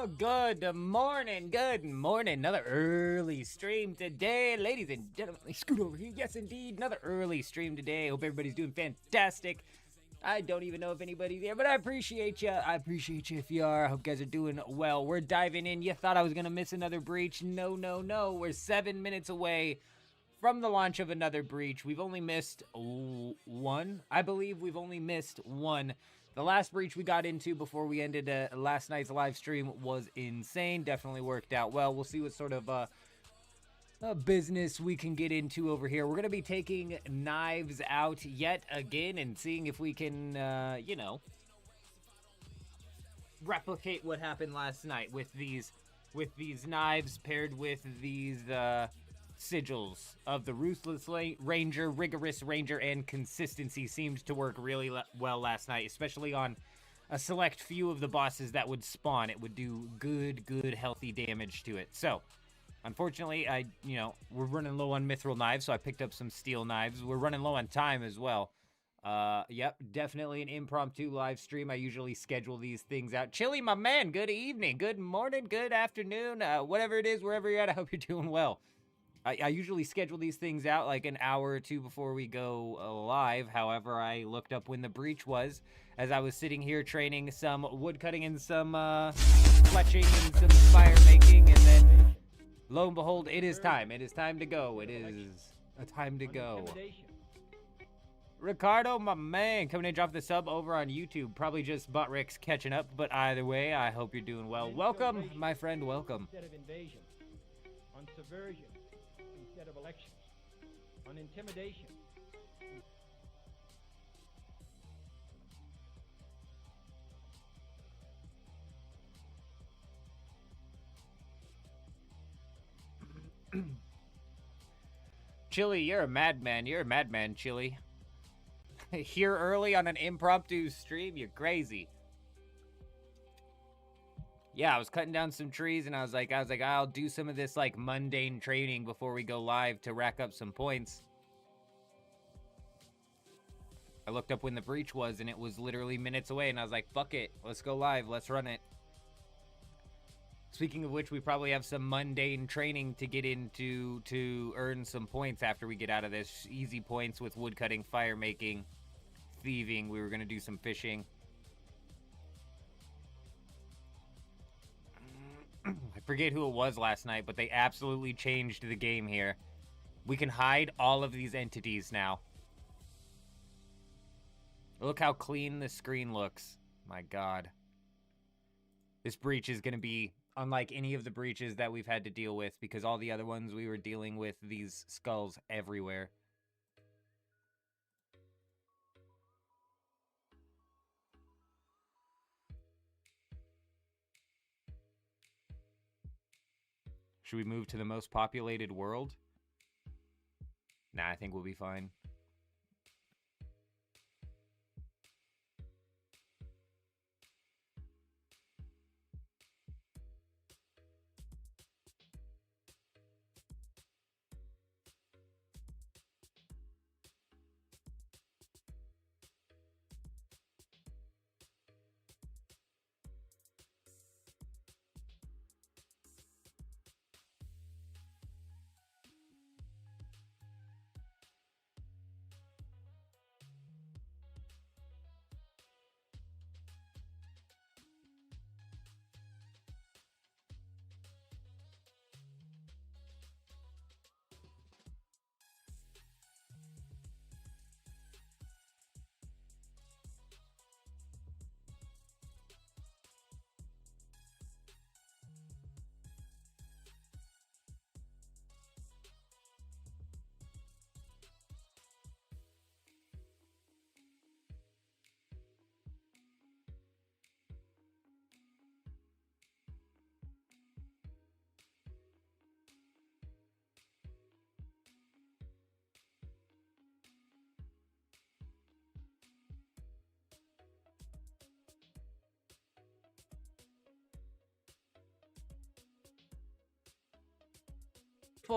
Good morning. Another early stream today, ladies and gentlemen. Scoot over here. Yes, indeed, another early stream today. Hope everybody's doing fantastic. I don't even know if anybody's there, but I appreciate you. I appreciate you if you are. I hope you guys are doing well. We're diving in. You thought I was going to miss another breach. No. We're 7 minutes away from the launch of another breach. We've only missed one. I believe we've only missed one. The last breach we got into before we ended last night's live stream was insane. Definitely worked out well. We'll see what sort of business we can get into over here. We're going to be taking knives out yet again and seeing if we can, replicate what happened last night with these knives paired with these sigils of the Ruthless Ranger, Rigorous Ranger, and Consistency. Seemed to work really well last night, especially on a select few of the bosses that would spawn. It would do good, healthy damage to it. So, unfortunately, we're running low on mithril knives, so I picked up some steel knives. We're running low on time as well. Yep, definitely an impromptu live stream. I usually schedule these things out. Chili, my man, good evening, good morning, good afternoon, whatever it is, wherever you're at, I hope you're doing well. I usually schedule these things out like an hour or two before we go live. However, I looked up when the breach was as I was sitting here training some woodcutting and some fletching and some fire making, and then lo and behold, it is time. It is time to go. It is a time to go. Ricardo, my man, coming in, drop the sub over on YouTube. Probably just Butt Rick's catching up, but either way, I hope you're doing well. Welcome, my friend, welcome. Instead of invasion, on subversion instead of elections, on intimidation. Chili, you're a madman. You're a madman, Chili. Here early on an impromptu stream? You're crazy. Yeah, I was cutting down some trees, and I was like, I'll do some of this, like, mundane training before we go live to rack up some points. I looked up when the breach was, and it was literally minutes away, and I was like, fuck it. Let's go live. Let's run it. Speaking of which, we probably have some mundane training to get into to earn some points after we get out of this. Easy points with woodcutting, fire making, thieving. We were going to do some fishing. I forget who it was last night, but they absolutely changed the game here. We can hide all of these entities now. Look how clean the screen looks. My God. This breach is going to be unlike any of the breaches that we've had to deal with, because all the other ones we were dealing with these skulls everywhere. Should we move to the most populated world? Nah, I think we'll be fine.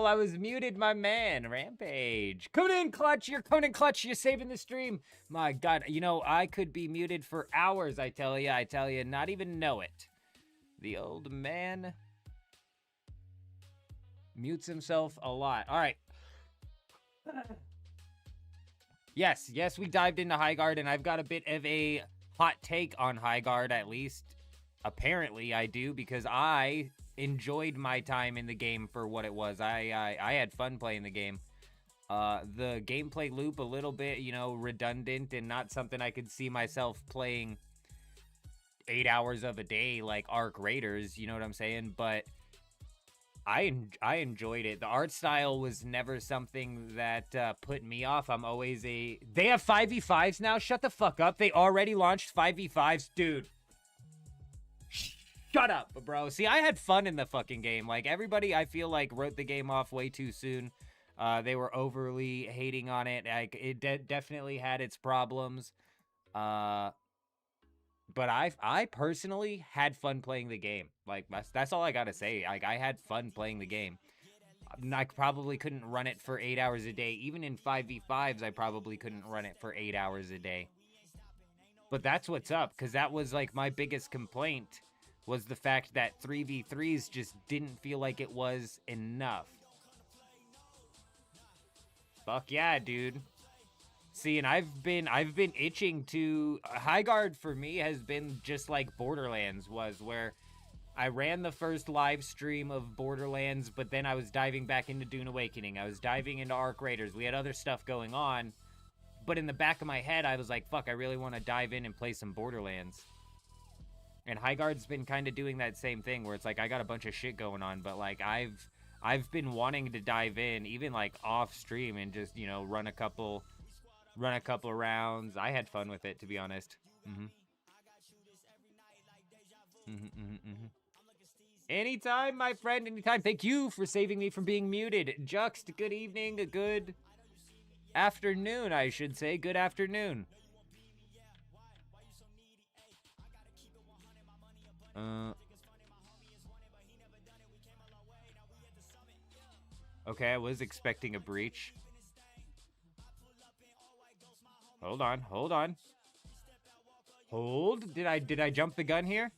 I was muted, my man. Rampage. Coming in clutch. You're coming in clutch. You're saving the stream. My God. You know, I could be muted for hours, I tell you. Not even know it. The old man mutes himself a lot. All right. Yes, we dived into High Guard, and I've got a bit of a hot take on High Guard, at least. Apparently, I do, because I enjoyed my time in the game for what it was. I had fun playing the game. The gameplay loop, a little bit, you know, redundant and not something I could see myself playing 8 hours of a day like Arc Raiders, you know what I'm saying? But I enjoyed it. The art style was never something that put me off. I'm always a... They have 5v5s now? Shut the fuck up. They already launched 5v5s? Dude. Shut up, bro. See, I had fun in the fucking game. Like, everybody, I feel like, wrote the game off way too soon. They were overly hating on it. Like, it definitely had its problems. But I personally had fun playing the game. Like, that's all I gotta say. Like, I had fun playing the game. I probably couldn't run it for 8 hours a day. Even in 5v5s, I probably couldn't run it for 8 hours a day. But that's what's up, because that was, like, my biggest complaint, was the fact that 3v3s just didn't feel like it was enough. Fuck yeah, dude. See, and I've been itching to... High Guard for me has been just like Borderlands was, where I ran the first live stream of Borderlands, but then I was diving back into Dune Awakening. I was diving into Arc Raiders. We had other stuff going on, but in the back of my head, I was like, fuck, I really want to dive in and play some Borderlands. And High Guard's been kind of doing that same thing, where it's like, I got a bunch of shit going on, but like, I've been wanting to dive in, even like off stream, and just, you know, run a couple rounds. I had fun with it, to be honest. Anytime, my friend, anytime. Thank you for saving me from being muted. Juxt, good evening, a good afternoon, I should say. Good afternoon. Okay, I was expecting a breach. Hold on. Hold. Did I jump the gun here?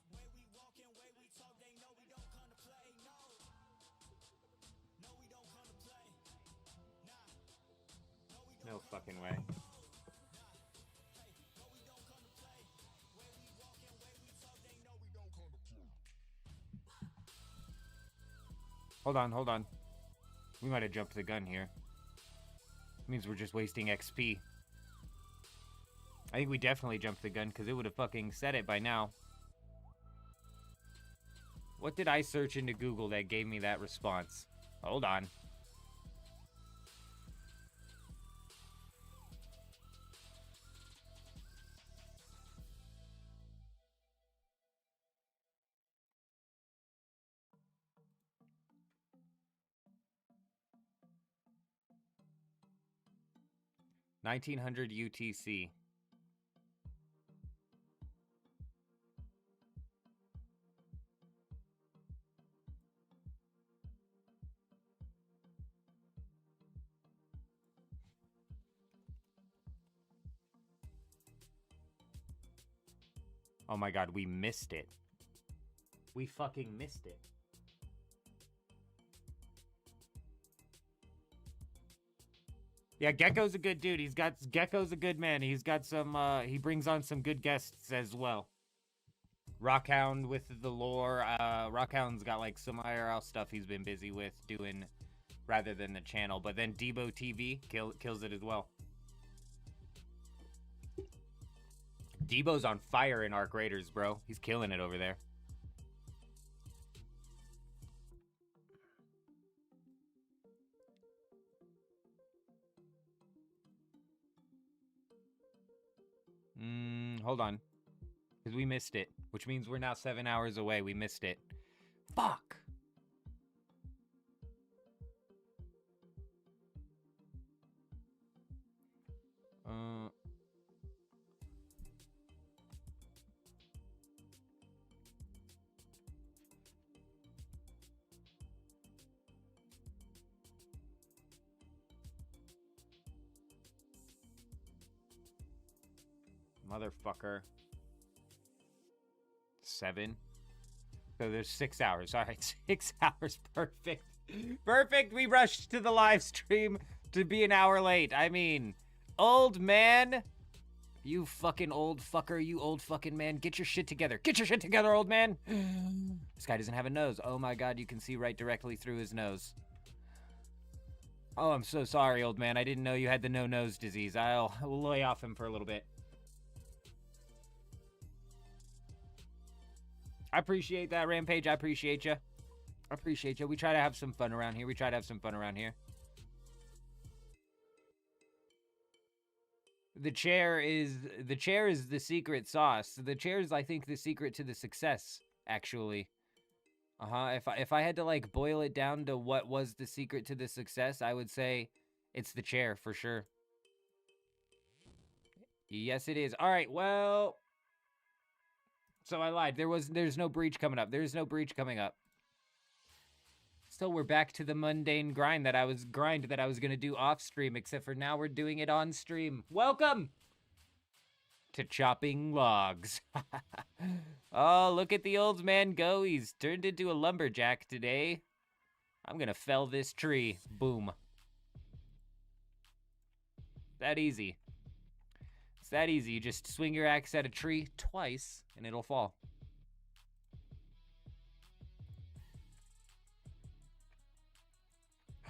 No fucking way. Hold on. We might have jumped the gun here. Means we're just wasting XP. I think we definitely jumped the gun, because it would have fucking said it by now. What did I search into Google that gave me that response? Hold on. $1900 UTC. Oh my god, we missed it. We fucking missed it. Yeah, Gecko's a good dude. Gecko's a good man. He's got some, he brings on some good guests as well. Rockhound with the lore. Rockhound's got, like, some IRL stuff he's been busy with doing rather than the channel. But then Debo TV kills it as well. Debo's on fire in Arc Raiders, bro. He's killing it over there. Hold on. Because we missed it. Which means we're now 7 hours away. We missed it. Fuck! Motherfucker. 7. So there's 6 hours. All right, 6 hours. Perfect. Perfect. We rushed to the live stream to be an hour late. I mean, old man. You fucking old fucker. You old fucking man. Get your shit together. Get your shit together, old man. This guy doesn't have a nose. Oh my god, you can see right directly through his nose. Oh, I'm so sorry, old man. I didn't know you had the no-nose disease. I'll lay off him for a little bit. I appreciate that, Rampage. I appreciate you. I appreciate you. We try to have some fun around here. We try to have some fun around here. The chair is the secret sauce. The chair is, I think, the secret to the success, actually. If I had to, like, boil it down to what was the secret to the success, I would say it's the chair, for sure. Yes, it is. All right, well... So I lied. There's no breach coming up. There's no breach coming up. So we're back to the mundane grind that I was going to do off stream, except for now we're doing it on stream. Welcome to chopping logs. Oh, look at the old man go. He's turned into a lumberjack today. I'm gonna fell this tree. Boom. That easy. It's that easy. You just swing your axe at a tree twice and it'll fall.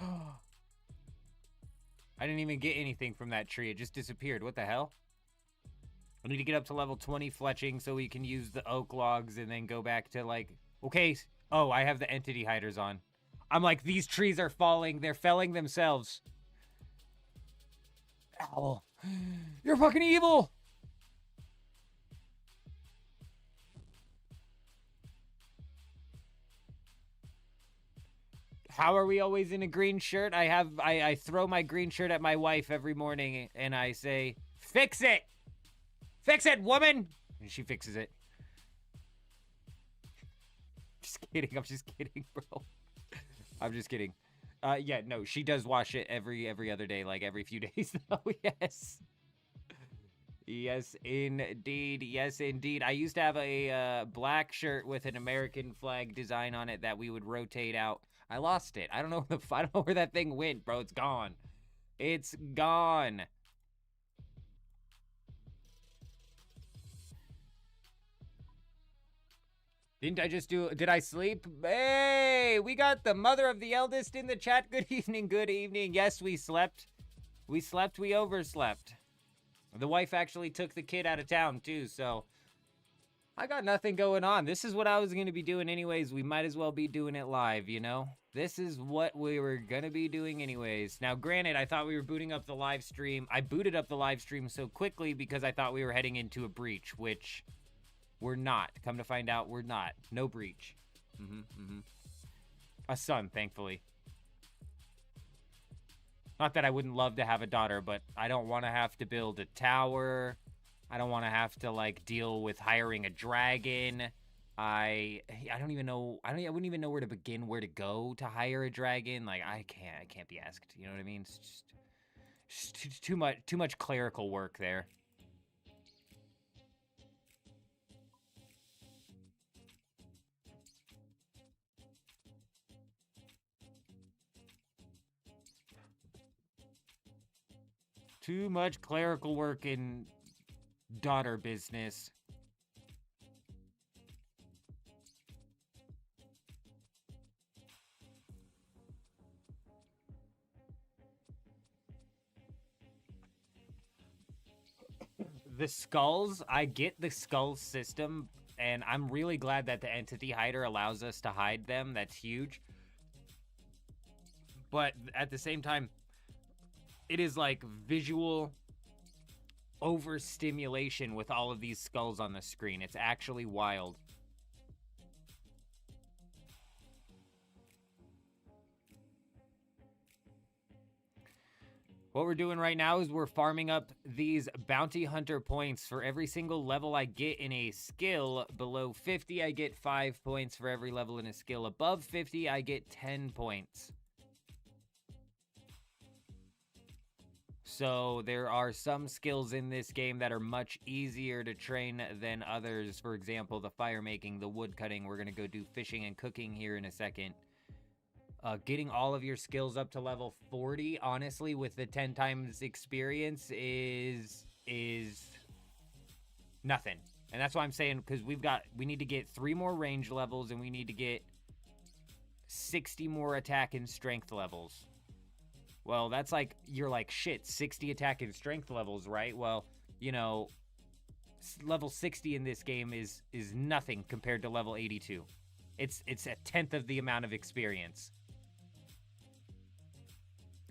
I didn't even get anything from that tree. It just disappeared. What the hell? I need to get up to level 20 fletching so we can use the oak logs and then go back to, like... Okay. Oh, I have the entity hiders on. I'm like, these trees are falling. They're felling themselves. Ow. You're fucking evil! How are we always in a green shirt? I throw my green shirt at my wife every morning and I say, fix it! Fix it, woman! And she fixes it. Just kidding, I'm just kidding, bro. I'm just kidding. Yeah, no, she does wash it every other day, like every few days, though, yes. Yes, indeed. Yes, indeed. I used to have a black shirt with an American flag design on it that we would rotate out. I lost it. I don't know where that thing went, bro. It's gone. It's gone. Didn't I just do... Did I sleep? Hey, we got the mother of the eldest in the chat. Good evening, good evening. Yes, we slept. We slept, we overslept. The wife actually took the kid out of town, too, so... I got nothing going on. This is what I was going to be doing anyways. We might as well be doing it live, you know? This is what we were going to be doing anyways. Now, granted, I thought we were booting up the live stream. I booted up the live stream so quickly because I thought we were heading into a breach, which we're not. Come to find out, we're not. No breach. A son, thankfully. Not that I wouldn't love to have a daughter, but I don't want to have to build a tower. I don't want to have to, like, deal with hiring a dragon. I don't even know. I wouldn't even know where to begin, where to go to hire a dragon. Like, I can't be asked. You know what I mean? It's just too much clerical work there. Too much clerical work in daughter business. The skulls, I get the skull system, and I'm really glad that the entity hider allows us to hide them. That's huge. But at the same time, it is like visual overstimulation with all of these skulls on the screen. It's actually wild. What we're doing right now is we're farming up these bounty hunter points. For every single level I get in a skill below 50, I get 5 points. For every level in a skill above 50, I get 10 points. So there are some skills in this game that are much easier to train than others. For example, the fire making, the wood cutting. We're going to go do fishing and cooking here in a second. Getting all of your skills up to level 40, honestly, with the 10 times experience is nothing. And that's why I'm saying, because we need to get 3 more range levels and we need to get 60 more attack and strength levels. Well, that's like, you're like, shit, 60 attack and strength levels, right? Well, you know, level 60 in this game is nothing compared to level 82. It's a tenth of the amount of experience.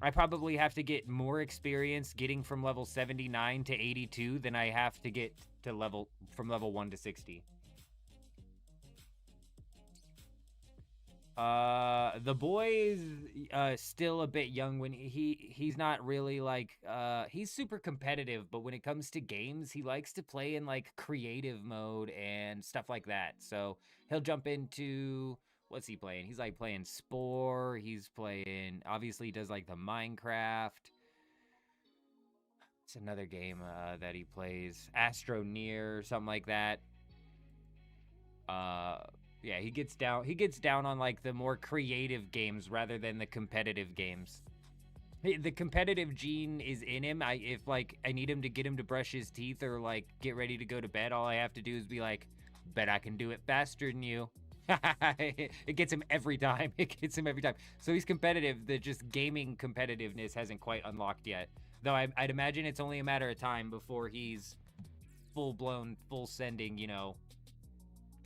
I probably have to get more experience getting from level 79 to 82 than I have to get to from level 1 to 60. The boy is still a bit young. When he's not really like he's super competitive, but when it comes to games, he likes to play in like creative mode and stuff like that. So he'll jump into, what's he playing? He's like playing Spore. He's playing, obviously he does like the Minecraft. It's another game that he plays, Astro Near, something like that. Yeah, he gets down on like the more creative games rather than the competitive games. The competitive gene is in him. If like I need him to get him to brush his teeth or like get ready to go to bed, all I have to do is be like, bet I can do it faster than you. It gets him every time. So he's competitive. The just gaming competitiveness hasn't quite unlocked yet. Though I'd imagine it's only a matter of time before he's full-blown, full-sending, you know,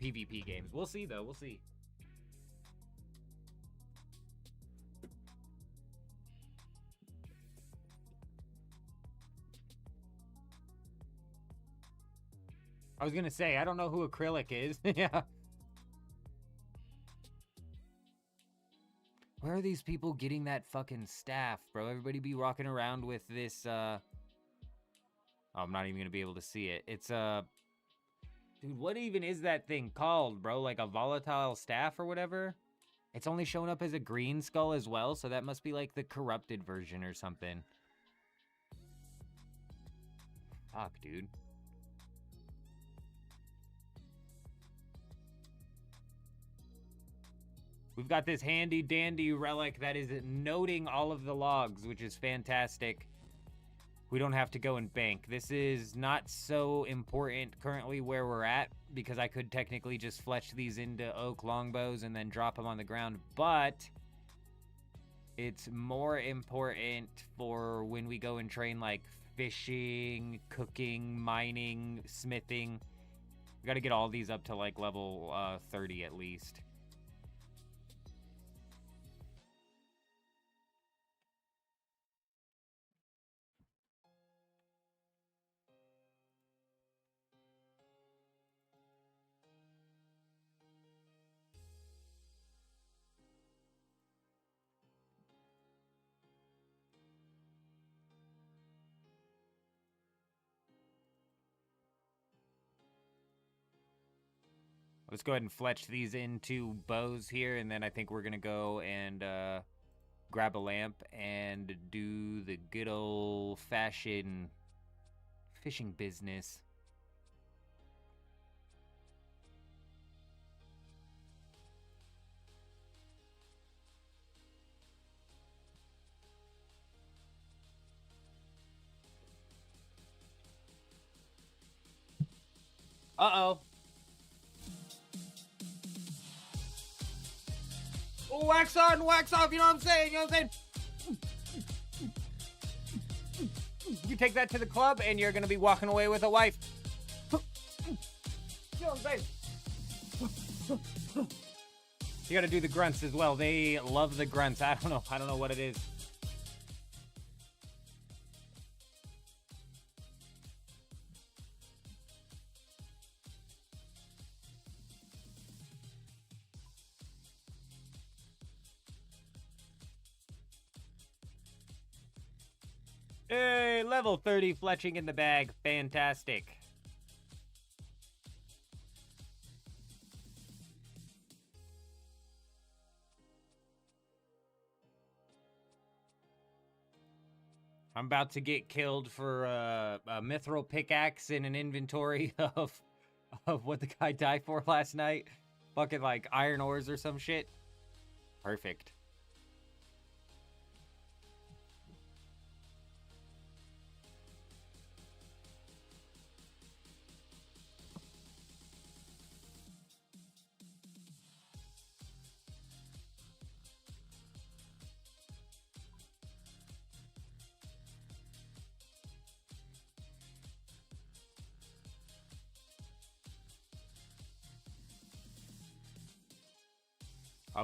PvP games. We'll see, though. We'll see. I was gonna say, I don't know who Acrylic is. Yeah. Where are these people getting that fucking staff, bro? Everybody be walking around with this, Oh, I'm not even gonna be able to see it. It's, dude, what even is that thing called, bro? Like a volatile staff or whatever? It's only showing up as a green skull as well, so that must be like the corrupted version or something. Fuck, dude. We've got this handy dandy relic that is noting all of the logs, which is fantastic. We don't have to go and bank. This is not so important currently where we're at, because I could technically just fletch these into oak longbows and then drop them on the ground, but it's more important for when we go and train like fishing, cooking, mining, smithing. We gotta get all these up to like level 30 at least. Let's go ahead and fletch these into bows here, and then I think we're gonna go and grab a lamp and do the good old-fashioned fishing business. Uh-oh. Oh, wax on, wax off, you know what I'm saying? You know what I'm saying? You take that to the club, and you're gonna be walking away with a wife. You know what I'm saying? You gotta do the grunts as well. They love the grunts. I don't know what it is. Hey, level 30 fletching in the bag. Fantastic. I'm about to get killed for a mithril pickaxe in an inventory of what the guy died for last night. Fucking like iron ores or some shit. Perfect.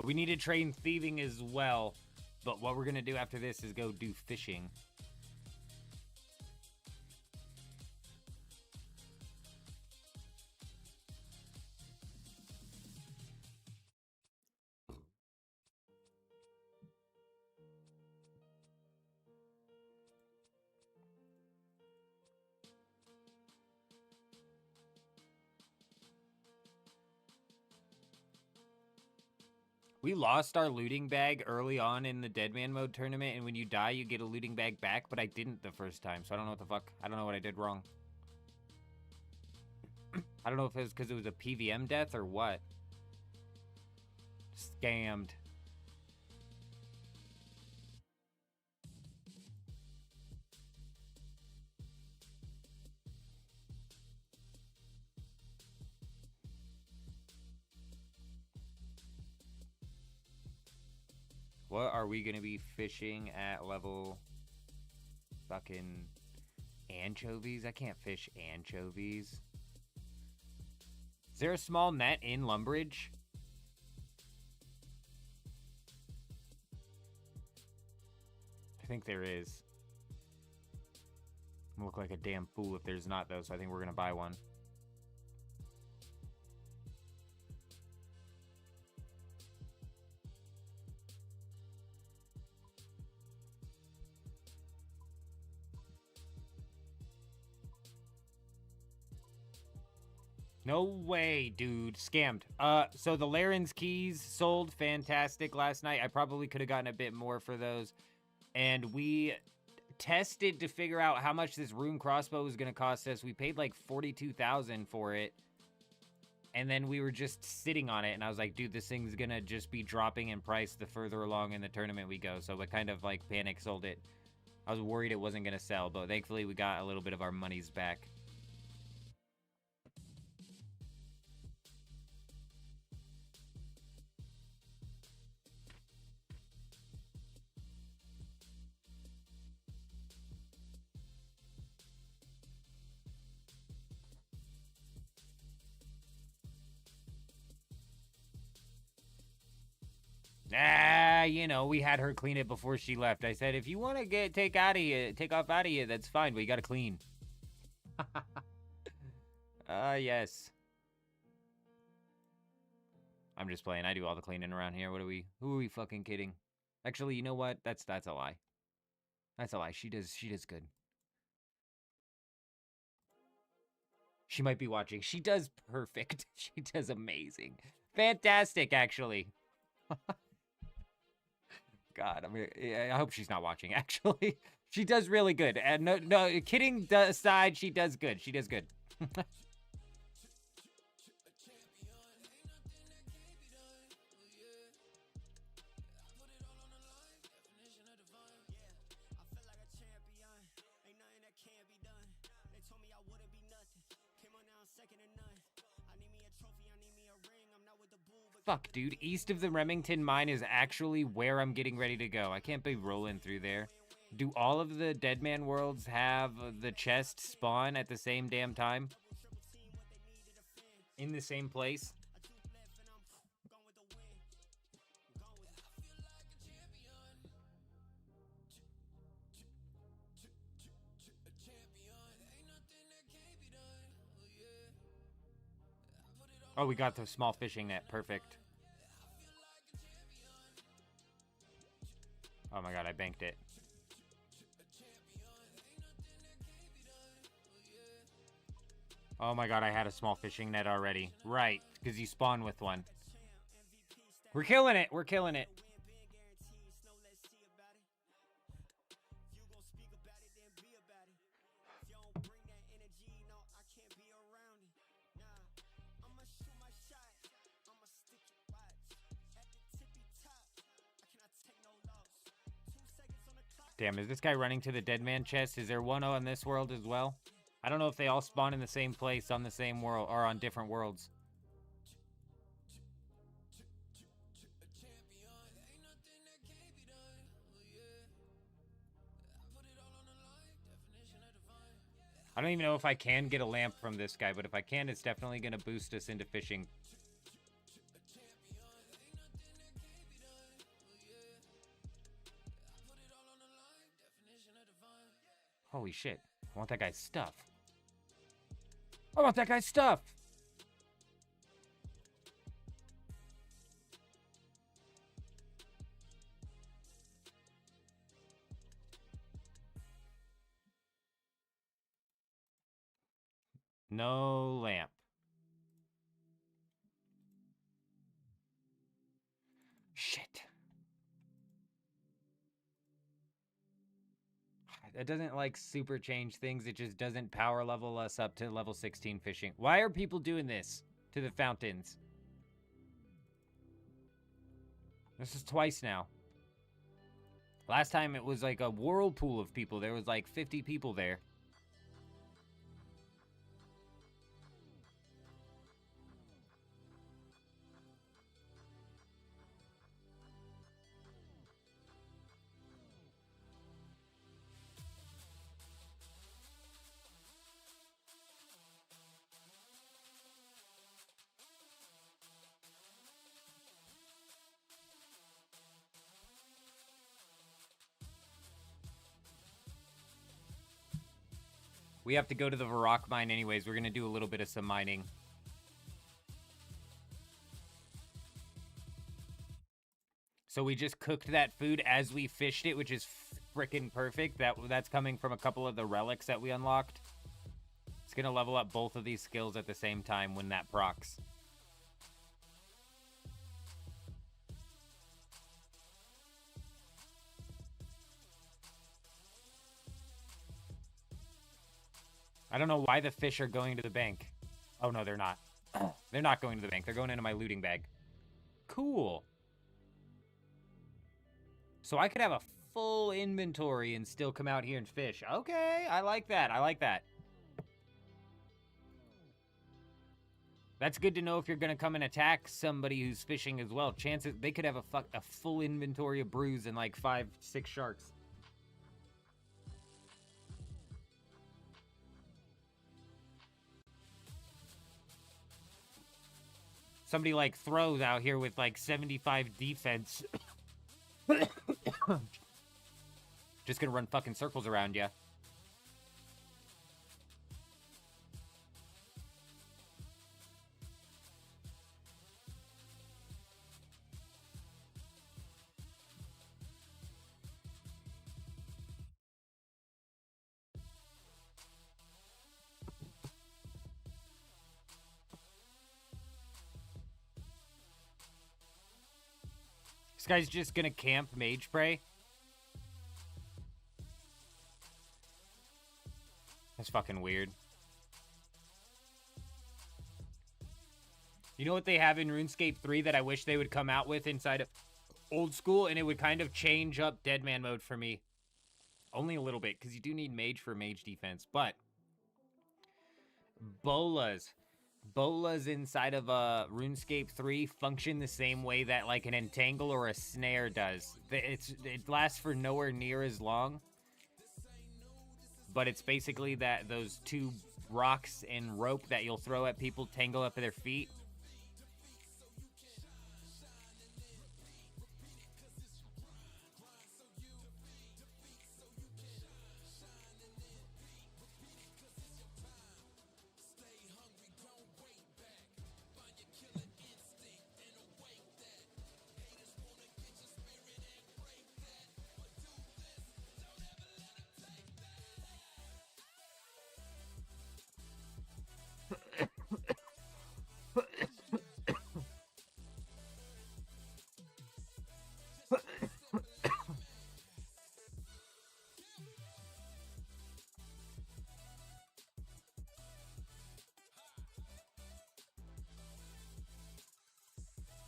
We need to train thieving as well, but what we're gonna do after this is go do fishing. We lost our looting bag early on in the Deadman mode tournament, and when you die, you get a looting bag back, but I didn't the first time, so I don't know what the fuck. I don't know what I did wrong. I don't know if it was because it was a PVM death or what. Scammed. What are we gonna be fishing at level fucking anchovies? I can't fish anchovies. Is there a small net in Lumbridge? I think there is. I look like a damn fool if there's not, though, so I think we're gonna buy one. No way, dude. Scammed. So the Laren's keys sold fantastic last night. I probably could have gotten a bit more for those. And we tested to figure out how much this rune crossbow was going to cost us. We paid like $42,000 for it. And then we were just sitting on it. And I was like, dude, this thing's going to just be dropping in price the further along in the tournament we go. So we kind of like panic sold it. I was worried it wasn't going to sell, but thankfully we got a little bit of our monies back. You know, we had her clean it before she left. I said, if you want to take off out of here, that's fine, but you got to clean. Yes. I'm just playing. I do all the cleaning around here. Who are we fucking kidding? Actually, you know what? That's a lie. That's a lie. She does good. She might be watching. She does perfect. She does amazing. Fantastic, actually. God, I mean, I hope she's not watching, actually. She does really good. And no, kidding aside, she does good. She does good. Fuck, dude. East of the Remington mine is actually where I'm getting ready to go. I can't be rolling through there. Do all of the Deadman worlds have the chest spawn at the same damn time? In the same place? Oh, we got the small fishing net. Perfect. Oh my god, I banked it. Oh my god, I had a small fishing net already. Right, because you spawn with one. We're killing it. We're killing it. Damn, is this guy running to the DEADMAN chest? Is there one on this world as well? I don't know if they all spawn in the same place on the same world or on different worlds. I don't even know if I can get a lamp from this guy, but if I can, it's definitely going to boost us into fishing. Holy shit. I want that guy's stuff. I want that guy's stuff! No lamp. Shit. It doesn't, like, super change things. It just doesn't power level us up to level 16 fishing. Why are people doing this to the fountains? This is twice now. Last time it was, like, a whirlpool of people. There was, like, 50 people there. We have to go to the Varrock mine anyways. We're going to do a little bit of some mining. So we just cooked that food as we fished it, which is freaking perfect. That's coming from a couple of the relics that we unlocked. It's going to level up both of these skills at the same time when that procs. I don't know why the fish are going to the bank. Oh, no, they're not. They're not going to the bank. They're going into my looting bag. Cool. So I could have a full inventory and still come out here and fish. Okay, I like that. I like that. That's good to know if you're going to come and attack somebody who's fishing as well. Chances they could have a full inventory of brews and like 5-6 sharks. Somebody like throws out here with like 75 defense. Just gonna run fucking circles around ya. This guy's just gonna camp mage spray. That's fucking weird. You know what they have in RuneScape 3 that I wish they would come out with inside of old school, and it would kind of change up DEADMAN mode for me. Only a little bit, because you do need mage for mage defense, but bolas. Bolas inside of RuneScape 3 function the same way that like an entangle or a snare does. It lasts for nowhere near as long, but it's basically that those two rocks and rope that you'll throw at people tangle up at their feet.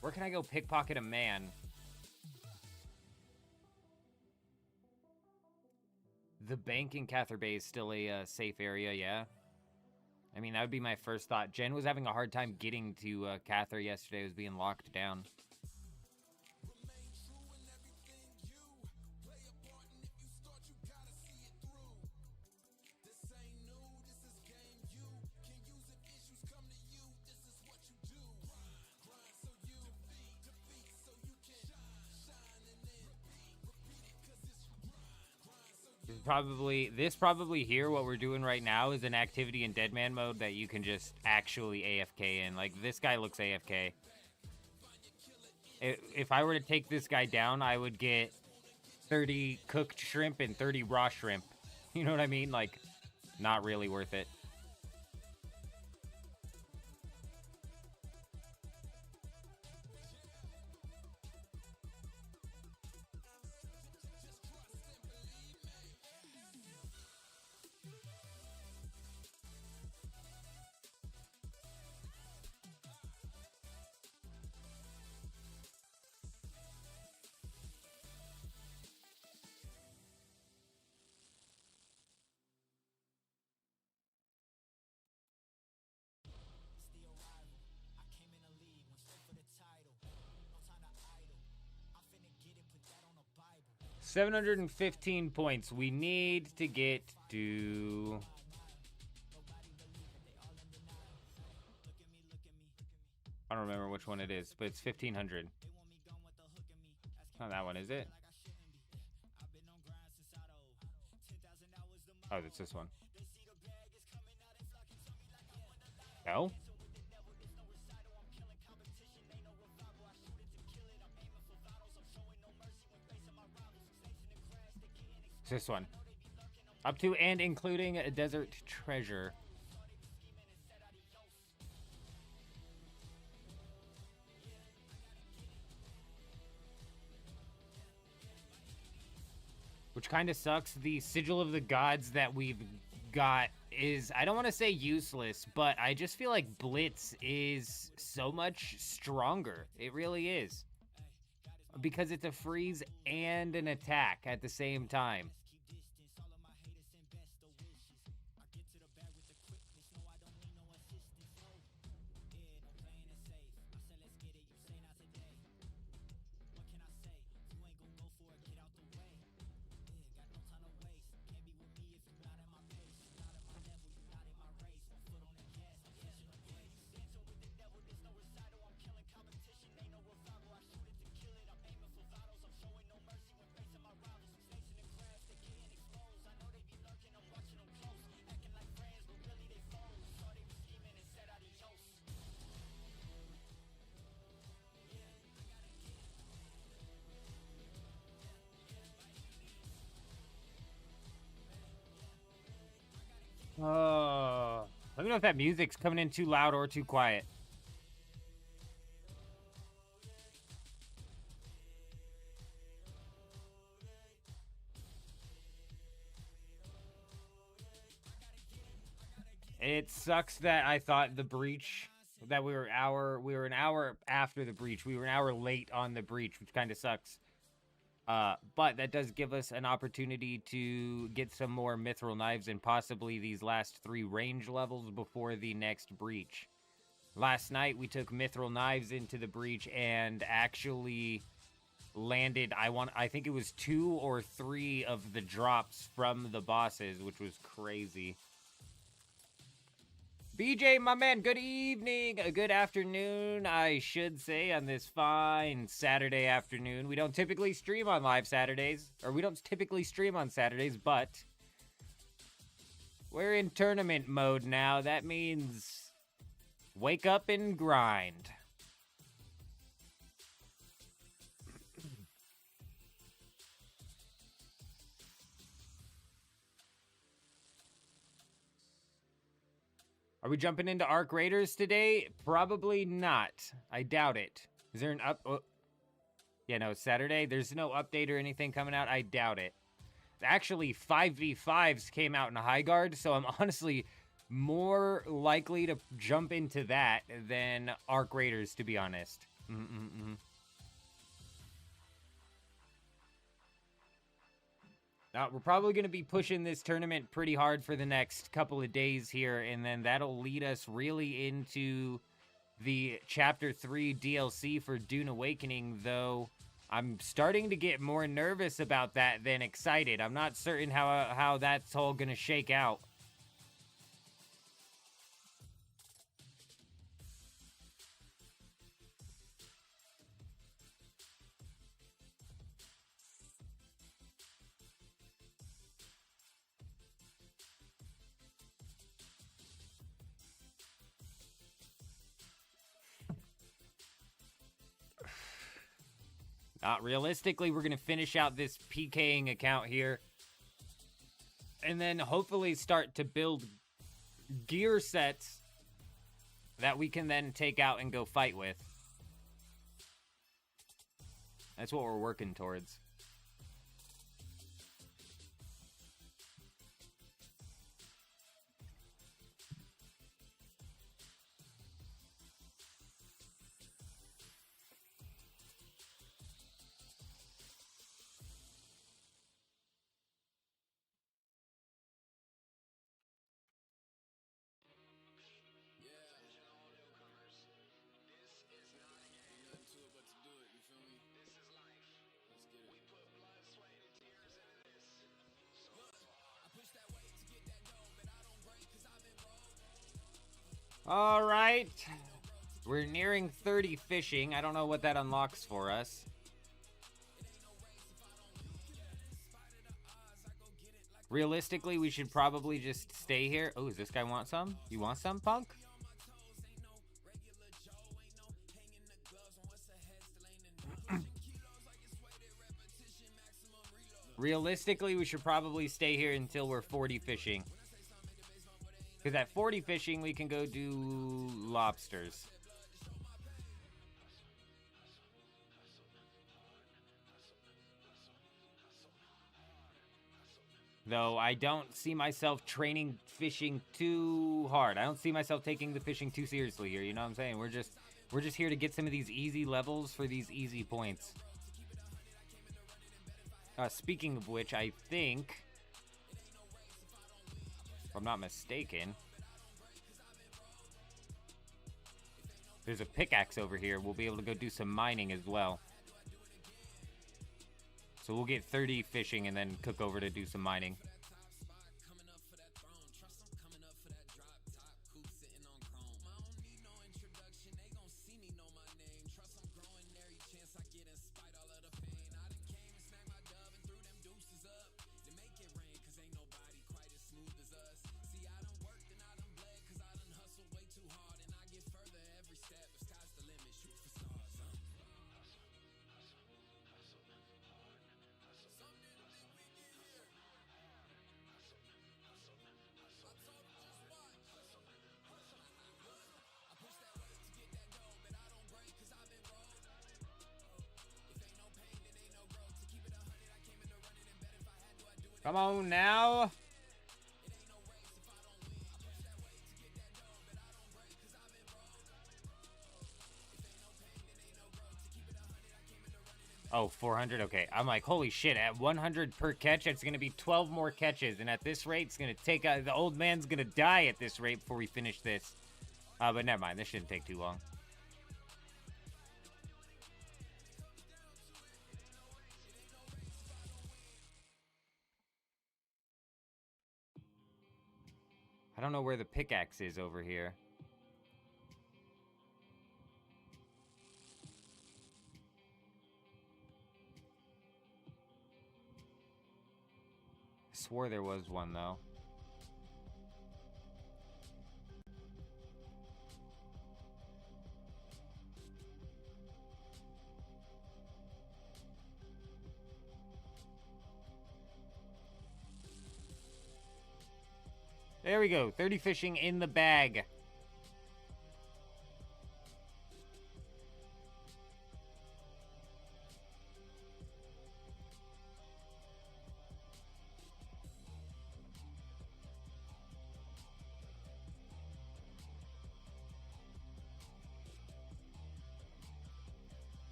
Where can I go pickpocket a man? The bank in Cather Bay is still a safe area, yeah. I mean, that would be my first thought. Jen was having a hard time getting to Cather yesterday. It was being locked down. Probably here, what we're doing right now is an activity in DEADMAN mode that you can just actually AFK in. Like, this guy looks AFK. If I were to take this guy down, I would get 30 cooked shrimp and 30 raw shrimp. You know what I mean? Like, not really worth it. $715 points. We need to get to... I don't remember which one it is, but it's 1,500. Not that one, is it? Oh, it's this one. No? It's this one. Up to and including a desert treasure. Which kind of sucks. The sigil of the gods that we've got is, I don't want to say useless, but I just feel like Blitz is so much stronger. It really is. Because it's a freeze and an attack at the same time. Let me know if that music's coming in too loud or too quiet. It sucks that I thought the breach, that we were an hour after the breach. We were an hour late on the breach, which kind of sucks. But that does give us an opportunity to get some more mithril knives and possibly these last 3 range levels before the next breach. Last night we took mithril knives into the breach and actually landed, I think it was 2 or 3 of the drops from the bosses, which was crazy. BJ, my man, good evening, good afternoon, I should say, on this fine Saturday afternoon. We don't typically stream on live Saturdays, or we don't typically stream on Saturdays, but we're in tournament mode now. That means wake up and grind. Are we jumping into Arc Raiders today? Probably not. I doubt it. Is there an Oh. Yeah, no, it's Saturday. There's no update or anything coming out. I doubt it. Actually, 5v5s came out in High Guard, so I'm honestly more likely to jump into that than Arc Raiders, to be honest. We're probably going to be pushing this tournament pretty hard for the next couple of days here, and then that'll lead us really into the Chapter 3 DLC for Dune Awakening, though I'm starting to get more nervous about that than excited. I'm not certain how that's all going to shake out. Realistically, we're going to finish out this PKing account here. And then hopefully start to build gear sets that we can then take out and go fight with. That's what we're working towards. All right. We're nearing 30 fishing. I don't know what that unlocks for us. Realistically, we should probably just stay here. Oh, does this guy want some? You want some, punk? Realistically, we should probably stay here until we're 40 fishing. Because at 40 fishing, we can go do lobsters. Though I don't see myself training fishing too hard. I don't see myself taking the fishing too seriously here. You know what I'm saying? We're just here to get some of these easy levels for these easy points. Speaking of which, I think, if I'm not mistaken, there's a pickaxe over here. We'll be able to go do some mining as well. So we'll get 30 fishing and then cook over to do some mining. Come on now. Oh, 400? Okay. I'm like, holy shit, at 100 per catch, it's going to be 12 more catches. And at this rate, it's going to take out... The old man's going to die at this rate before we finish this. But never mind. This shouldn't take too long. I don't know where the pickaxe is over here. I swore there was one, though. There we go. 30 fishing in the bag.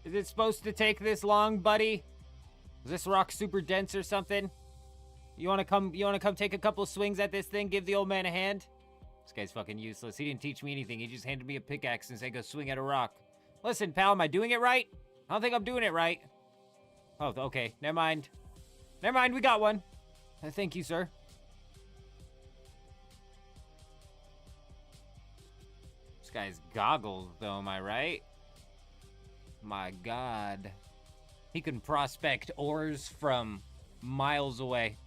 Is it supposed to take this long, buddy? Is this rock super dense or something? You wanna come take a couple swings at this thing? Give the old man a hand? This guy's fucking useless. He didn't teach me anything. He just handed me a pickaxe and said go swing at a rock. Listen, pal, am I doing it right? I don't think I'm doing it right. Oh, okay. Never mind. Never mind, we got one. Thank you, sir. This guy's goggles, though, am I right? My God. He can prospect ores from miles away.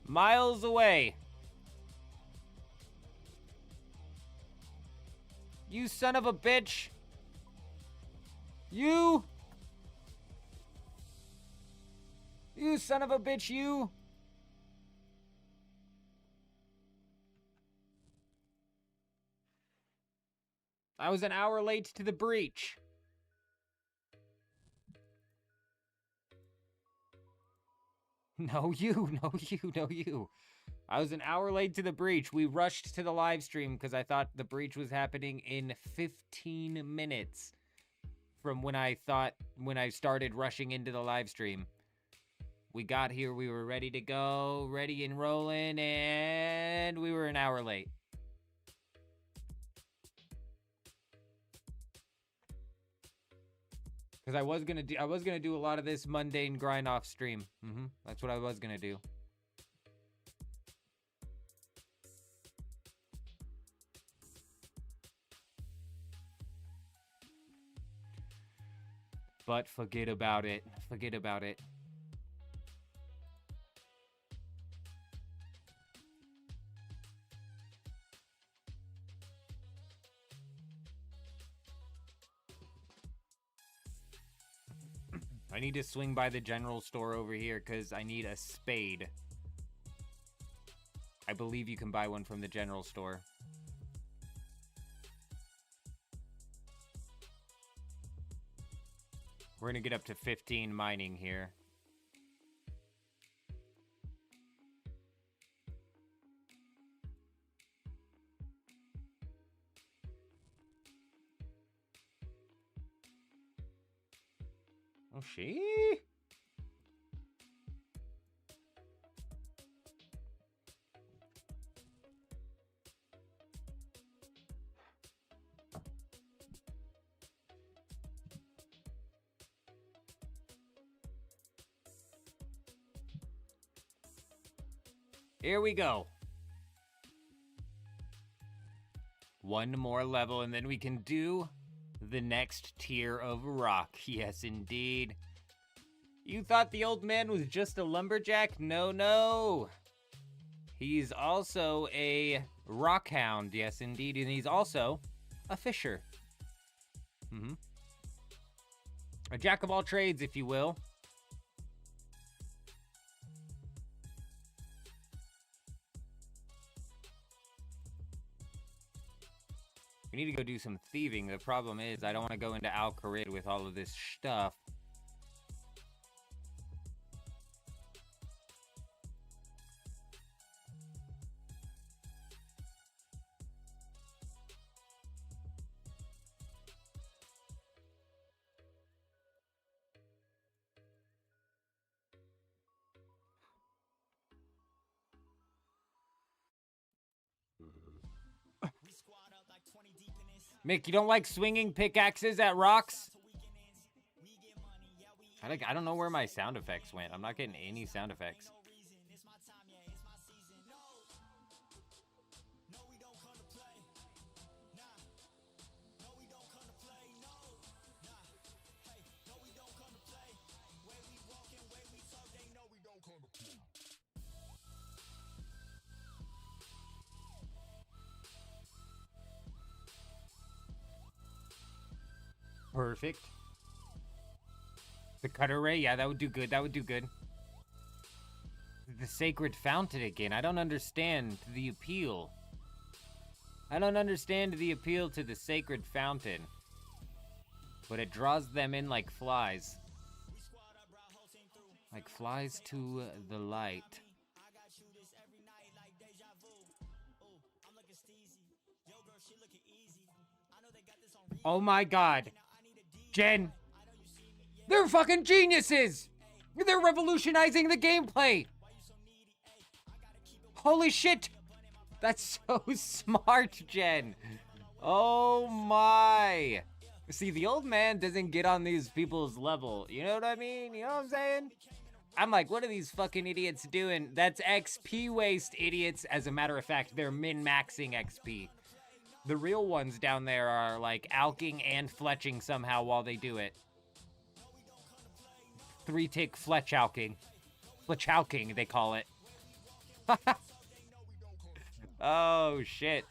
Miles away. You son of a bitch. You son of a bitch, you. I was an hour late to the breach. No, you. I was an hour late to the breach. We rushed to the live stream because I thought the breach was happening in 15 minutes from when I started rushing into the live stream. We got here, we were ready to go, ready and rolling, and we were an hour late. Because I was gonna do a lot of this mundane grind off stream. That's what I was gonna do. But forget about it. Forget about it. I need to swing by the general store over here because I need a spade. I believe you can buy one from the general store. We're gonna get up to 15 mining here. Oh, she? Here we go. One more level and then we can do the next tier of rock. Yes, indeed. You thought the old man was just a lumberjack? No, no. He's also a rock hound. Yes, indeed. And he's also a fisher. A jack of all trades, if you will. We need to go do some thieving. The problem is I don't want to go into Al-Kharid with all of this stuff. Mick, you don't like swinging pickaxes at rocks? I don't know where my sound effects went. I'm not getting any sound effects. Perfect. The cutter ray, yeah, that would do good. That would do good. The sacred fountain again. I don't understand the appeal. I don't understand the appeal to the sacred fountain. But it draws them in like flies. Like flies to the light. Oh my God. Jen, they're fucking geniuses! They're revolutionizing the gameplay. Holy shit. That's so smart, Jen. Oh my. See, the old man doesn't get on these people's level. You know what I mean? You know what I'm saying? I'm like, what are these fucking idiots doing? That's XP waste, idiots. As a matter of fact, they're min-maxing XP. The real ones down there are like alking and fletching somehow while they do it. 3-tick fletch-alking. Fletch-alking, they call it. Oh, shit.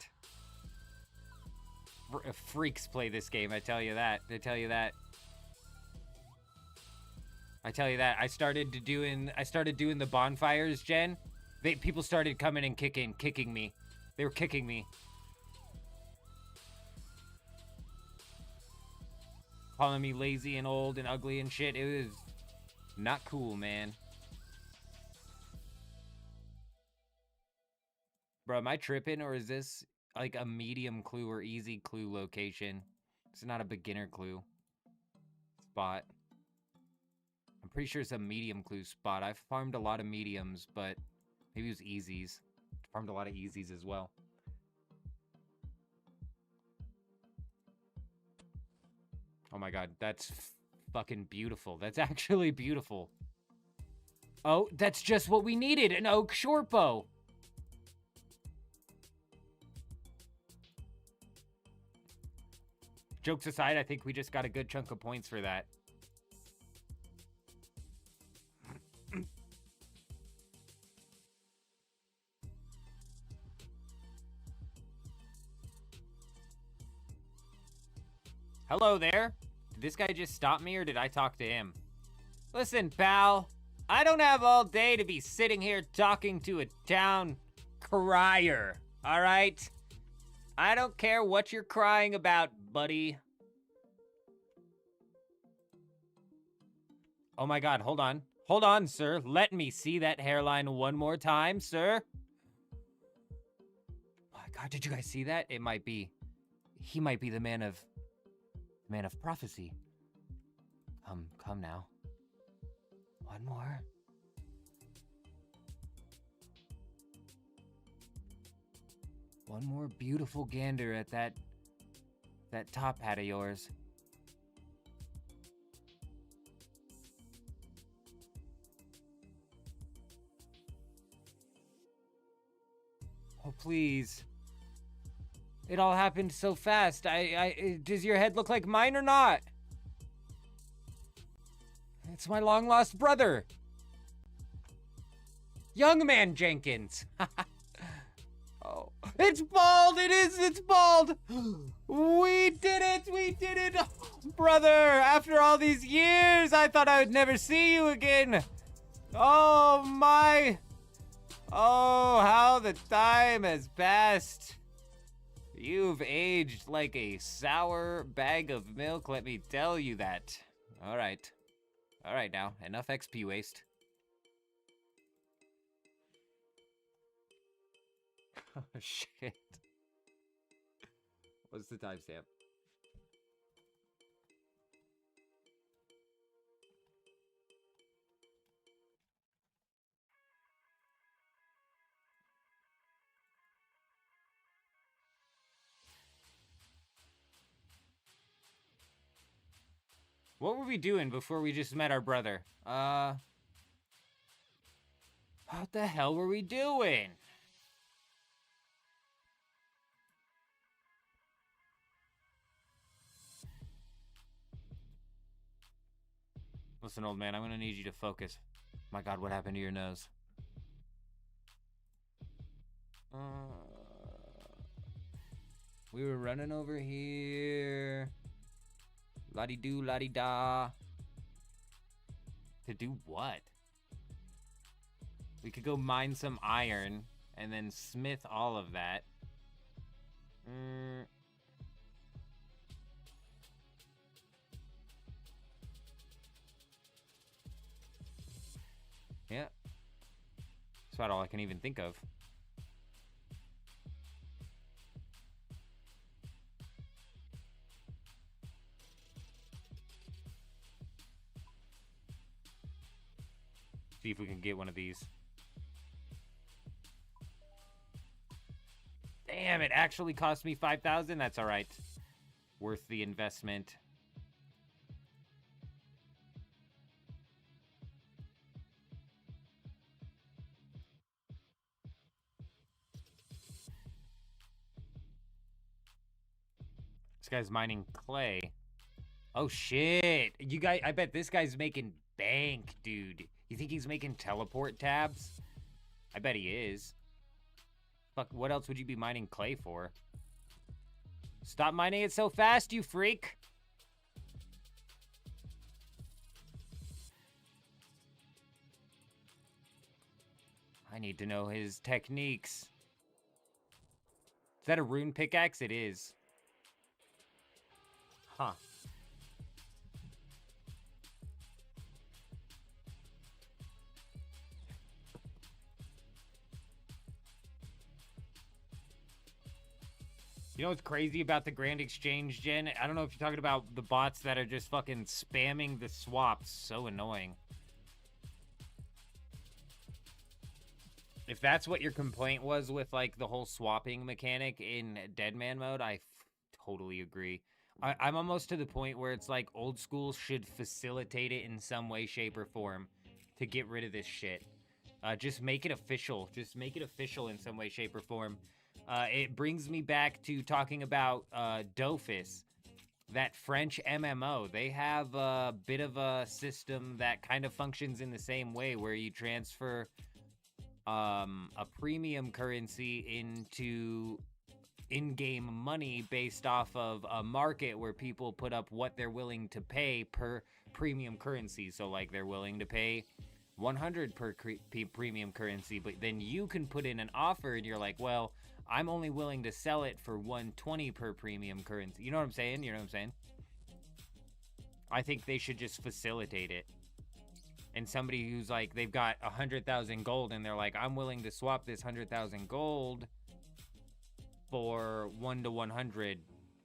Freaks play this game, I tell you that. I tell you that. I started doing the bonfires, Jen. People started coming and kicking me. They were kicking me. Calling me lazy and old and ugly and shit. It was not cool, man. Bro, am I tripping, or is this like a medium clue or easy clue location? It's not a beginner clue spot. I'm pretty sure it's a medium clue spot. I've farmed a lot of mediums, but maybe it was easies. Farmed a lot of easies as well. Oh my god, that's fucking beautiful. That's actually beautiful. Oh, that's just what we needed, an oak short bow. Jokes aside, I think we just got a good chunk of points for that. Hello there. Did this guy just stop me, or did I talk to him? Listen, pal. I don't have all day to be sitting here talking to a town crier, all right? I don't care what you're crying about, buddy. Oh my god, hold on. Hold on, sir. Let me see that hairline one more time, sir. Oh my god, did you guys see that? It might be... He might be the man of prophecy. Come now. One more. One more beautiful gander at that top hat of yours. Oh, please. It all happened so fast. Does your head look like mine or not? It's my long-lost brother. Young man Jenkins. Oh, it's bald. It's bald. We did it. Oh, brother, after all these years, I thought I would never see you again. Oh, my. Oh, how the time has passed. You've aged like a sour bag of milk, let me tell you that. All right now, enough XP waste. Oh, shit. What's the timestamp? What were we doing before we just met our brother? What the hell were we doing? Listen, old man, I'm gonna need you to focus. My god, what happened to your nose? We were running over here. La-di-do, la-di-da. To do what? We could go mine some iron and then smith all of that. Yeah. That's about all I can even think of. See if we can get one of these. Damn, it actually cost me 5,000. That's all right. Worth the investment. This guy's mining clay. Oh shit. You guys, I bet this guy's making bank, dude. You think he's making teleport tabs? I bet he is. Fuck, what else would you be mining clay for? Stop mining it so fast, you freak! I need to know his techniques. Is that a rune pickaxe? It is. Huh. You know what's crazy about the Grand Exchange, Jen? I don't know if you're talking about the bots that are just fucking spamming the swaps. So annoying. If that's what your complaint was with, like, the whole swapping mechanic in DEADMAN mode, I totally agree. I'm almost to the point where it's like old school should facilitate it in some way, shape, or form to get rid of this shit. Just make it official. Just make it official in some way, shape, or form. It brings me back to talking about Dofus, that French MMO. They have a bit of a system that kind of functions in the same way, where you transfer a premium currency into in-game money based off of a market where people put up what they're willing to pay per premium currency. So, like, they're willing to pay 100 per premium currency, but then you can put in an offer and you're like, well, I'm only willing to sell it for 120 per premium currency. You know what I'm saying? You know what I'm saying? I think they should just facilitate it. And somebody who's like, they've got 100,000 gold and they're like, I'm willing to swap this 100,000 gold for 1 to 100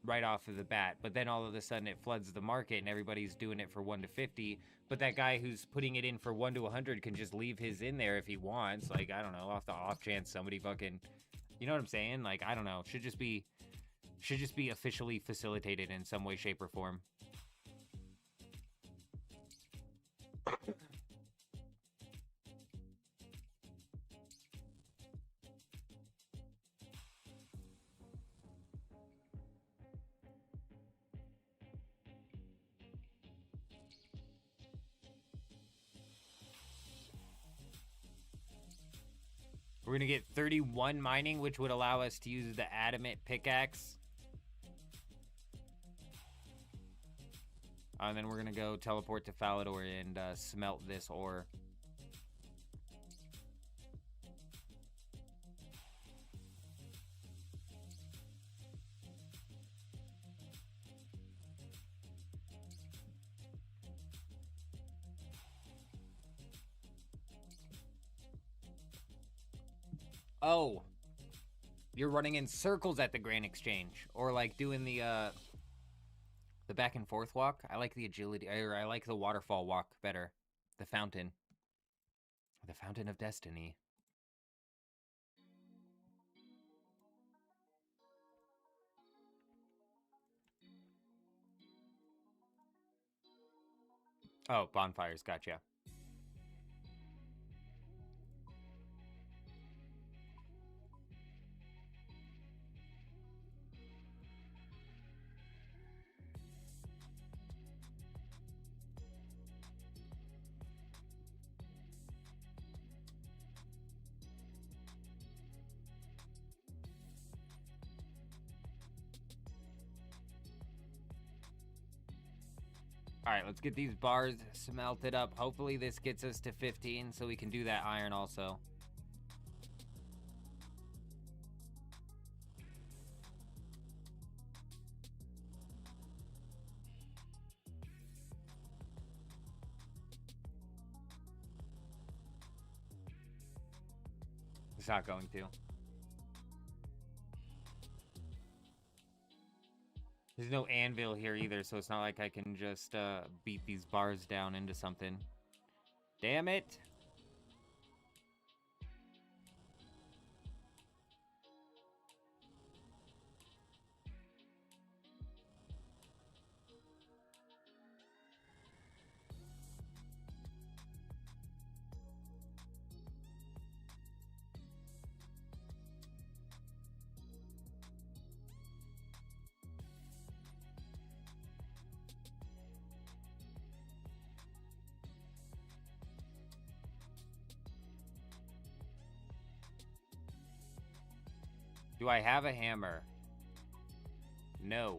right off of the bat. But then all of a sudden it floods the market and everybody's doing it for 1 to 50. But that guy who's putting it in for 1 to 100 can just leave his in there if he wants. Like, I don't know, off the off chance somebody fucking, you know what I'm saying? Like, I don't know. Should just be officially facilitated in some way, shape, or form. We're gonna get 31 mining, which would allow us to use the adamant pickaxe. And then we're gonna go teleport to Falador and smelt this ore. Oh, you're running in circles at the Grand Exchange, or like doing the back and forth walk. I like the agility, or I like the waterfall walk better. The fountain of destiny. Oh, bonfires, gotcha. Alright, let's get these bars smelted up. Hopefully this gets us to 15 so we can do that iron also. It's not going to. There's no anvil here either, so it's not like I can just beat these bars down into something. Damn it. Do I have a hammer? No.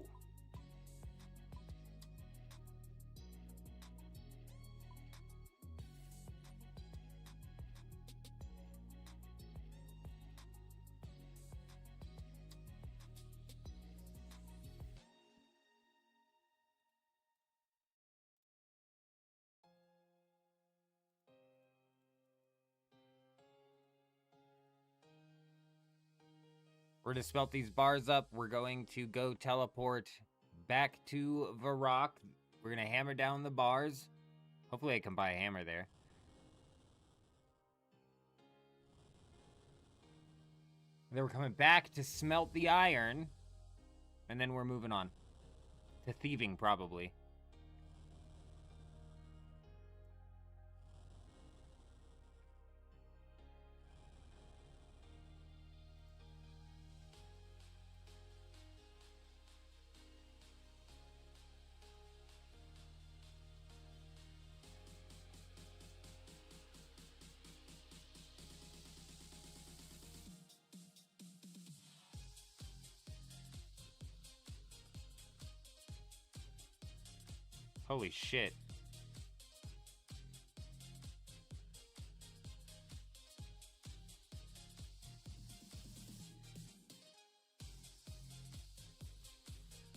We're going to smelt these bars up. We're going to go teleport back to Varrock. We're going to hammer down the bars. Hopefully I can buy a hammer there. And then we're coming back to smelt the iron. And then we're moving on. To thieving, probably. Holy shit.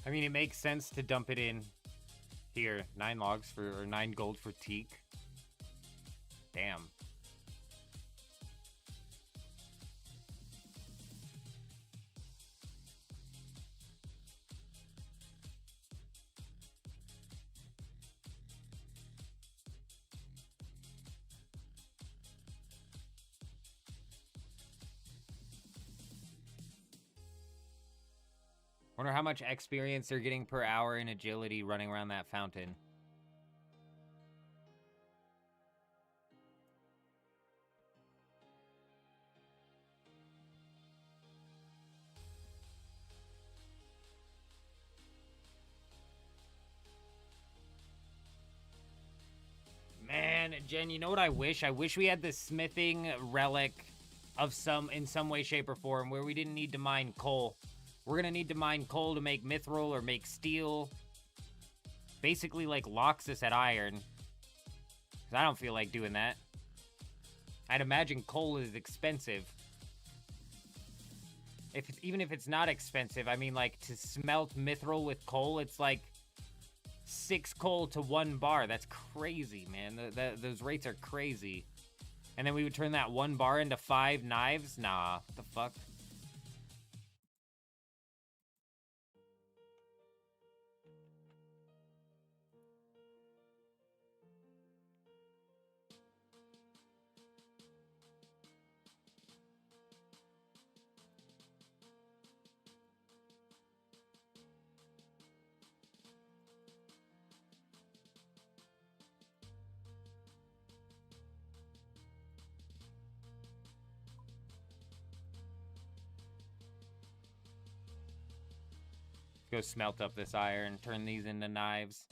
I mean, it makes sense to dump it in here. 9 logs for, or 9 gold for teak. Damn. Wonder how much experience they're getting per hour in agility running around that fountain. Man, Jen, you know what I wish? I wish we had the smithing relic of in some way, shape, or form where we didn't need to mine coal. We're gonna need to mine coal to make mithril or make steel. Basically, like, locks us at iron. 'Cause I don't feel like doing that. I'd imagine coal is expensive. Even if it's not expensive, I mean, like, to smelt mithril with coal, it's like 6 coal to 1 bar. That's crazy, man. Those rates are crazy. And then we would turn that 1 bar into 5 knives? Nah, what the fuck? Go smelt up this iron, turn these into knives.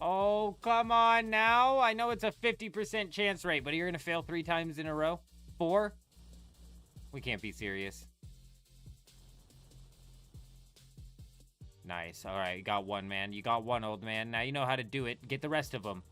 Oh, come on now. I know it's a 50% chance rate, but you're going to fail 3 times in a row? 4? We can't be serious. Nice. All right, you got 1, man. You got 1, old man. Now you know how to do it. Get the rest of them.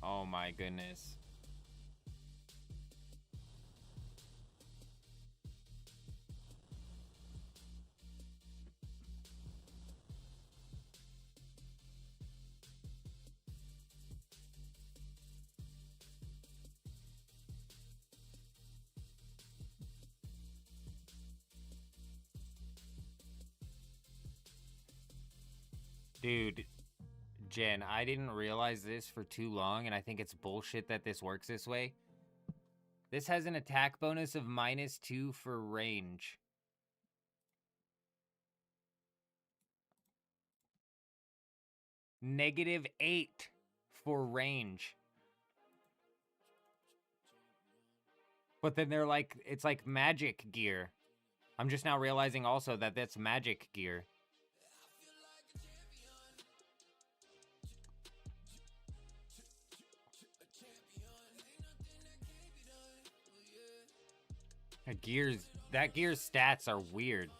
Oh my goodness. Dude, Jen, I didn't realize this for too long, and I think it's bullshit that this works this way. This has an attack bonus of -2 for range. -8 for range. But then they're like, it's like magic gear. I'm just now realizing also that that's magic gear. That gear's stats are weird.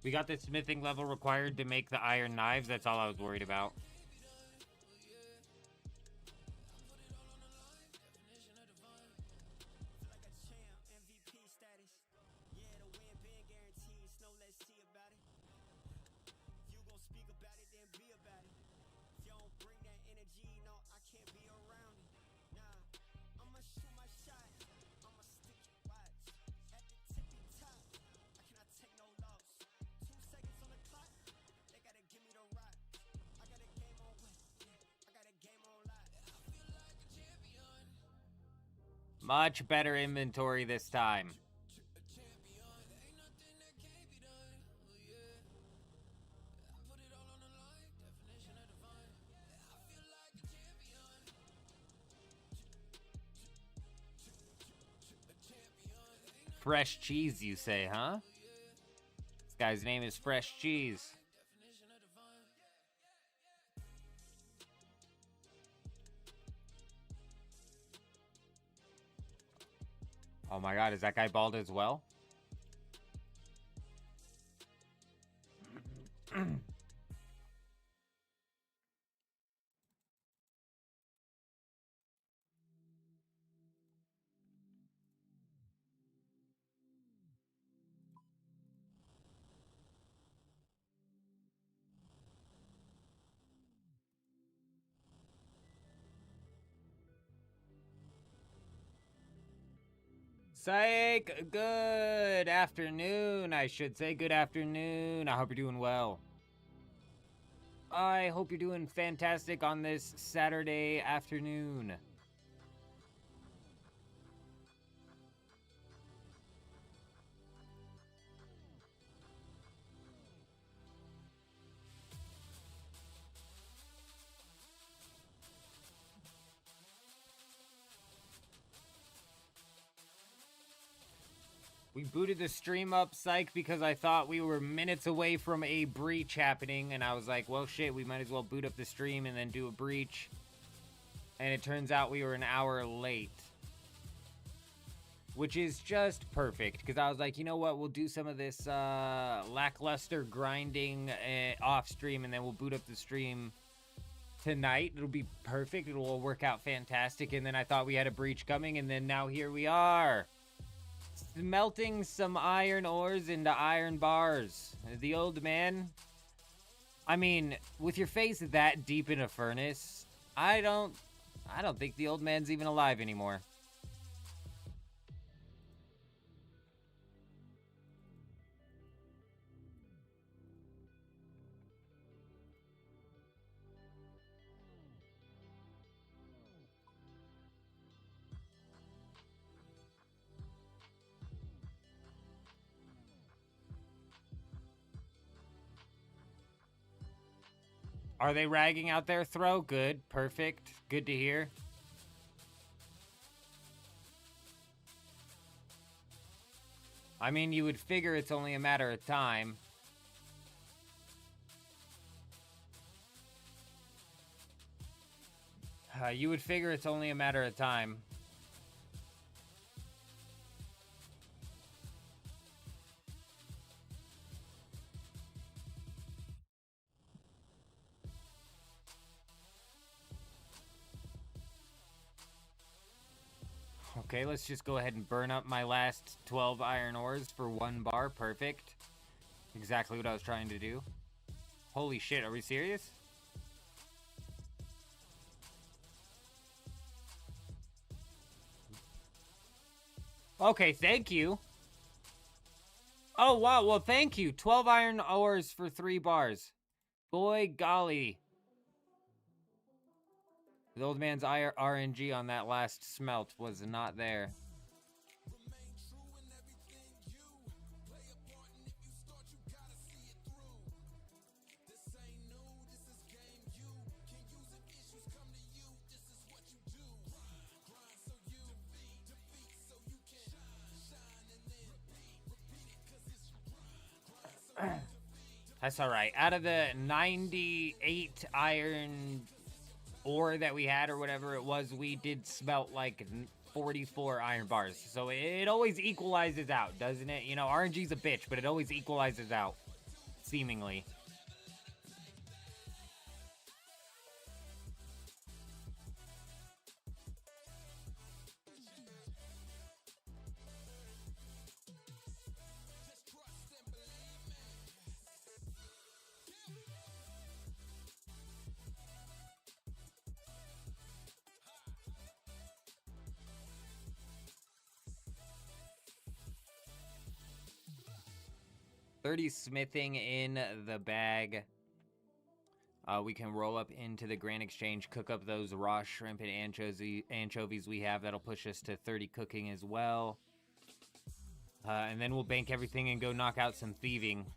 We got the smithing level required to make the iron knives. That's all I was worried about. Much better inventory this time. Fresh cheese, you say, huh? This guy's name is Fresh Cheese. Oh my god, is that guy bald as well? Psych, good afternoon, I should say. Good afternoon. I hope you're doing well. I hope you're doing fantastic on this Saturday afternoon. We booted the stream up, Psych, because I thought we were minutes away from a breach happening, and I was like, well, shit, we might as well boot up the stream and then do a breach. And it turns out we were an hour late. Which is just perfect, because I was like, you know what, we'll do some of this lackluster grinding off stream, and then we'll boot up the stream tonight. It'll be perfect, it'll work out fantastic, and then I thought we had a breach coming, and then now here we are. Smelting some iron ores into iron bars. The old man, I mean, with your face that deep in a furnace, I don't think the old man's even alive anymore. Are they ragging out there, Throw? Good. Perfect. Good to hear. I mean, you would figure it's only a matter of time. You would figure it's only a matter of time. Okay, let's just go ahead and burn up my last 12 iron ores for 1 bar. Perfect. Exactly what I was trying to do. Holy shit, are we serious? Okay, thank you. Oh, wow, well, thank you. 12 iron ores for 3 bars. Boy, golly. The old man's RNG on that last smelt was not there. That's all right. Out of the 98 iron ore that we had or whatever it was, we did smelt like 44 iron bars. So it always equalizes out, doesn't it? You know, RNG's a bitch, but it always equalizes out, seemingly. $30 smithing in the bag. We can roll up into the Grand Exchange, cook up those raw shrimp and anchovies we have. That'll push us to 30 cooking as well. And then we'll bank everything and go knock out some thieving.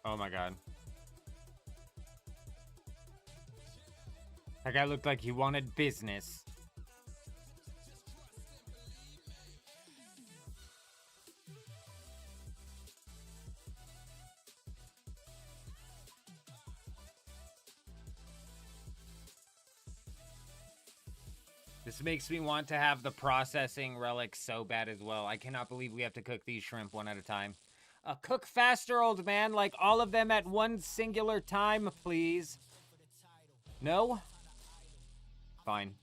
Oh my god. That guy looked like he wanted business. This makes me want to have the processing relic so bad as well. I cannot believe we have to cook these shrimp one at a time. Cook faster, old man, like all of them at one singular time, please. No? Fine.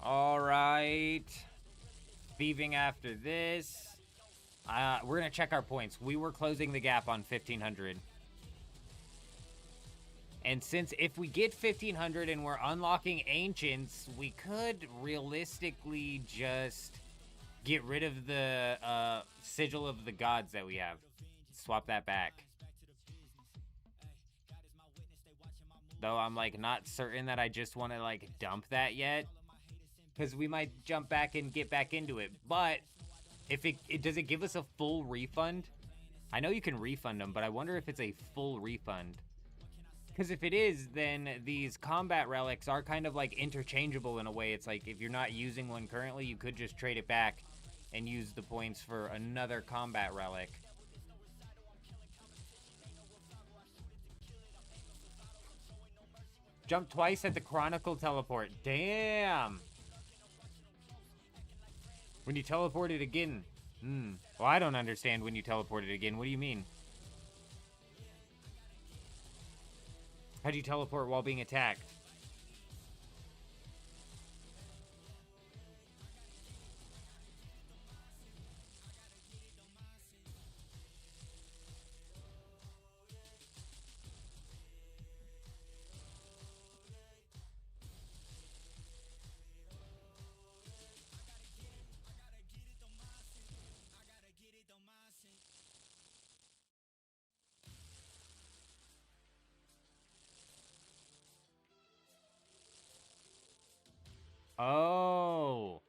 All right. Thieving after this. We're going to check our points. We were closing the gap on 1,500. And since if we get 1,500 and we're unlocking Ancients, we could realistically just get rid of the Sigil of the Gods that we have. Swap that back. Though I'm, like, not certain that I just want to, like, dump that yet. Because we might jump back and get back into it. But if does it give us a full refund? I know you can refund them, but I wonder if it's a full refund. Because if it is, then these combat relics are kind of like interchangeable in a way. It's like if you're not using one currently, you could just trade it back and use the points for another combat relic. Jump twice at the Chronicle teleport. Damn! When you teleport it again, Well, I don't understand when you teleported again. What do you mean? How do you teleport while being attacked? Oh.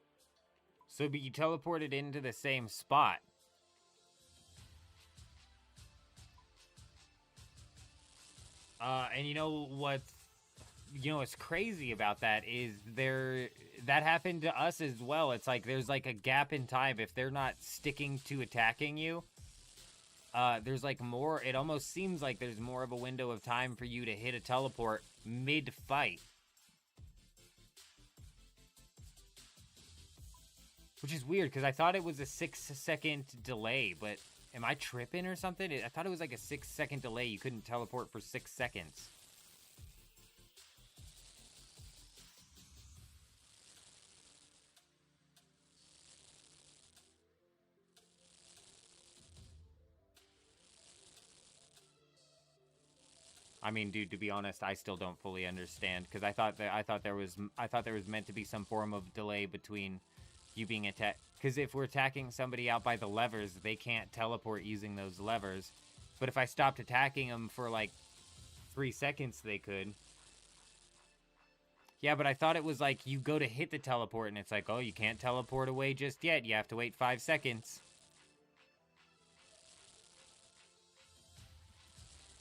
So but you teleported into the same spot. And you know what's crazy about that is that happened to us as well. It's like there's like a gap in time. If they're not sticking to attacking you, there's like more, it almost seems like there's more of a window of time for you to hit a teleport mid-fight. Which is weird, because I thought it was a 6-second delay, but am I tripping or something? I thought it was like a 6-second delay. You couldn't teleport for 6 seconds. I mean, dude, to be honest, I still don't fully understand, because I thought there was meant to be some form of delay between you being attacked. Because if we're attacking somebody out by the levers, they can't teleport using those levers. But if I stopped attacking them for like 3 seconds, they could. Yeah, but I thought it was like you go to hit the teleport and it's like, oh, you can't teleport away just yet. You have to wait 5 seconds.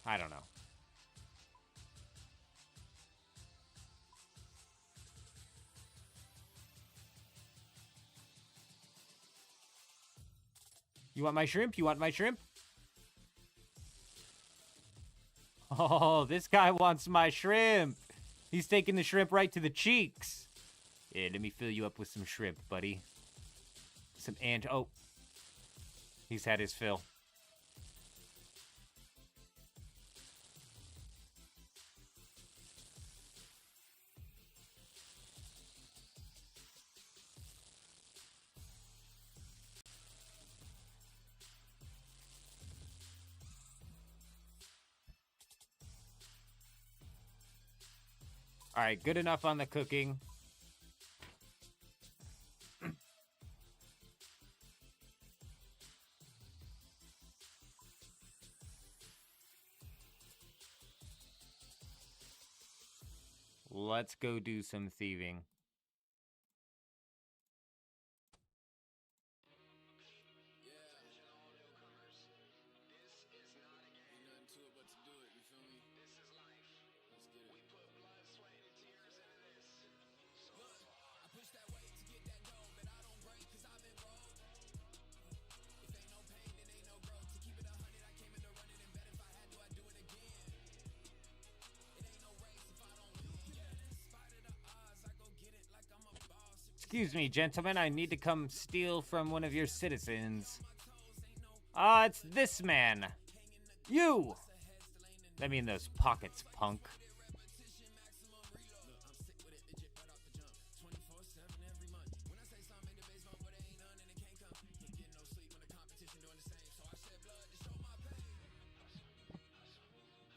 I don't know. You want my shrimp? You want my shrimp? Oh, this guy wants my shrimp. He's taking the shrimp right to the cheeks. Yeah, let me fill you up with some shrimp, buddy. Oh. He's had his fill. Alright, good enough on the cooking. Let's go do some thieving. Excuse me, gentlemen, I need to come steal from one of your citizens. Ah, it's this man. You! Let me in those pockets, punk.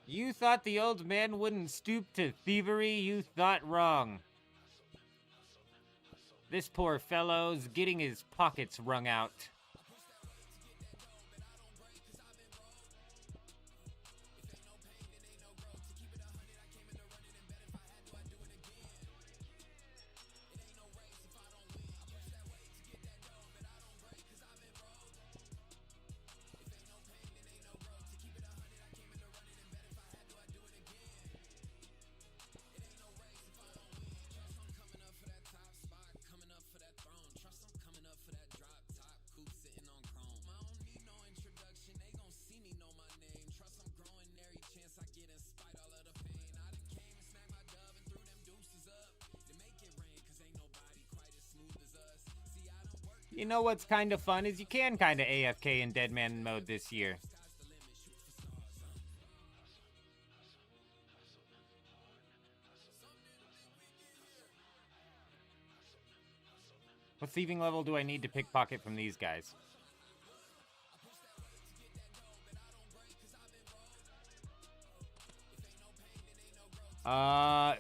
You thought the old man wouldn't stoop to thievery? You thought wrong. This poor fellow's getting his pockets wrung out. You know what's kind of fun is you can kind of AFK in Deadman mode this year. What thieving level do I need to pickpocket from these guys?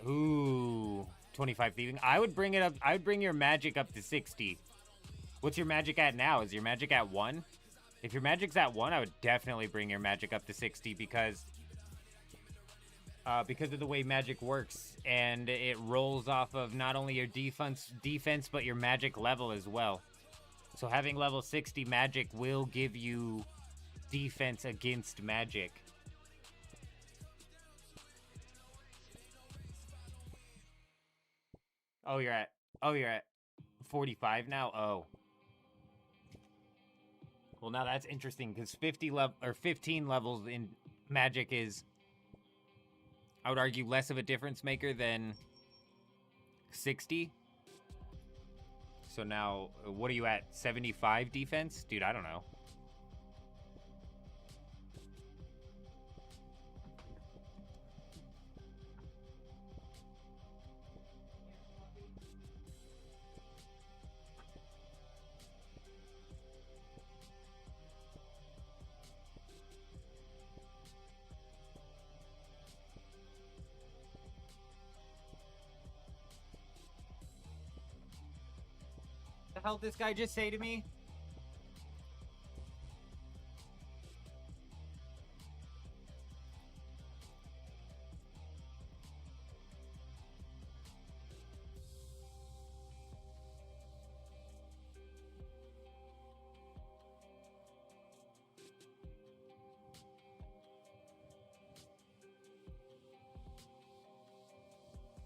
Ooh, 25 thieving. I would bring it up. I would bring your magic up to 60. What's your magic at now? Is your magic at 1? If your magic's at 1, I would definitely bring your magic up to 60 because of the way magic works, and it rolls off of not only your defense but your magic level as well. So having level 60 magic will give you defense against magic. Oh, you're at 45 now? Oh. Well, now that's interesting because 15 levels in magic is, I would argue, less of a difference maker than 60. So now, what are you at? 75 defense? Dude, I don't know. The hell did this guy just say to me?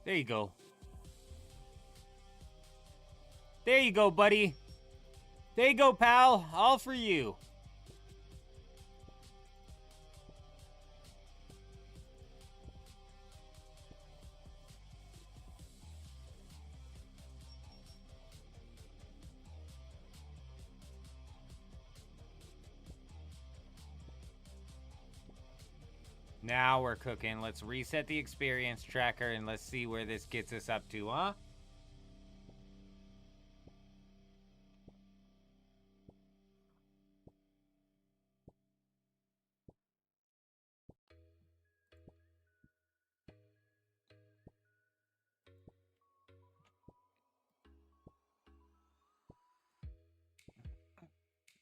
There you go. There you go, buddy. There you go, pal. All for you. Now we're cooking. Let's reset the experience tracker and let's see where this gets us up to, huh?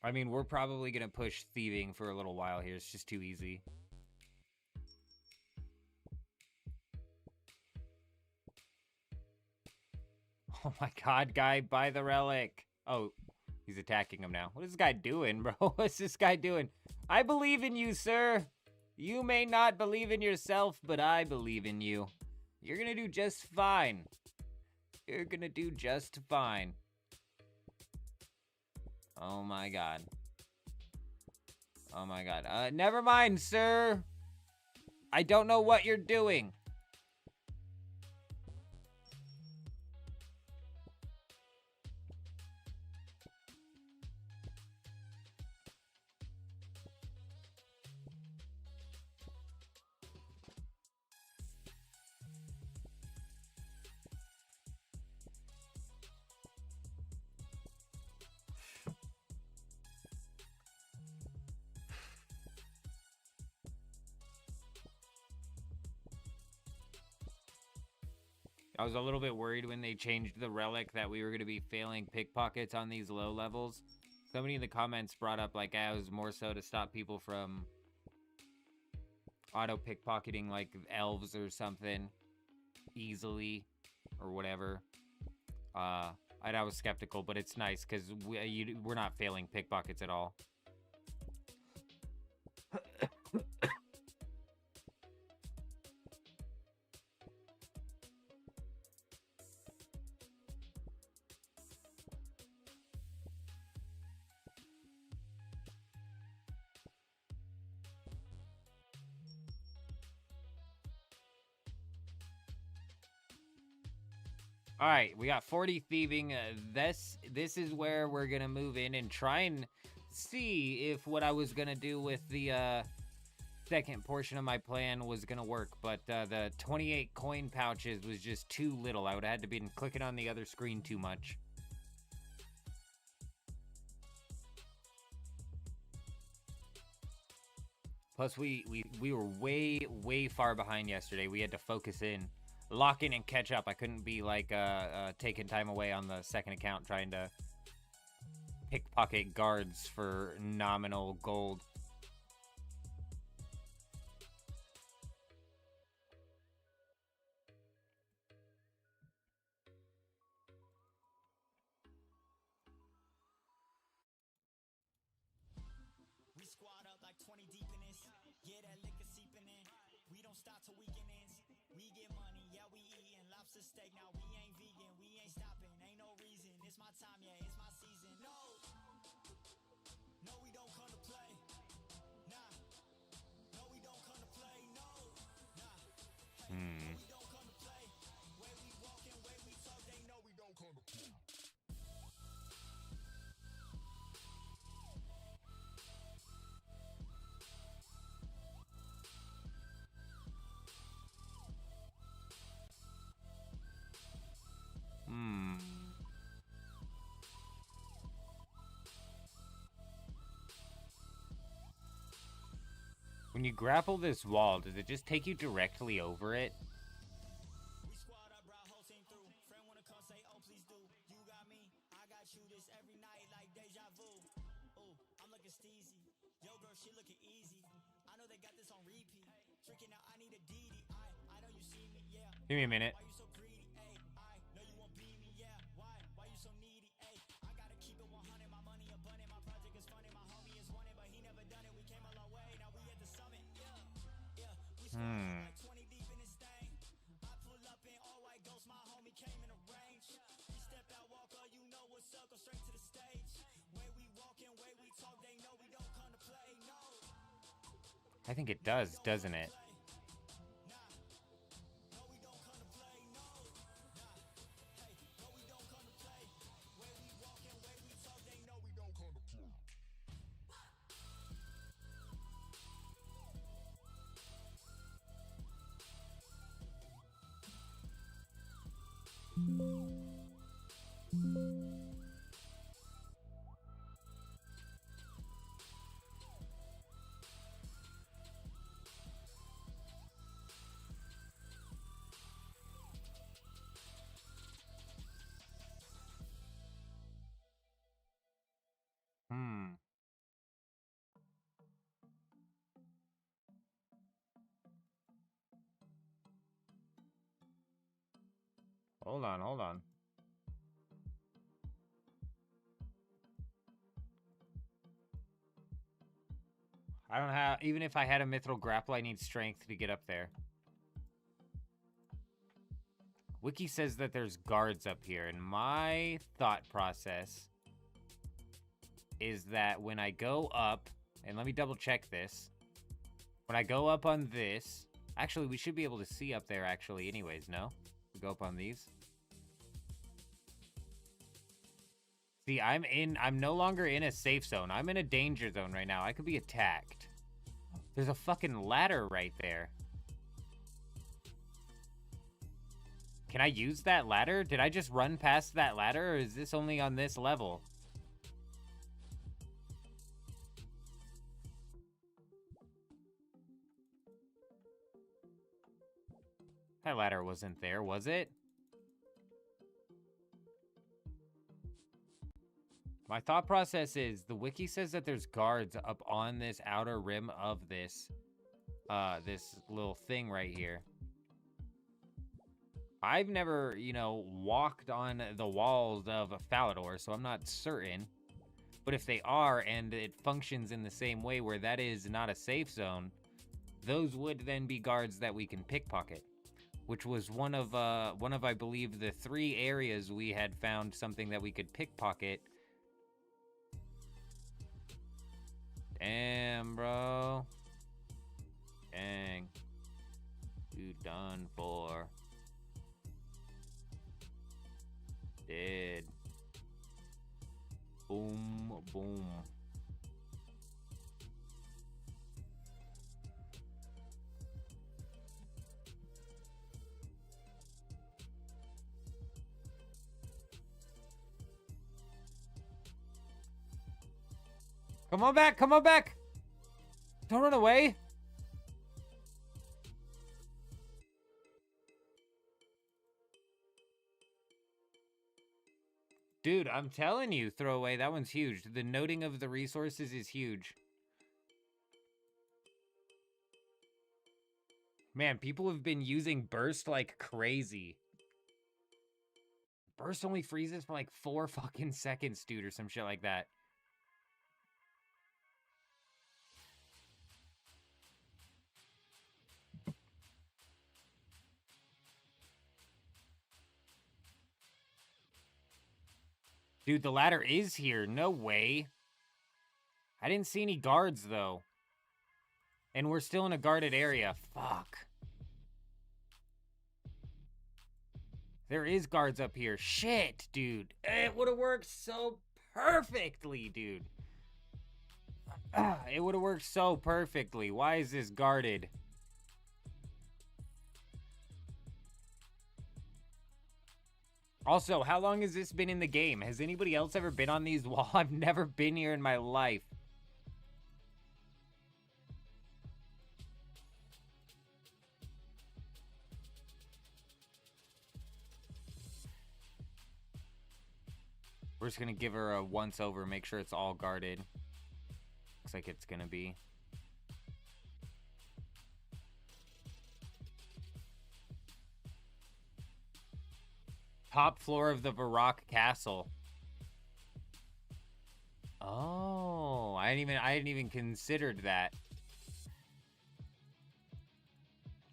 I mean, we're probably going to push thieving for a little while here. It's just too easy. Oh my god, guy, buy the relic. Oh, he's attacking him now. What is this guy doing, bro? What's this guy doing? I believe in you, sir. You may not believe in yourself, but I believe in you. You're gonna do just fine. You're gonna do just fine. Oh my god. Oh my god. Never mind, sir. I don't know what you're doing. I was a little bit worried when they changed the relic that we were going to be failing pickpockets on these low levels. Somebody in the comments brought up, like, it was more so to stop people from auto pickpocketing, like, elves or something easily or whatever. I was skeptical, but it's nice because we're not failing pickpockets at all. All right, we got 40 thieving. This is where we're gonna move in and try and see if what I was gonna do with the second portion of my plan was gonna work. But the 28 coin pouches was just too little. I would have had to be clicking on the other screen too much. Plus, we were way far behind yesterday. We had to focus in. Lock in and catch up. I couldn't be like taking time away on the second account trying to pickpocket guards for nominal gold. We squad up like 20 deep in this. Yeah, that liquor seeping in. We don't stop till weekend ends. We get money, yeah, we eatin' lobster steak. Now we ain't vegan, we ain't stopping. Ain't no reason. It's my time, yeah, it's my season. No, we don't come to play. Nah, no, we don't come to play. No, nah, hey, we don't come to play. Way we walkin', way we talk, they know we don't come to play. When you grapple this wall, does it just take you directly over it? We squad up, bro, whole team through. Friend wanna come say, oh, please do. You got me, I got you. This every night like deja vu. Ooh, I'm looking steezy. Yo, girl, she looking easy. I know they got this on repeat. Drinking now, I need a DD. I know you see me, yeah. Give me a minute. Why you so greedy? Ay, I know you won't beat me, yeah. Why you so needy? Ay, I gotta keep it 100. My money abundant. My project is funded. My homie is wanted, but he never done it. We came a long way. Now we at the summit, yeah. We squad up like 20 deep in this thing. I pull up in all white ghost. My homie came in a range. We step out, walker, you know what's up. Go straight to the stage. Way we walking, way we talk, they know we don't come to play. No, I think it does, doesn't it? no, we don't come to play. No, nah, hey, no, we don't come to play. Way we walking, way we talk, they know we don't come to play. Hold on. I don't have, even if I had a mithril grapple, I need strength to get up there. Wiki says that there's guards up here, and my thought process is that when I go up, and let me double check this. When I go up on this, actually, we should be able to see up there actually anyways, no? We go up on these. See, I'm no longer in a safe zone. I'm in a danger zone right now. I could be attacked. There's a fucking ladder right there. Can I use that ladder? Did I just run past that ladder, or is this only on this level? That ladder wasn't there, was it? My thought process is, the wiki says that there's guards up on this outer rim of this, this little thing right here. I've never, you know, walked on the walls of a Falador, so I'm not certain. But if they are, and it functions in the same way where that is not a safe zone, those would then be guards that we can pickpocket. Which was one of, I believe, the 3 areas we had found something that we could pickpocket. Damn, bro. Dang. You done for. Dead. Boom, boom. Come on back, come on back! Don't run away! Dude, I'm telling you, throwaway, that one's huge. The noting of the resources is huge. Man, people have been using burst like crazy. Burst only freezes for like 4 fucking seconds, dude, or some shit like that. Dude, the ladder is here. No way. I didn't see any guards, though. And we're still in a guarded area. Fuck. There is guards up here. Shit, dude. It would have worked so perfectly, dude. It would have worked so perfectly. Why is this guarded? Also, how long has this been in the game? Has anybody else ever been on these walls? I've never been here in my life. We're just gonna give her a once over, make sure it's all guarded. Looks like it's gonna be. Top floor of the Varrock Castle. Oh, I hadn't even considered that.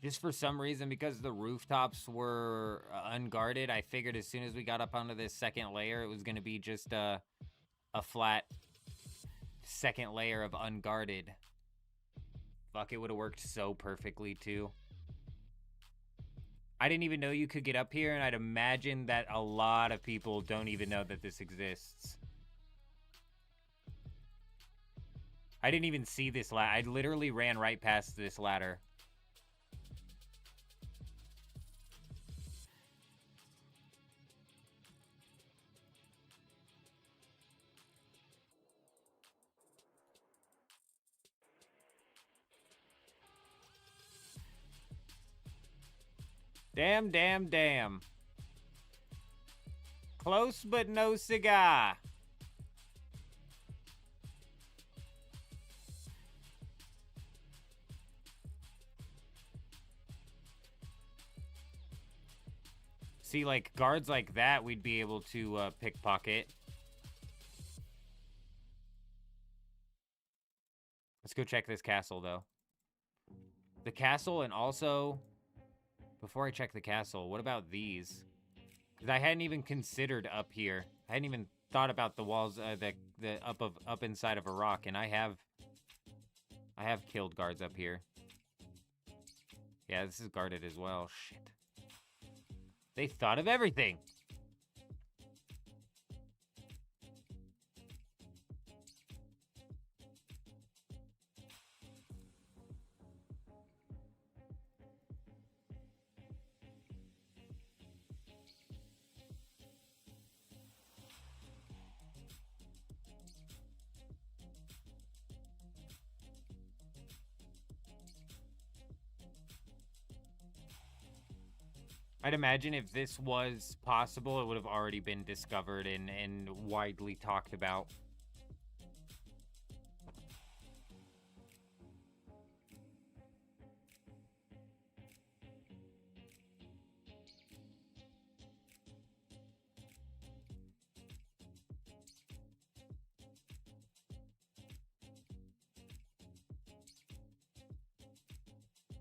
Just for some reason, because the rooftops were unguarded, I figured as soon as we got up onto this second layer, it was going to be just a flat second layer of unguarded. Fuck, it would have worked so perfectly, too. I didn't even know you could get up here, and I'd imagine that a lot of people don't even know that this exists. I didn't even see this ladder. I literally ran right past this ladder. Damn, damn, damn. Close but no cigar. See, like, guards like that, we'd be able to pickpocket. Let's go check this castle, though. The castle, and also... Before I check the castle, what about these? Because I hadn't even considered up here. I hadn't even thought about the walls, the up inside of a rock, and I have killed guards up here. Yeah, this is guarded as well. Shit. They thought of everything. I'd imagine if this was possible, it would have already been discovered and widely talked about.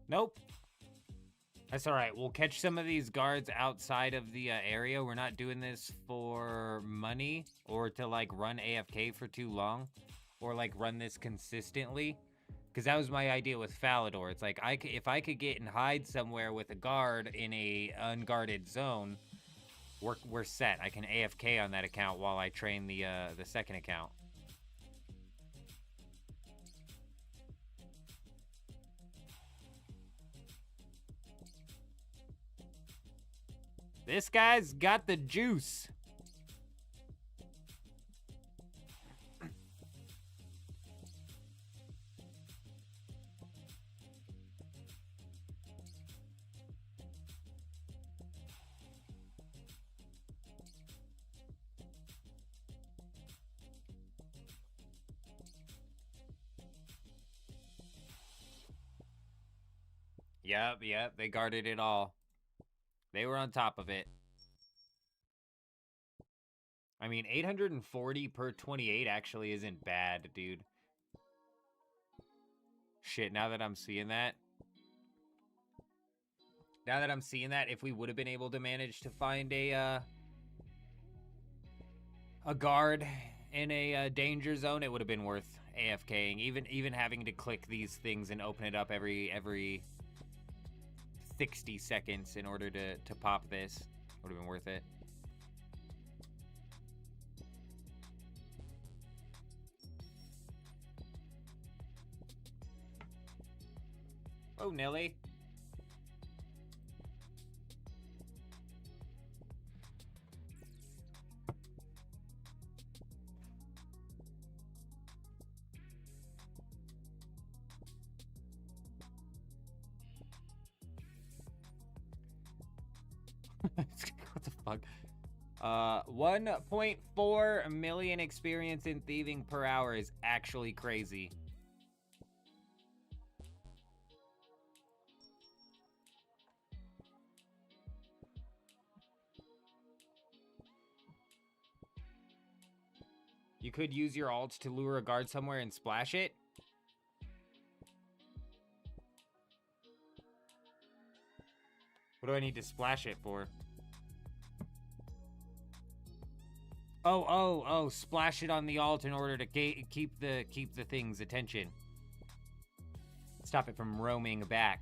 Nope. That's all right. We'll catch some of these guards outside of the area. We're not doing this for money or to, like, run AFK for too long or, like, run this consistently. Because that was my idea with Falador. It's like, if I could get and hide somewhere with a guard in a unguarded zone, we're set. I can AFK on that account while I train the second account. This guy's got the juice. Yep, they guarded it all. They were on top of it. I mean, 840 per 28 actually isn't bad, dude. Shit, now that I'm seeing that. Now that I'm seeing that, if we would have been able to manage to find a guard in a danger zone, it would have been worth AFKing. Even having to click these things and open it up every 60 seconds in order to pop this would have been worth it. Oh, Nelly. What the fuck? 1.4 million experience in thieving per hour is actually crazy. You could use your ult to lure a guard somewhere and splash it. What do I need to splash it for? Oh, splash it on the ult in order to keep the thing's attention. Stop it from roaming back.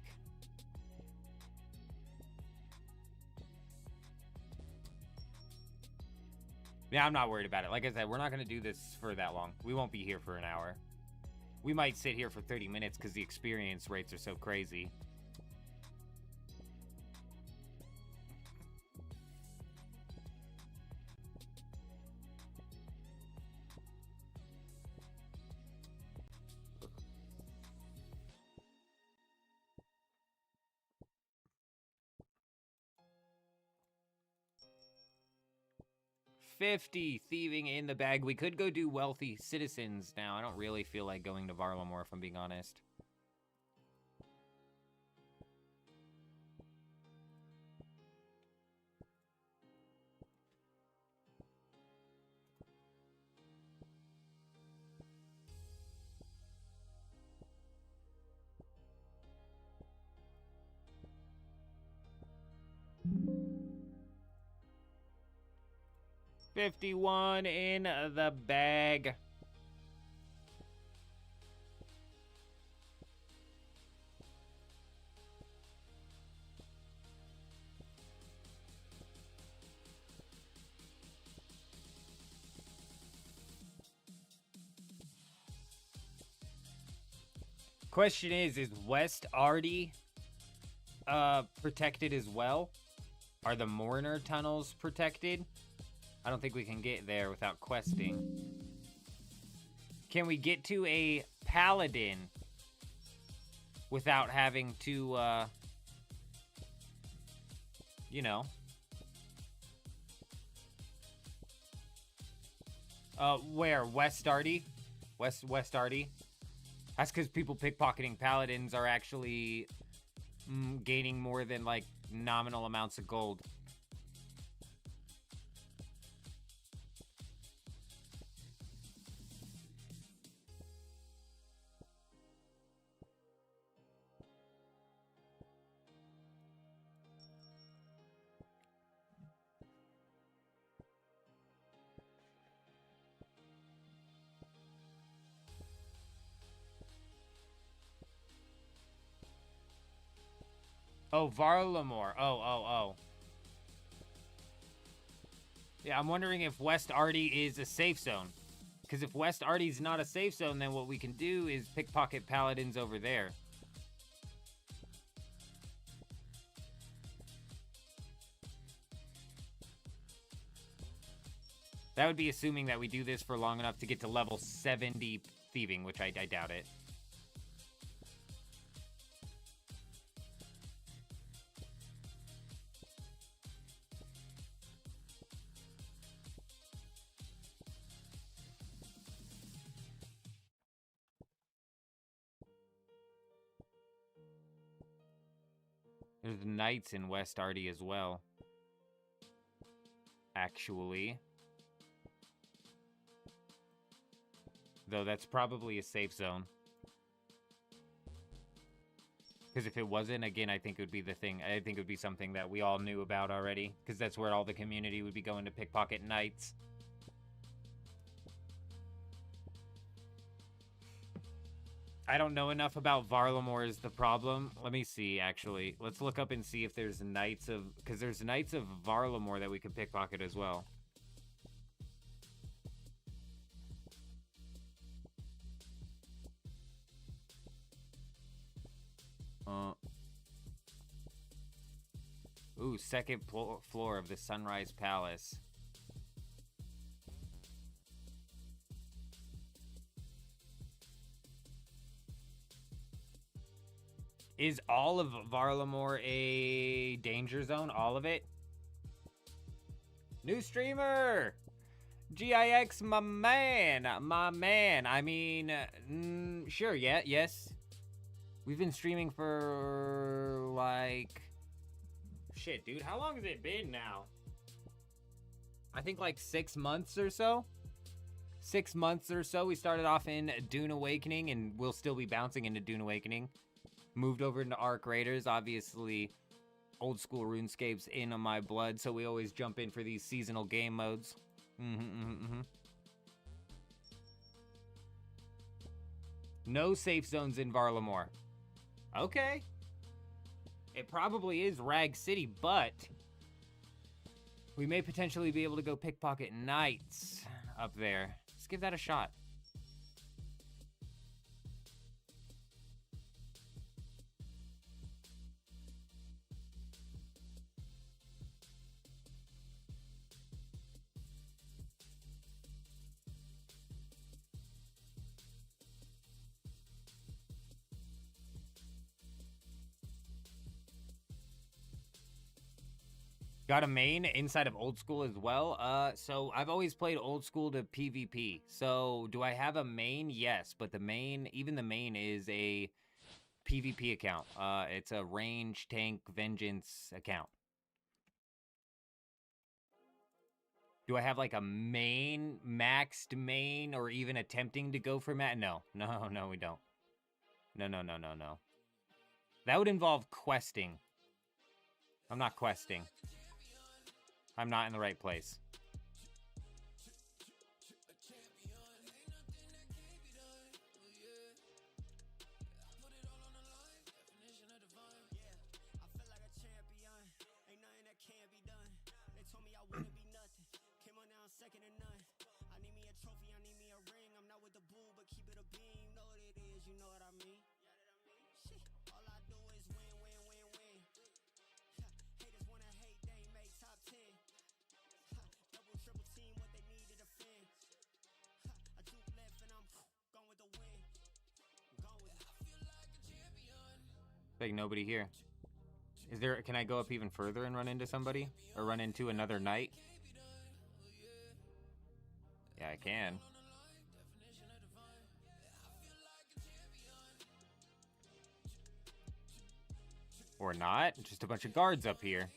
Yeah, I'm not worried about it. Like I said, we're not going to do this for that long. We won't be here for an hour. We might sit here for 30 minutes because the experience rates are so crazy. $50 thieving in the bag. We could go do wealthy citizens now. I don't really feel like going to Varlamore, if I'm being honest. $51 in the bag. Question is West already protected as well? Are the Mourner tunnels protected? I don't think we can get there without questing. Can we get to a Paladin without having to, you know. Where? West Arty? West Arty? That's because people pickpocketing Paladins are actually gaining more than, like, nominal amounts of gold. Oh, Varlamore. Oh. Yeah, I'm wondering if West Arty is a safe zone. Because if West Arty's not a safe zone, then what we can do is pickpocket paladins over there. That would be assuming that we do this for long enough to get to level 70 thieving, which I doubt it. There's knights in West Arty as well. Actually. Though that's probably a safe zone. Because if it wasn't, again, I think it would be the thing. I think it would be something that we all knew about already. Because that's where all the community would be going to pickpocket knights. I don't know enough about Varlamore is the problem. Let me see, actually. Let's look up and see if there's knights of... Because there's knights of Varlamore that we could pickpocket as well. Ooh, second floor of the Sunrise Palace. Is all of Varlamore a danger zone? All of it? New streamer! GIX, my man! My man! I mean, sure, yeah, yes. We've been streaming for, like... Shit, dude, how long has it been now? I think like 6 months or so? 6 months or so. We started off in Dune Awakening, and we'll still be bouncing into Dune Awakening. Moved over into Arc Raiders, obviously old school RuneScape's in my blood, so we always jump in for these seasonal game modes. No safe zones in Varlamore. Okay. It probably is Rag City, but we may potentially be able to go pickpocket knights up there. Let's give that a shot. Got a main inside of old school as well. So I've always played old school to PvP. So do I have a main? Yes, but the main, even the main is a PvP account. It's a range tank vengeance account. Do I have like a main, maxed main, or even attempting to go for max? No, we don't. No. That would involve questing. I'm not questing. I'm not in the right place. Like nobody here. Is there, can I go up even further and run into somebody? Or run into another knight? Yeah, I can. Or not. Just a bunch of guards up here.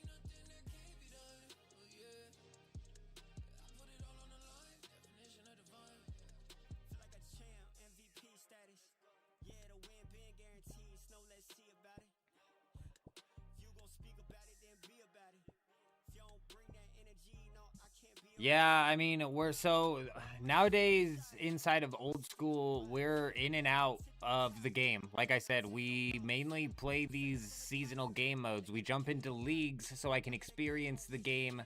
Yeah, I mean, we're so nowadays inside of old school, we're in and out of the game. Like I said, we mainly play these seasonal game modes. We jump into leagues so I can experience the game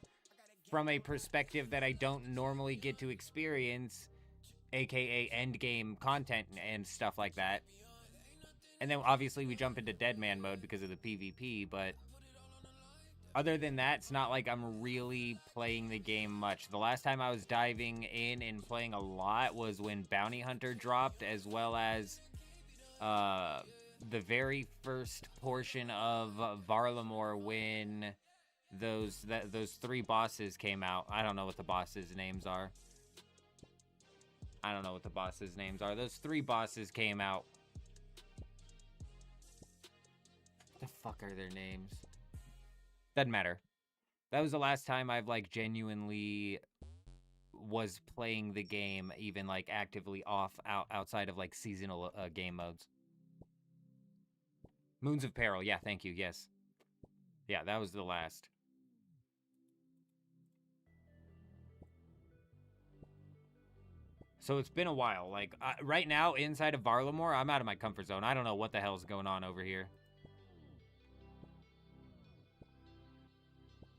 from a perspective that I don't normally get to experience, aka endgame content and stuff like that. And then obviously we jump into DEADMAN mode because of the PvP, but other than that, it's not like I'm really playing the game much. The last time I was diving in and playing a lot was when Bounty Hunter dropped, as well as the very first portion of Varlamore when those 3 bosses came out. I don't know what the bosses' names are. Those 3 bosses came out. What the fuck are their names? Doesn't matter. That was the last time I've, like, genuinely was playing the game, even, like, actively outside of, like, seasonal game modes. Moons of Peril. Yeah, thank you. Yes. Yeah, that was the last. So it's been a while. Like, right now, inside of Varlamore, I'm out of my comfort zone. I don't know what the hell is going on over here.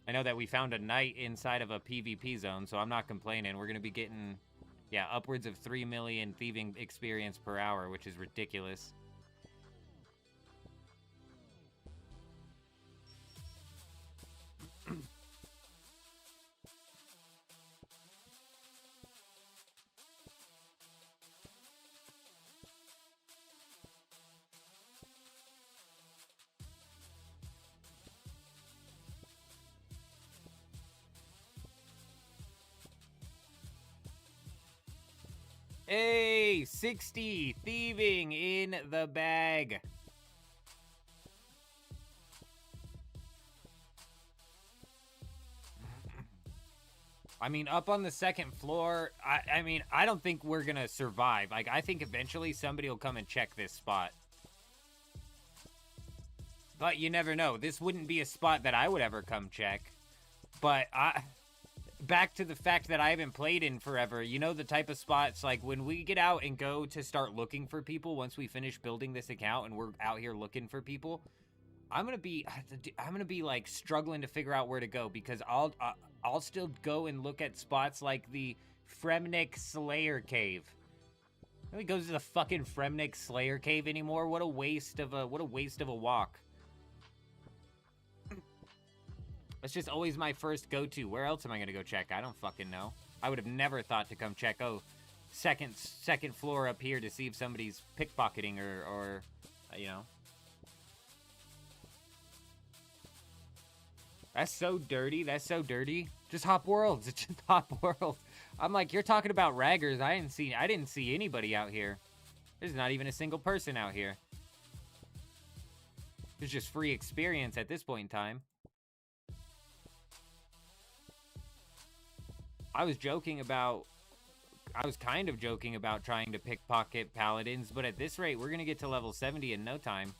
I know that we found a knight inside of a PvP zone, so I'm not complaining. We're going to be getting, yeah, upwards of 3 million thieving experience per hour, which is ridiculous. Hey, 60 thieving in the bag. I mean, up on the second floor, I mean, I don't think we're gonna survive. Like, I think eventually somebody will come and check this spot. But you never know. This wouldn't be a spot that I would ever come check. But back to the fact that I haven't played in forever, you know, the type of spots, like, when we get out and go to start looking for people, once we finish building this account and we're out here looking for people, I'm gonna be like struggling to figure out where to go, because I'll still go and look at spots like the Fremnik Slayer Cave. Nobody goes to the fucking Fremnik Slayer Cave anymore. What a waste of a walk. That's just always my first go-to. Where else am I gonna go check? I don't fucking know. I would have never thought to come check, oh, second floor up here to see if somebody's pickpocketing or you know. That's so dirty. That's so dirty. Just hop worlds. It's just hop world. I'm like, you're talking about raggers. I didn't see anybody out here. There's not even a single person out here. It's just free experience at this point in time. I was kind of joking about trying to pickpocket paladins, but at this rate, we're gonna get to level 70 in no time.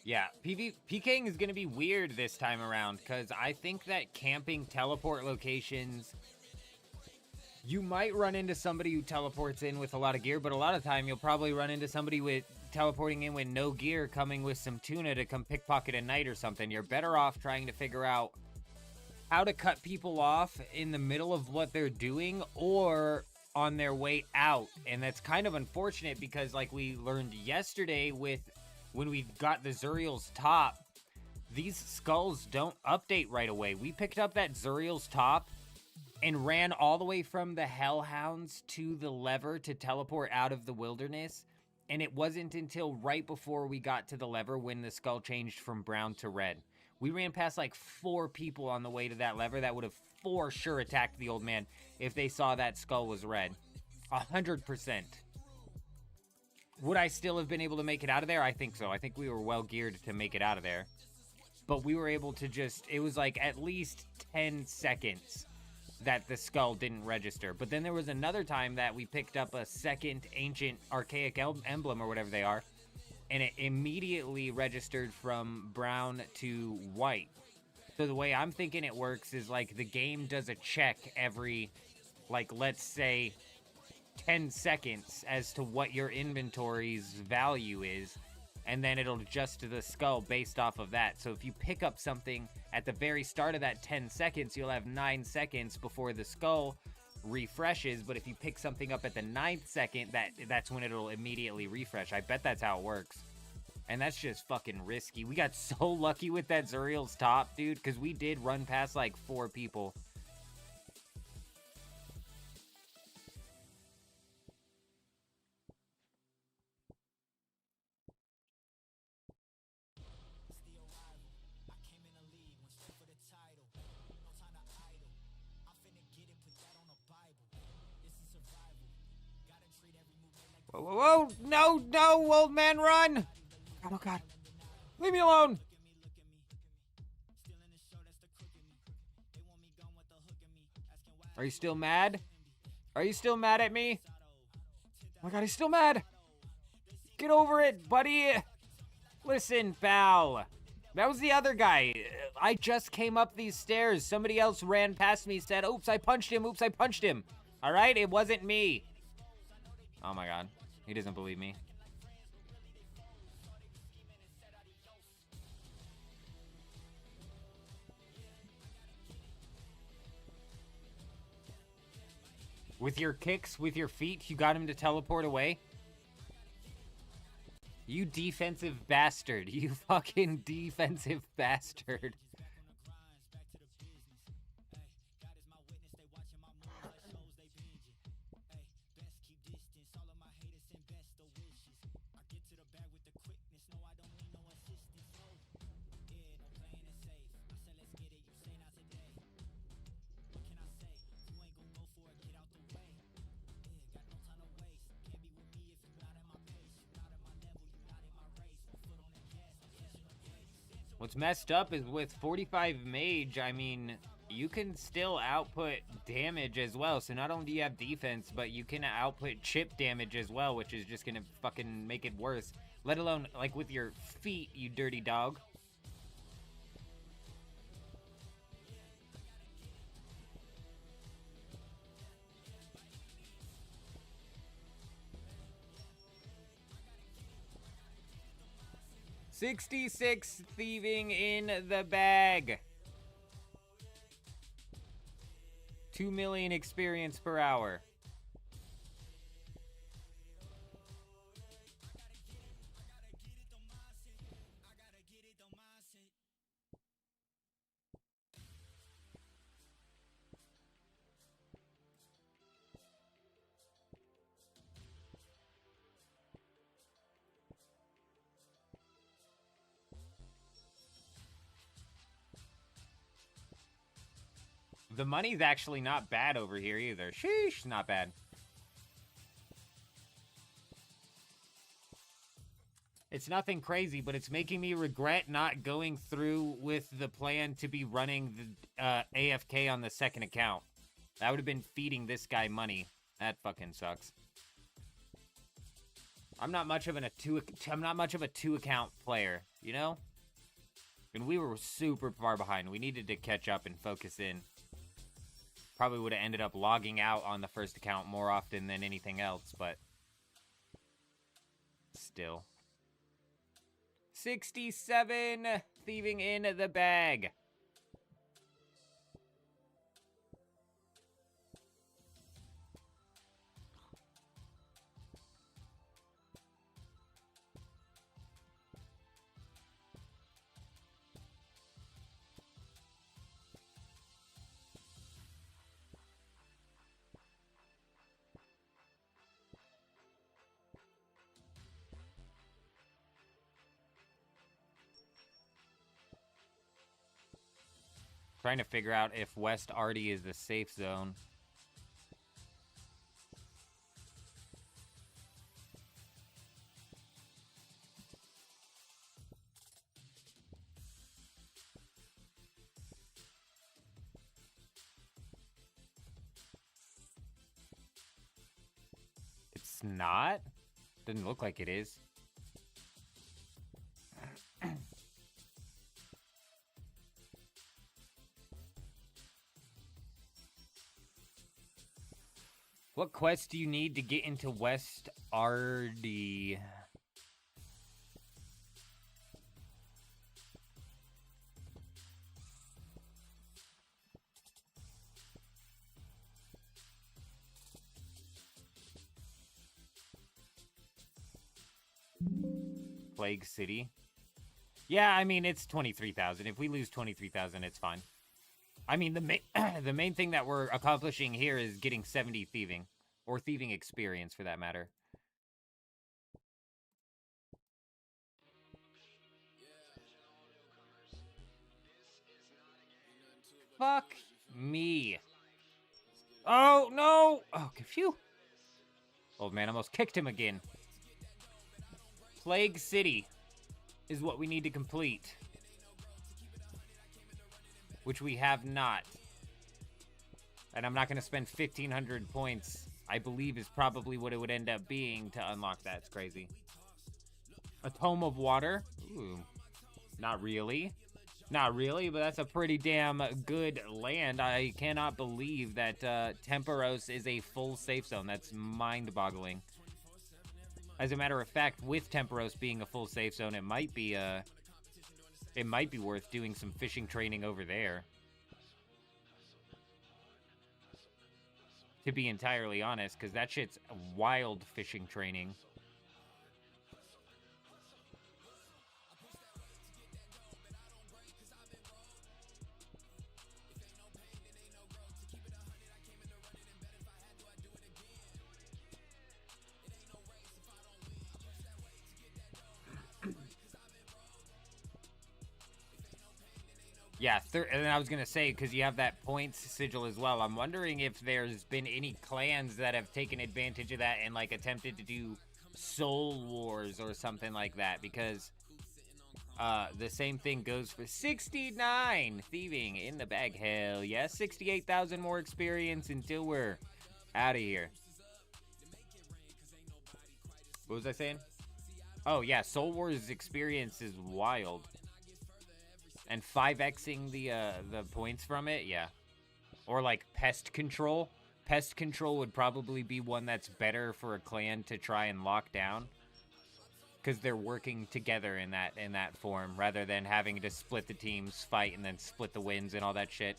Yeah, PKing is going to be weird this time around, because I think that camping teleport locations, you might run into somebody who teleports in with a lot of gear, but a lot of time you'll probably run into somebody with teleporting in with no gear, coming with some tuna to come pickpocket a night or something. You're better off trying to figure out how to cut people off in the middle of what they're doing or on their way out. And that's kind of unfortunate, because like we learned yesterday when we got the Zuriel's top, these skulls don't update right away. We picked up that Zuriel's top and ran all the way from the Hellhounds to the lever to teleport out of the wilderness. And it wasn't until right before we got to the lever when the skull changed from brown to red. We ran past like 4 people on the way to that lever that would have for sure attacked the old man if they saw that skull was red. 100%. Would I still have been able to make it out of there? I think so. I think we were well geared to make it out of there. But we were able to just, it was like at least 10 seconds that the skull didn't register. But then there was another time that we picked up a second ancient archaic emblem or whatever they are, and it immediately registered from brown to white. So the way I'm thinking it works is like the game does a check every, like, let's say 10 seconds as to what your inventory's value is, and then it'll adjust to the skull based off of that. So if you pick up something at the very start of that 10 seconds, you'll have 9 seconds before the skull refreshes. But if you pick something up at the 9th second, that's when it'll immediately refresh. I bet that's how it works. And that's just fucking risky. We got so lucky with that Zuriel's top, dude, because we did run past like 4 people. Whoa, whoa, whoa! No, no, old man, run! Oh, God. Leave me alone! Are you still mad? Are you still mad at me? Oh, my God, he's still mad! Get over it, buddy! Listen, pal. That was the other guy. I just came up these stairs. Somebody else ran past me, said, oops, I punched him, oops, I punched him. All right? It wasn't me. Oh, my God. He doesn't believe me. With your kicks, with your feet, you got him to teleport away? You defensive bastard. You fucking defensive bastard. What's messed up is with 45 mage, I mean, you can still output damage as well. So not only do you have defense, but you can output chip damage as well, which is just gonna fucking make it worse. Let alone, like, with your feet, you dirty dog. $66 thieving in the bag. 2 million experience per hour. The money's actually not bad over here either. Sheesh, not bad. It's nothing crazy, but it's making me regret not going through with the plan to be running the AFK on the second account. That would have been feeding this guy money. That fucking sucks. I'm not much of a two account player, you know? And we were super far behind. We needed to catch up and focus in. Probably would have ended up logging out on the first account more often than anything else, but still. 67 thieving in the bag. Trying to figure out if West Arty is the safe zone. It's not? Doesn't look like it is. What quest do you need to get into West Arty? Plague City. Yeah, I mean, it's 23,000. If we lose 23,000, it's fine. I mean, the main thing that we're accomplishing here is getting 70 thieving. Or thieving experience, for that matter. Fuck me. Oh, no! Oh, phew. Old man almost kicked him again. Plague City is what we need to complete. Which we have not. And I'm not going to spend 1,500 points, I believe is probably what it would end up being to unlock that. It's crazy. A Tome of Water? Ooh. Not really. Not really, but that's a pretty damn good land. I cannot believe that Temperos is a full safe zone. That's mind-boggling. As a matter of fact, with Temperos being a full safe zone, it might be worth doing some fishing training over there. To be entirely honest, because that shit's wild fishing training. Yeah, and I was going to say, because you have that points sigil as well, I'm wondering if there's been any clans that have taken advantage of that and, like, attempted to do soul wars or something like that, because the same thing goes for 69 thieving in the bag. Hell yeah, 68,000 more experience until we're out of here. What was I saying? Oh, yeah, Soul Wars experience is wild. And 5xing the points from it, yeah. Or like pest control. Pest control would probably be one that's better for a clan to try and lock down, because they're working together in that form, rather than having to split the teams, fight, and then split the wins and all that shit.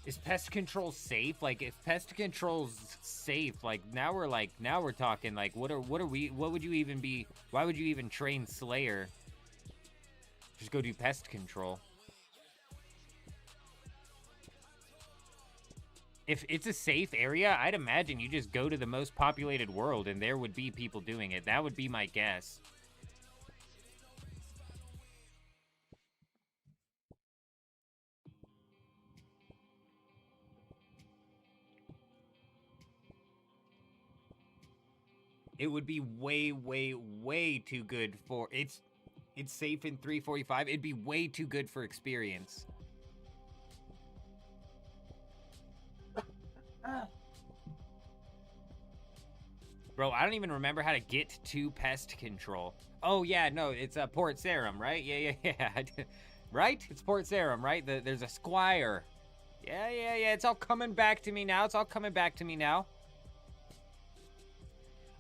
Is pest control safe? Like, if pest control's safe, like, now we're talking, like, what would you even be, why would you even train Slayer? Just go do pest control. If it's a safe area, I'd imagine you just go to the most populated world and there would be people doing it. That would be my guess. It would be way, way, way too good for... It's safe in 345. It'd be way too good for experience. Bro, I don't even remember how to get to pest control. Oh, yeah, no, it's Port Sarum, right? Yeah. Right? It's Port Sarum, right? There's a squire. Yeah. It's all coming back to me now.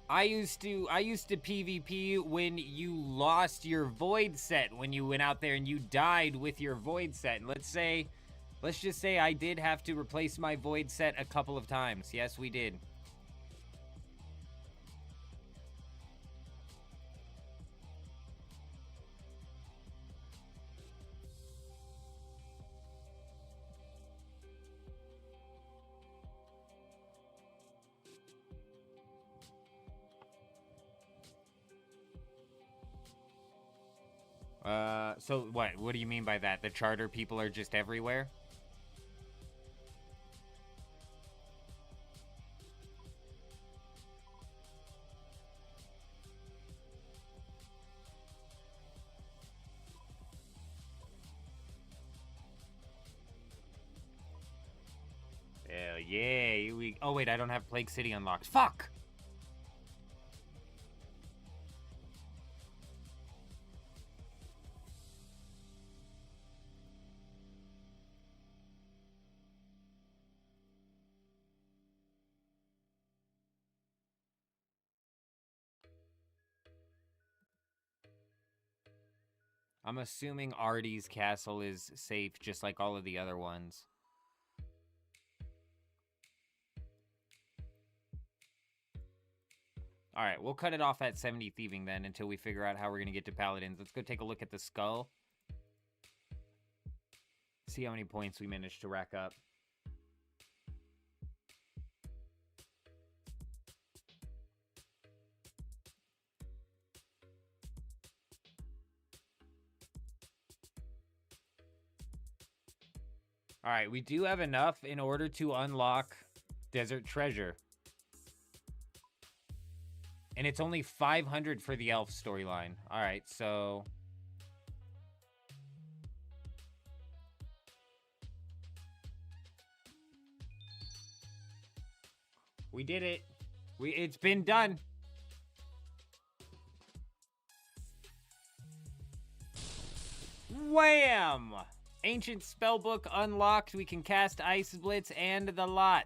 I used to PvP when you lost your void set, when you went out there and you died with your void set. And let's just say I did have to replace my void set a couple of times. Yes, we did. So what? What do you mean by that? The charter people are just everywhere? Hell yeah. Oh wait, I don't have Plague City unlocked. Fuck! I'm assuming Artie's castle is safe, just like all of the other ones. Alright, we'll cut it off at 70 thieving then until we figure out how we're going to get to paladins. Let's go take a look at the skull. See how many points we managed to rack up. Alright, we do have enough in order to unlock Desert Treasure. And it's only 500 for the elf storyline. Alright, so... we did it. It's been done. Wham! Ancient spellbook unlocked. We can cast Ice Blitz and the lot.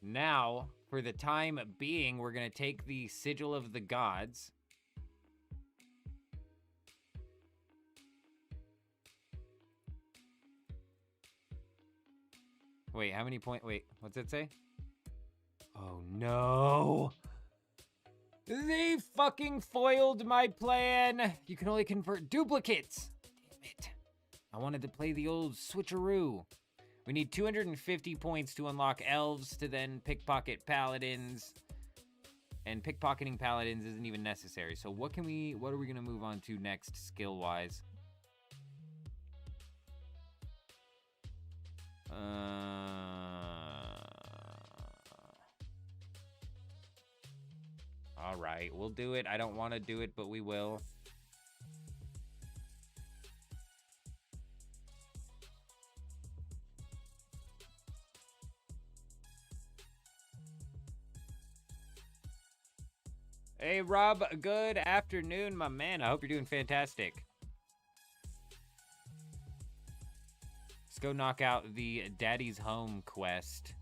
Now, for the time being, we're going to take the Sigil of the Gods. Wait, how many points? Wait, what's it say? Oh, no. They fucking foiled my plan. You can only convert duplicates. Damn it. I wanted to play the old switcheroo. We need 250 points to unlock elves to then pickpocket paladins. And pickpocketing paladins isn't even necessary. So what are we going to move on to next skill-wise? Alright, we'll do it. I don't want to do it, but we will. Hey, Rob, good afternoon, my man. I hope you're doing fantastic. Let's go knock out the Daddy's Home quest.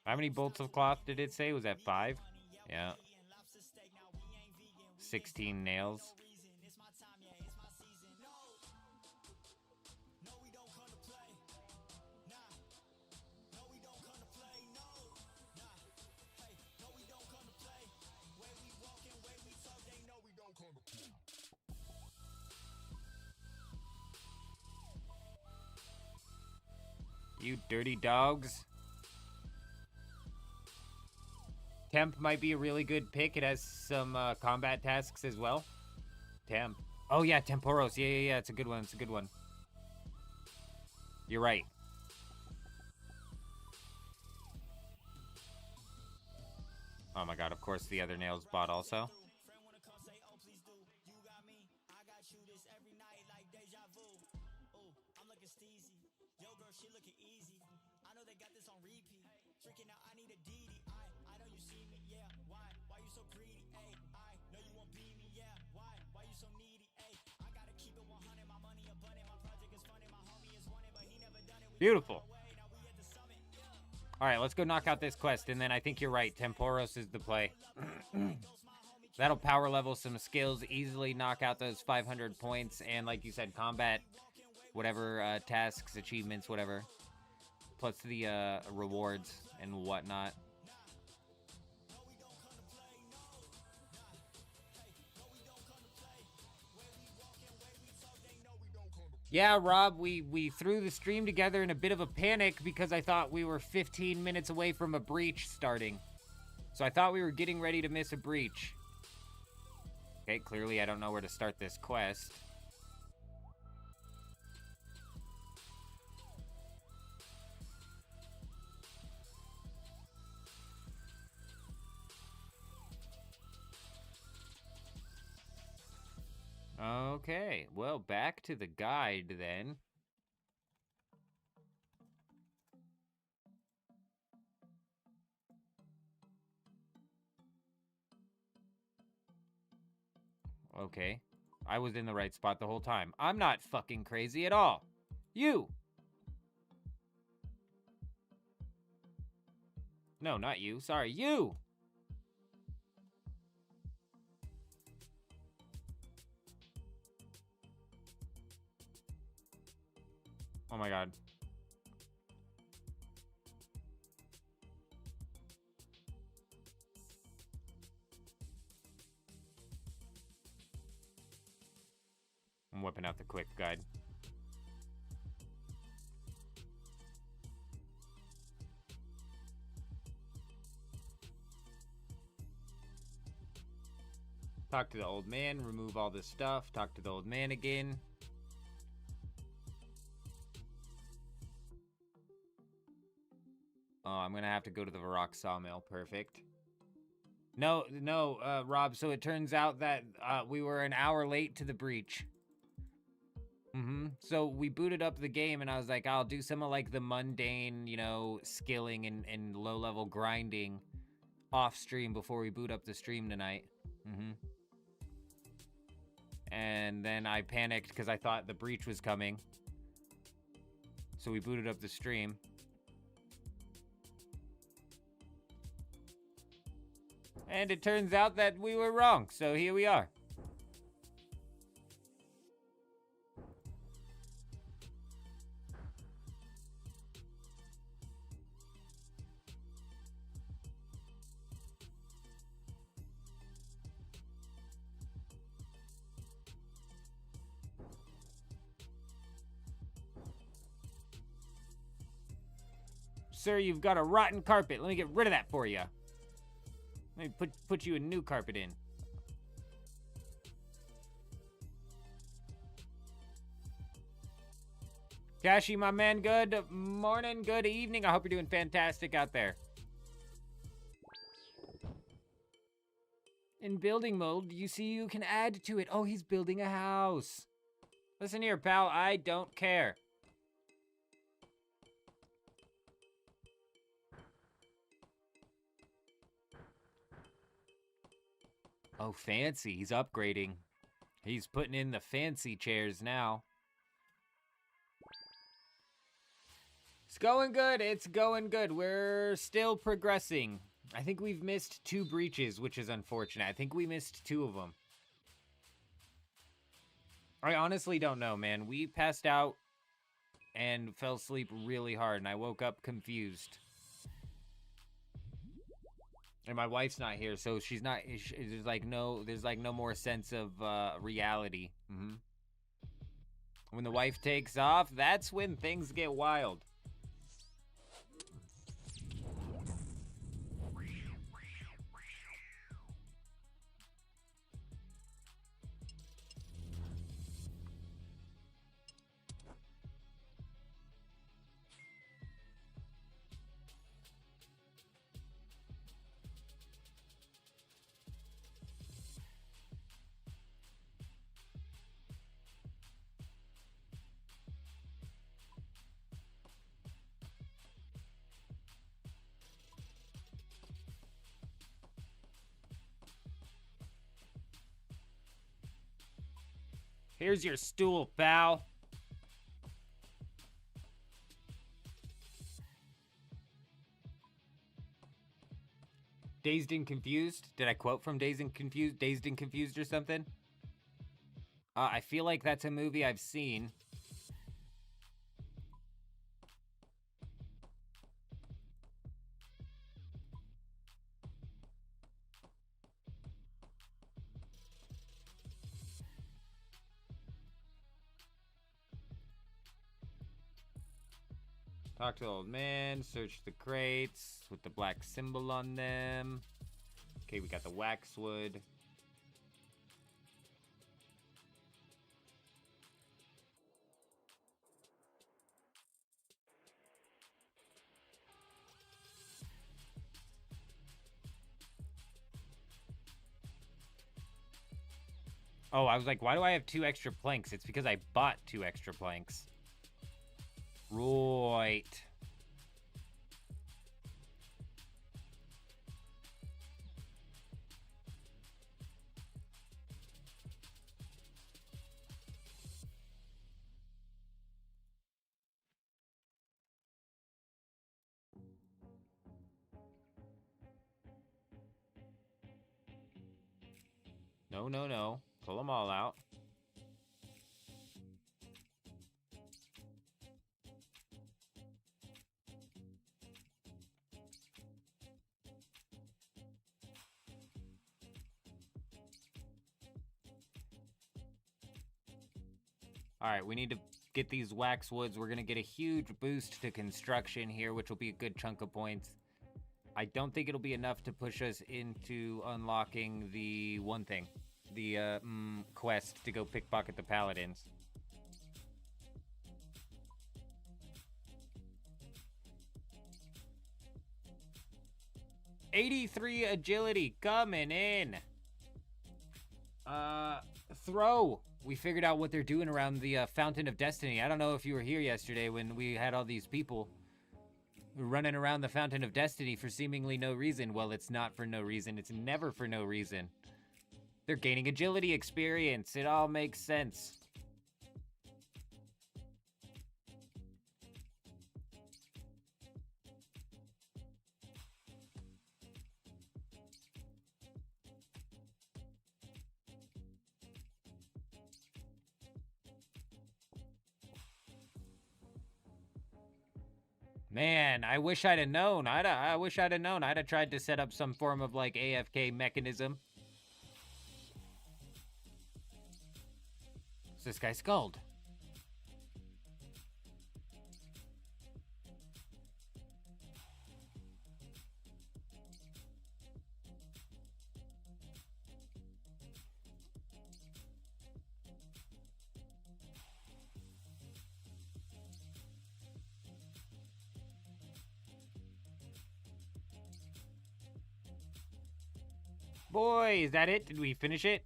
How many bolts of cloth did it say? Was that 5? Yeah. 16 nails. You dirty dogs. Temp might be a really good pick. It has some combat tasks as well. Temp. Oh, yeah, Temporos. Yeah. It's a good one. It's a good one. You're right. Oh, my God. Of course, the other nails bot also. Beautiful. All right, let's go knock out this quest, and then I think you're right. Temporos is the play. That'll power level some skills, easily knock out those 500 points, and like you said, combat, whatever, tasks, achievements, whatever. Plus the, rewards and whatnot. Yeah, Rob, we threw the stream together in a bit of a panic because I thought we were 15 minutes away from a breach starting. So I thought we were getting ready to miss a breach. Okay, clearly I don't know where to start this quest. Okay, well, back to the guide then. Okay, I was in the right spot the whole time. I'm not fucking crazy at all. You! No, not you. Sorry, you! Oh my god. I'm whipping out the quick guide. Talk to the old man, remove all this stuff, talk to the old man again. Oh, I'm gonna have to go to the Varrock Sawmill. Perfect. No, Rob, so it turns out that we were an hour late to the breach. So we booted up the game, and I was like, I'll do some of, like, the mundane, you know, skilling and low-level grinding off-stream before we boot up the stream tonight. And then I panicked because I thought the breach was coming. So we booted up the stream. And it turns out that we were wrong, so here we are. Sir, you've got a rotten carpet. Let me get rid of that for you. Let me put you a new carpet in. Kashi, my man, good morning, good evening. I hope you're doing fantastic out there. In building mode, you see you can add to it. Oh, he's building a house. Listen here, pal, I don't care. Oh, fancy. He's upgrading. He's putting in the fancy chairs now. It's going good. It's going good. We're still progressing. I think we've missed 2 breaches, which is unfortunate. I think we missed 2 of them. I honestly don't know, man. We passed out and fell asleep really hard, and I woke up confused. And my wife's not here, so she's not. There's like no more sense of reality. When the wife takes off, that's when things get wild. Here's your stool, pal. Dazed and Confused? Did I quote from Dazed and Confused? Dazed and Confused or something? I feel like that's a movie I've seen. Talk to the old man, search the crates with the black symbol on them. Okay, we got the waxwood. Oh, I was like, why do I have 2 extra planks? It's because I bought 2 extra planks. Right. No, no, no. Pull them all out. Alright, we need to get these waxwoods. We're going to get a huge boost to construction here, which will be a good chunk of points. I don't think it'll be enough to push us into unlocking the one thing. The quest to go pickpocket the paladins. '83 agility coming in. Throw. We figured out what they're doing around the Fountain of Destiny. I don't know if you were here yesterday when we had all these people running around the Fountain of Destiny for seemingly no reason. Well, it's not for no reason. It's never for no reason. They're gaining agility experience. It all makes sense. Man, I wish I'd have known. I wish I'd have known. I'd have tried to set up some form of, like, AFK mechanism. Is this guy skulled? Boy, is that it? Did we finish it?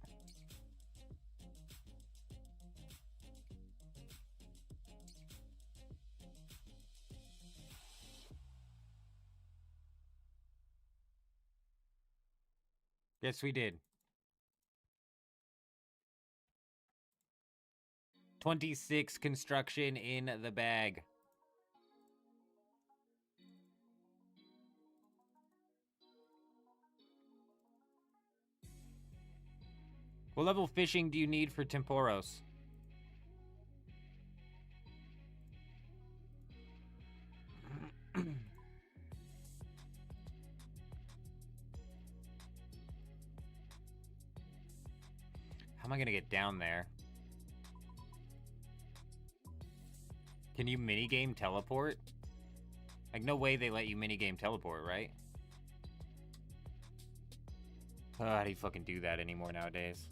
Yes, we did. 26 construction in the bag. What level fishing do you need for Temporos? How am I gonna get down there? Can you minigame teleport? Like, no way they let you minigame teleport, right? Oh, how do you fucking do that anymore nowadays?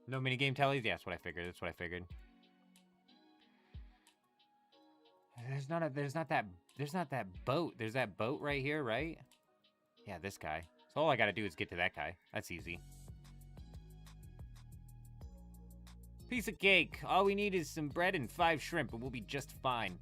No minigame tallies? Yeah, that's what I figured. That's what I figured. There's not that boat. There's that boat right here, right? Yeah, this guy. So all I gotta do is get to that guy. That's easy. Piece of cake. All we need is some bread and 5 shrimp, and we'll be just fine.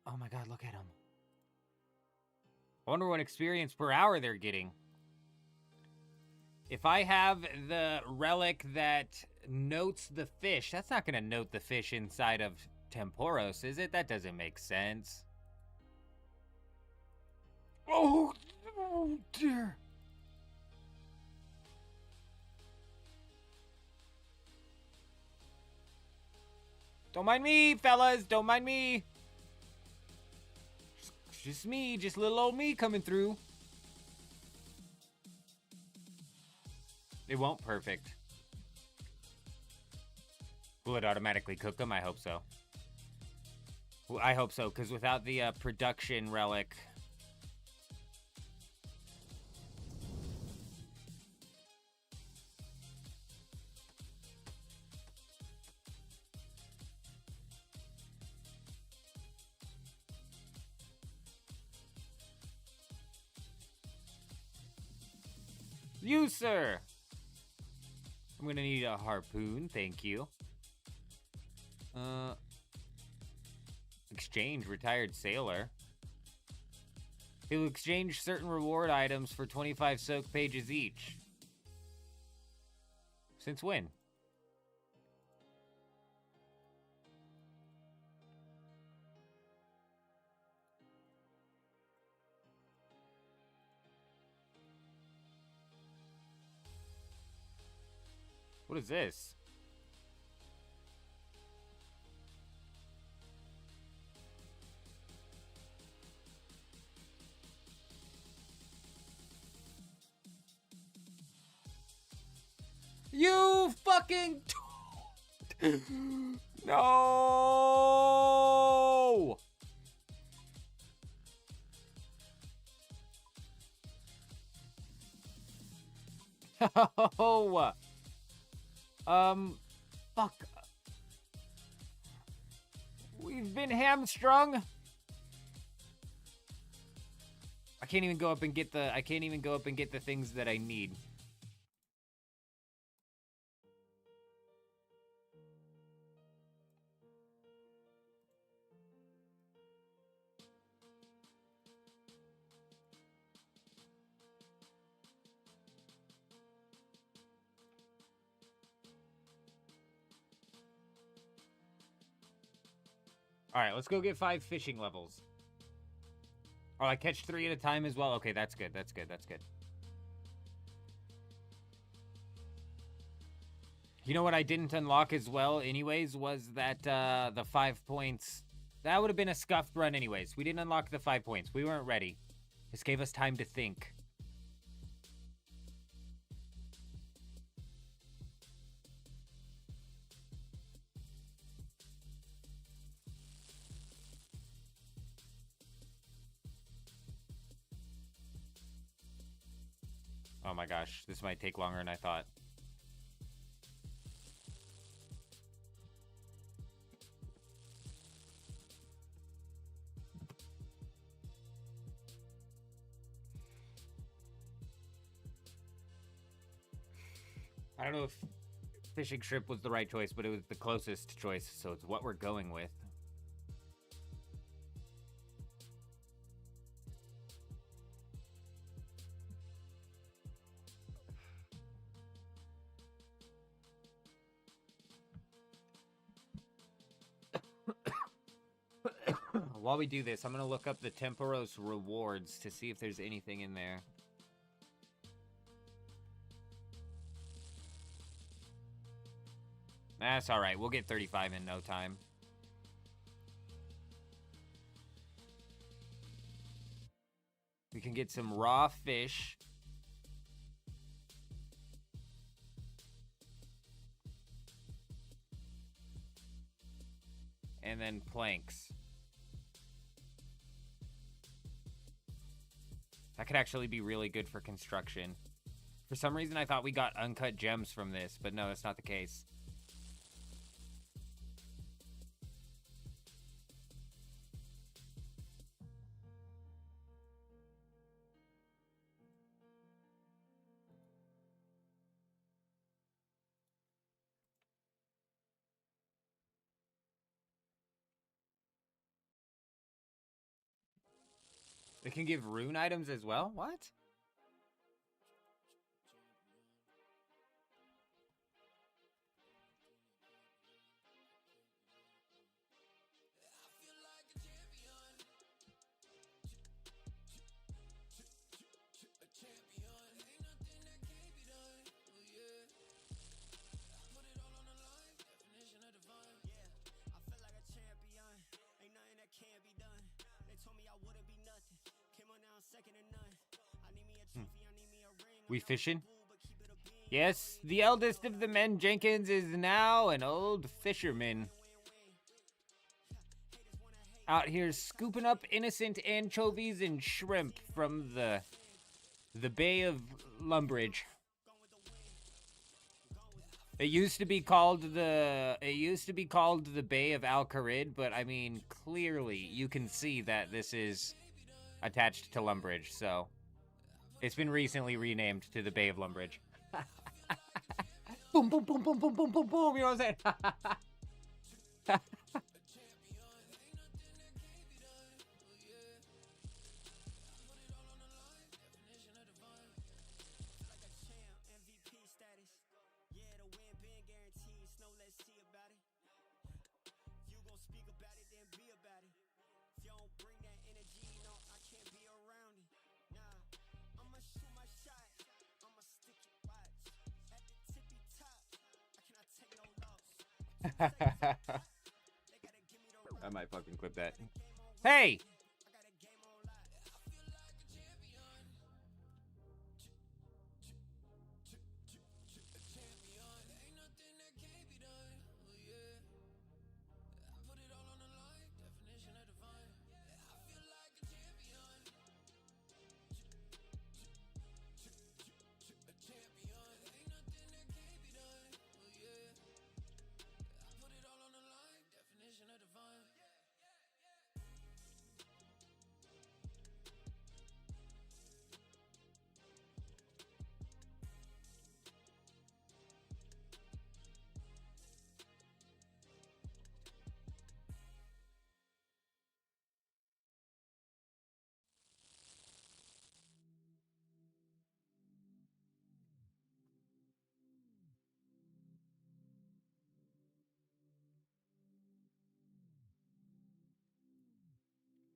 Oh my god, look at them. I wonder what experience per hour they're getting. If I have the relic that notes the fish, that's not going to note the fish inside of Temporos, is it? That doesn't make sense. Oh dear. Don't mind me, fellas. Don't mind me. Just me, just little old me coming through. It won't perfect. Will it automatically cook them? I hope so. Well, I hope so, because without the production relic... You, sir! I'm gonna need a harpoon, thank you. Exchange retired sailor. He'll exchange certain reward items for 25 soak pages each. Since when? What is this? You fucking... No! Oh! Fuck. We've been hamstrung. I can't even go up and get the things that I need. All right, let's go get 5 fishing levels. Oh, I catch 3 at a time as well? Okay, that's good, that's good, that's good. You know what I didn't unlock as well anyways was that, the 5 points. That would have been a scuffed run anyways. We didn't unlock the 5 points. We weren't ready. This gave us time to think. Oh my gosh, this might take longer than I thought. I don't know if fishing shrimp was the right choice, but it was the closest choice, so it's what we're going with. While we do this, I'm going to look up the Temporos rewards to see if there's anything in there. That's alright. We'll get 35 in no time. We can get some raw fish. And then planks. That could actually be really good for construction. For some reason, I thought we got uncut gems from this, but no, that's not the case. It can give rune items as well? What? We fishing? Yes, the eldest of the men, Jenkins, is now an old fisherman. Out here scooping up innocent anchovies and shrimp from the Bay of Lumbridge. It used to be called the Bay of Al-Kharid, but I mean, clearly you can see that this is attached to Lumbridge, so it's been recently renamed to the Bay of Lumbridge. Boom, boom, boom, boom, boom, boom, boom, boom. You know what I'm saying? I might fucking clip that. Hey!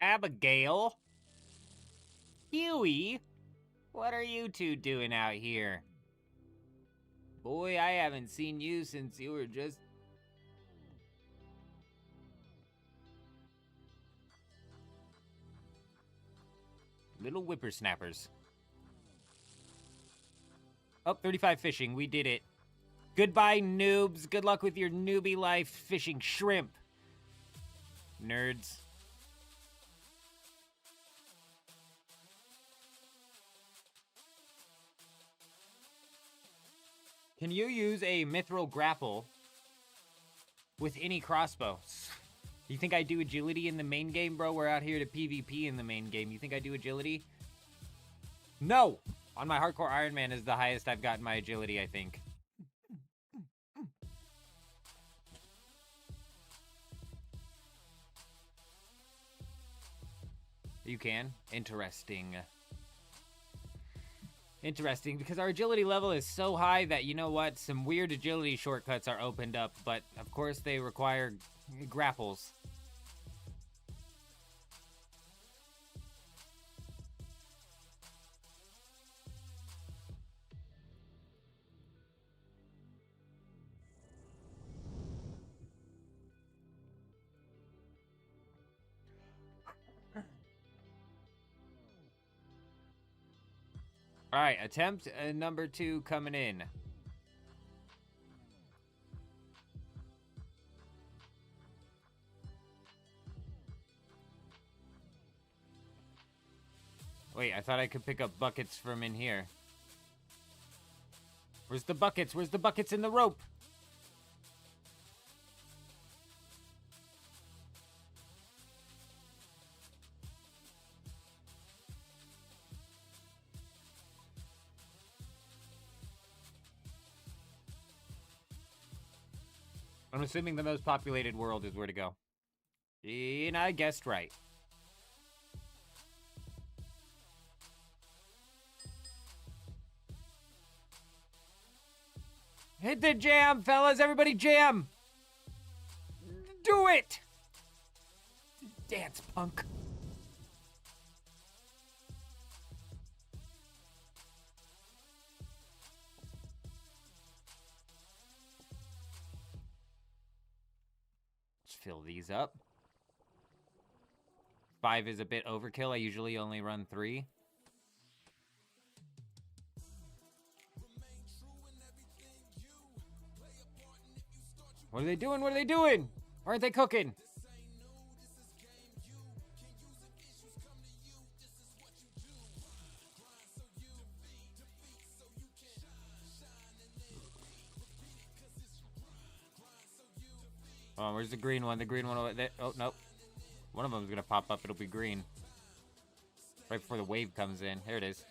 Abigail? Huey? What are you two doing out here? Boy, I haven't seen you since you were just... little whippersnappers. Oh, 35 fishing. We did it. Goodbye, noobs. Good luck with your newbie life fishing shrimp. Nerds. Can you use a mithril grapple with any crossbow? You think I do agility in the main game, bro? We're out here to PvP in the main game. You think I do agility? No! On my hardcore Iron Man is the highest I've gotten my agility, I think. You can? Interesting. Interesting, because our agility level is so high that, you know what, some weird agility shortcuts are opened up, but of course they require grapples. All right, attempt number 2 coming in. Wait, I thought I could pick up buckets from in here. Where's the buckets? Where's the buckets in the rope? I'm assuming the most populated world is where to go. And I guessed right. Hit the jam, fellas. Everybody jam. Do it. Dance, punk. Let's fill these up. 5 is a bit overkill. I usually only run 3. What are they doing? What are they doing? Aren't they cooking? Oh, where's the green one? The green one over there. Oh, nope. One of them is going to pop up. It'll be green. Right before the wave comes in. Here it is.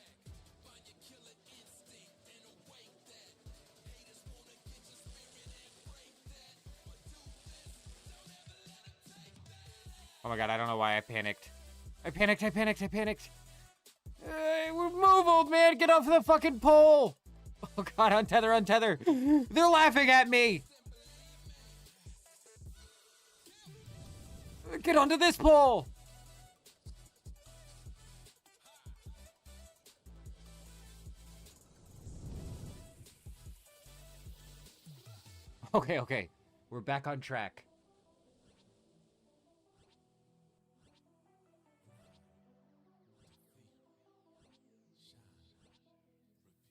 Oh my god, I don't know why I panicked. I panicked. Move, old man! Get off the fucking pole! Oh god, untether! They're laughing at me! Get onto this pole! Okay. We're back on track.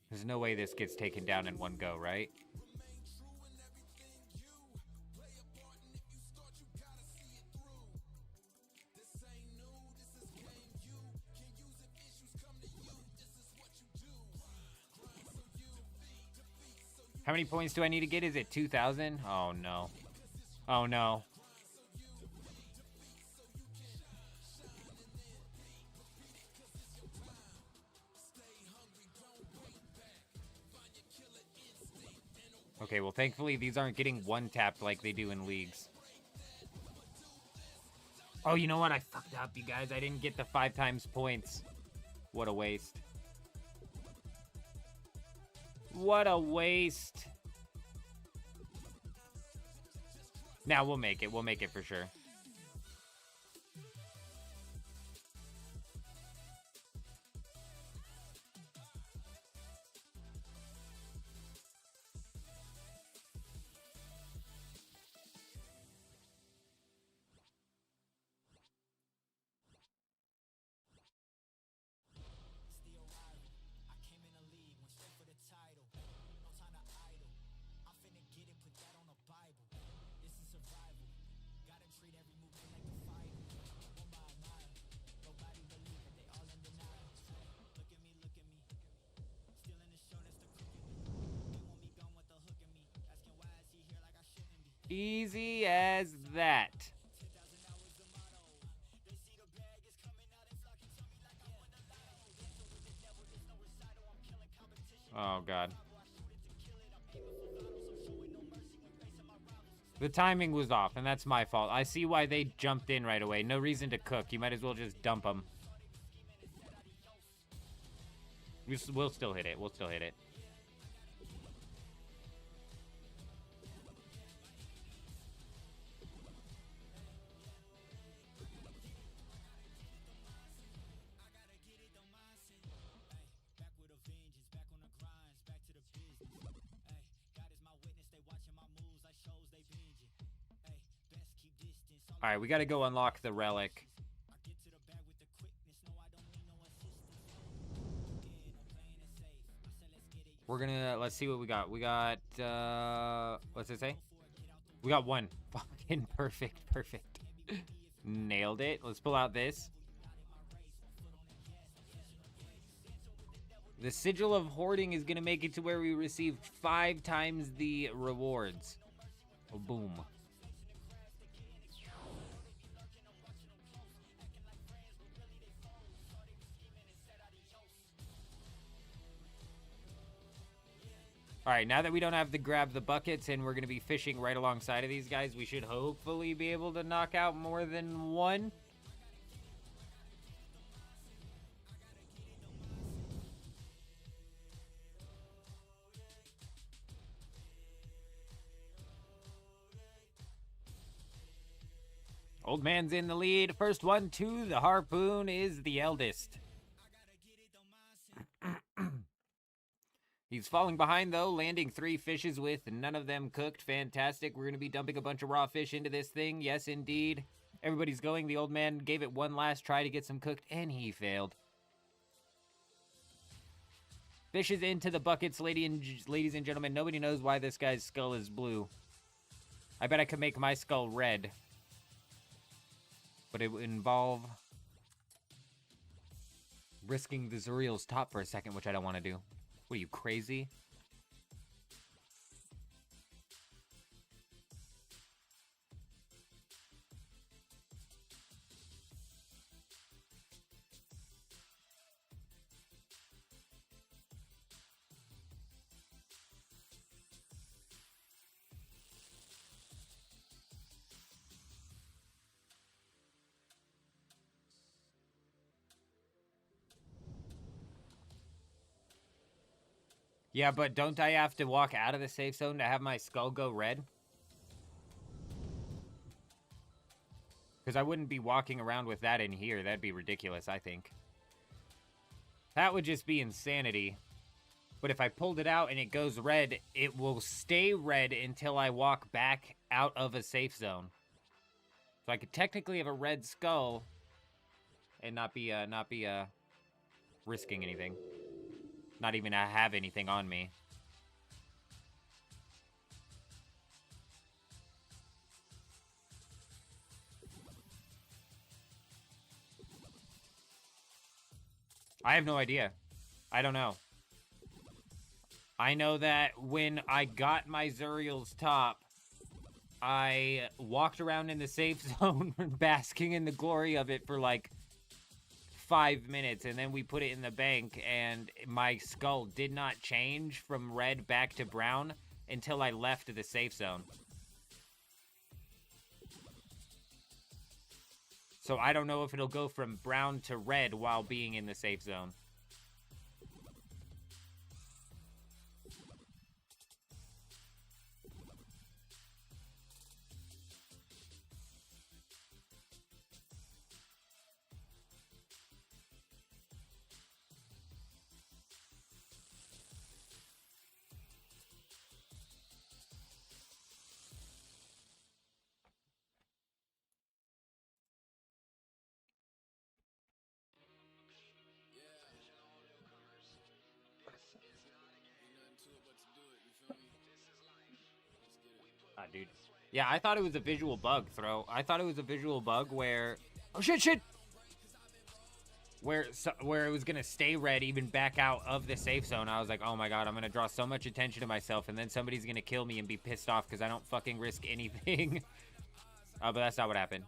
There's no way this gets taken down in one go, right? How many points do I need to get? Is it 2,000? Oh, no. Oh, no. Okay, well, thankfully, these aren't getting one-tapped like they do in leagues. Oh, you know what? I fucked up, you guys. I didn't get the 5 times points. What a waste. What a waste. Now, we'll make it. We'll make it for sure. Easy as that. Oh, God. The timing was off, and that's my fault. I see why they jumped in right away. No reason to cook. You might as well just dump them. We'll still hit it. We'll still hit it. All right, we got to go unlock the relic. we're gonna, let's see what we got. We got, what's it say? We got one. Fucking perfect. Nailed it. Let's pull out this. The Sigil of Hoarding is gonna make it to where we receive 5 times the rewards. Oh, boom. Alright, now that we don't have to grab the buckets and we're going to be fishing right alongside of these guys, we should hopefully be able to knock out more than one. Old man's in the lead. First one to the harpoon is the eldest. He's falling behind, though, landing 3 fishes with none of them cooked. Fantastic. We're going to be dumping a bunch of raw fish into this thing. Yes, indeed. Everybody's going. The old man gave it one last try to get some cooked, and he failed. Fishes into the buckets, ladies and gentlemen. Nobody knows why this guy's skull is blue. I bet I could make my skull red. But it would involve risking the Zuriel's top for a second, which I don't want to do. What are you, crazy? Yeah, but don't I have to walk out of the safe zone to have my skull go red? Because I wouldn't be walking around with that in here. That'd be ridiculous, I think. That would just be insanity. But if I pulled it out and it goes red, it will stay red until I walk back out of a safe zone. So I could technically have a red skull and not be risking anything. Not even have anything on me. I have no idea. I don't know. I know that when I got my Zuriel's top, I walked around in the safe zone basking in the glory of it for like 5 minutes, and then we put it in the bank, and my skull did not change from red back to brown until I left the safe zone. So I don't know if it'll go from brown to red while being in the safe zone. Dude. Yeah, I thought it was a visual bug, Throw. I thought it was a visual bug where... Oh, shit! Where it was gonna stay red even back out of the safe zone. I was like, oh my god, I'm gonna draw so much attention to myself, and then somebody's gonna kill me and be pissed off because I don't fucking risk anything. But that's not what happened.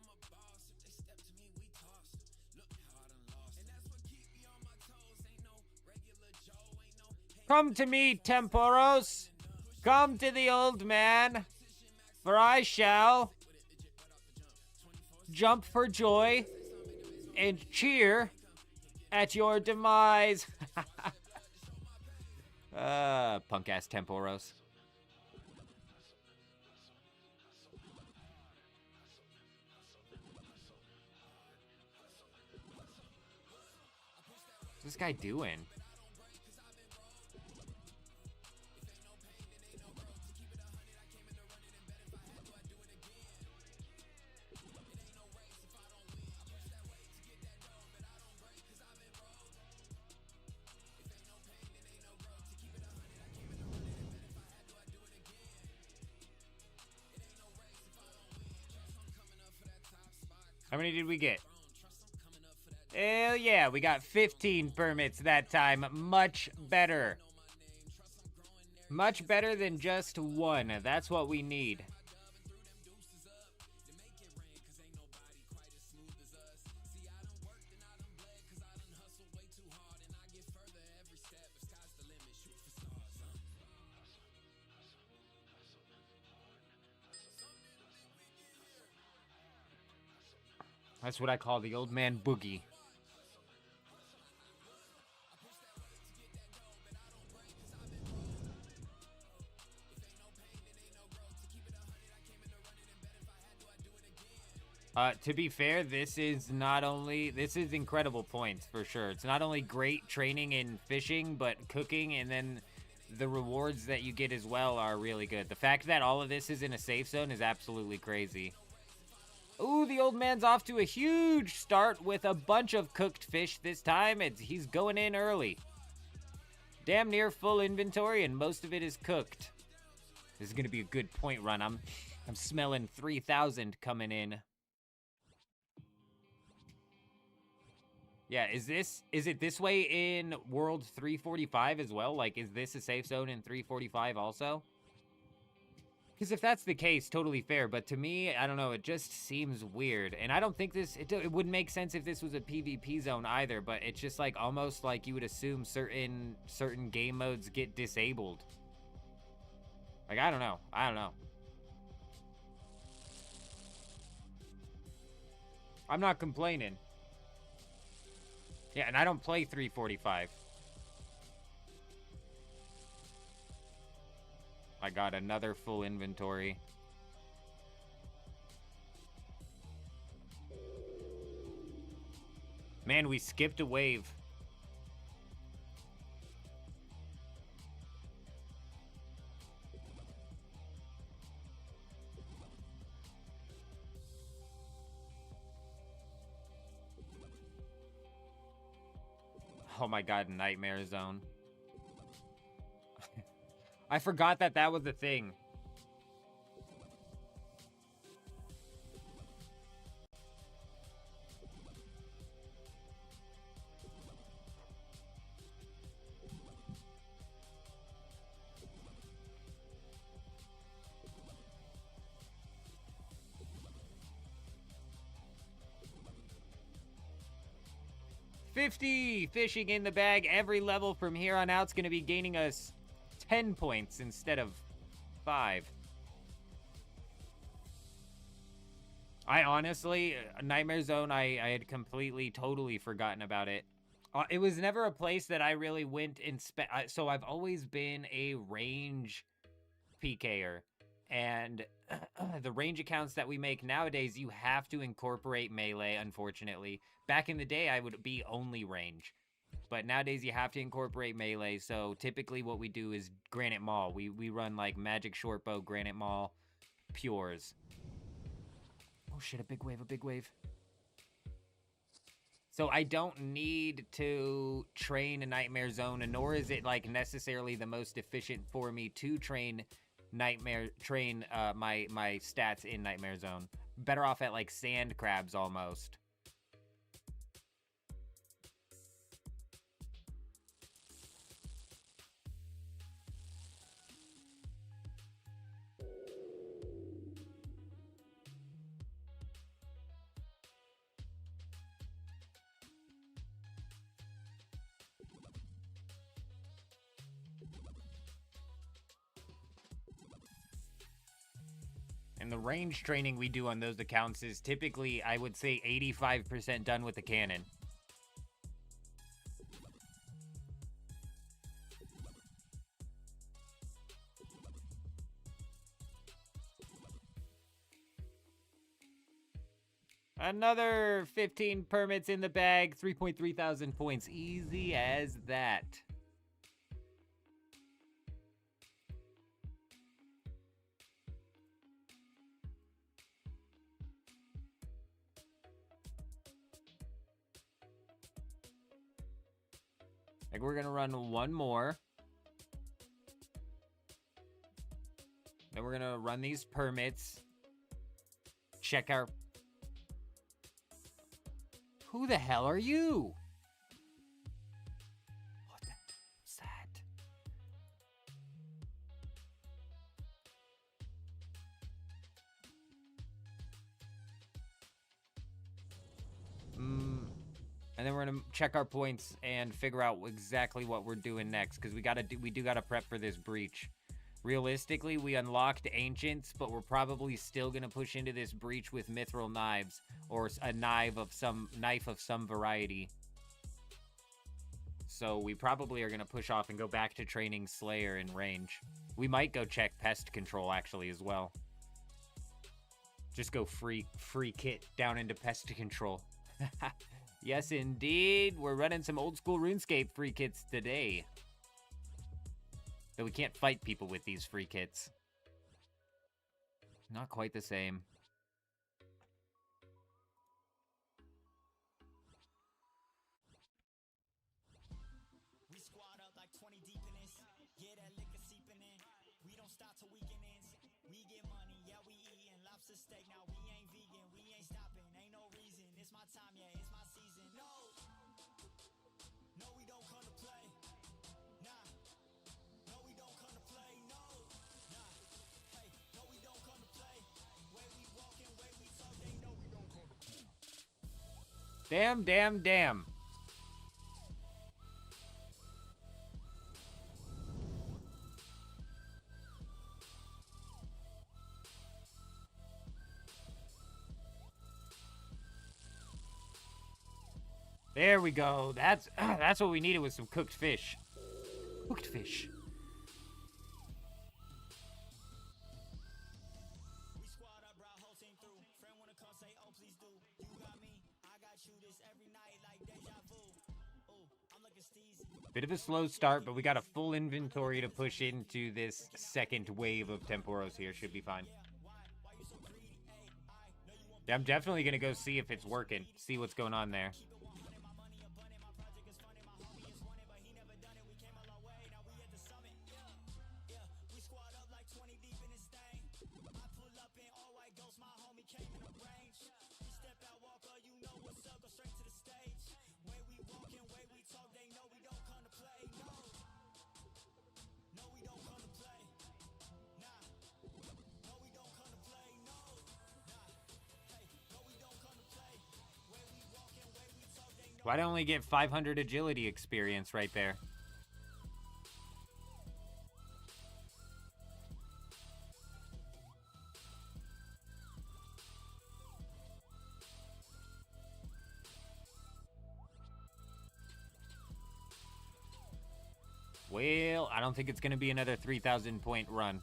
Come to me, Temporos! Come to the old man! For I shall jump for joy and cheer at your demise. Punk-ass Temporos. What's this guy doing? How many did we get? Hell yeah, we got 15 permits that time. Much better. Much better than just one. That's what we need. That's what I call the old man boogie. To be fair, this is incredible points for sure. It's not only great training in fishing, but cooking, and then the rewards that you get as well are really good. The fact that all of this is in a safe zone is absolutely crazy. Ooh, the old man's off to a huge start with a bunch of cooked fish this time. He's going in early. Damn near full inventory, and most of it is cooked. This is going to be a good point run. I'm smelling 3,000 coming in. Yeah, is it this way in World 345 as well? Like, is this a safe zone in 345 also? Because if that's the case, totally fair. But to me, I don't know, it just seems weird. And I don't think it wouldn't make sense if this was a PvP zone either. But it's just like almost like you would assume certain game modes get disabled. Like, I don't know. I'm not complaining. Yeah, and I don't play 345. I got another full inventory. Man, we skipped a wave. Oh my god, Nightmare Zone. I forgot that was the thing. $50 fishing in the bag. Every level from here on out is going to be gaining us 10 points instead of 5. I honestly, Nightmare Zone, I had totally forgotten about it. It was never a place that I really went and spent. So I've always been a range PKer. And the range accounts that we make nowadays, you have to incorporate melee, unfortunately. Back in the day, I would be only range. But nowadays, you have to incorporate melee. So typically what we do is Granite Maul. We run like Magic Shortbow, Granite Maul, Pures. Oh shit, a big wave. So I don't need to train a Nightmare Zone, nor is it like necessarily the most efficient for me to train my stats in Nightmare Zone. Better off at like Sand Crabs almost. And the range training we do on those accounts is typically, I would say, 85% done with the cannon. Another 15 permits in the bag, 3.3 thousand points. Easy as that. Like, we're gonna run one more. Then we're gonna run these permits. Check our Who the hell are you? What the hell's that? And then we're gonna check our points and figure out exactly what we're doing next, because we do gotta prep for this breach. Realistically, we unlocked Ancients, but we're probably still gonna push into this breach with Mithril Knives, or a knife of some variety. So we probably are gonna push off and go back to training Slayer in range. We might go check Pest Control, actually, as well. Just go free kit down into Pest Control. Yes, indeed. We're running some old school RuneScape free kits today. Though we can't fight people with these free kits. Not quite the same. We squad up like 20 deep in this. Yeah, that liquor seeping in. We don't stop till weekend ends. We get money, yeah, we eatin' lobster steak. Now we ain't vegan, we ain't stopping. Ain't no reason. It's my time, yeah, it's my season. No, we don't come to play. Nah, no, we don't come to play. No, nah, hey, no, we don't come to play. Way we walkin', way we talk, they know we don't come to play. Damn, damn, damn. There we go. That's what we needed, with some cooked fish. Cooked fish. We squad up, bro, whole team through. Friend wanna come say, oh, please do. You got me, I got you, this every night like deja vu. Ooh, I'm looking steezy. Bit of a slow start, but we got a full inventory to push into this second wave of Temporos here. Should be fine. Yeah, I'm definitely gonna go see if it's working. See what's going on there. Why'd I only get 500 agility experience right there? Well, I don't think it's going to be another 3,000 point run.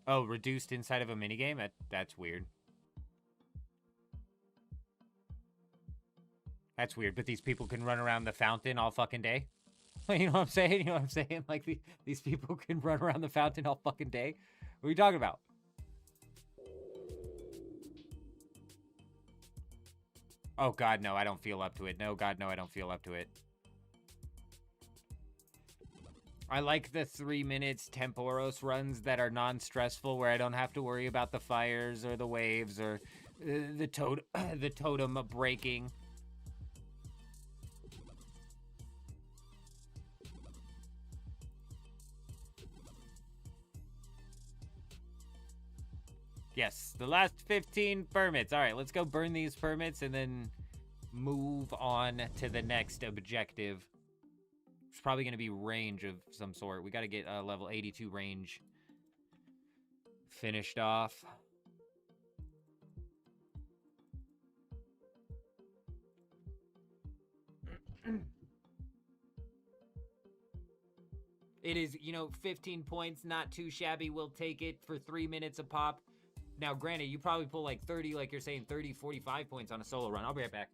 Oh, reduced inside of a minigame? That's weird. That's weird, but these people can run around the fountain all fucking day? You know what I'm saying? You know what I'm saying? Like, these people can run around the fountain all fucking day? What are you talking about? Oh, God, no, I don't feel up to it. No, God, no, I don't feel up to it. I like the 3 minutes Temporos runs that are non-stressful, where I don't have to worry about the fires or the waves or the totem breaking. Yes, the last 15 permits. All right, let's go burn these permits and then move on to the next objective. It's probably going to be range of some sort. We got to get level 82 range finished off. It is, 15 points, not too shabby. We'll take it for 3 minutes a pop. Now, granted, you probably pull like 30, like you're saying, 30, 45 points on a solo run. I'll be right back.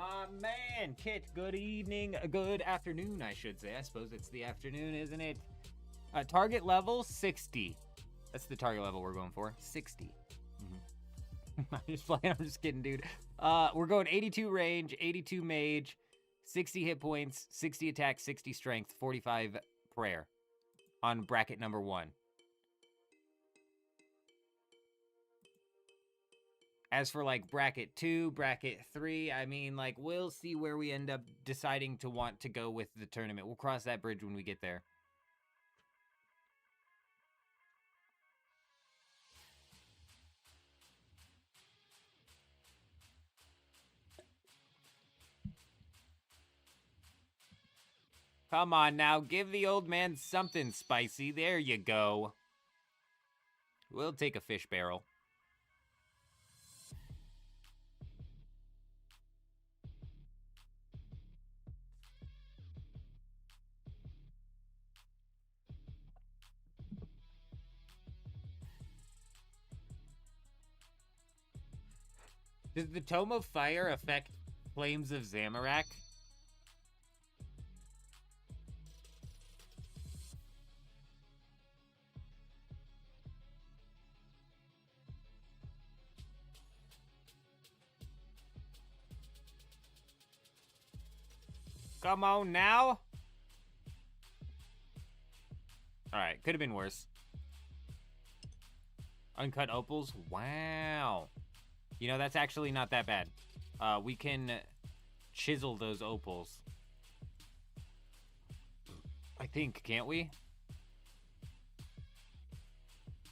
My man, Kit, good evening, good afternoon, I should say. I suppose it's the afternoon, isn't it? Target level, 60. That's the target level we're going for, 60. I'm just playing, I'm just kidding, dude. We're going 82 range, 82 mage, 60 hit points, 60 attack, 60 strength, 45 prayer on bracket number 1. As for like bracket 2, bracket 3, I mean, like, we'll see where we end up deciding to want to go with the tournament. We'll cross that bridge when we get there. Come on now, give the old man something spicy. There you go. We'll take a fish barrel. Does the Tome of Fire affect Flames of Zamorak? Come on now. Alright, could have been worse. Uncut opals? Wow. You know, that's actually not that bad. We can chisel those opals. I think, can't we?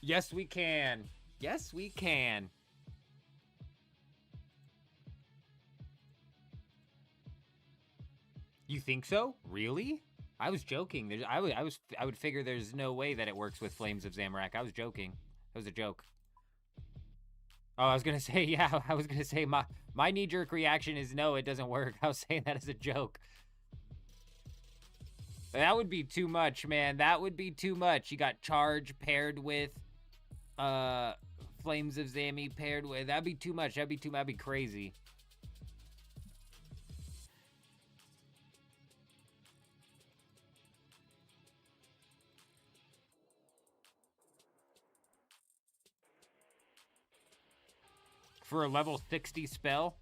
Yes, we can. Yes, we can. You think so? Really? I was joking. I would figure there's no way that it works with Flames of Zamorak. I was joking. That was a joke. Oh, I was gonna say, yeah, I was gonna say my knee-jerk reaction is no, it doesn't work. I was saying that as a joke. That would be too much, man. That would be too much. You got Charge paired with Flames of Zami paired with... That'd be too much. That'd be crazy. For a level 60 spell?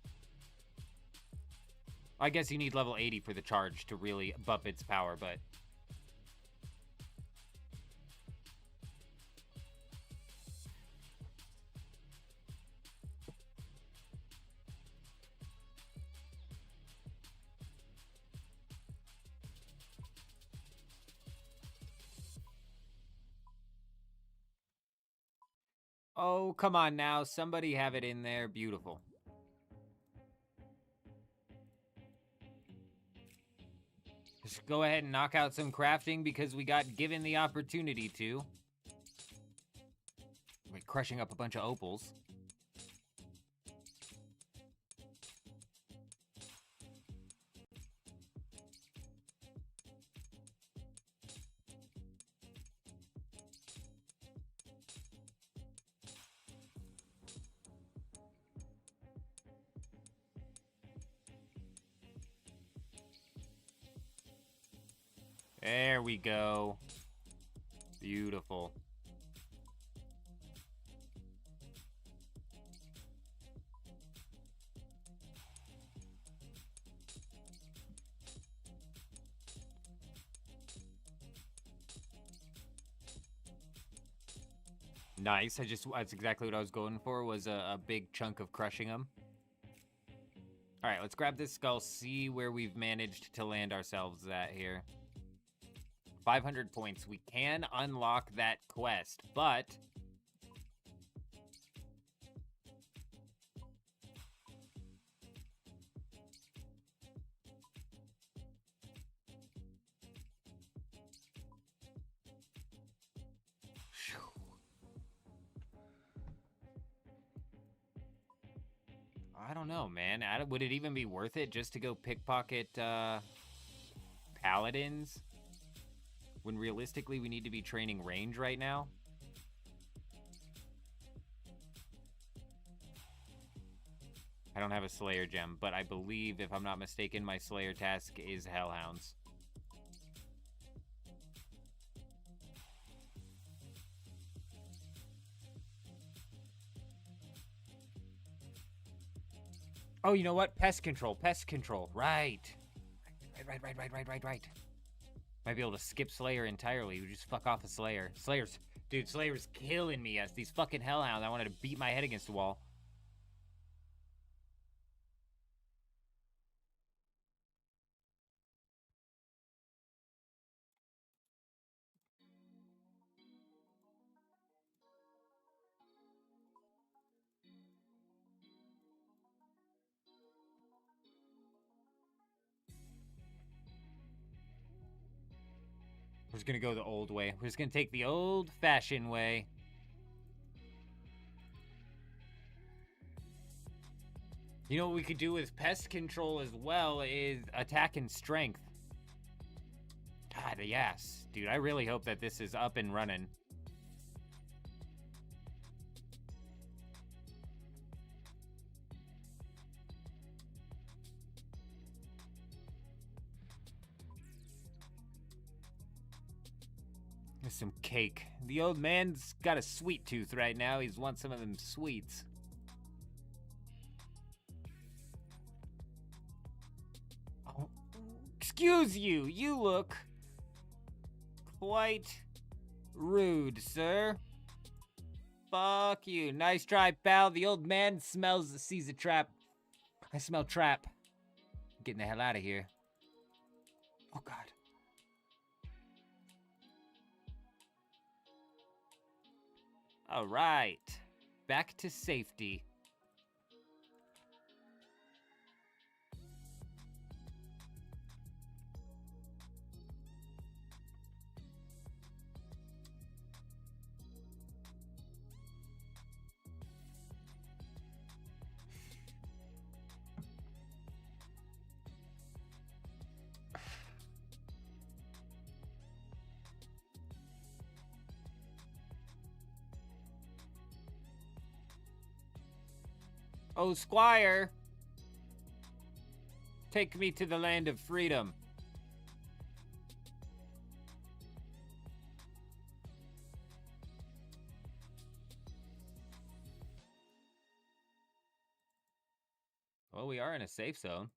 I guess you need level 80 for the charge to really buff its power, but... Oh, come on now. Somebody have it in there. Beautiful. Just go ahead and knock out some crafting because we got given the opportunity to. We're crushing up a bunch of opals. There we go. Beautiful. Nice. That's exactly what I was going for, was a big chunk of crushing them. All right, let's grab this skull, see where we've managed to land ourselves at here. 500 points. We can unlock that quest, but... I don't know, man. Would it even be worth it just to go pickpocket paladins? When realistically we need to be training range right now? I don't have a Slayer gem, but I believe, if I'm not mistaken, my Slayer task is Hellhounds. Oh, you know what? Pest control, pest control. Right. Right. Might be able to skip Slayer entirely. We just fuck off a Slayer. Dude, Slayer's killing me as these fucking Hellhounds. I wanted to beat my head against the wall. We're just gonna go the old way. We're just gonna take the old-fashioned way. You know what we could do with pest control as well is attack and strength. God, yes. Dude, I really hope that this is up and running. There's some cake. The old man's got a sweet tooth right now. He's wants some of them sweets. Oh, excuse you. You look quite rude, sir. Fuck you. Nice try, pal. The old man sees a trap. I smell trap. I'm getting the hell out of here. Oh, God. All right. Back to safety. Oh, Squire, take me to the land of freedom. Well, we are in a safe zone.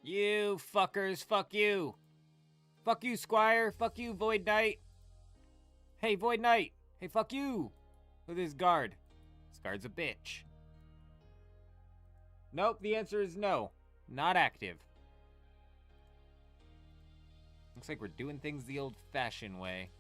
You fuckers, fuck you. Fuck you, Squire. Fuck you, Void Knight. Hey, Void Knight. Hey, fuck you. With his guard. This guard's a bitch. Nope, the answer is no. Not active. Looks like we're doing things the old-fashioned way.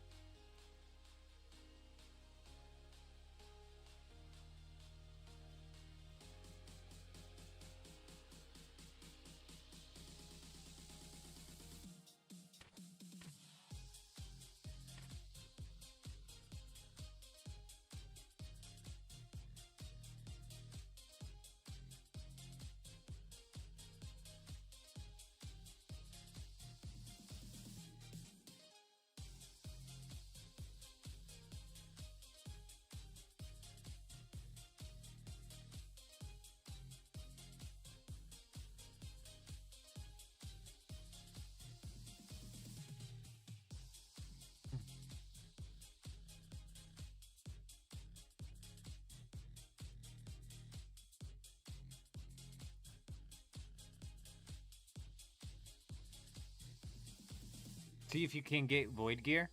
See if you can get Void Gear.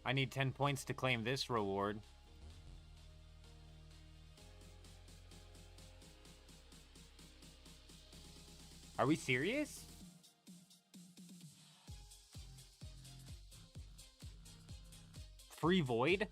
I need 10 points to claim this reward. Are we serious? Free Void?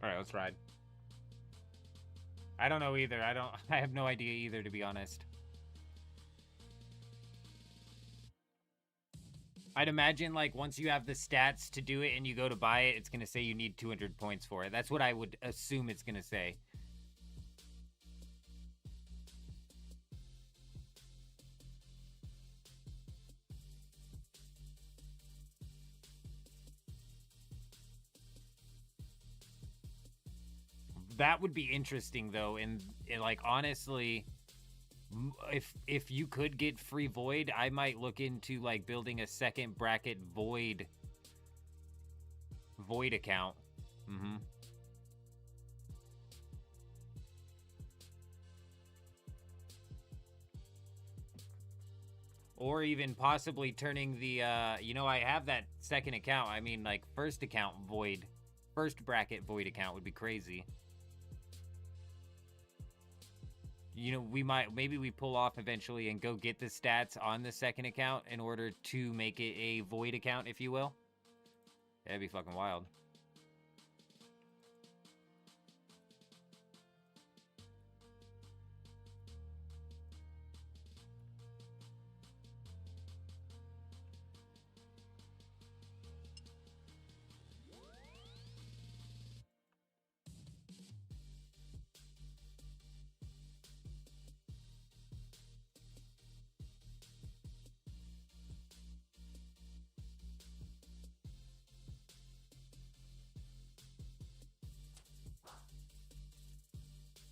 Alright, let's ride. I don't know either. I have no idea either, to be honest. I'd imagine, like, once you have the stats to do it and you go to buy it, it's gonna say you need 200 points for it. That's what I would assume it's gonna say. That would be interesting, though, and like, honestly, if you could get free Void, I might look into, like, building a second bracket Void account. Or even possibly turning the, you know, I have that second account. I mean, like, first account Void. First bracket Void account would be crazy. You know, maybe we pull off eventually and go get the stats on the second account in order to make it a Void account, if you will. That'd be fucking wild.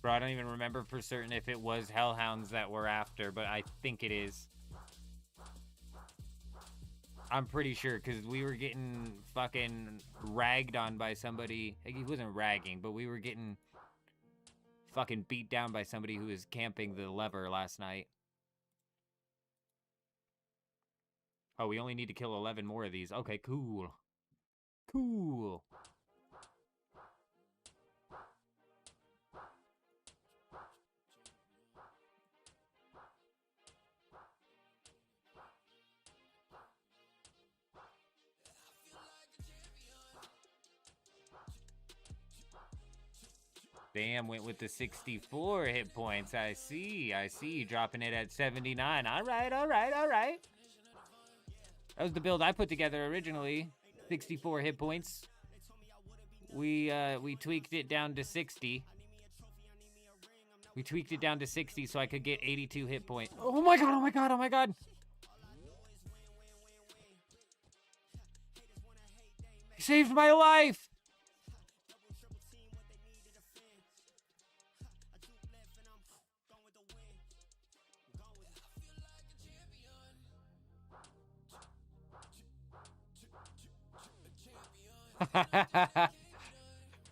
Bro, I don't even remember for certain if it was Hellhounds that we're after, but I think it is. I'm pretty sure, because we were getting fucking ragged on by somebody. He wasn't ragging, but we were getting fucking beat down by somebody who was camping the lever last night. Oh, we only need to kill 11 more of these. Okay, cool. Cool. Damn, went with the 64 hit points. I see. Dropping it at 79. All right. That was the build I put together originally. 64 hit points. We tweaked it down to 60. We tweaked it down to 60 so I could get 82 hit points. Oh my god. He saved my life.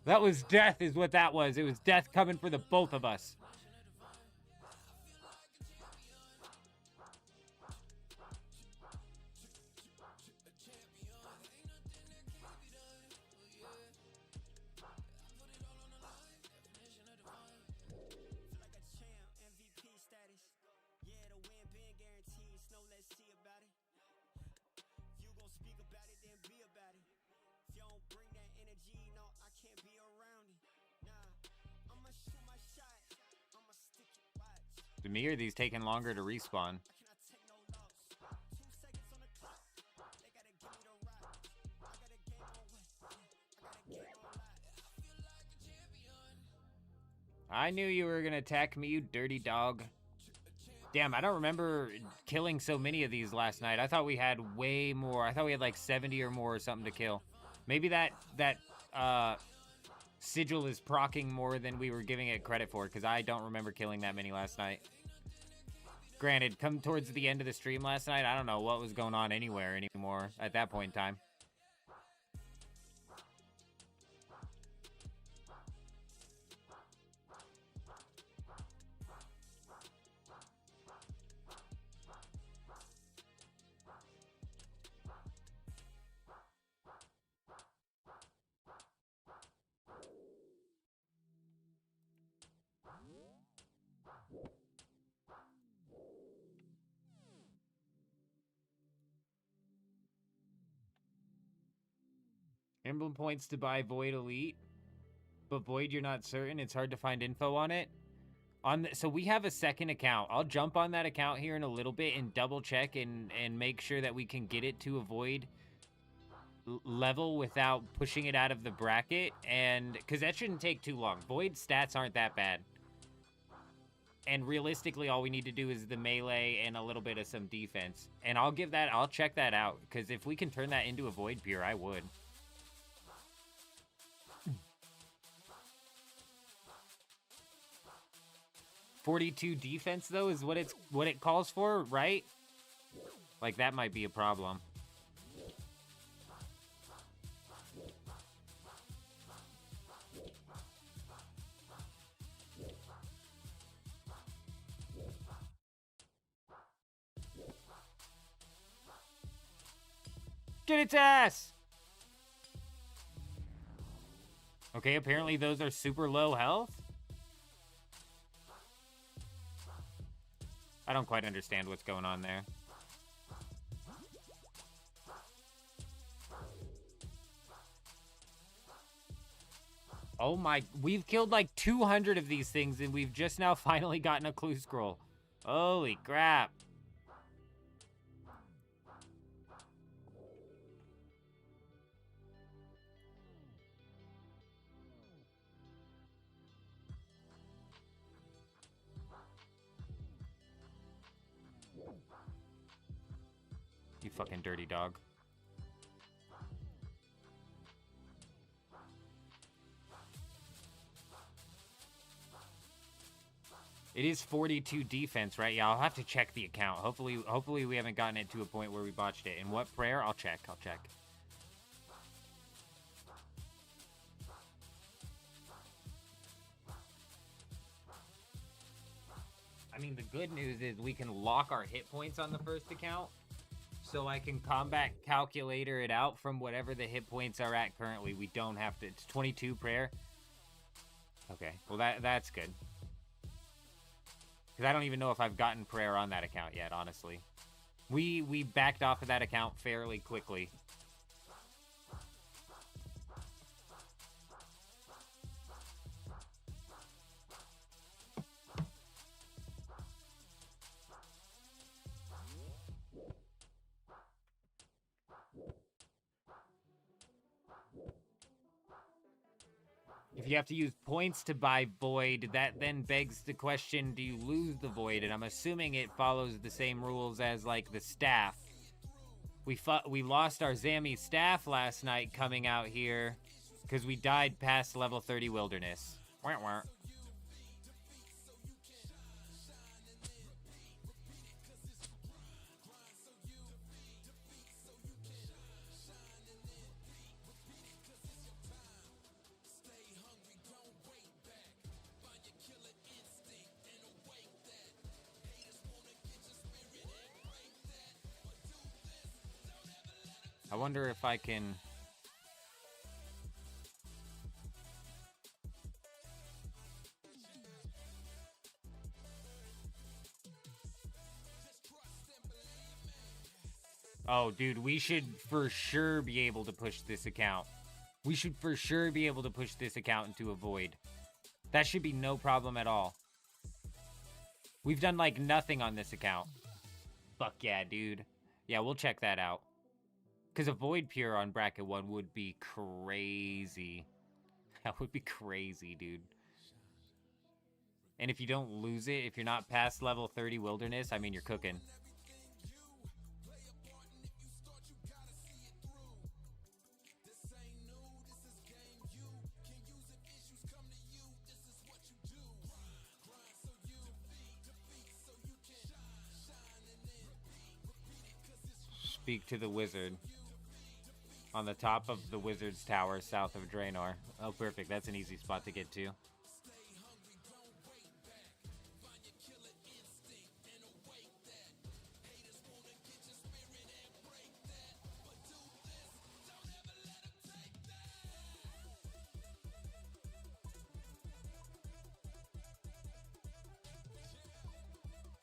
That was death is what that was. It was death coming for the both of us. To me, are these taking longer to respawn? I knew you were gonna attack me, you dirty dog. Damn, I don't remember killing so many of these last night. I thought we had way more. I thought we had like 70 or more or something to kill. Maybe that sigil is proccing more than we were giving it credit for, because I don't remember killing that many last night. Granted, come towards the end of the stream last night, I don't know what was going on anywhere anymore at that point in time. Emblem points to buy Void Elite. But Void, you're not certain? It's hard to find info on it? So we have a second account. I'll jump on that account here in a little bit and double check and make sure that we can get it to a Void level without pushing it out of the bracket. And because that shouldn't take too long. Void stats aren't that bad. And realistically, all we need to do is the melee and a little bit of some defense. And I'll check that out. Because if we can turn that into a Void Pure, I would. 42 defense, though, is what it calls for, right? Like, that might be a problem. Get its ass! Okay, apparently those are super low health. I don't quite understand what's going on there. Oh my, we've killed like 200 of these things and we've just now finally gotten a clue scroll. Holy crap. You fucking dirty dog. It is 42 defense, right? Yeah, I'll have to check the account. Hopefully we haven't gotten it to a point where we botched it. And what prayer? I'll check. I mean, the good news is we can lock our hit points on the first account. So I can combat calculator it out from whatever the hit points are at currently. We don't have to. It's 22 prayer. Okay, well that's good. Because I don't even know if I've gotten prayer on that account yet, honestly. We backed off of that account fairly quickly. If you have to use points to buy Void, that then begs the question, do you lose the Void? And I'm assuming it follows the same rules as, like, the staff. We lost our Zammy staff last night coming out here because we died past level 30 wilderness. Wah, wah. I wonder if I can... Oh, dude, we should for sure be able to push this account. We should for sure be able to push this account into a Void. That should be no problem at all. We've done, like, nothing on this account. Fuck yeah, dude. Yeah, we'll check that out. Because a Void Pure on Bracket 1 would be crazy. That would be crazy, dude. And if you don't lose it, if you're not past level 30 Wilderness, I mean, you're cooking. Speak to the wizard. On the top of the wizard's tower, south of Draenor. Oh, perfect. That's an easy spot to get to.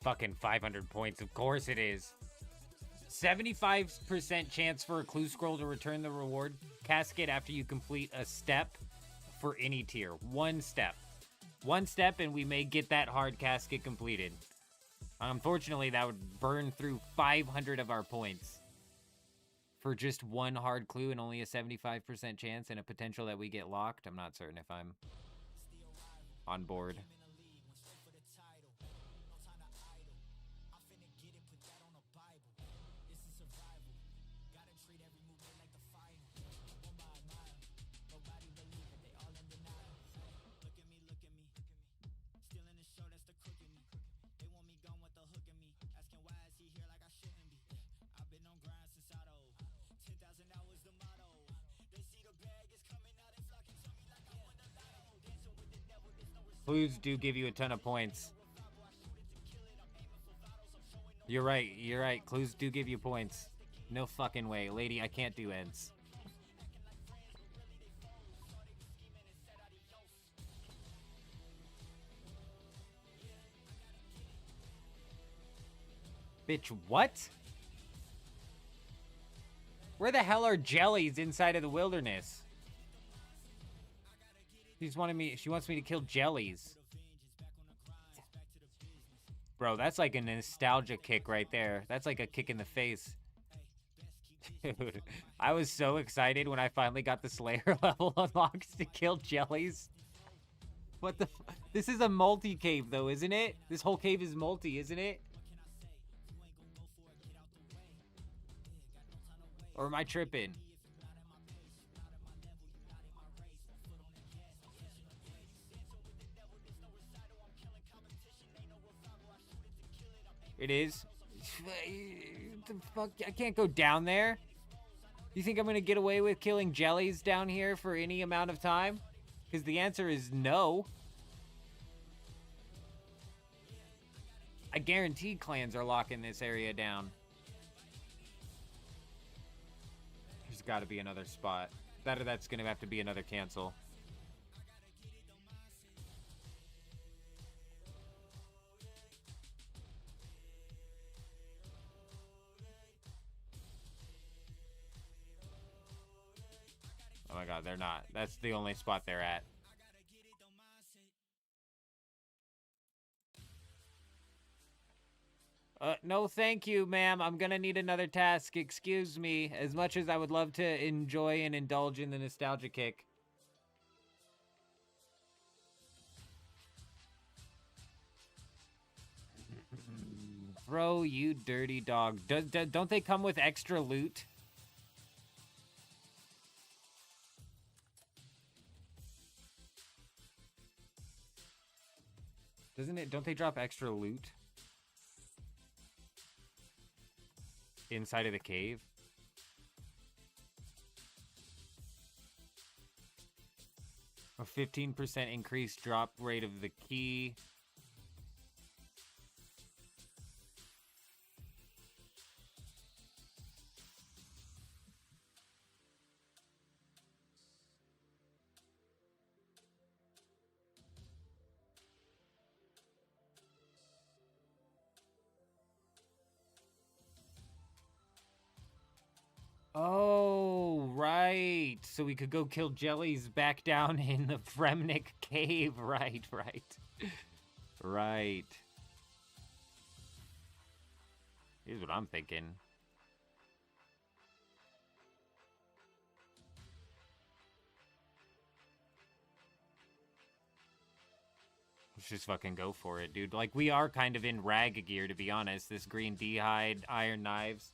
Fucking 500 points. Of course it is. 75% chance for a clue scroll to return the reward casket after you complete a step for any tier. One step. One step and we may get that hard casket completed. Unfortunately, that would burn through 500 of our points. For just one hard clue and only a 75% chance and a potential that we get locked. I'm not certain if I'm on board. Clues do give you a ton of points. You're right. Clues do give you points. No fucking way. Lady, I can't do ends. Bitch, what? Where the hell are jellies inside of the wilderness? She wants me to kill jellies. Bro, that's like a nostalgia kick right there. That's like a kick in the face. Dude, I was so excited when I finally got the Slayer level unlocked to kill jellies. What the This is a multi-cave though, isn't it? This whole cave is multi, isn't it? Or am I tripping? It is? What the fuck? I can't go down there. You think I'm gonna get away with killing jellies down here for any amount of time? Because the answer is no. I guarantee clans are locking this area down. There's gotta be another spot. That's gonna have to be another cancel. Oh my god, they're not. That's the only spot they're at. No thank you, ma'am. I'm gonna need another task. Excuse me. As much as I would love to enjoy and indulge in the nostalgia kick. Bro, you dirty dog. Don't they come with extra loot? Don't they drop extra loot? Inside of the cave? A 15% increased drop rate of the key. Oh, right. So we could go kill jellies back down in the Fremnik cave. Right. Right. Here's what I'm thinking. Let's just fucking go for it, dude. Like, we are kind of in rag gear, to be honest. This green D-hide, iron knives.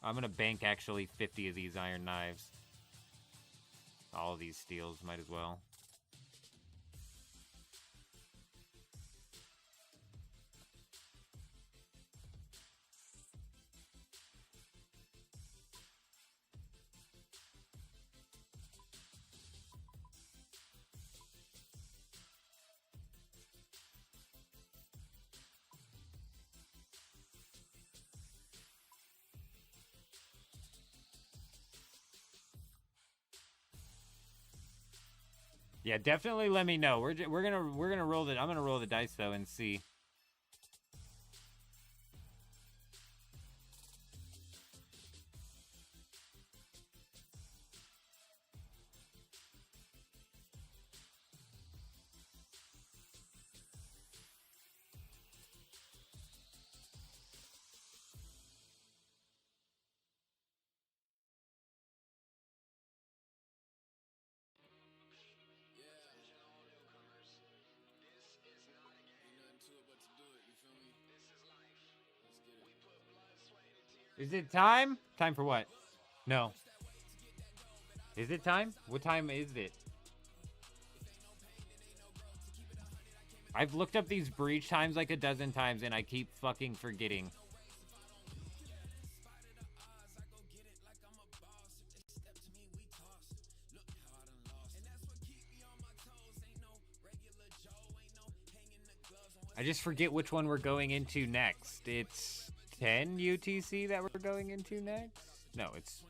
I'm gonna bank actually 50 of these iron knives. All of these steels might as well. Yeah, definitely let me know. We're gonna roll the. I'm gonna roll the dice though and see. Is it time? Time for what? No. Is it time? What time is it? I've looked up these breach times like a dozen times and I keep fucking forgetting. I just forget which one we're going into next. It's 10 UTC that we're going into next? No, it's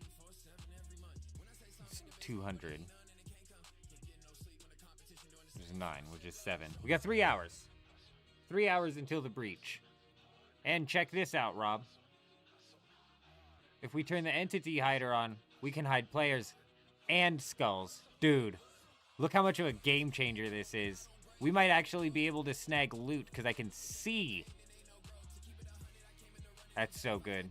200. There's 9, which is 7. We got 3 hours. 3 hours until the breach. And check this out, Rob. If we turn the entity hider on, we can hide players and skulls. Dude, look how much of a game changer this is. We might actually be able to snag loot because I can see. That's so good.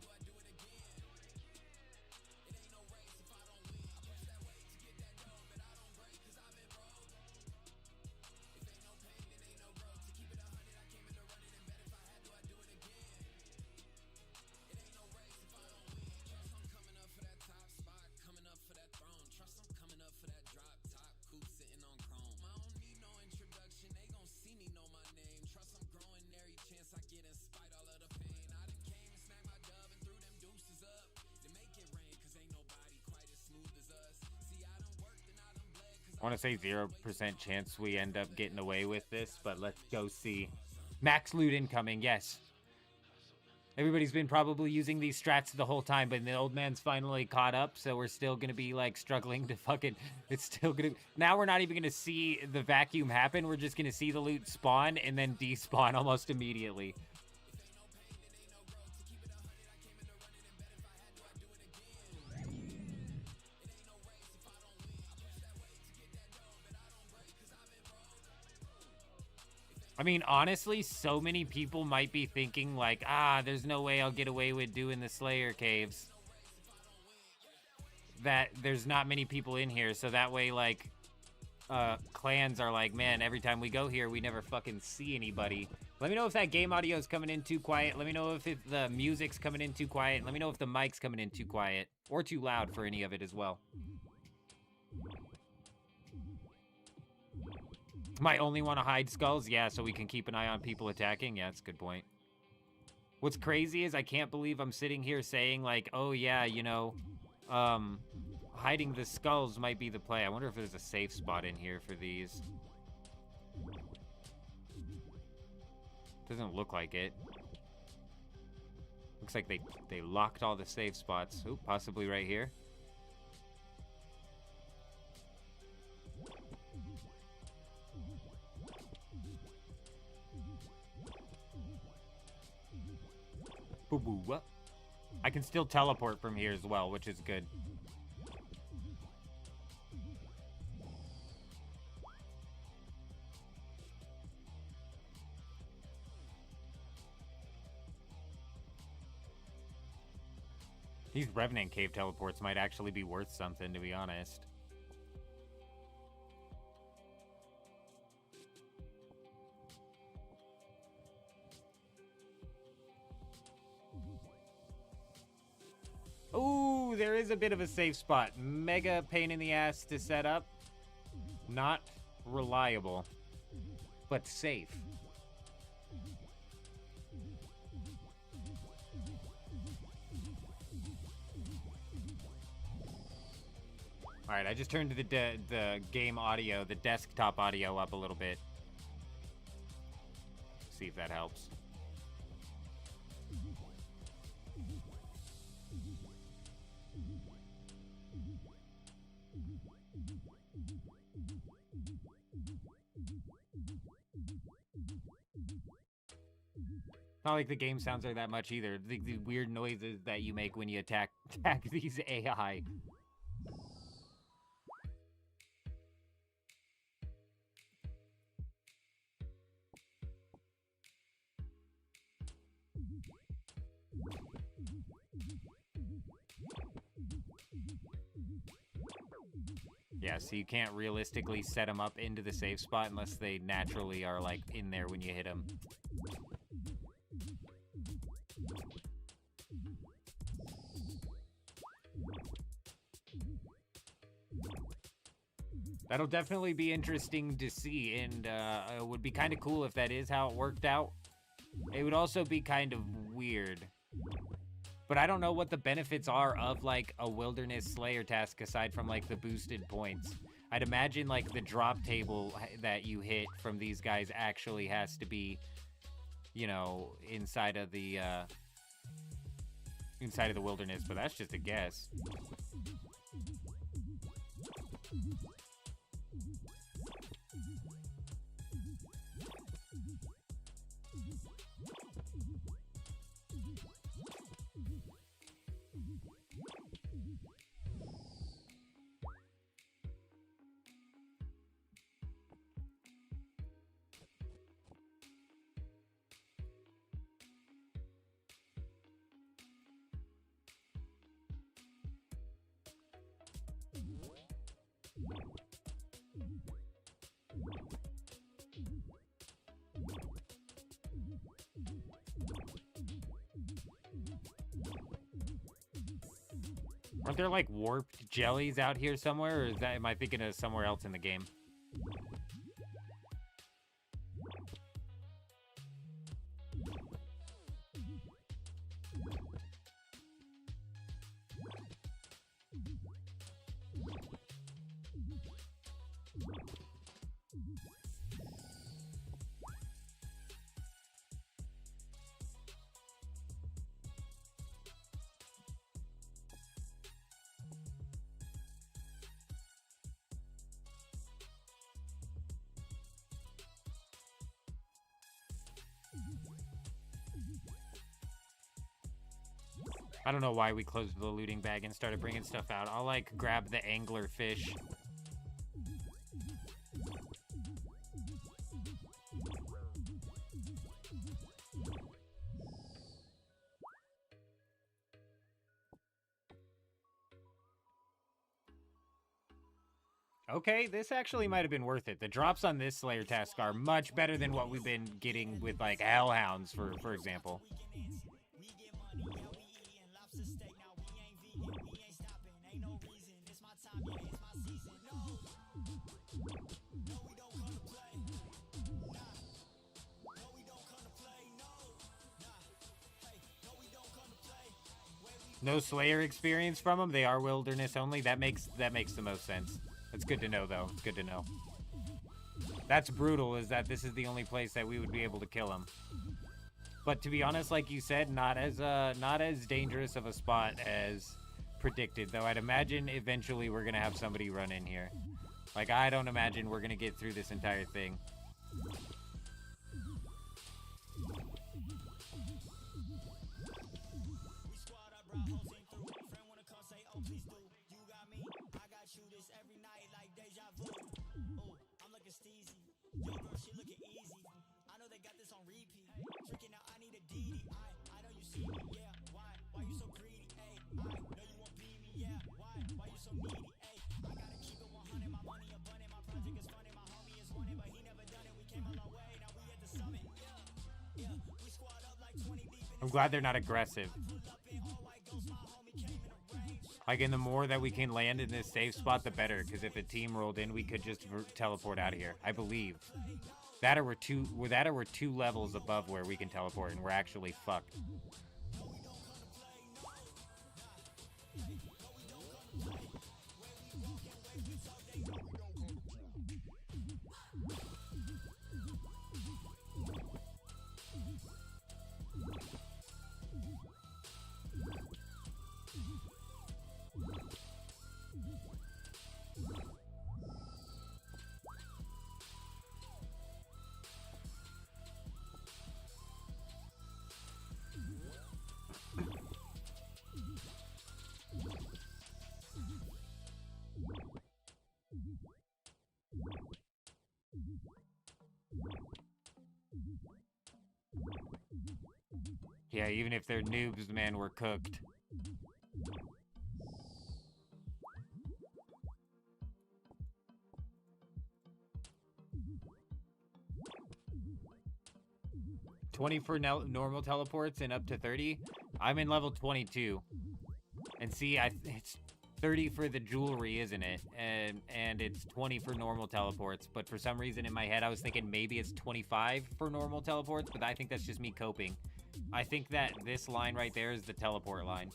I want to say 0% chance we end up getting away with this, but let's go see. Max loot incoming, yes. Everybody's been probably using these strats the whole time, but the old man's finally caught up, so we're still going to be, like, struggling to fucking... It's still going to... Now we're not even going to see the vacuum happen. We're just going to see the loot spawn and then despawn almost immediately. I mean, honestly, so many people might be thinking, like, there's no way I'll get away with doing the Slayer caves. That there's not many people in here, so that way, like, clans are like, man, every time we go here, we never fucking see anybody. Let me know if that game audio is coming in too quiet. Let me know if the music's coming in too quiet. Let me know if the mic's coming in too quiet. Or too loud for any of it as well. Might only want to hide skulls? Yeah, so we can keep an eye on people attacking? Yeah, that's a good point. What's crazy is I can't believe I'm sitting here saying, like, oh yeah, you know, hiding the skulls might be the play. I wonder if there's a safe spot in here for these. Doesn't look like it. Looks like they locked all the safe spots. Ooh, possibly right here. Boo-boo-what? I can still teleport from here as well, which is good. These Revenant Cave teleports might actually be worth something, to be honest. Ooh, there is a bit of a safe spot. Mega pain in the ass to set up. Not reliable, but safe. All right, I just turned the game audio, the desktop audio up a little bit. See if that helps. Not like the game sounds are that much either. The weird noises that you make when you attack these AI. Yeah, so you can't realistically set them up into the safe spot unless they naturally are, like, in there when you hit them. That'll definitely be interesting to see, and it would be kind of cool if that is how it worked out. It would also be kind of weird. But I don't know what the benefits are of, like, a Wilderness Slayer task aside from, like, the boosted points. I'd imagine, like, the drop table that you hit from these guys actually has to be, you know, inside of the wilderness, but that's just a guess. Aren't there, like, warped jellies out here somewhere, or is that, am I thinking of somewhere else in the game? I don't know why we closed the looting bag and started bringing stuff out. I'll, like, grab the angler fish. Okay, this actually might have been worth it. The drops on this Slayer task are much better than what we've been getting with, like, Hellhounds, for example. No Slayer experience from them. They are wilderness only. That makes the most sense. It's good to know, though. It's good to know. That's brutal, is that this is the only place that we would be able to kill him. But to be honest, like you said, not as dangerous of a spot as predicted, though. I'd imagine eventually we're gonna have somebody run in here. Like, I don't imagine we're gonna get through this entire thing. I'm glad they're not aggressive. Like, and the more that we can land in this safe spot, the better. Because if a team rolled in, we could just teleport out of here. I believe. That or we're two levels above where we can teleport, and we're actually fucked. Yeah, even if they're noobs, man, we're cooked. $20 for normal teleports and up to 30. I'm in level 22. And see, it's 30 for the jewelry, isn't it? And it's 20 for normal teleports. But for some reason in my head, I was thinking maybe it's 25 for normal teleports, but I think that's just me coping. I think that this line right there is the teleport line.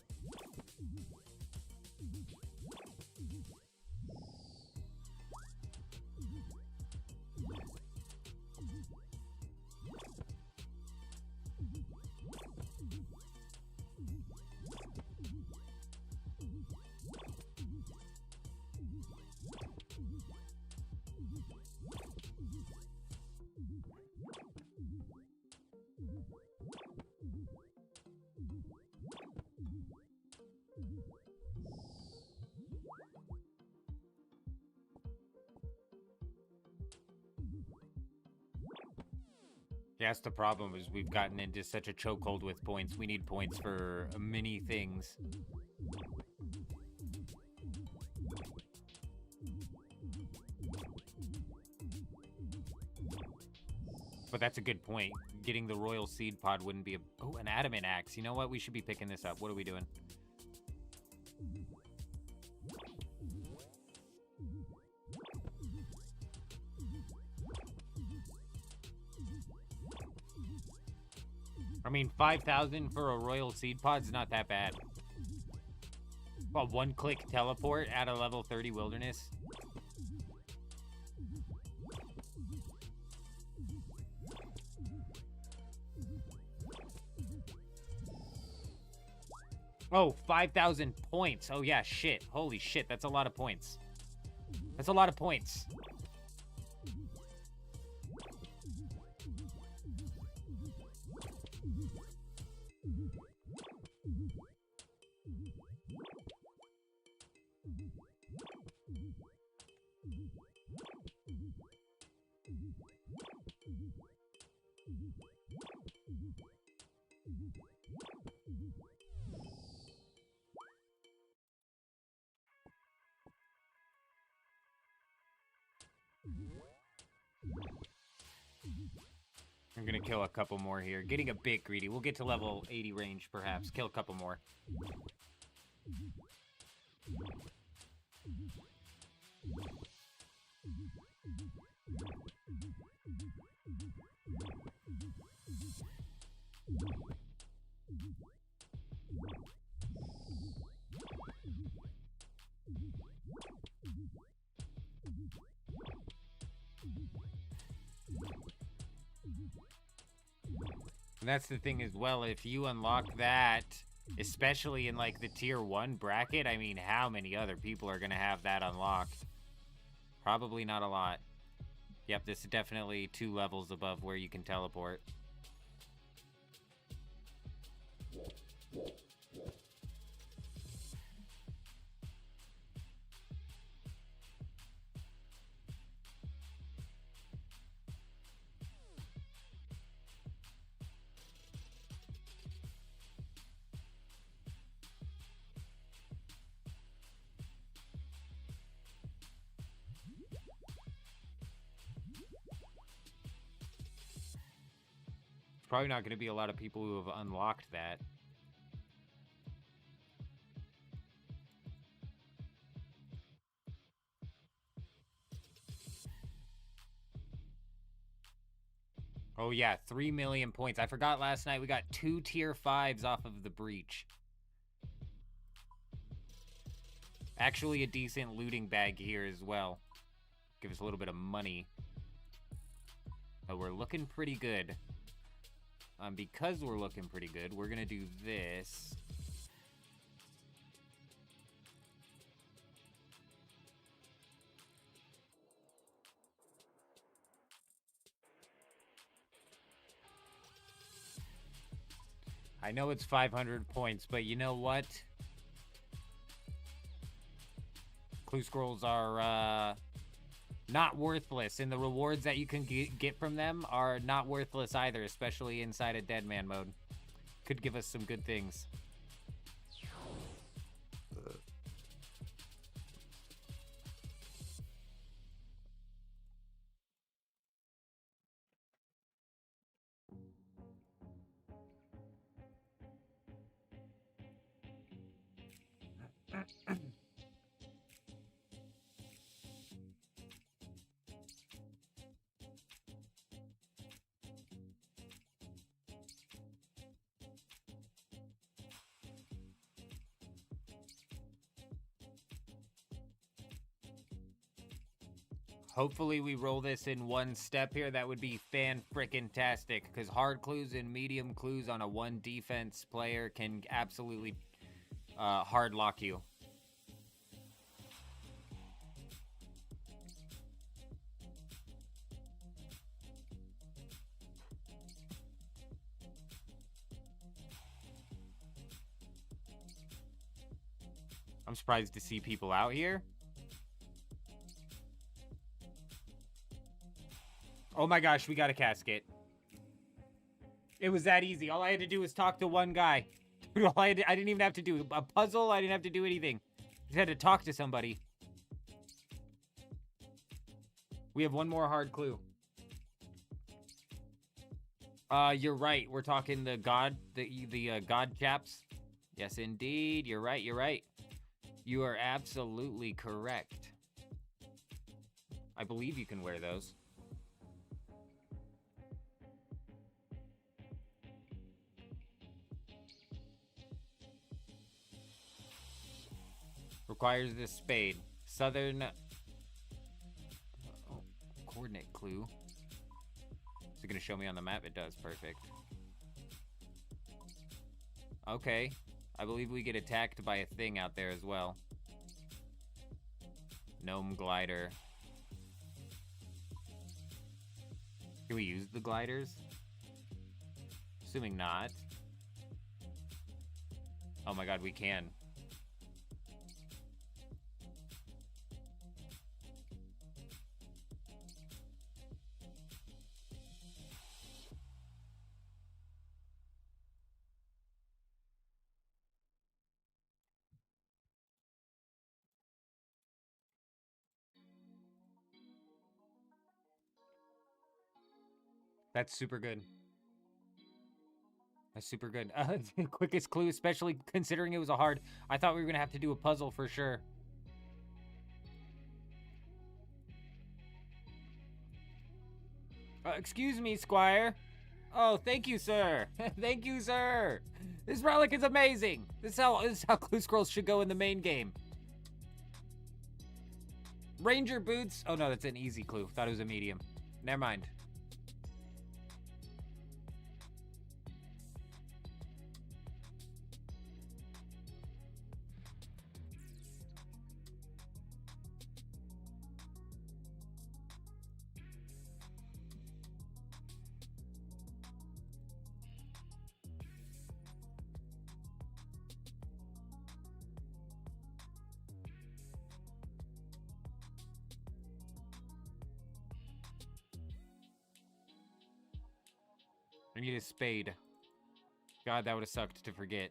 That's the problem, is we've gotten into such a chokehold with points. We need points for many things. But that's a good point. Getting the Royal Seed Pod wouldn't be a... Oh, an Adamant Axe. You know what? We should be picking this up. What are we doing? I mean, 5,000 for a Royal Seed Pod's not that bad. Well, one-click teleport at a level 30 wilderness. Oh, 5,000 points. Oh, yeah, shit. Holy shit, that's a lot of points. That's a lot of points. I'm gonna kill a couple more here. Getting a bit greedy. We'll get to level 80 range, perhaps. Kill a couple more. And that's the thing as well, if you unlock that, especially in like the tier 1 bracket, I mean, how many other people are gonna have that unlocked? Probably not a lot. Yep, this is definitely 2 levels above where you can teleport. Probably not going to be a lot of people who have unlocked that. Oh yeah, 3 million points. I forgot last night we got 2 tier 5s off of the breach. Actually a decent looting bag here as well. Give us a little bit of money. But we're looking pretty good. Because we're looking pretty good, we're gonna do this. I know it's 500 points, but you know what? Clue scrolls are not worthless, and the rewards that you can get from them are not worthless either, especially inside of DEADMAN mode. Could give us some good things. Hopefully we roll this in one step here. That would be fan-frickin-tastic, because hard clues and medium clues on a one defense player can absolutely hard lock you. I'm surprised to see people out here. Oh my gosh, we got a casket. It was that easy. All I had to do was talk to one guy. I didn't even have to do a puzzle. I didn't have to do anything. Just had to talk to somebody. We have one more hard clue. You're right. We're talking the god chaps. Yes, indeed. You're right. You're right. You are absolutely correct. I believe you can wear those. Requires this spade. Southern... Oh, coordinate clue. Is it going to show me on the map? It does. Perfect. Okay. I believe we get attacked by a thing out there as well. Gnome glider. Can we use the gliders? Assuming not. Oh my god, we can. That's super good. That's super good. Quickest clue, especially considering it was a hard... I thought we were going to have to do a puzzle for sure. Excuse me, Squire. Oh, thank you, sir. Thank you, sir. This relic is amazing. This is how clue scrolls should go in the main game. Ranger boots. Oh, no, that's an easy clue. Thought it was a medium. Never mind. I need a spade. God, that would have sucked to forget.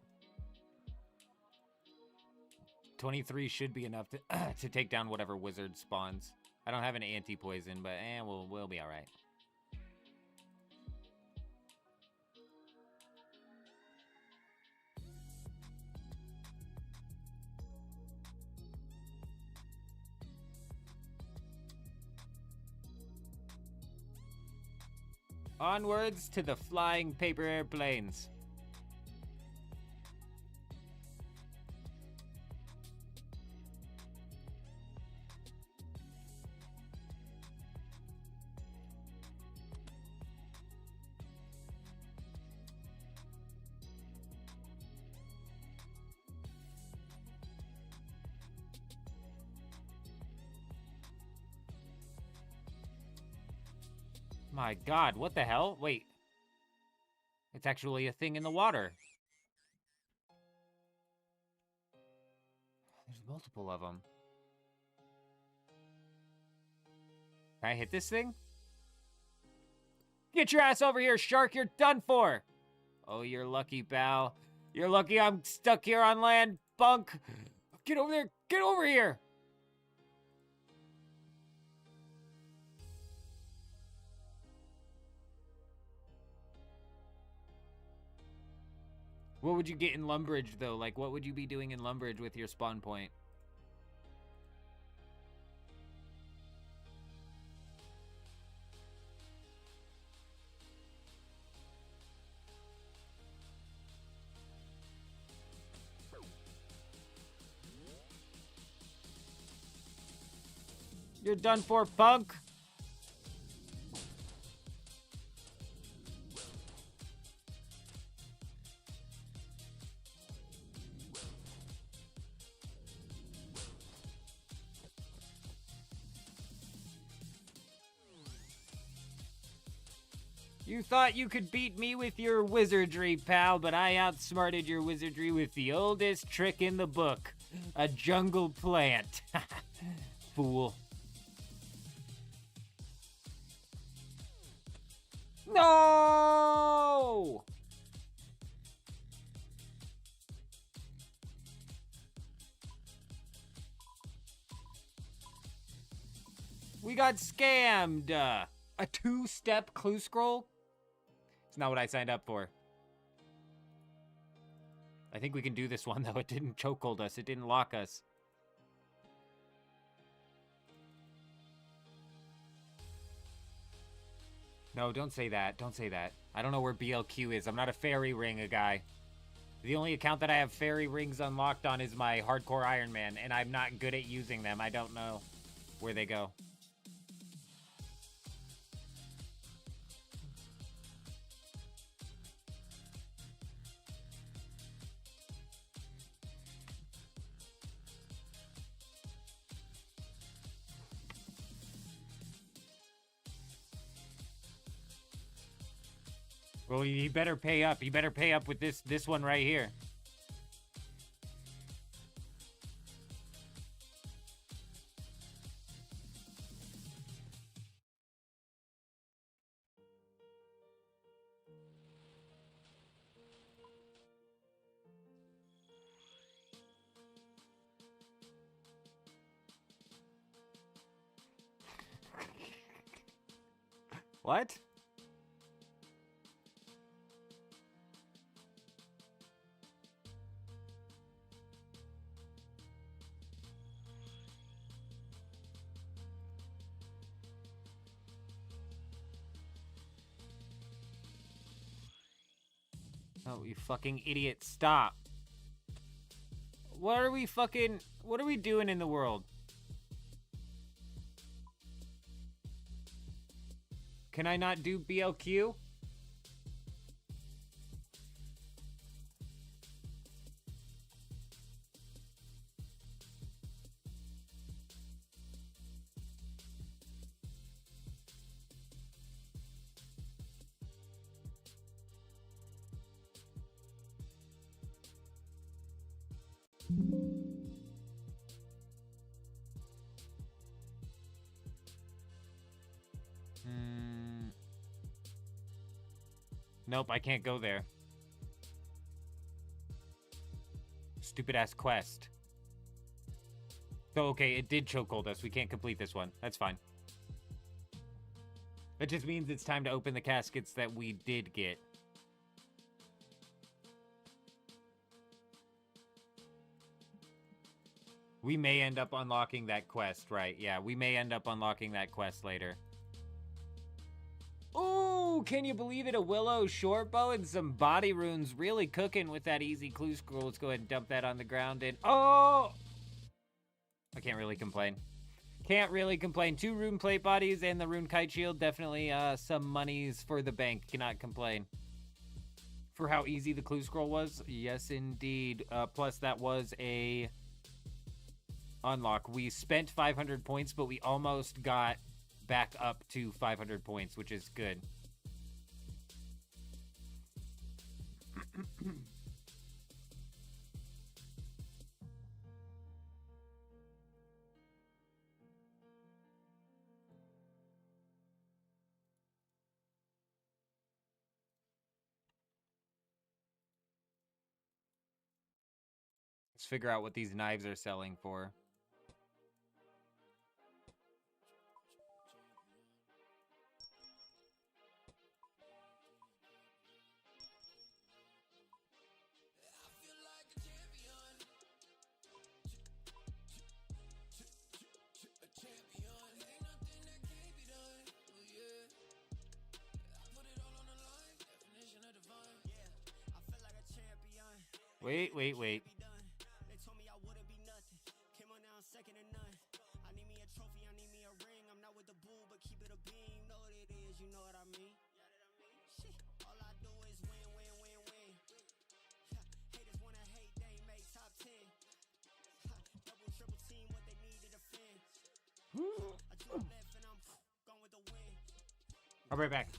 23 should be enough to to take down whatever wizard spawns. I don't have an anti-poison, but we'll be all right. Onwards to the flying paper airplanes. My god, what the hell? Wait. It's actually a thing in the water. There's multiple of them. Can I hit this thing? Get your ass over here, shark. You're done for. Oh, you're lucky, pal. You're lucky I'm stuck here on land, bunk. Get over there. Get over here. What would you get in Lumbridge, though? Like, what would you be doing in Lumbridge with your spawn point? You're done for, punk. You thought you could beat me with your wizardry, pal, but I outsmarted your wizardry with the oldest trick in the book. A jungle plant. Fool. No! We got scammed. A two-step clue scroll? It's not what I signed up for. I think we can do this one, though. It didn't chokehold us. It didn't lock us. No, don't say that. Don't say that. I don't know where BLQ is. I'm not a fairy ring guy. The only account that I have fairy rings unlocked on is my hardcore Iron Man, and I'm not good at using them. I don't know where they go. Well, he better pay up. He better pay up with this one right here. What? Oh, you fucking idiot, stop. What are we doing in the world? Can I not do BLQ? Nope, I can't go there. Stupid ass quest. So, okay, it did chokehold us. We can't complete this one. That's fine. That just means it's time to open the caskets that we did get. We may end up unlocking that quest, right? Yeah, we may end up unlocking that quest later. Ooh, can you believe it? A willow short bow and some body runes. Really cooking with that easy clue scroll. Let's go ahead and dump that on the ground and... Oh! I can't really complain. Can't really complain. 2 rune plate bodies and the rune kite shield. Definitely some monies for the bank. Cannot complain. For how easy the clue scroll was? Yes, indeed. Plus, that was a unlock. We spent 500 points, but we almost got back up to 500 points, which is good. Let's figure out what these knives are selling for. Wait. They told me I wouldn't be nothing. Came on now second to none. I need me a trophy, I need me a know what I mean? Shit, all I do is win, win, win, win. Haters wanna hate, they ain't make top 10. Double, triple team, what they need to defend. I do left and I'm gone with the win. I'll be right back.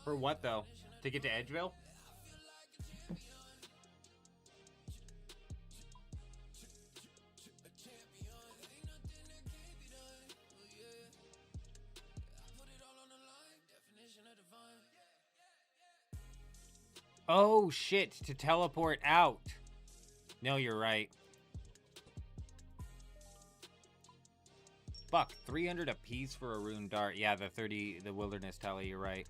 For what, though? To get to Edgeville? Oh, shit. To teleport out. No, you're right. Fuck. 300 apiece for a rune dart. Yeah, the 30, the wilderness tally, you're right.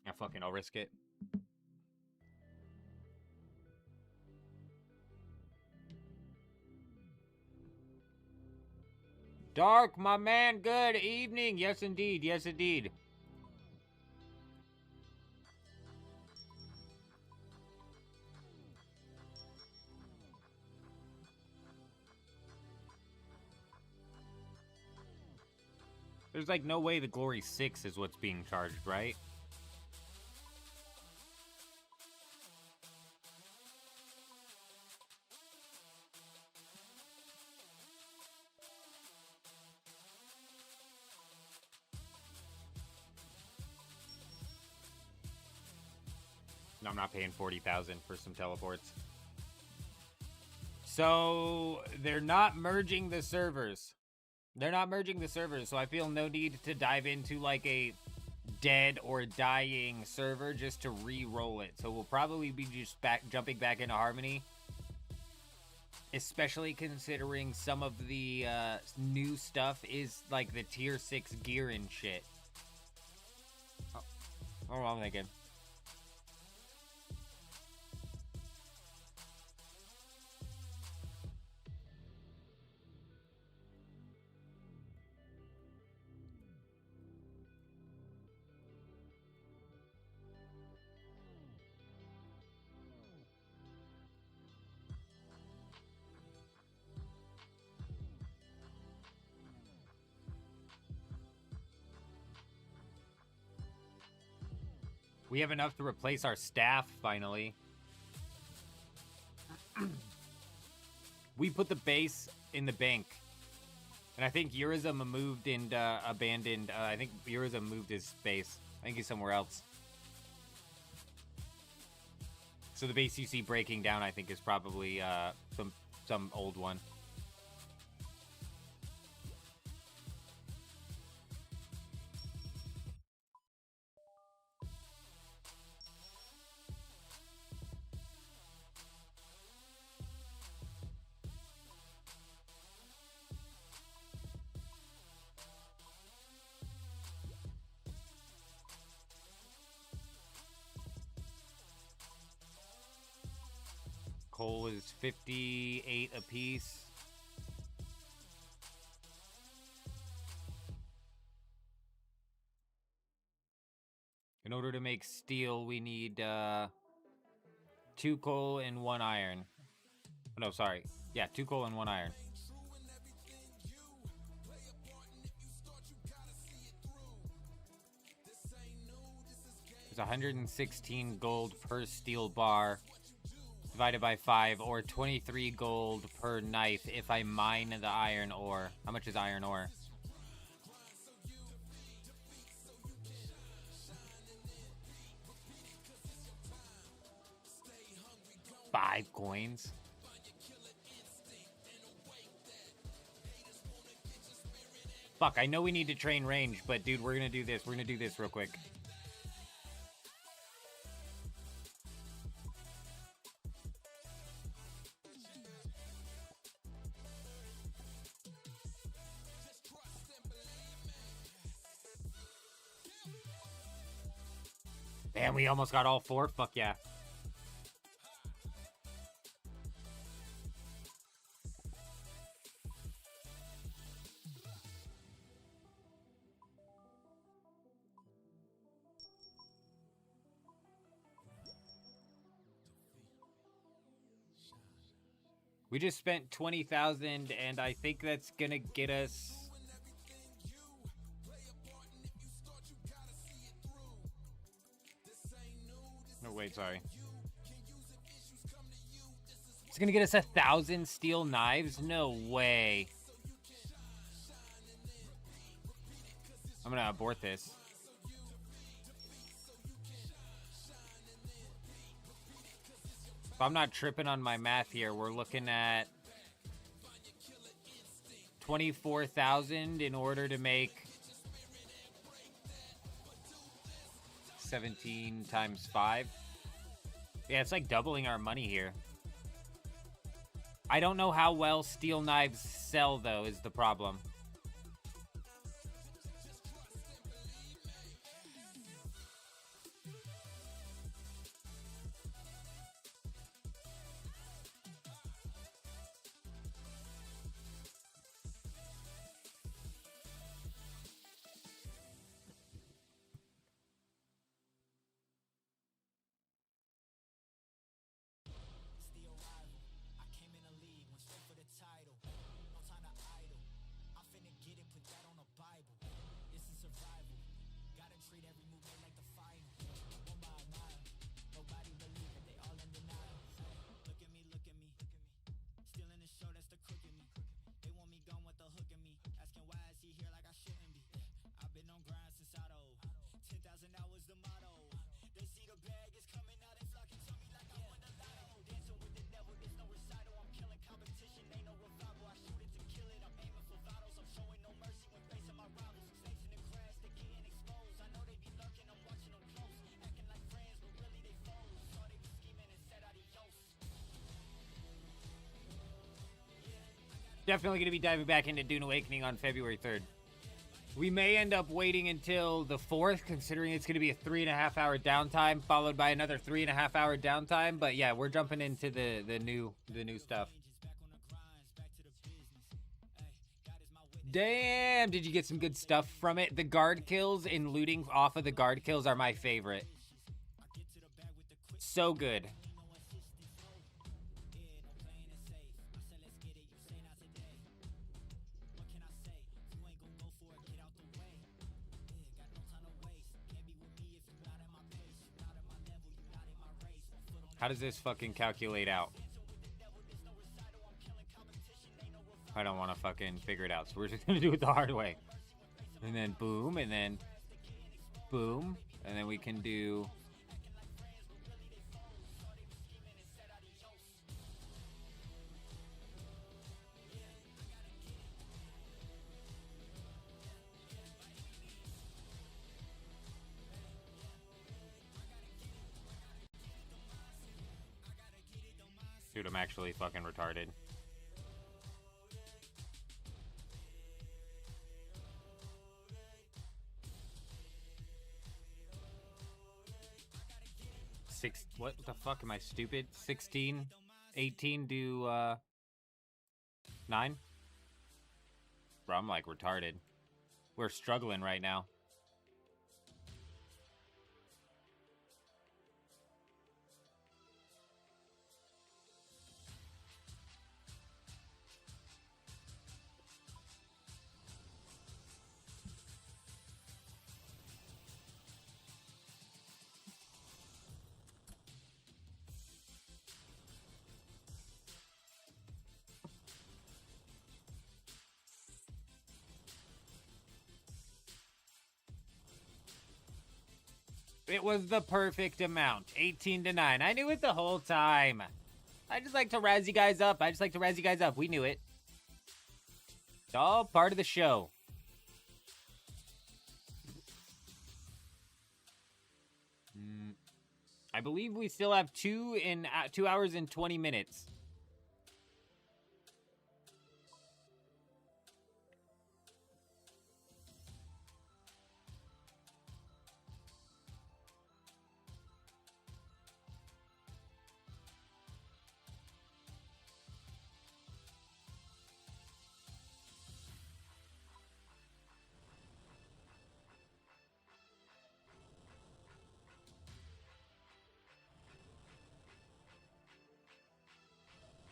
Yeah, fucking, I'll risk it. Dark, my man, good evening. Yes, indeed. Yes, indeed. There's like no way the Glory 6 is what's being charged, right? No, I'm not paying 40,000 for some teleports. So they're not merging the servers. They're not merging the servers, so I feel no need to dive into like a dead or dying server just to re-roll it. So we'll probably be just jumping back into Harmony, especially considering some of the new stuff is like the tier 6 gear and shit. Oh, what am I thinking? We have enough to replace our staff, finally. We put the base in the bank. And I think Yurizum moved and abandoned. I think Yurizum moved his base. I think he's somewhere else. So the base you see breaking down, I think, is probably some old one. Coal is 58 apiece. In order to make steel, we need 2 coal and 1 iron. No, sorry. Yeah, 2 coal and 1 iron. 116 gold per steel bar divided by 5, or 23 gold per knife if I mine the iron ore. How much is iron ore? 5 coins. Fuck, I know we need to train range, but dude, we're gonna do this. We're gonna do this real quick. Man, we almost got all 4. Fuck yeah. We just spent 20,000, and I think that's gonna get us... No, wait, sorry. It's gonna get us 1,000 steel knives? No way. I'm gonna abort this. If I'm not tripping on my math here, we're looking at 24,000 in order to make 17 times 5. Yeah, it's like doubling our money here. I don't know how well steel knives sell, though, is the problem. Definitely going to be diving back into Dune Awakening on February 3rd. We may end up waiting until the 4th, considering it's going to be a 3.5-hour downtime, followed by another 3.5-hour downtime. But yeah, we're jumping into the new stuff. Damn, did you get some good stuff from it? The guard kills and looting off of the guard kills are my favorite. So good. How does this fucking calculate out? I don't want to fucking figure it out, so we're just gonna do it the hard way. And then boom, and then boom, and then we can do... Dude, I'm actually fucking retarded. What the fuck am I stupid? 16, 18 do 9? Bro, I'm like retarded. We're struggling right now. It was the perfect amount. 18 to 9. I knew it the whole time. I just like to razz you guys up. We knew it. It's all part of the show. I believe we still have 2 hours and 20 minutes.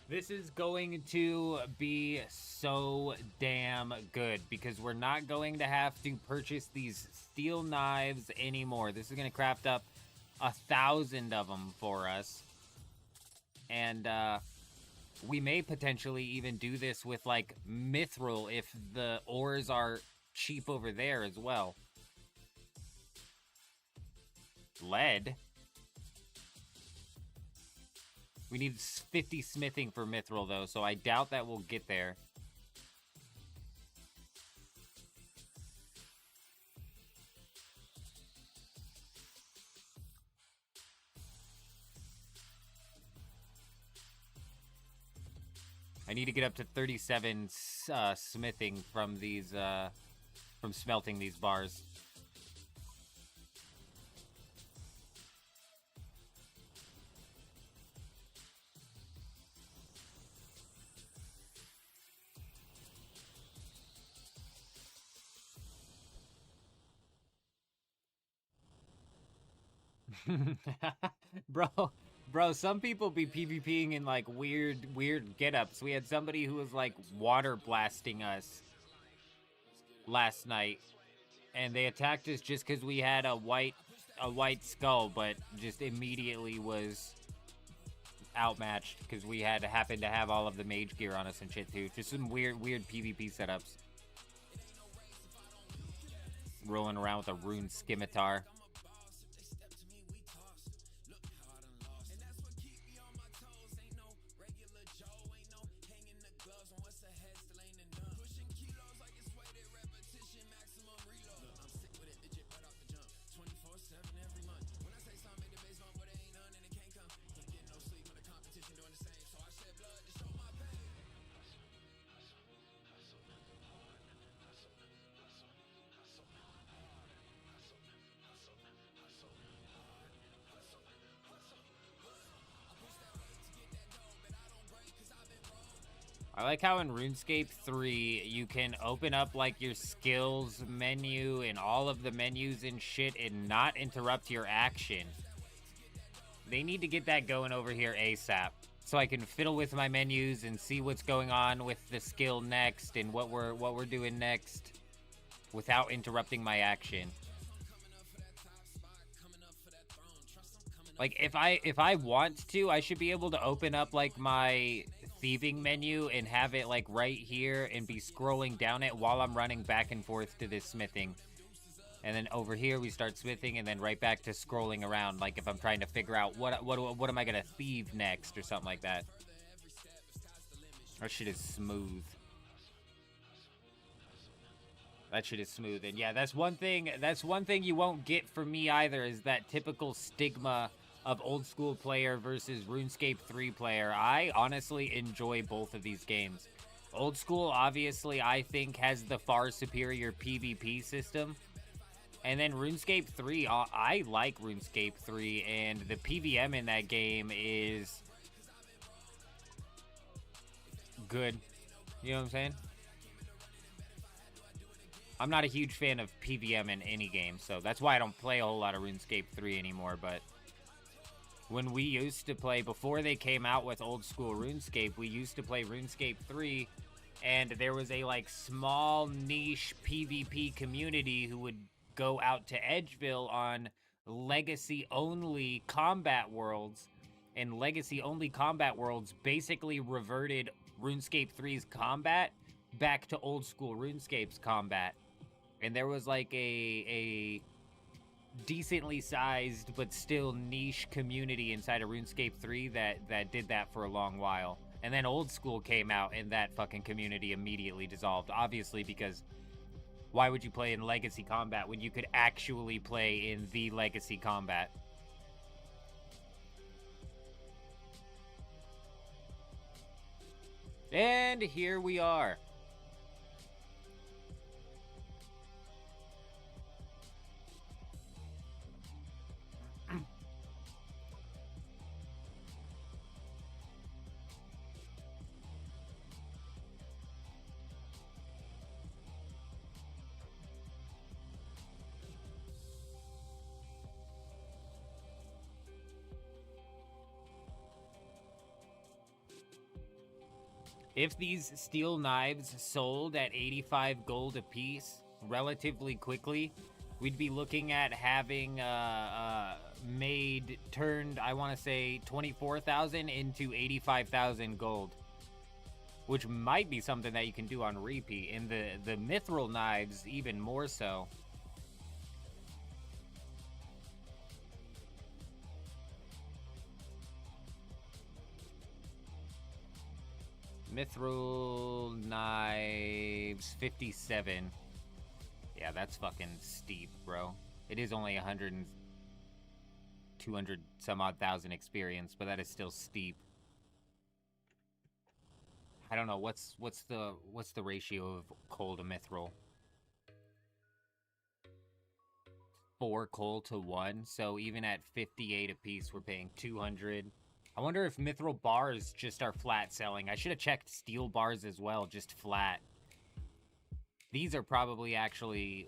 This is going to be so damn good because we're not going to have to purchase these steel knives anymore. This is going to craft up 1,000 of them for us. And we may potentially even do this with like mithril if the ores are cheap over there as well. Lead. We need 50 smithing for mithril, though, so I doubt that we'll get there. I need to get up to 37 smithing from these, from smelting these bars. Bro, some people be PvPing in like weird get-ups. We had somebody who was like water blasting us last night, and they attacked us just because we had a white skull, but just immediately was outmatched because we happened to have all of the mage gear on us and shit too. Just some weird PvP setups. Rolling around with a rune scimitar. I like how in RuneScape 3, you can open up, like, your skills menu and all of the menus and shit and not interrupt your action. They need to get that going over here ASAP, so I can fiddle with my menus and see what's going on with the skill next and what we're doing next without interrupting my action. Like, if I want to, I should be able to open up, like, my thieving menu and have it like right here and be scrolling down it while I'm running back and forth to this smithing. And then over here we start smithing and then right back to scrolling around, like if I'm trying to figure out what am I gonna thieve next or something like that. That shit is smooth. That shit is smooth. And yeah, that's one thing you won't get from me either, is that typical stigma of old school player versus RuneScape 3 player. I honestly enjoy both of these games. Old school, obviously, I think has the far superior PvP system. And then RuneScape 3, I like RuneScape 3, and the PVM in that game is good. You know what I'm saying? I'm not a huge fan of PVM in any game, so that's why I don't play a whole lot of RuneScape 3 anymore, but when we used to play, before they came out with old school RuneScape, we used to play RuneScape 3, and there was a, like, small niche PvP community who would go out to Edgeville on legacy-only combat worlds, and legacy-only combat worlds basically reverted RuneScape 3's combat back to old school RuneScape's combat. And there was, like, a decently sized but still niche community inside of RuneScape 3 that did that for a long while. And then Old School came out and that fucking community immediately dissolved. Obviously, because why would you play in Legacy Combat when you could actually play in the Legacy Combat? And here we are. If these steel knives sold at 85 gold a piece relatively quickly, we'd be looking at having turned, I want to say, 24,000 into 85,000 gold. Which might be something that you can do on repeat. And the mithril knives, even more so. Mithril knives, 57. Yeah, that's fucking steep, bro. It is only 100 and 200 some odd thousand experience, but that is still steep. I don't know, what's the ratio of coal to mithril? 4 coal to 1, so even at 58 a piece, we're paying 200. I wonder if mithril bars just are flat selling. I should have checked steel bars as well, just flat. These are probably actually...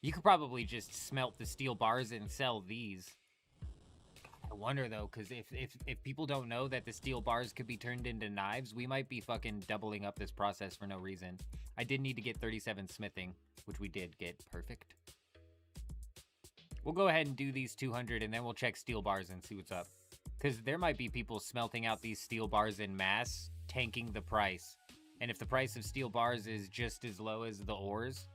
You could probably just smelt the steel bars and sell these. I wonder, though, because if people don't know that the steel bars could be turned into knives, we might be fucking doubling up this process for no reason. I did need to get 37 smithing, which we did get. Perfect. We'll go ahead and do these 200, and then we'll check steel bars and see what's up. Because there might be people smelting out these steel bars in mass, tanking the price. And if the price of steel bars is just as low as the ores,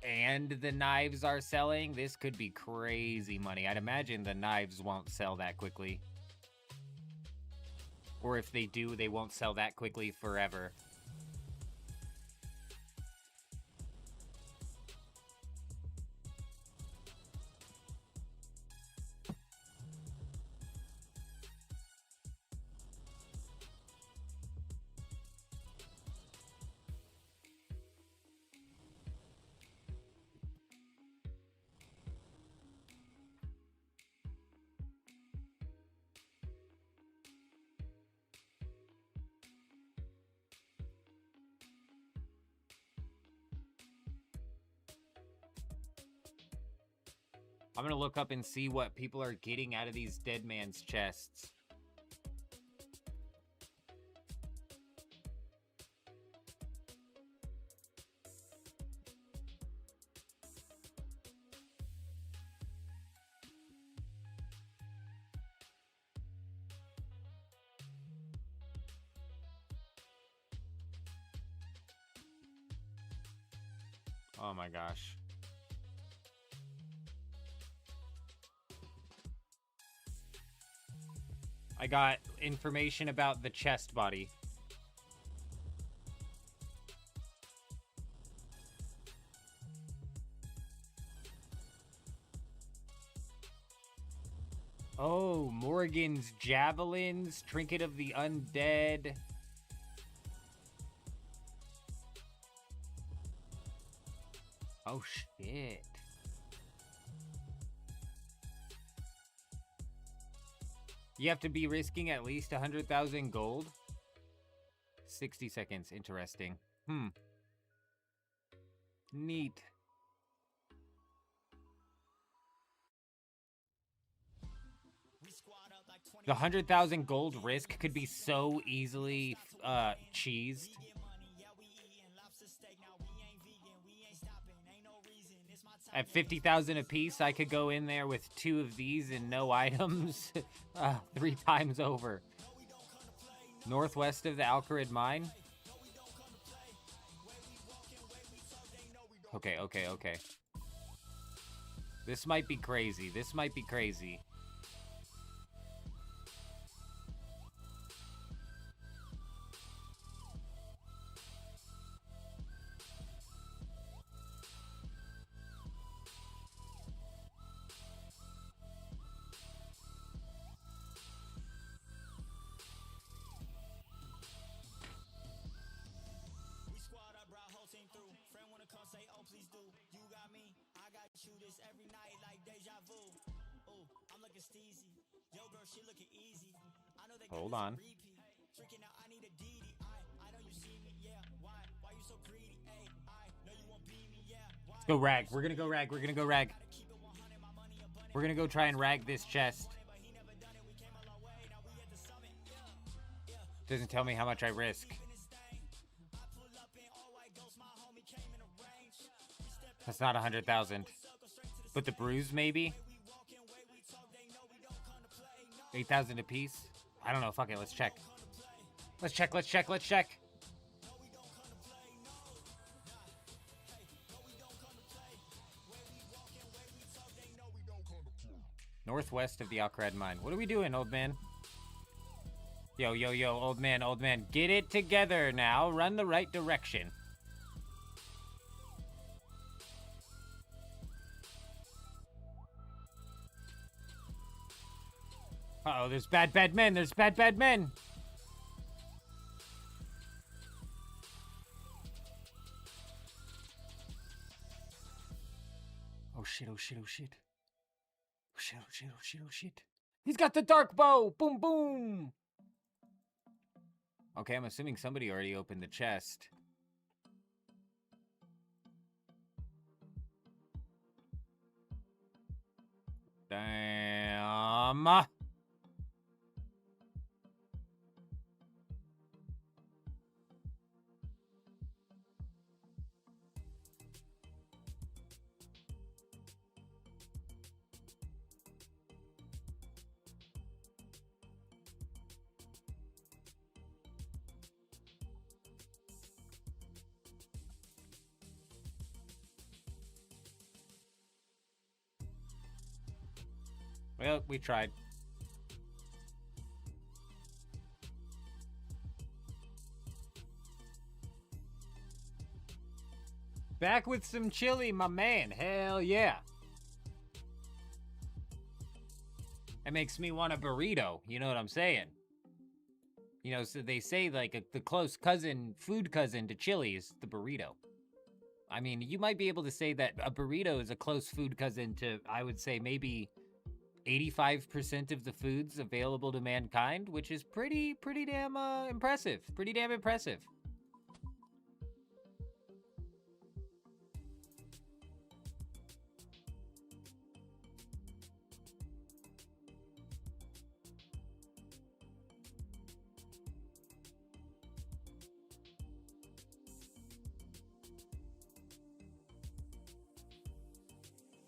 and the knives are selling, this could be crazy money. I'd imagine the knives won't sell that quickly. Or if they do, they won't sell that quickly forever. I'm gonna look up and see what people are getting out of these dead man's chests. Oh my gosh. I got information about the chest body. Oh, Morrigan's javelins, trinket of the undead. Oh shit. You have to be risking at least 100,000 gold? 60 seconds. Interesting. Neat. The 100,000 gold risk could be so easily cheesed. At 50,000 apiece, I could go in there with 2 of these and no items 3 times over. Northwest of the Alcarid mine. Okay, okay, okay. This might be crazy. This might be crazy. We squad up, bro, whole team through. Friend wanna come say, oh, please do. You got me, I got you this every night like deja vu. Ooh, I'm looking steezy. Yo, girl, she looking easy. I know they Hold on. repeat. Drinking out, I need a DD. I know you see me, yeah. Why you so greedy? Ay, I know you won't beat me, yeah. Why? Let's go rag. We're gonna go rag. We're gonna go rag. We're gonna go try and rag this chest. Doesn't tell me how much I risk. That's not 100,000. But the bruise, maybe? 8,000 apiece? I don't know. Fuck it. Let's check. Let's check. Let's check. Let's check. Northwest of the Alcrad mine. What are we doing, old man? Yo, yo, yo, old man, old man. Get it together now. Run the right direction. Uh-oh, there's bad, bad men. There's bad, bad men. Oh, shit, oh, shit, oh, shit. Oh, shit, oh, shit, oh, shit, oh, shit. He's got the dark bow. Boom, boom. Okay, I'm assuming somebody already opened the chest. Damn. Well, we tried. Back with some chili, my man. Hell yeah. That makes me want a burrito. You know what I'm saying? You know, so they say like the close cousin, food cousin to chili is the burrito. I mean, you might be able to say that a burrito is a close food cousin to, I would say, maybe 85% of the foods available to mankind, which is pretty damn impressive. Pretty damn impressive.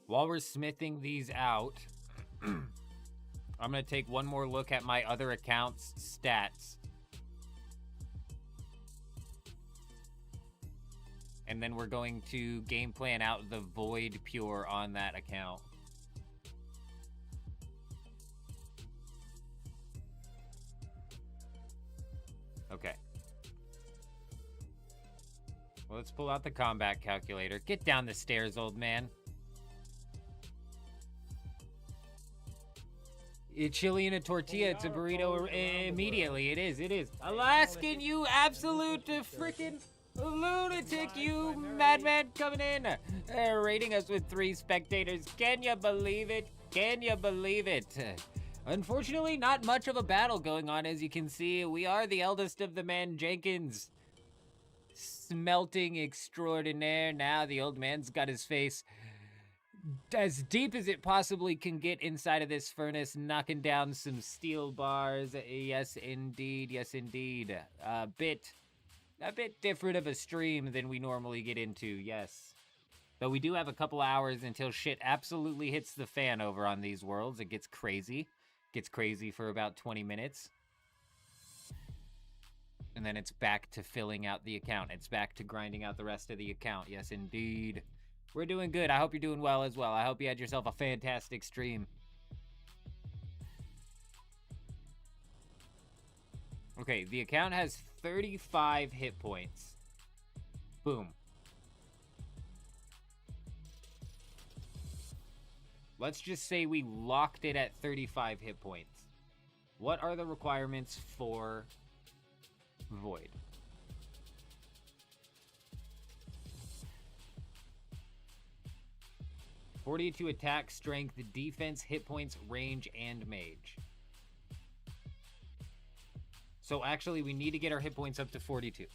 While we're smithing these out, I'm going to take one more look at my other account's stats. And then we're going to game plan out the Void Pure on that account. Okay. Well, let's pull out the combat calculator. Get down the stairs, old man. A chili and a tortilla, it's a burrito immediately. It is. Alaskan, you absolute freaking lunatic, you madman coming in. Rating us with 3 spectators. Can you believe it? Can you believe it? Unfortunately, not much of a battle going on, as you can see. We are the eldest of the man Jenkins. Smelting extraordinaire. Now the old man's got his face as deep as it possibly can get inside of this furnace, knocking down some steel bars. Yes, indeed. Yes, indeed. A bit different of a stream than we normally get into, yes. Though we do have a couple hours until shit absolutely hits the fan over on these worlds. It gets crazy. Gets crazy for about 20 minutes. And then it's back to filling out the account. It's back to grinding out the rest of the account. Yes, indeed. We're doing good. I hope you're doing well as well. I hope you had yourself a fantastic stream. Okay, the account has 35 hit points. Boom. Let's just say we locked it at 35 hit points. What are the requirements for Void? (42) attack, strength, defense, hit points, range, and mage. So actually, we need to get our hit points up to 42.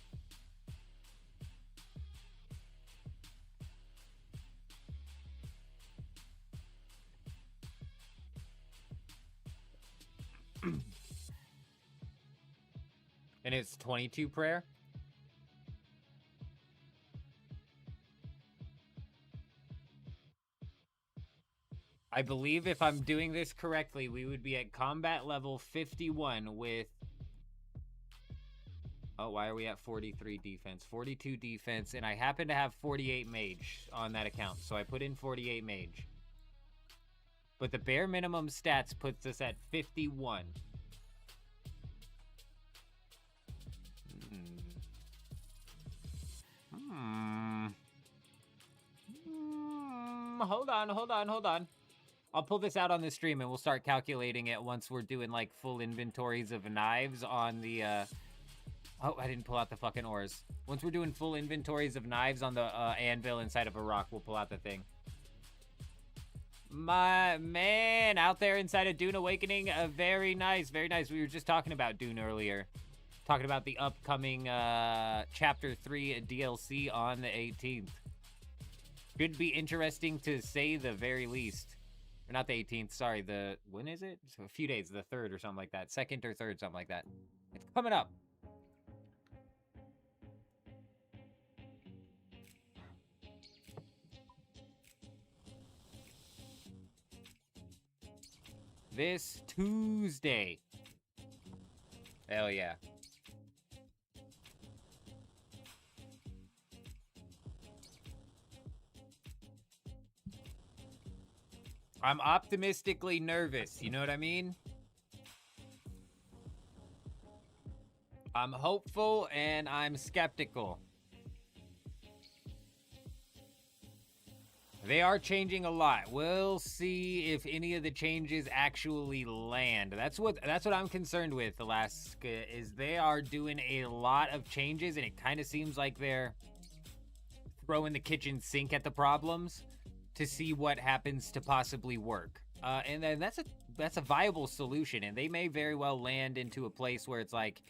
And it's 22 prayer. I believe if I'm doing this correctly, we would be at combat level 51 with... Oh, why are we at 43 defense? 42 defense, and I happen to have 48 mage on that account, so I put in 48 mage. But the bare minimum stats puts us at 51. Hold on. I'll pull this out on the stream and we'll start calculating it once we're doing like full inventories of knives on the oh, I didn't pull out the fucking ores. Once we're doing full inventories of knives on the anvil inside of a rock, we'll pull out the thing. My man, out there inside of Dune Awakening, very nice, very nice. We were just talking about Dune earlier. Talking about the upcoming Chapter 3 DLC on the 18th. Should be interesting to say the very least. Or not the 18th, sorry, the... When is it? So a few days, the 3rd or something like that. 2nd or 3rd, something like that. It's coming up. This Tuesday. Hell yeah. I'm optimistically nervous, you know what I mean? I'm hopeful and I'm skeptical. They are changing a lot. We'll see if any of the changes actually land. That's what I'm concerned with, Alaska, is they are doing a lot of changes and it kind of seems like they're throwing the kitchen sink at the problems to see what happens to possibly work. And then that's a viable solution, and they may very well land into a place where it's like,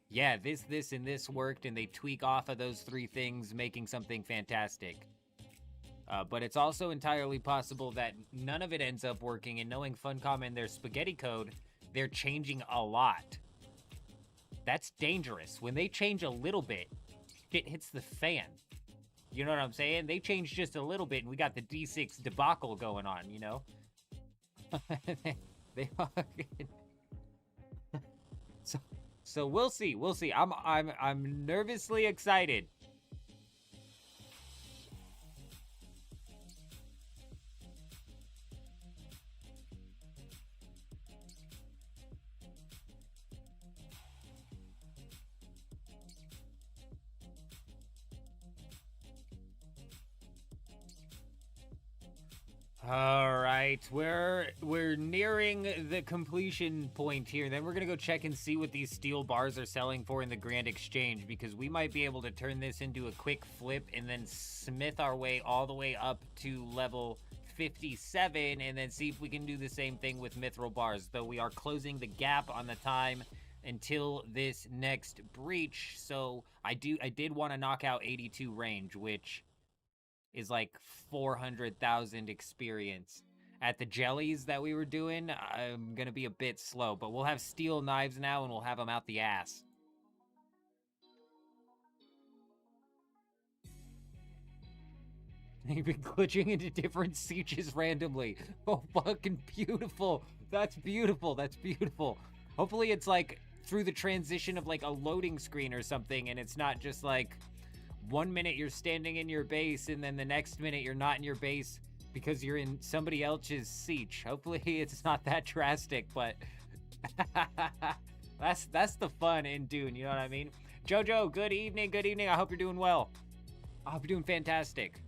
yeah, this, and this worked, and they tweak off of those 3 things, making something fantastic. But it's also entirely possible that none of it ends up working, and knowing Funcom and their spaghetti code, they're changing a lot. That's dangerous. When they change a little bit, shit hits the fan. You know what I'm saying? They changed just a little bit, and we got the D6 debacle going on, you know? they fucking... So we'll see. We'll see. I'm nervously excited. All right, we're nearing the completion point here. Then we're gonna go check and see what these steel bars are selling for in the Grand Exchange, because we might be able to turn this into a quick flip and then smith our way all the way up to level 57 and then see if we can do the same thing with mithril bars, though we are closing the gap on the time until this next breach. So I did want to knock out 82 range, which is like 400,000 experience. At the jellies that we were doing, I'm gonna be a bit slow, but we'll have steel knives now and we'll have them out the ass. You've been glitching into different sieges randomly. Oh, fucking beautiful. That's beautiful. That's beautiful. Hopefully it's like through the transition of like a loading screen or something, and it's not just like one minute you're standing in your base, and then the next minute you're not in your base because you're in somebody else's siege. Hopefully it's not that drastic, but that's the fun in Dune, you know what I mean? Jojo, good evening, good evening. I hope you're doing well. I hope you're doing fantastic.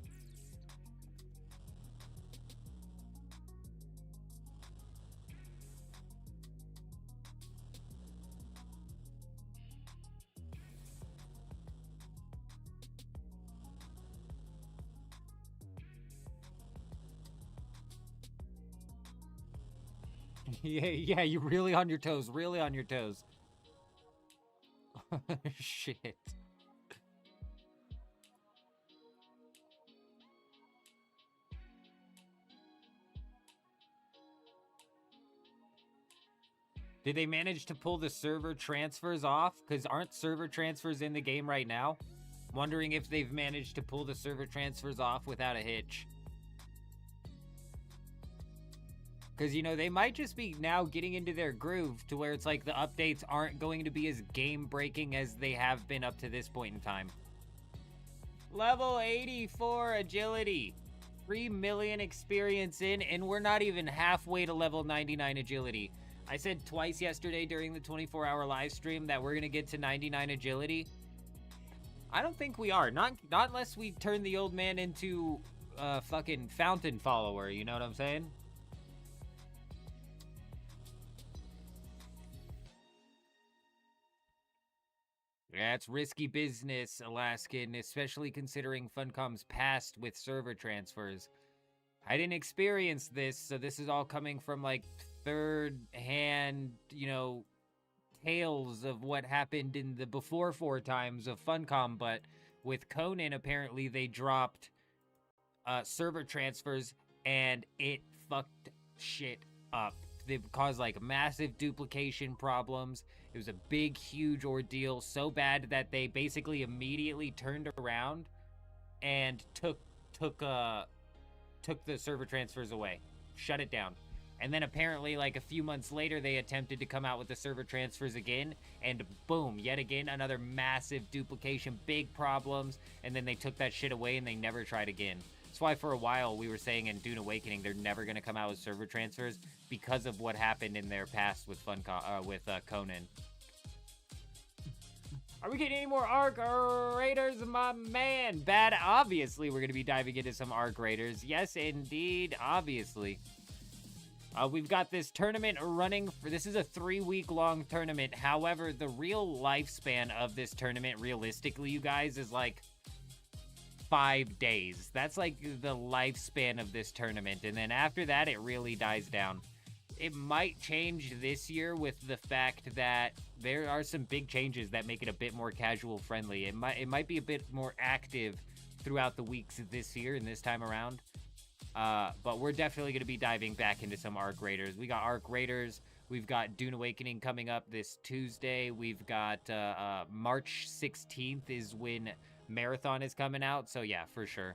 Yeah, you're really on your toes, really on your toes. Shit. Did they manage to pull the server transfers off? Because aren't server transfers in the game right now? Wondering if they've managed to pull the server transfers off without a hitch. Because, you know, they might just be now getting into their groove to where it's like the updates aren't going to be as game-breaking as they have been up to this point in time. Level 84 agility. 3 million experience in, and we're not even halfway to level 99 agility. I said twice yesterday during the 24-hour live stream that we're going to get to 99 agility. I don't think we are. Not unless we turn the old man into a fucking fountain follower, you know what I'm saying? Yeah, it's risky business, Alaskan, especially considering Funcom's past with server transfers. I didn't experience this, so this is all coming from, like, third-hand, you know, tales of what happened in the before 4 times of Funcom, but with Conan, apparently they dropped server transfers, and it fucked shit up. They've caused, like, massive duplication problems. It was a big, huge ordeal, so bad that they basically immediately turned around and took the server transfers away, shut it down. And then apparently, like, a few months later, they attempted to come out with the server transfers again, and boom, yet again, another massive duplication, big problems, and then they took that shit away and they never tried again. That's why for a while we were saying in Dune Awakening they're never going to come out with server transfers because of what happened in their past with Conan. Are we getting any more Arc Raiders, my man? Bad, obviously we're going to be diving into some Arc Raiders. Yes, indeed, obviously. We've got this tournament running for, this is a 3-week-long tournament. However, the real lifespan of this tournament, realistically, you guys, is like 5 days. That's like the lifespan of this tournament. And then after that, it really dies down. It might change this year with the fact that there are some big changes that make it a bit more casual friendly. It might be a bit more active throughout the weeks this year and this time around. But we're definitely going to be diving back into some Arc Raiders. We got Arc Raiders. We've got Dune Awakening coming up this Tuesday. We've got March 16th is when Marathon is coming out. So yeah, for sure.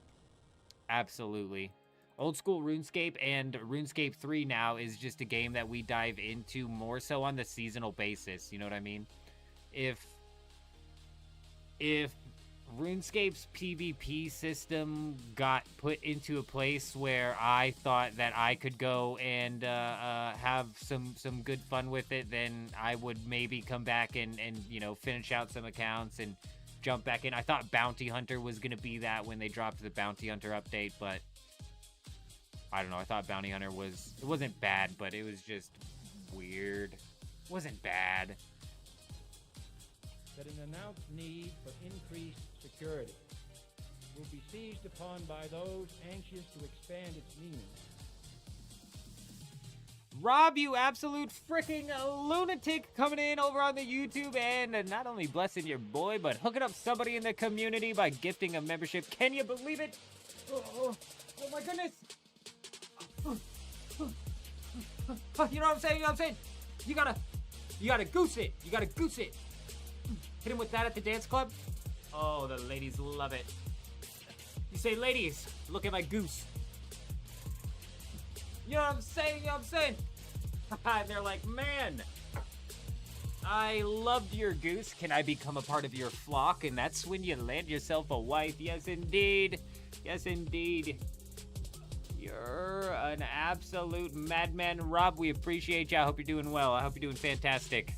Absolutely. Old school RuneScape and RuneScape 3 now is just a game that we dive into more so on the seasonal basis. You know what I mean? If RuneScape's PvP system got put into a place where I thought that I could go and have some good fun with it, then I would maybe come back and you know, finish out some accounts and jump back in. I thought Bounty Hunter was going to be that when they dropped the Bounty Hunter update, but I don't know. I thought Bounty Hunter it wasn't bad, but it was just weird. It wasn't bad. That an announced need for increased security will be seized upon by those anxious to expand its meaning. Rob, you absolute freaking lunatic, coming in over on the YouTube and not only blessing your boy, but hooking up somebody in the community by gifting a membership. Can you believe it? Oh my goodness. You know what I'm saying? You know what I'm saying? You gotta goose it. You gotta goose it. Hit him with that at the dance club. Oh, the ladies love it. You say, ladies, look at my goose. You know what I'm saying? You know what I'm saying? And they're like, man, I loved your goose. Can I become a part of your flock? And that's when you land yourself a wife. Yes, indeed. Yes, indeed. You're an absolute madman, Rob. We appreciate you. I hope you're doing well. I hope you're doing fantastic.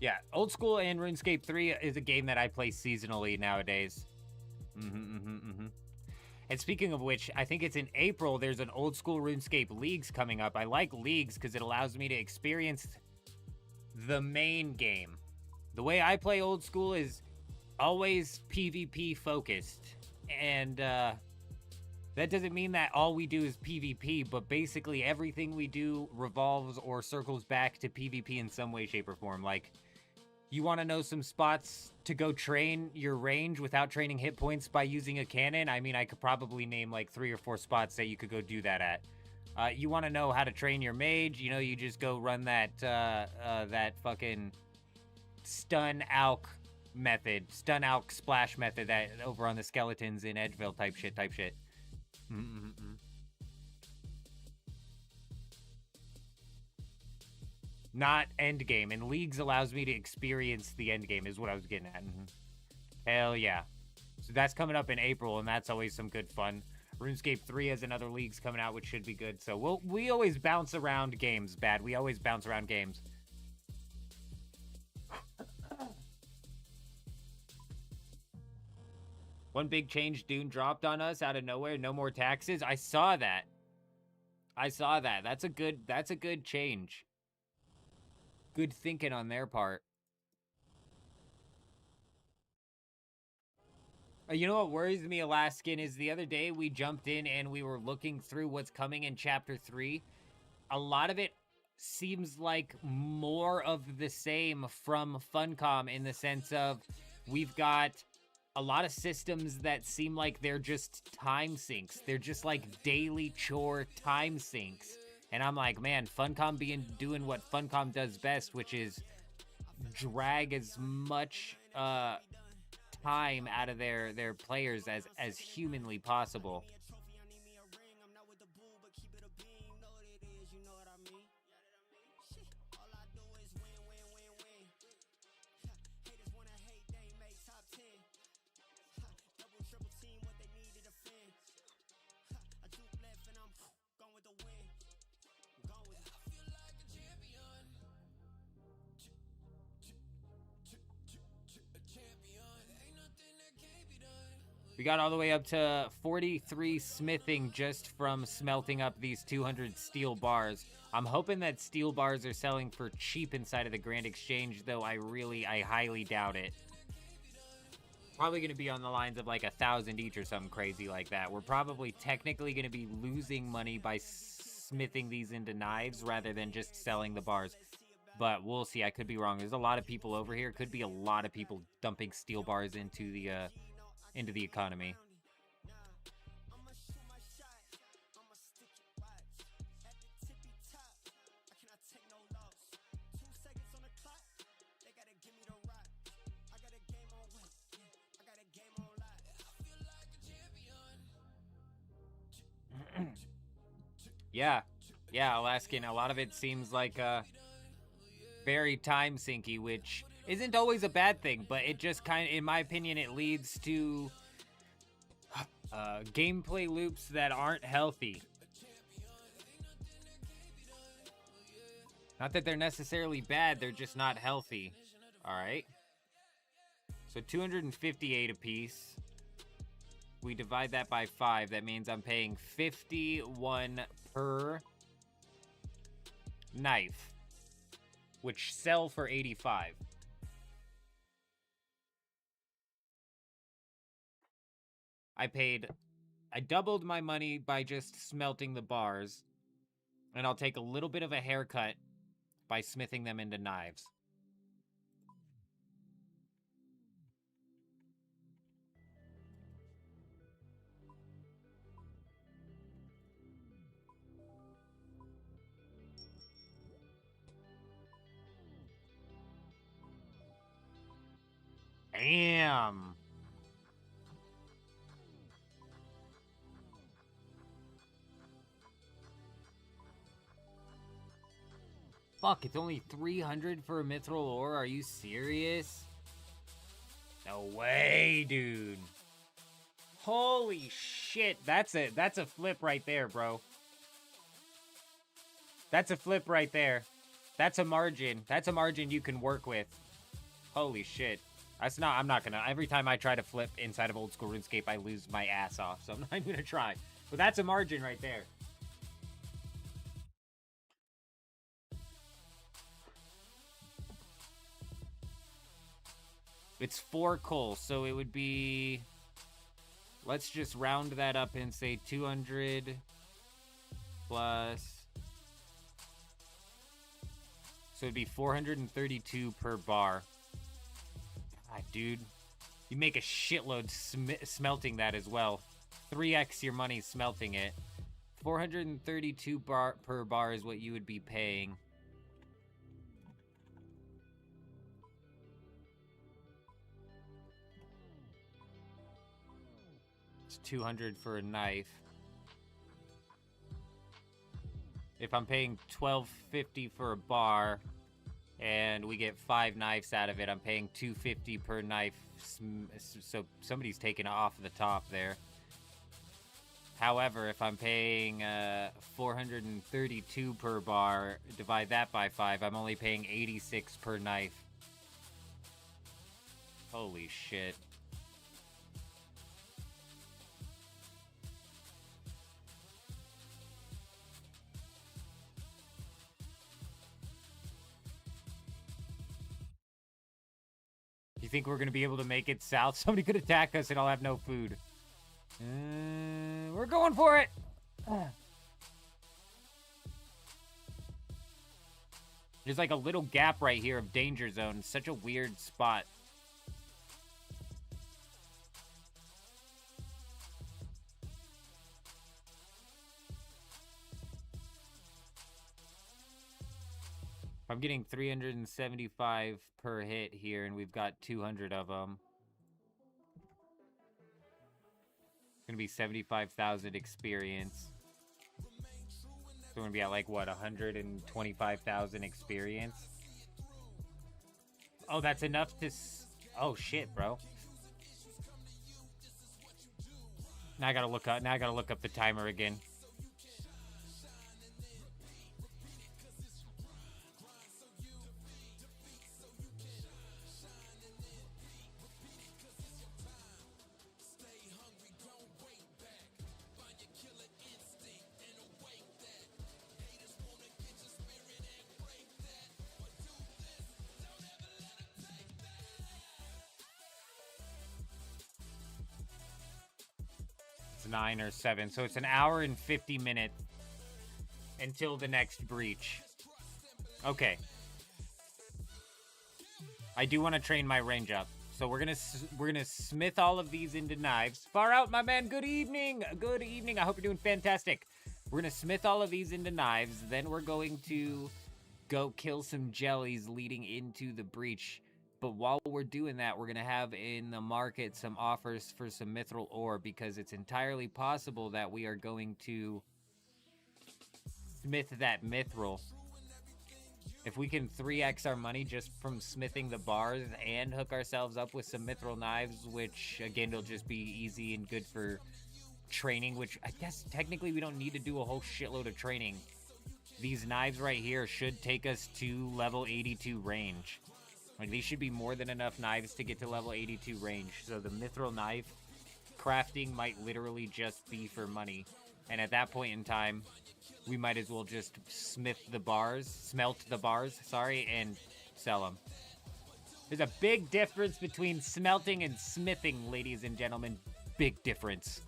Yeah, Old School and RuneScape 3 is a game that I play seasonally nowadays. And speaking of which, I think it's in April, there's an Old School RuneScape Leagues coming up. I like Leagues because it allows me to experience the main game. The way I play Old School is always PvP focused. And that doesn't mean that all we do is PvP, but basically everything we do revolves or circles back to PvP in some way, shape, or form. Like, you want to know some spots to go train your range without training hit points by using a cannon? I mean, I could probably name like 3 or 4 spots that you could go do that at. You want to know how to train your mage? You know, you just go run that that fucking stun alk method, stun alk splash method that over on the skeletons in Edgeville type shit. Not end game, and Leagues allows me to experience the end game is what I was getting at. Hell yeah. So that's coming up in April, and that's always some good fun. RuneScape 3 has another Leagues coming out, which should be good. So we always bounce around games, Bad. We always bounce around games. One big change Dune dropped on us out of nowhere. No more taxes. I saw that. That's a good change. Good thinking on their part. You know what worries me, Alaskan, is the other day we jumped in and we were looking through what's coming in Chapter 3. A lot of it seems like more of the same from Funcom in the sense of we've got a lot of systems that seem like they're just time sinks. They're just like daily chore time sinks. And I'm like, man, Funcom doing what Funcom does best, which is drag as much time out of their players as humanly possible. We got all the way up to 43 smithing just from smelting up these 200 steel bars. I'm hoping that steel bars are selling for cheap inside of the Grand Exchange, though I highly doubt it. Probably going to be on the lines of like 1,000 each or something crazy like that. We're probably technically going to be losing money by smithing these into knives rather than just selling the bars. But we'll see. I could be wrong. There's a lot of people over here. Could be a lot of people dumping steel bars into the economy. Yeah, Alaskan, a lot of it seems like very time sinky, which isn't always a bad thing, but it just kind of, in my opinion, it leads to gameplay loops that aren't healthy. Not that they're necessarily bad, they're just not healthy. Alright. So 258 apiece. We divide that by 5. That means I'm paying 51 per knife, which sell for 85. I doubled my money by just smelting the bars, and I'll take a little bit of a haircut by smithing them into knives. Damn. Fuck, it's only 300 for a mithril ore? Are you serious? No way, dude. Holy shit. That's a flip right there, bro. That's a flip right there. That's a margin. That's a margin you can work with. Holy shit. I'm not gonna. Every time I try to flip inside of old school RuneScape, I lose my ass off. So I'm not gonna try. But that's a margin right there. It's 4 coal, so it would be... Let's just round that up and say 200 plus... So it'd be 432 per bar. God, dude. You make a shitload smelting that as well. 3x your money smelting it. 432 per bar is what you would be paying. It's 200 for a knife. If I'm paying $12.50 for a bar and we get 5 knives out of it, I'm paying $2.50 per knife. So somebody's taking it off the top there. However, if I'm paying 432 per bar, divide that by 5, I'm only paying 86 per knife. Holy shit. You think we're gonna be able to make it south? Somebody could attack us and I'll have no food. We're going for it! There's like a little gap right here of danger zone. It's such a weird spot. I'm getting 375 per hit here, and we've got 200 of them. It's gonna be 75,000 experience. So we're gonna be at like what, 125,000 experience? Oh, that's enough to. Oh shit, bro. Now I gotta look up. Now I gotta look up the timer again. It's 9 or 7, so it's an hour and 50 minutes until the next breach. Okay. I do want to train my range up. So we're gonna smith all of these into knives. Far out, my man. Good evening. Good evening. I hope you're doing fantastic. We're gonna smith all of these into knives. Then we're going to go kill some jellies leading into the breach. But while we're doing that, we're gonna have in the market some offers for some mithril ore, because it's entirely possible that we are going to smith that mithril. If we can 3x our money just from smithing the bars and hook ourselves up with some mithril knives, which, again, will just be easy and good for training, which I guess technically we don't need to do a whole shitload of training. These knives right here should take us to level 82 range. Like, these should be more than enough knives to get to level 82 range. So the mithril knife crafting might literally just be for money. And at that point in time, we might as well just smelt the bars, and sell them. There's a big difference between smelting and smithing, ladies and gentlemen. Big difference.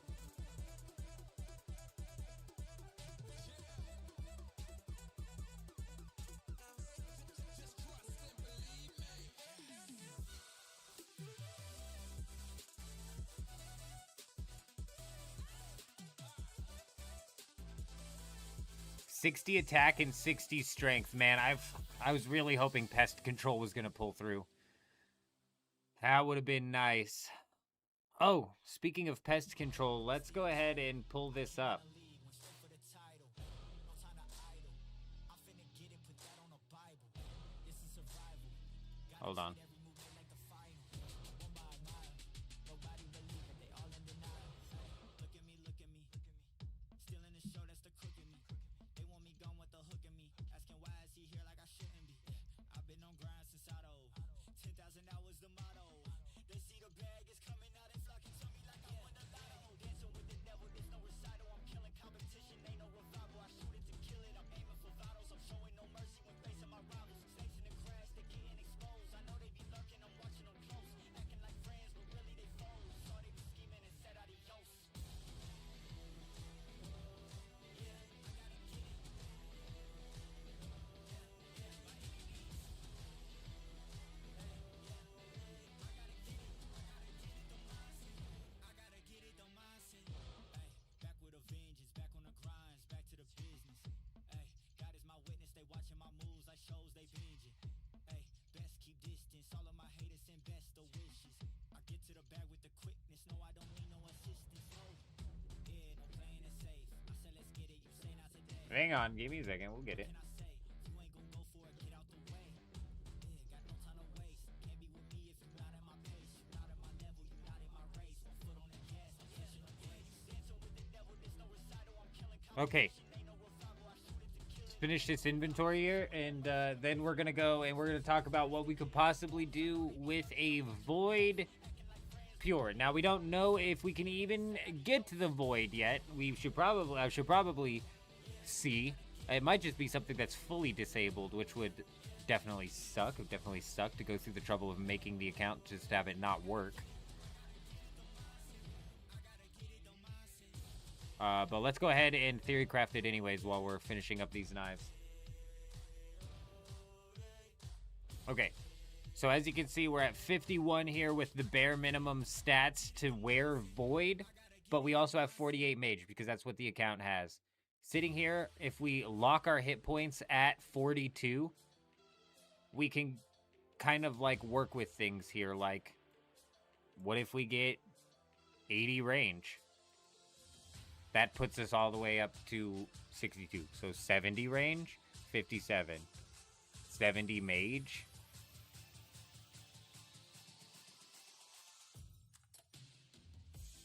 $60 attack and 60 strength. Man, I was really hoping pest control was gonna pull through. That would have been nice. Oh, speaking of pest control, let's go ahead and pull this up. Hold on. Hang on, give me a second, we'll get it. Okay. Let's finish this inventory here, and then we're gonna go and we're gonna talk about what we could possibly do with a Void Pure. Now, we don't know if we can even get to the Void yet. I should probably see. It might just be something that's fully disabled, which would definitely suck. It would definitely suck to go through the trouble of making the account just to have it not work. But let's go ahead and theory craft it anyways while we're finishing up these knives. Okay. So as you can see, we're at 51 here with the bare minimum stats to wear Void. But we also have 48 Mage because that's what the account has. Sitting here, if we lock our hit points at 42, we can kind of like work with things here. Like, what if we get 80 range? That puts us all the way up to 62. So 70 range, 57. 70 mage.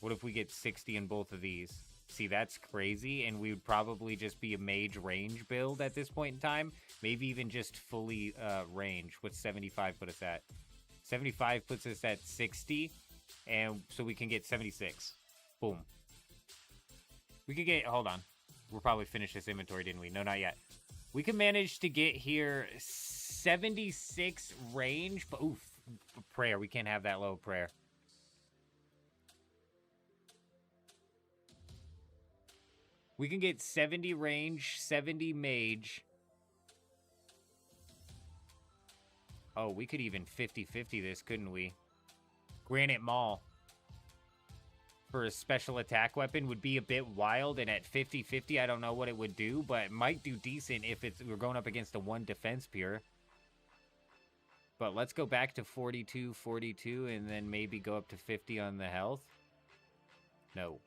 What if we get 60 in both of these? See, that's crazy, and we would probably just be a mage range build at this point in time. Maybe even just fully range. What's 75 put us at? 75 puts us at 60, and so we can get 76. Boom. We could get, hold on. We'll probably finish this inventory, didn't we? No, not yet. We can manage to get here 76 range, but oof, prayer. We can't have that low prayer. We can get 70 range, 70 mage. Oh, we could even 50-50 this, couldn't we? Granite Maul for a special attack weapon would be a bit wild, and at 50-50, I don't know what it would do, but it might do decent if we're going up against a 1 defense pure. But let's go back to 42, and then maybe go up to 50 on the health. No.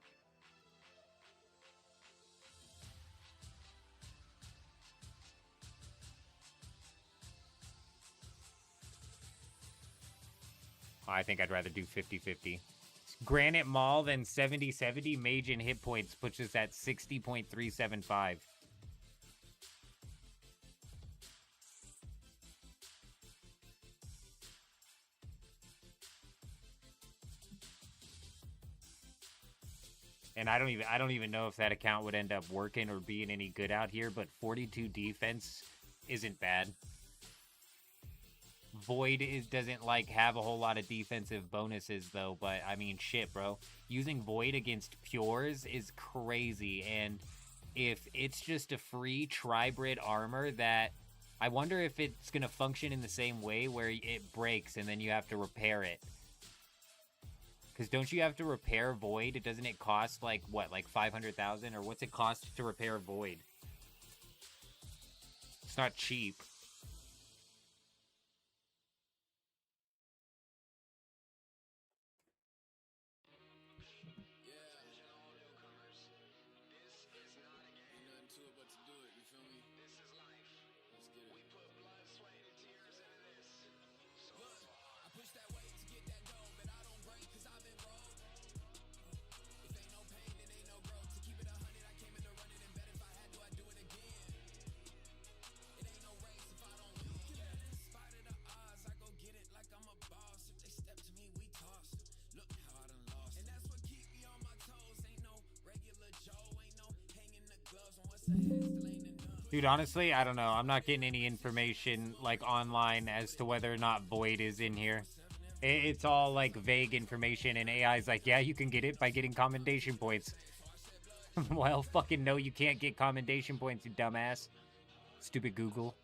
I think I'd rather do 50-50. Granite Maul than 70-70. Mage and hit points puts us at 60.375. And I don't even know if that account would end up working or being any good out here, but 42 defense isn't bad. Void doesn't like have a whole lot of defensive bonuses though, but I mean shit, bro. Using Void against Pures is crazy, and if it's just a free Tribrid armor, that I wonder if it's gonna function in the same way where it breaks and then you have to repair it. Because don't you have to repair Void? Doesn't it cost like what, like 500,000, or what's it cost to repair Void? It's not cheap. Dude, honestly, I don't know. I'm not getting any information, like, online as to whether or not Void is in here. It's all, like, vague information, and AI's like, yeah, you can get it by getting commendation points. Well, fucking no, you can't get commendation points, you dumbass. Stupid Google.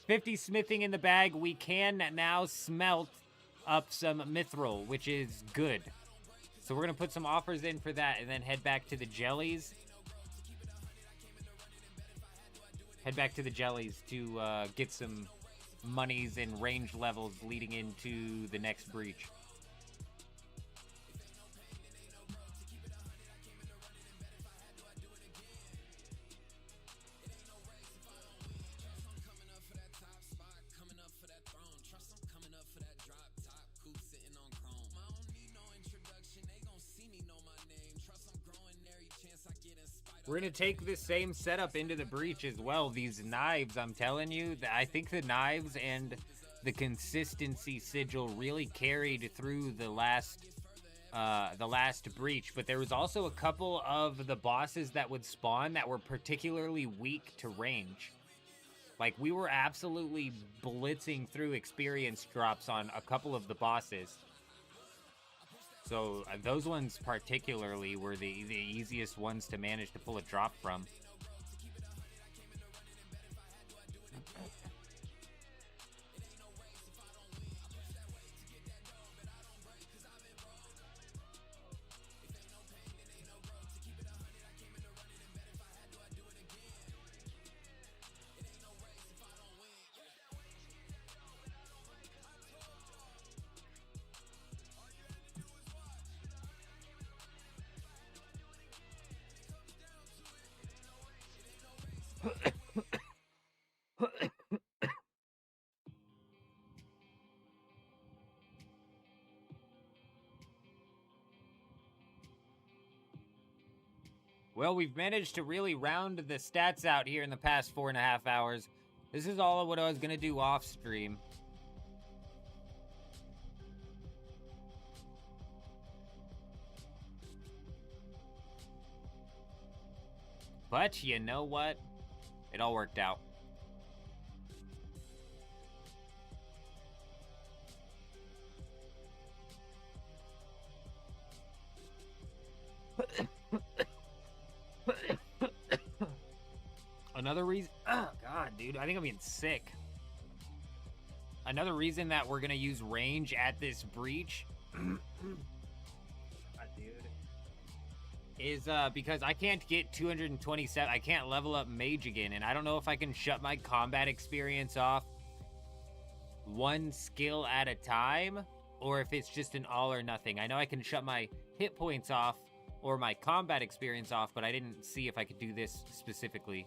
50 smithing in the bag. We can now smelt up some mithril, which is good. So we're going to put some offers in for that and then head back to the jellies. Head back to the jellies to get some monies and range levels leading into the next breach. We're going to take this same setup into the breach as well. These knives, I'm telling you, I think the knives and the consistency sigil really carried through the last breach. But there was also a couple of the bosses that would spawn that were particularly weak to range. Like, we were absolutely blitzing through experience drops on a couple of the bosses. So those ones particularly were the easiest ones to manage to pull a drop from. Well, we've managed to really round the stats out here in the past 4.5 hours. This is all of what I was going to do off stream. But you know what? It all worked out. Another reason... Oh, God, dude. I think I'm getting sick. Another reason that we're going to use range at this breach... is because I can't get 227. I can't level up mage again, and I don't know if I can shut my combat experience off one skill at a time, or if it's just an all or nothing. I know I can shut my hit points off or my combat experience off, but I didn't see if I could do this specifically.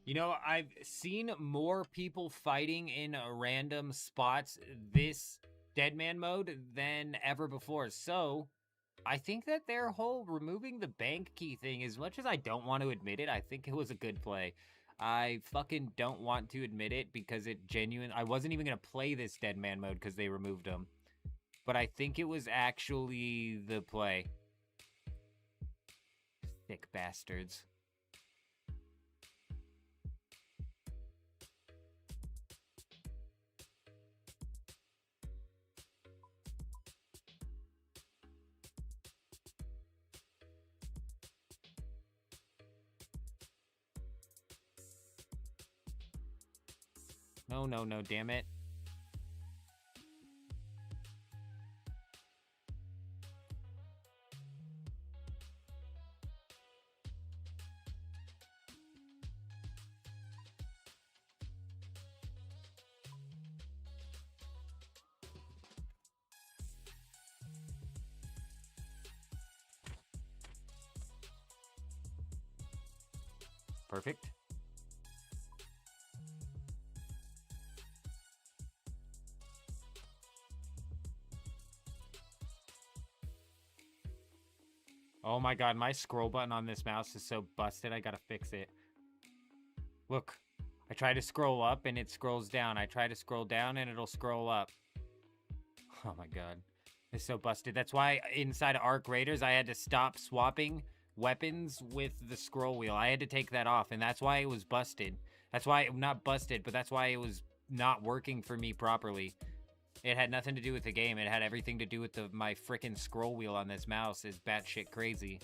You know, I've seen more people fighting in random spots this Deadman mode than ever before. So, I think that their whole removing the bank key thing, as much as I don't want to admit it, I think it was a good play. I fucking don't want to admit it because I wasn't even going to play this Deadman mode because they removed them. But I think it was actually the play. Thick bastards. No, no, no, damn it. Perfect. Oh my god, my scroll button on this mouse is so busted, I gotta fix it. Look, I try to scroll up and it scrolls down. I try to scroll down and it'll scroll up. Oh my god. It's so busted. That's why inside Arc Raiders, I had to stop swapping weapons with the scroll wheel. I had to take that off, and that's why it was busted. That's why, not busted, but that's why it was not working for me properly. It had nothing to do with the game. It had everything to do with my frickin' scroll wheel on this mouse is batshit crazy.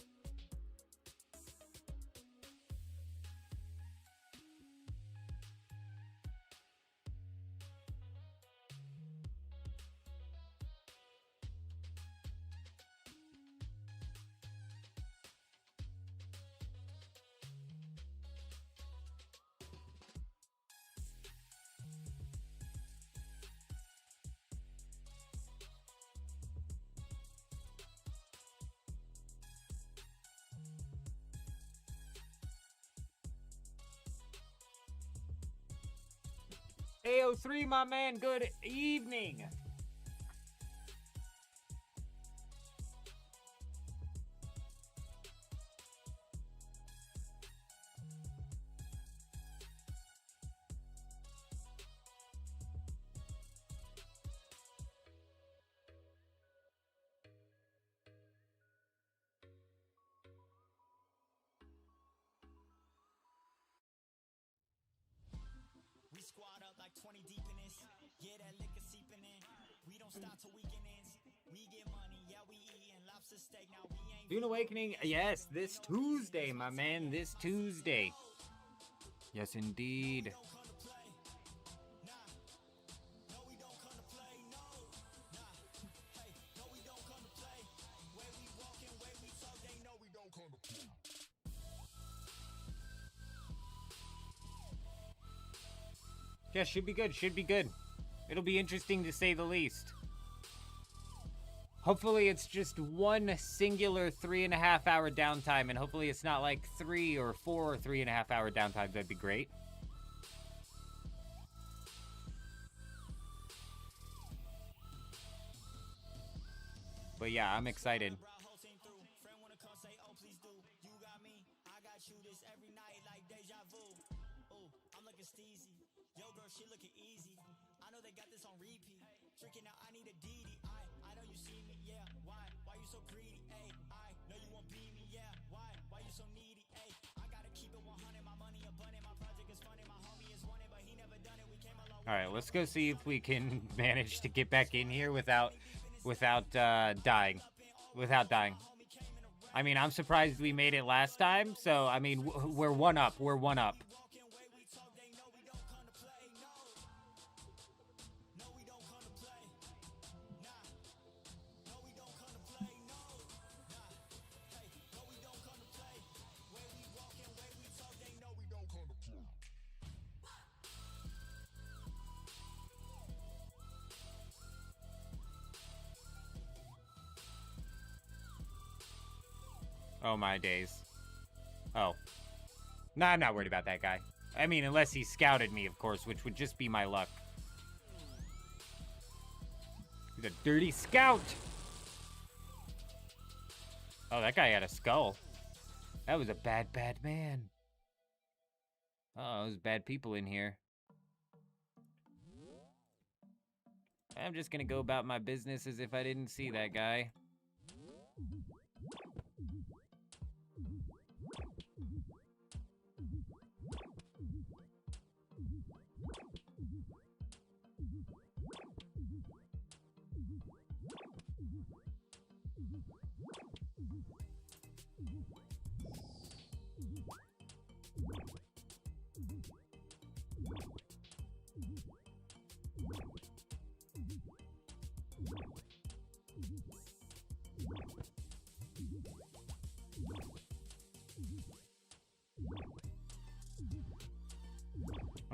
AO3, my man, good evening. We squad up like 20 deep in this. Yeah, that liquor seeping in. We don't stop till weekend ends. We get money, yeah, we eatin' lobster steak. Now we ain't Dune Awakening, yes, this Tuesday, my man, this Tuesday. Yes, indeed. Yeah, should be good, should be good. It'll be interesting to say the least. Hopefully it's just one singular 3.5 hour downtime, and hopefully it's not like 3 or 4 or 3.5 hour downtime. That'd be great. But yeah, I'm excited. She looking easy. I know they got this on repeat. Freaking out, I need a DD. I know you see me, yeah. Why you so greedy? Ay, I know you won't beat me, yeah. Why you so needy? Ay, I gotta keep it 100. My money abundant. My project is funded. My homie is wanted, but he never done it. We came along. All right, let's go see if we can manage to get back in here without dying. Without dying. I mean, I'm surprised we made it last time. So I mean, we're one up. We're one up. Oh, my days. Oh. No, I'm not worried about that guy. I mean, unless he scouted me, of course, which would just be my luck. He's a dirty scout! Oh, that guy had a skull. That was a bad, bad man. Oh, there's bad people in here. I'm just gonna go about my business as if I didn't see that guy.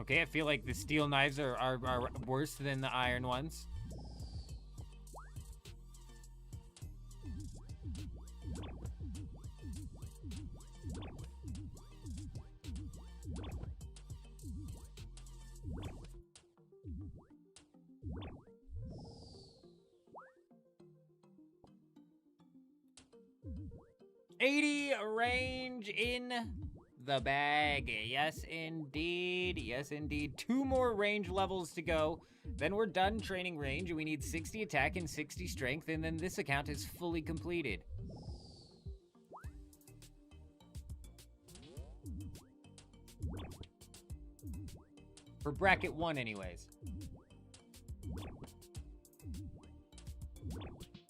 Okay, I feel like the steel knives are worse than the iron ones. $80 range in the bag. Yes, indeed. Yes, indeed. 2 more range levels to go. Then we're done training range. We need 60 attack and 60 strength, and then this account is fully completed. For bracket 1, anyways.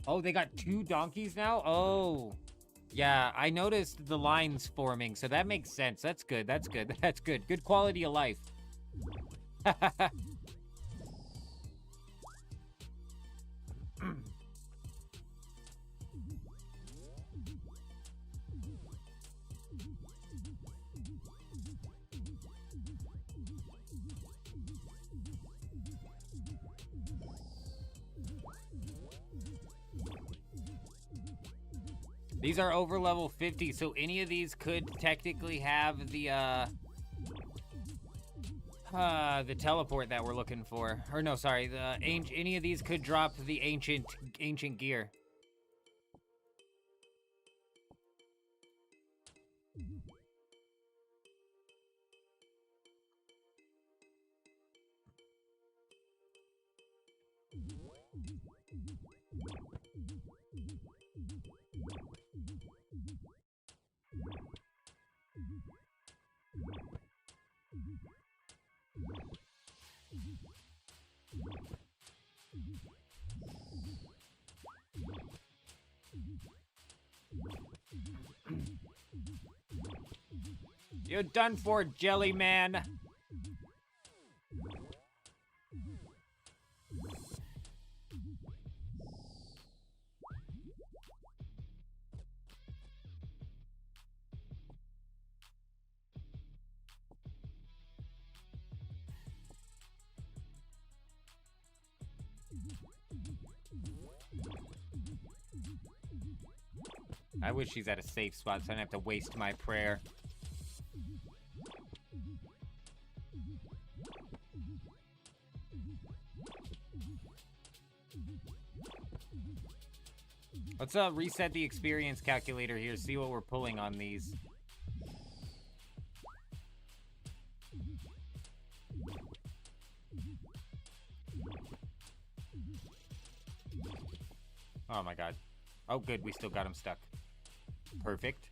Oh, they got 2 donkeys now? Oh. Yeah, I noticed the lines forming, so that makes sense. That's good, that's good, that's good. Good quality of life. These are over level 50, so any of these could technically have the teleport that we're looking for. Or no, sorry, any of these could drop the ancient gear. You're done for, Jelly Man. I wish she's at a safe spot so I don't have to waste my prayer. Let's reset the experience calculator here, see what we're pulling on these. Oh my god. Oh good, we still got him stuck. Perfect.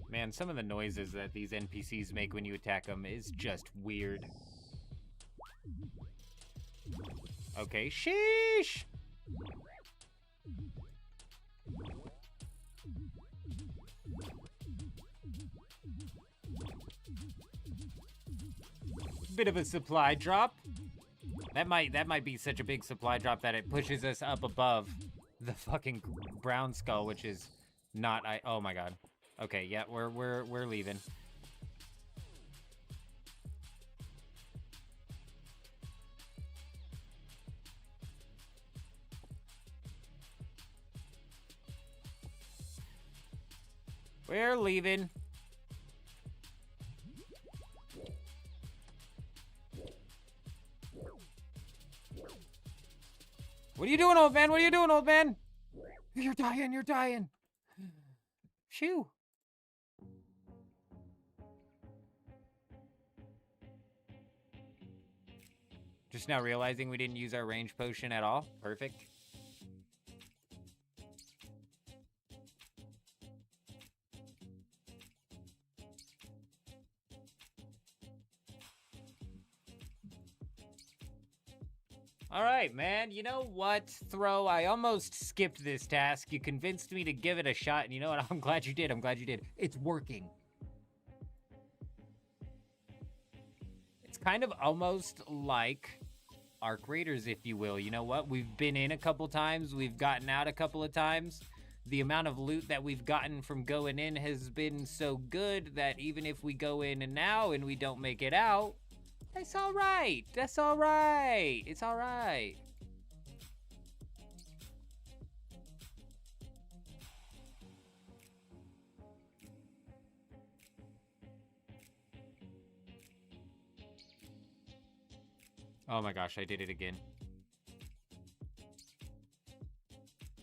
Man, some of the noises that these NPCs make when you attack them is just weird. Okay, sheesh! Bit of a supply drop. That might be such a big supply drop that it pushes us up above the fucking brown skull, which is not oh my god. Okay, yeah, we're leaving. We're leaving. What are you doing, old man? What are you doing, old man? You're dying, you're dying. Phew. Just now realizing we didn't use our range potion at all. Perfect. All right, man. You know what, Throw? I almost skipped this task. You convinced me to give it a shot, and you know what? I'm glad you did. I'm glad you did. It's working. It's kind of almost like Arc Raiders, if you will. You know what? We've been in a couple times. We've gotten out a couple of times. The amount of loot that we've gotten from going in has been so good that even if we go in and now and we don't make it out, that's all right. That's all right. It's all right. Oh my gosh, I did it again.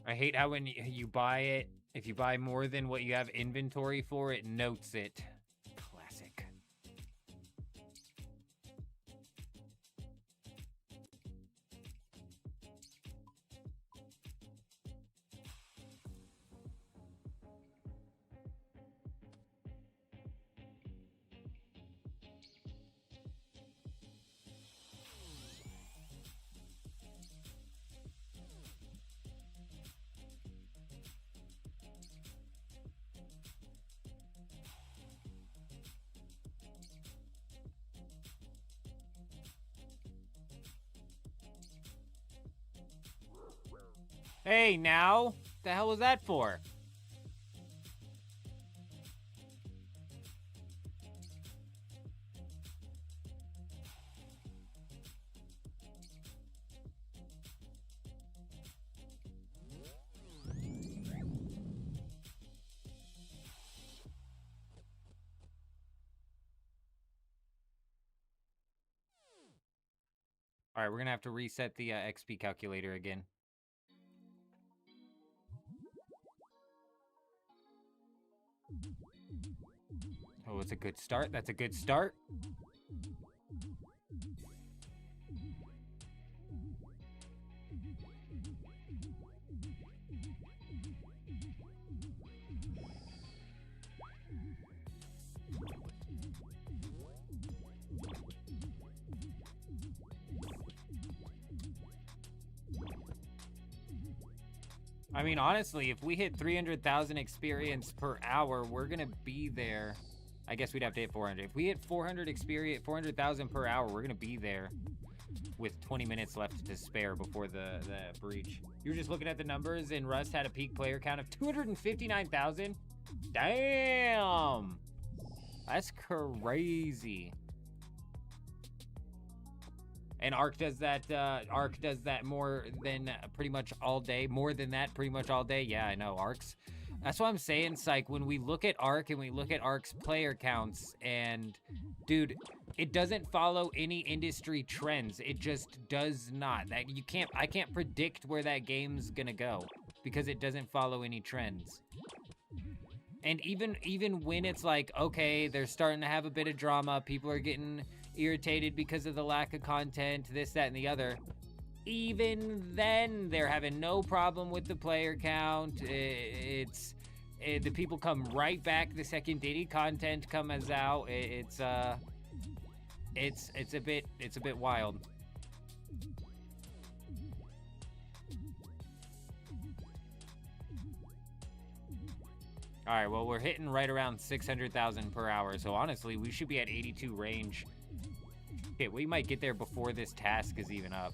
I hate how when you buy it, if you buy more than what you have inventory for, it notes it. Classic. Hey, now, the hell was that for? All right, we're gonna have to reset the XP calculator again. Oh, it's a good start. That's a good start. I mean, honestly, if we hit 300,000 experience per hour, we're gonna be there. I guess we'd have to hit 400. If we hit 400,000 per hour, we're gonna be there with 20 minutes left to spare before the breach. You were just looking at the numbers, and Rust had a peak player count of 259,000. Damn, that's crazy. And Arc does that more than pretty much all day. More than that pretty much all day. Yeah, I know, Arc's. That's what I'm saying, Psych. When we look at Arc and we look at Arc's player counts, and dude, it doesn't follow any industry trends. It just does not. I can't predict where that game's gonna go because it doesn't follow any trends. And even when it's like, okay, they're starting to have a bit of drama, people are getting irritated because of the lack of content, this, that, and the other. Even then, they're having no problem with the player count. The people come right back the second Diddy content comes out. It's a bit wild. All right, well, we're hitting right around 600,000 per hour, so honestly, we should be at 82 range. Okay, we might get there before this task is even up.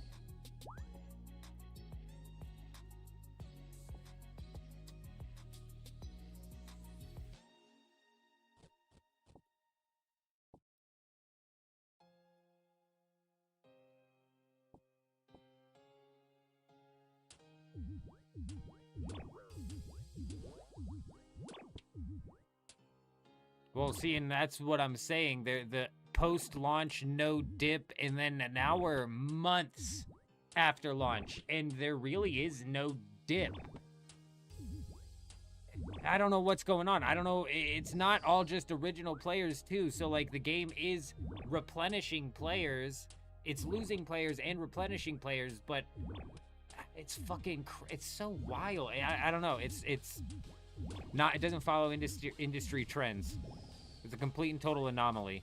Well, see, and that's what I'm saying. The post-launch no dip, and then now we're months after launch, and there really is no dip. I don't know what's going on. I don't know. It's not all just original players, too. So, like, the game is replenishing players. It's losing players and replenishing players, but it's fucking... It's so wild. I don't know. It's not... It doesn't follow industry trends. It's a complete and total anomaly.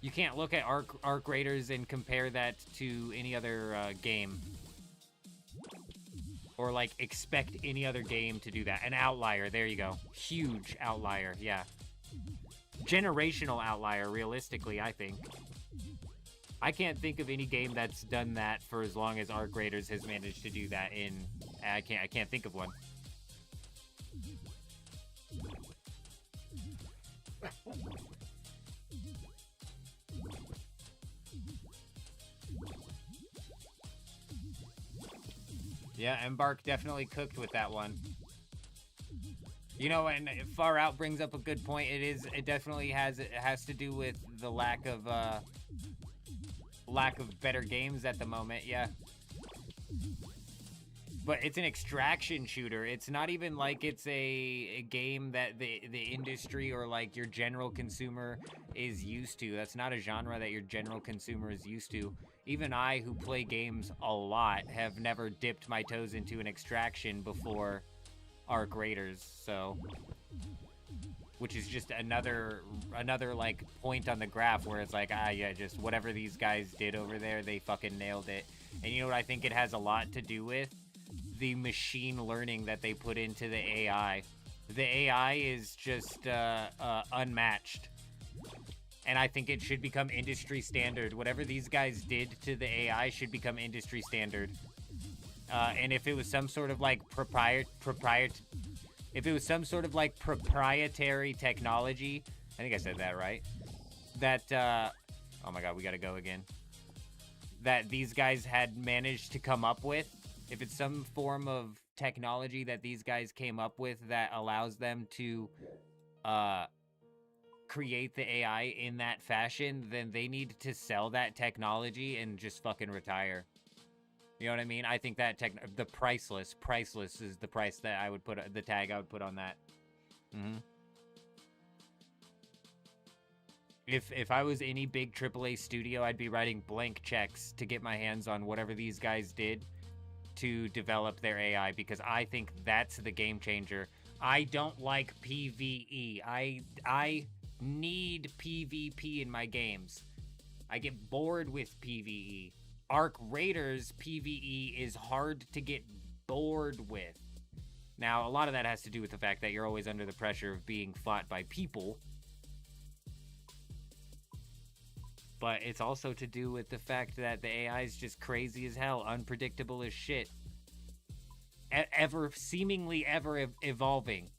You can't look at Arc Raiders and compare that to any other game. Or, like, expect any other game to do that. An outlier, there you go. Huge outlier, yeah. Generational outlier, realistically, I think. I can't think of any game that's done that for as long as Arc Raiders has managed to do that in... I can't think of one. Yeah, Embark definitely cooked with that one. You know, and Far Out brings up a good point. It definitely has to do with the lack of better games at the moment, yeah. But it's an extraction shooter. It's not even like it's a game that the industry or like your general consumer is used to. That's not a genre that your general consumer is used to. Even I, who play games a lot, have never dipped my toes into an extraction before Arc Raiders, so... Which is just another like point on the graph where it's like, yeah, just whatever these guys did over there, they fucking nailed it. And you know what I think it has a lot to do with? The machine learning that they put into the AI. The AI is just unmatched. And I think it should become industry standard. Whatever these guys did to the AI should become industry standard. And if it was some sort of like proprietary technology, I think I said that right. That oh my god, we gotta go again. That these guys had managed to come up with. If it's some form of technology that these guys came up with that allows them to create the AI in that fashion, then they need to sell that technology and just fucking retire. You know what I mean? I think that the priceless is the price that I would put, the tag I would put on that. If I was any big AAA studio, I'd be writing blank checks to get my hands on whatever these guys did to develop their AI, because I think that's the game changer. I don't like PvE. I need PvP in my games. I get bored with PvE. Arc Raiders PvE is hard to get bored with. Now, a lot of that has to do with the fact that you're always under the pressure of being fought by people. But it's also to do with the fact that the AI is just crazy as hell, unpredictable as shit. Seemingly ever evolving.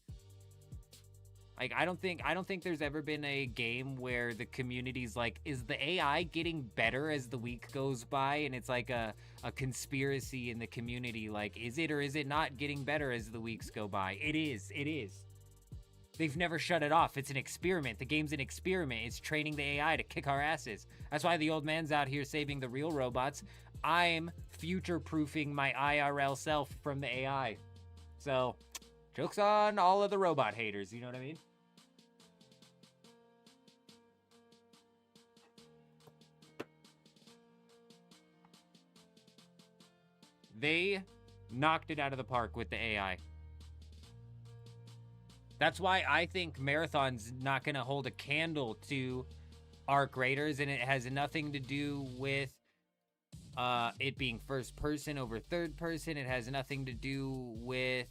Like, I don't think there's ever been a game where the community's like, is the AI getting better as the week goes by? And it's like a conspiracy in the community. Like, is it or is it not getting better as the weeks go by? It is. They've never shut it off. It's an experiment. The game's an experiment. It's training the AI to kick our asses. That's why the old man's out here saving the real robots. I'm future-proofing my IRL self from the AI. So, joke's on all of the robot haters, you know what I mean? They knocked it out of the park with the AI. That's why I think Marathon's not going to hold a candle to Arc Raiders, and it has nothing to do with it being first person over third person. It has nothing to do with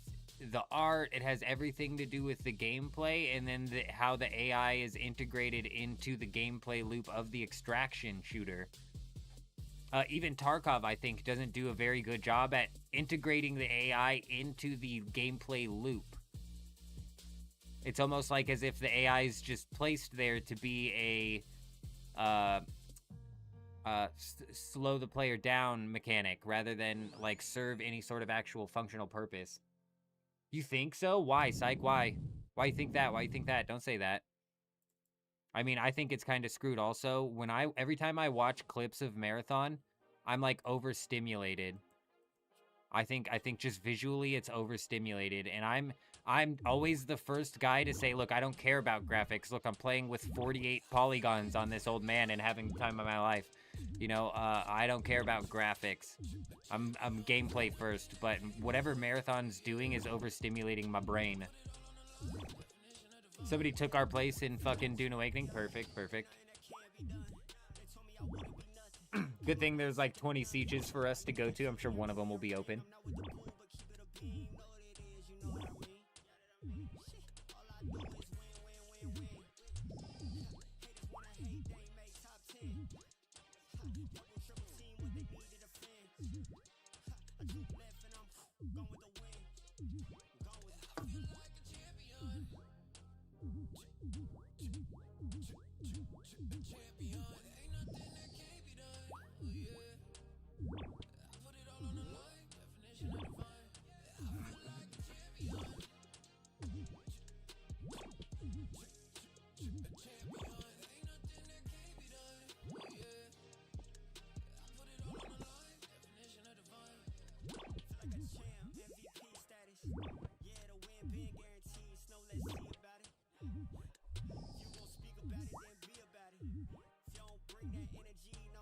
the art. It has everything to do with the gameplay, and then how the AI is integrated into the gameplay loop of the extraction shooter. Even Tarkov, I think, doesn't do a very good job at integrating the AI into the gameplay loop. It's almost like as if the AI is just placed there to be a slow the player down mechanic rather than like serve any sort of actual functional purpose. You think so? Why, Psych? Why? Why you think that? Why you think that? Don't say that. I mean, I think it's kind of screwed also. Every time I watch clips of Marathon, I'm like overstimulated. I think just visually it's overstimulated, and I'm always the first guy to say, look, I don't care about graphics. Look, I'm playing with 48 polygons on this old man and having the time of my life. You know, I don't care about graphics. I'm gameplay first, but whatever Marathon's doing is overstimulating my brain. Somebody took our place in fucking Dune Awakening. Perfect. Good thing there's like 20 sieges for us to go to. I'm sure one of them will be open.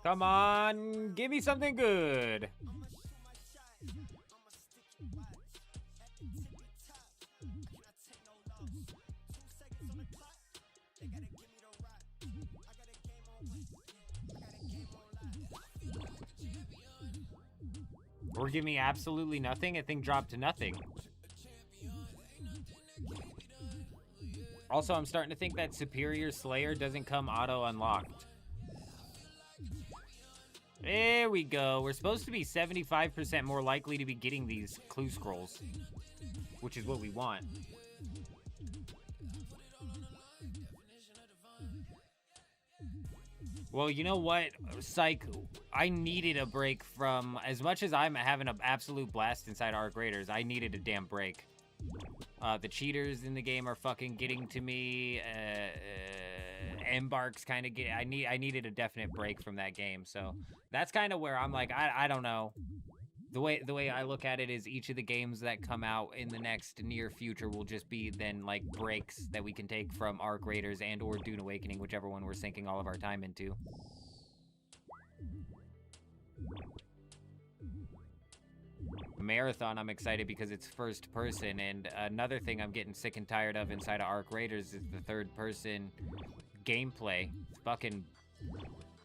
Come on, give me something good. Or give me absolutely nothing. I think dropped to nothing. Also, I'm starting to think that Superior Slayer doesn't come auto-unlocked. There we go. We're supposed to be 75% more likely to be getting these clue scrolls, which is what we want. Well, you know what, Psych? I needed a break from, as much as I'm having an absolute blast inside Arc Raiders, I needed a damn break. The cheaters in the game are fucking getting to me. Embarks kind of get. I needed a definite break from that game. So that's kind of where I'm like, I don't know. The way I look at it is each of the games that come out in the next near future will just be then like breaks that we can take from Arc Raiders and or Dune Awakening, whichever one we're sinking all of our time into. Marathon, I'm excited because it's first person, and another thing I'm getting sick and tired of inside of Arc Raiders is the third person gameplay. It's fucking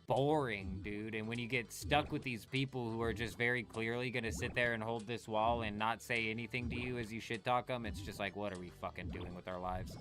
boring, dude. And when you get stuck with these people who are just very clearly gonna sit there and hold this wall and not say anything to you as you shit talk them, it's just like, what are we fucking doing with our lives?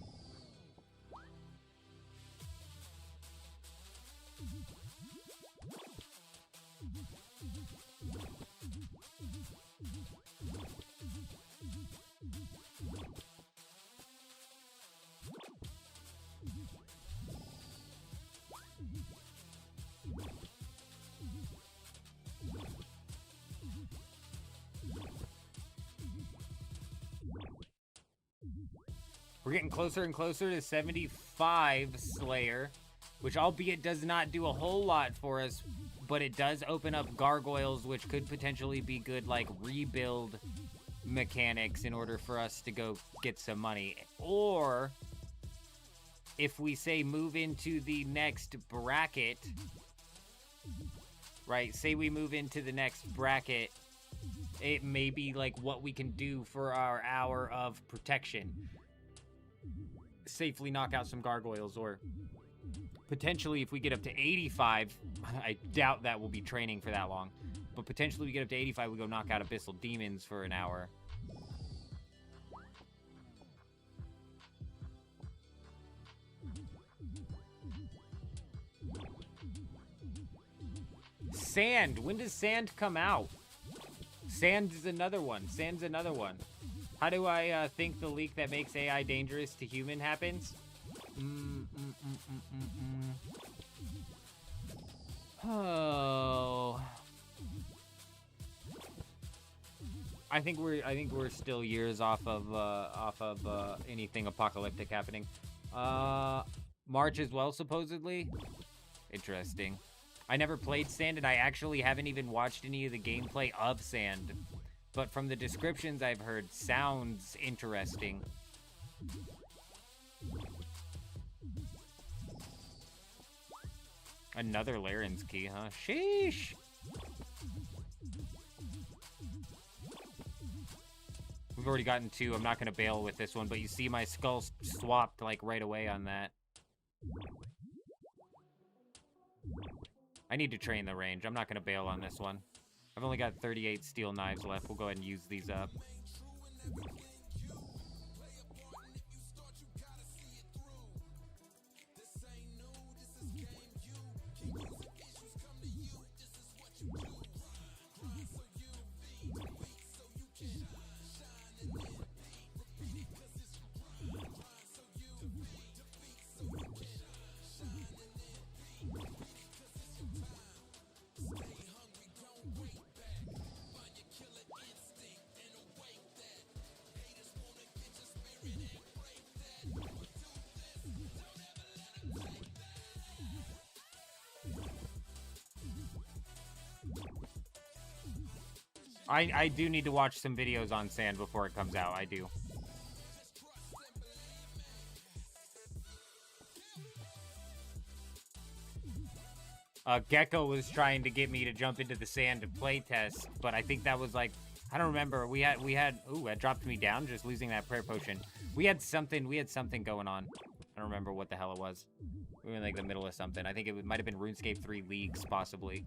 We're getting closer and closer to 75 Slayer, which albeit does not do a whole lot for us, but it does open up gargoyles, which could potentially be good, like, rebuild mechanics in order for us to go get some money. Or, if we say move into the next bracket, right, say we move into the next bracket, it may be, like, what we can do for our hour of protection. Safely knock out some gargoyles, or potentially if we get up to 85, I doubt that we'll be training for that long, but potentially we get up to 85, we go knock out abyssal demons for an hour. Sand, when does Sand come out? Sand is another one. Sand's another one. How do I think the leak that makes AI dangerous to human happens? Oh, I think we're still years off of anything apocalyptic happening. March as well, supposedly. Interesting. I never played Sand, and I actually haven't even watched any of the gameplay of Sand. But from the descriptions I've heard, sounds interesting. Another Laren's key, huh? Sheesh! We've already gotten two. I'm not going to bail with this one, but you see my skull swapped, like, right away on that. I need to train the range. I'm not going to bail on this one. I've only got 38 steel knives left. We'll go ahead and use these up. I do need to watch some videos on sand before it comes out. I do. Gecko was trying to get me to jump into the sand to play test, but I think that was like, I don't remember. We had ooh, that dropped me down just losing that prayer potion. We had something going on. I don't remember what the hell it was. We were in like the middle of something. I think it might have been RuneScape 3 leagues, possibly.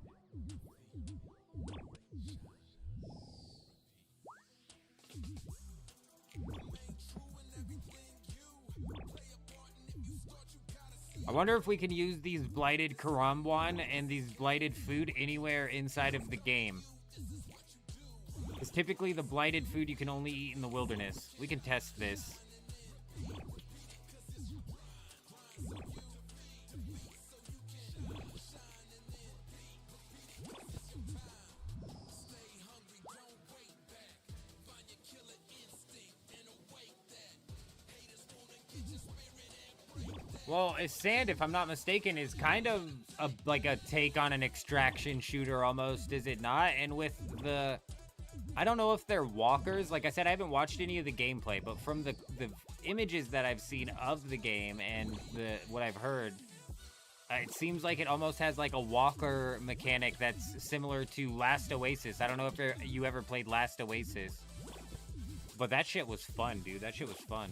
I wonder if we can use these blighted Karamwan and these blighted food anywhere inside of the game. Because typically the blighted food you can only eat in the wilderness. We can test this. Well, sand, if I'm not mistaken, is kind of like a take on an extraction shooter almost, is it not? And with the... I don't know if they're walkers. Like I said, I haven't watched any of the gameplay, but from the images that I've seen of the game and what I've heard, it seems like it almost has like a walker mechanic that's similar to Last Oasis. I don't know if you ever played Last Oasis, but that shit was fun, dude. That shit was fun.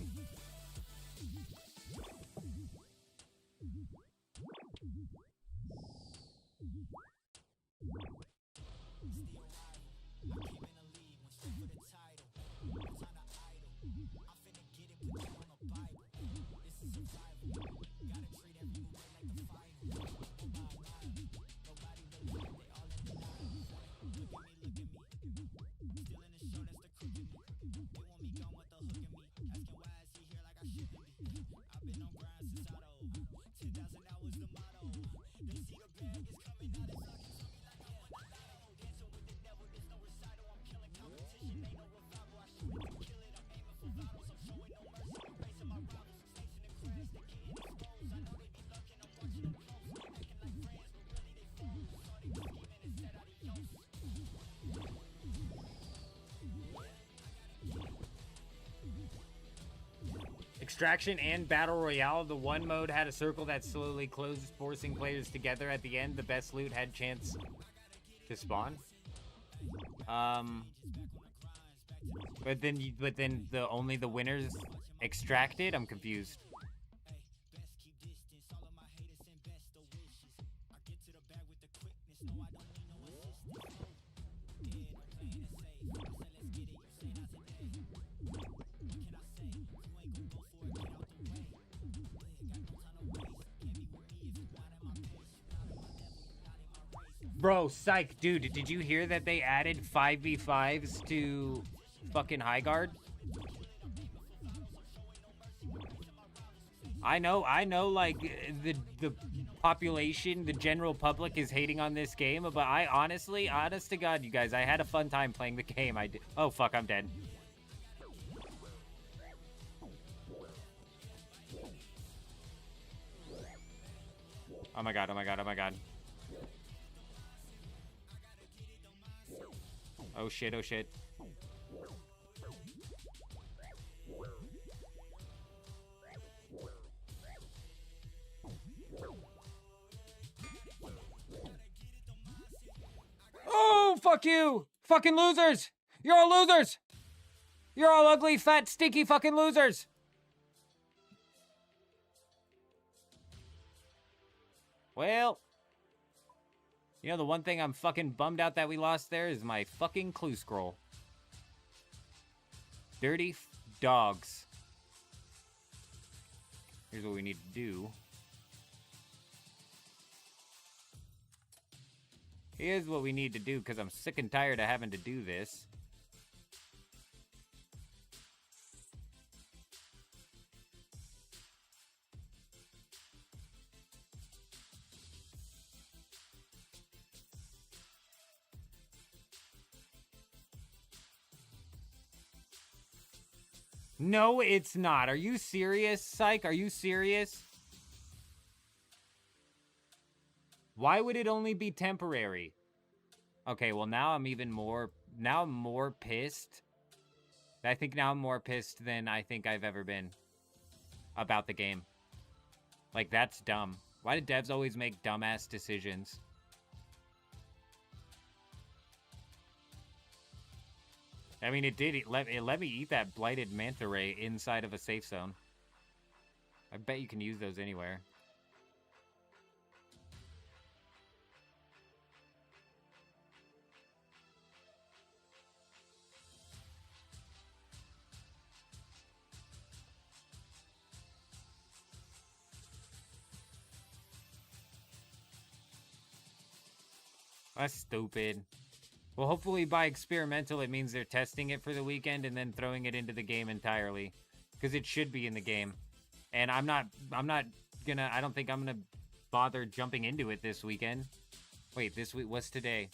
Extraction and Battle Royale, the one mode had a circle that slowly closed, forcing players together at the end. The best loot had chance to spawn. But then only the winners extracted? I'm confused. Bro, psych, dude, did you hear that they added 5v5s to fucking High Guard? I know, like, the population, the general public is hating on this game, but I honestly, honest to God, you guys, I had a fun time playing the game. I did. Oh, fuck, I'm dead. Oh my God, oh my God, oh my God. Oh shit, oh shit. Oh, fuck you! Fucking losers! You're all losers! You're all ugly, fat, stinky fucking losers! Well... You know, the one thing I'm fucking bummed out that we lost there is my fucking clue scroll. Dirty dogs. Here's what we need to do. Here's what we need to do, because I'm sick and tired of having to do this. No, it's not. Are you serious, Psych? Are you serious? Why would it only be temporary? Okay, well, now I'm more pissed. I think now I'm more pissed than I think I've ever been about the game. Like, that's dumb. Why do devs always make dumbass decisions? I mean, it let me eat that blighted manta ray inside of a safe zone. I bet you can use those anywhere. That's stupid. Well, hopefully by experimental, it means they're testing it for the weekend and then throwing it into the game entirely. Because it should be in the game. And I don't think I'm gonna bother jumping into it this weekend. Wait, this week, what's today?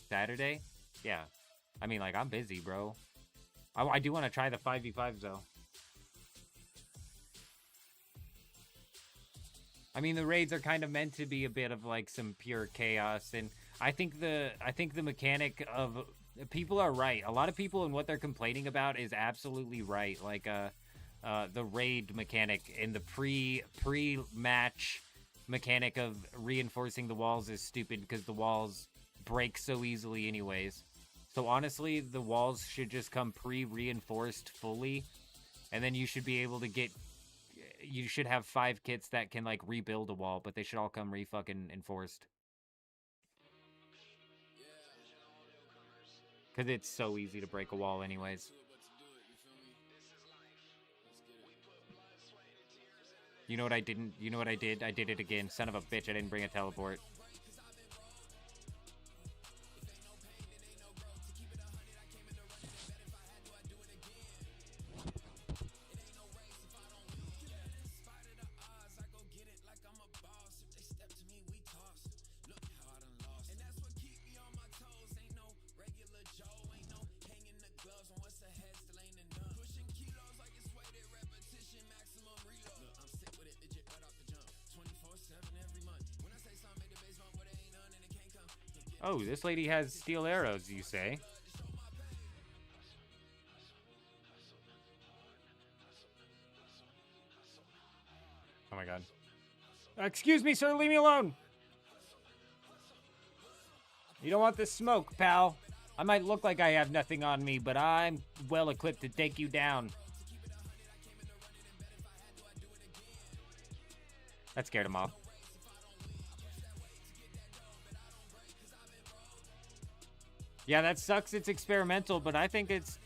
Saturday? Yeah. I mean, like, I'm busy, bro. I do want to try the 5v5s, though. I mean, the raids are kind of meant to be a bit of, like, some pure chaos, and I think the mechanic of people are right. A lot of people and what they're complaining about is absolutely right. Like the raid mechanic and the pre-match mechanic of reinforcing the walls is stupid because the walls break so easily anyways. So honestly, the walls should just come pre-reinforced fully, and then you should be able to get. You should have 5 kits that can like rebuild a wall, but they should all come re-fucking enforced. Because it's so easy to break a wall anyways. You know what I didn't? You know what I did? I did it again. Son of a bitch, I didn't bring a teleport. Oh, this lady has steel arrows, you say? Oh my god. Excuse me, sir, leave me alone! You don't want this smoke, pal. I might look like I have nothing on me, but I'm well equipped to take you down. That scared him off. Yeah, that sucks. It's experimental, but I think it's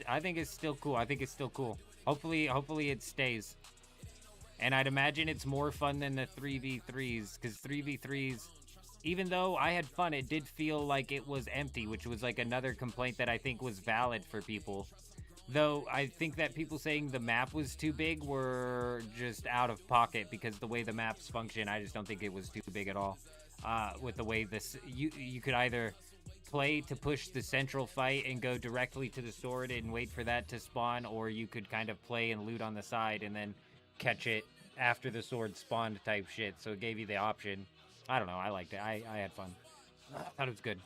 still cool. I think it's still cool. Hopefully it stays. And I'd imagine it's more fun than the 3v3s, because 3v3s, even though I had fun, it did feel like it was empty, which was like another complaint that I think was valid for people. Though I think that people saying the map was too big were just out of pocket, because the way the maps function, I just don't think it was too big at all. With the way this, you could either play to push the central fight and go directly to the sword and wait for that to spawn, or you could kind of play and loot on the side and then catch it after the sword spawned type shit. So it gave you the option. I don't know. I liked it. I had fun. I thought it was good.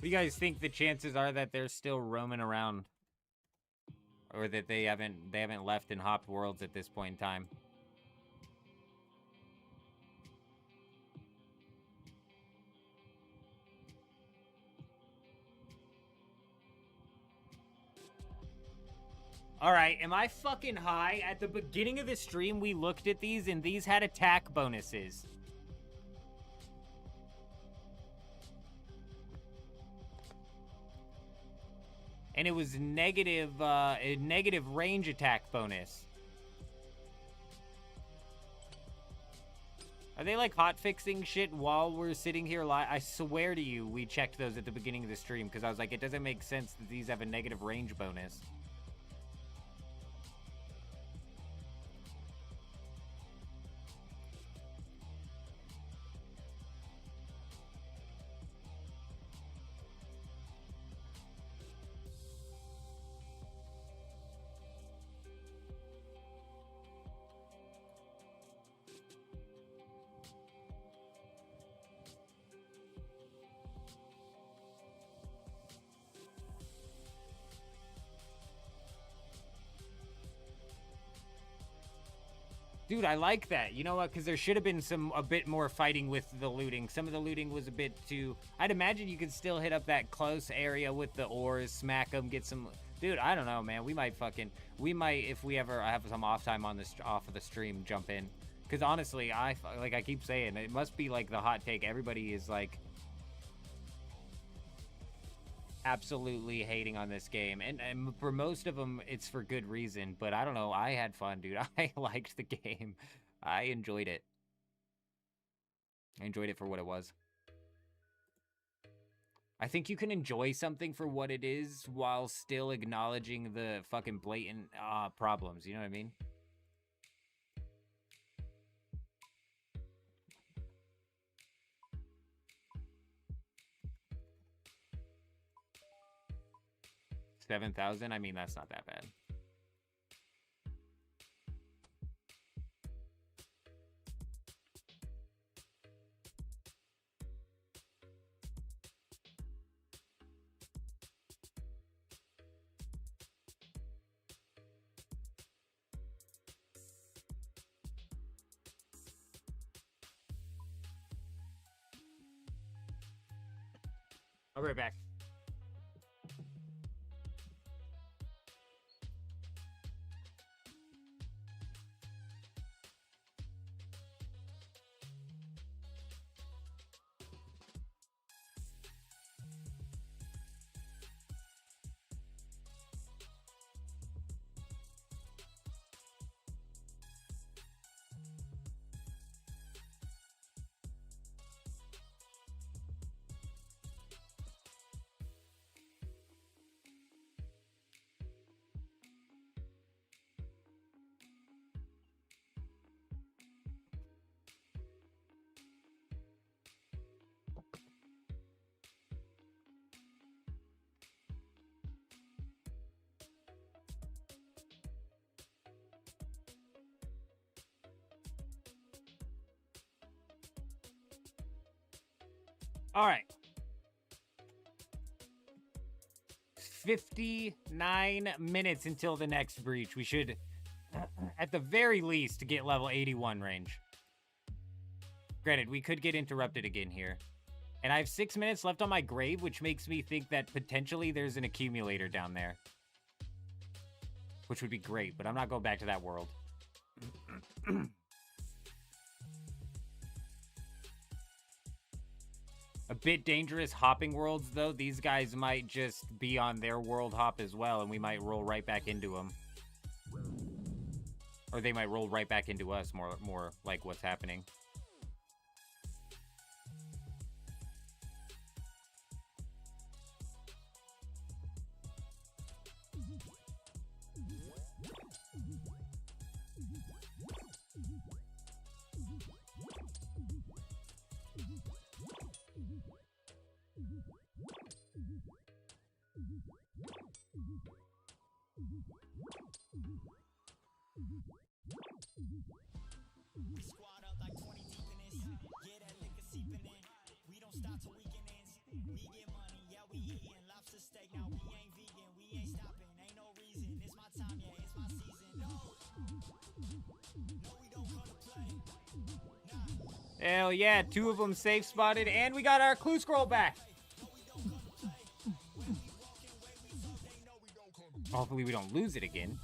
do you guys think the chances are that they're still roaming around? Or that they haven't left and hopped worlds at this point in time? Alright, am I fucking high? At the beginning of the stream, we looked at these, and these had attack bonuses. And it was negative, a negative range attack bonus. Are they, like, hot-fixing shit while we're sitting here live? I swear to you, we checked those at the beginning of the stream, because I was like, it doesn't make sense that these have a negative range bonus. Dude, I like that. You know what? Because there should have been a bit more fighting with the looting. Some of the looting was a bit too... I'd imagine you could still hit up that close area with the ores, smack them, get some... Dude, I don't know, man. We might, if we ever have some off time on this, off of the stream, jump in. Because honestly, I keep saying, it must be like the hot take. Everybody is like... absolutely hating on this game, and for most of them it's for good reason, but I don't know, I had fun, dude. I liked the game. I enjoyed it. I enjoyed it for what it was. I think you can enjoy something for what it is while still acknowledging the fucking blatant problems, you know what I mean? $7,000? I mean, that's not that bad. I'll be right back. All right. 59 minutes until the next breach. We should, at the very least, get level 81 range. Granted, we could get interrupted again here. And I have 6 minutes left on my grave, which makes me think that potentially there's an accumulator down there. Which would be great, but I'm not going back to that world. A bit dangerous hopping worlds, though. These guys might just be on their world hop as well, and we might roll right back into them. Or they might roll right back into us, more like what's happening. Squad up like 20 deep. Hell yeah, 2 of them safe spotted, and we got our clue scroll back. Hopefully we don't lose it again.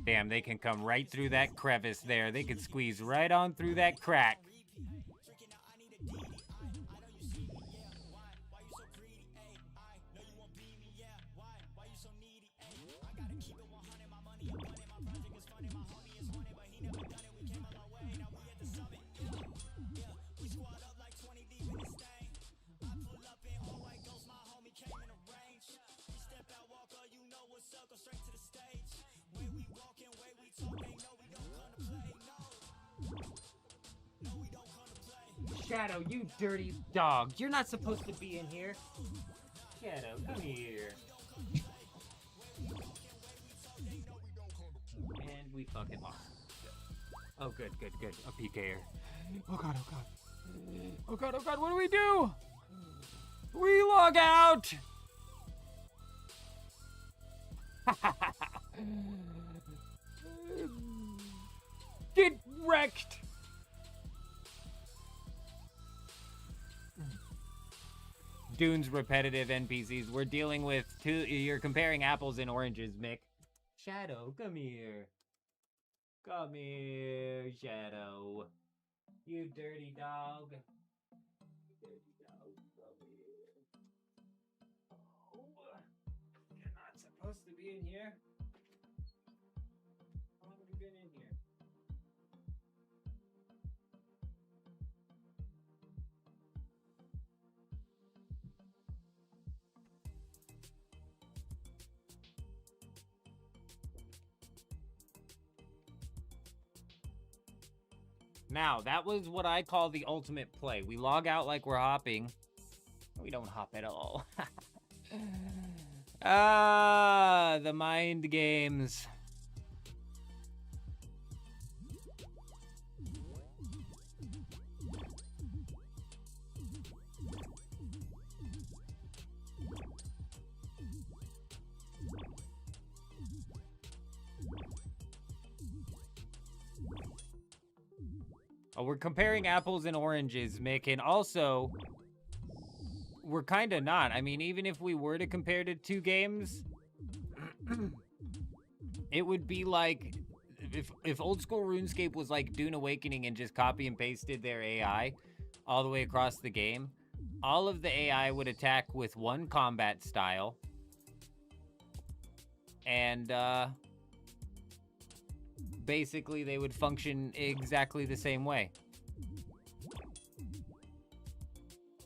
Damn, they can come right through that crevice there. They can squeeze right on through that crack. Shadow, you dirty dog. You're not supposed to be in here. Shadow, come here. And we fucking lost. Oh, good, good, good. A PKer. Oh god, oh god. Oh god, oh god, what do we do? We log out! Get wrecked! Dune's repetitive NPCs. We're dealing with you're comparing apples and oranges, Mick. Shadow, come here. Come here, Shadow. You dirty dog. Dirty dog, come here. Oh, you're not supposed to be in here. How long have you been in here? Now, that was what I call the ultimate play. We log out like we're hopping. We don't hop at all. Ah, the mind games. Oh, we're comparing apples and oranges, Mick, and also, we're kind of not. I mean, even if we were to compare to 2 games, it would be like, if old school RuneScape was like Dune Awakening and just copy and pasted their AI all the way across the game, all of the AI would attack with 1 combat style, and, basically they would function exactly the same way.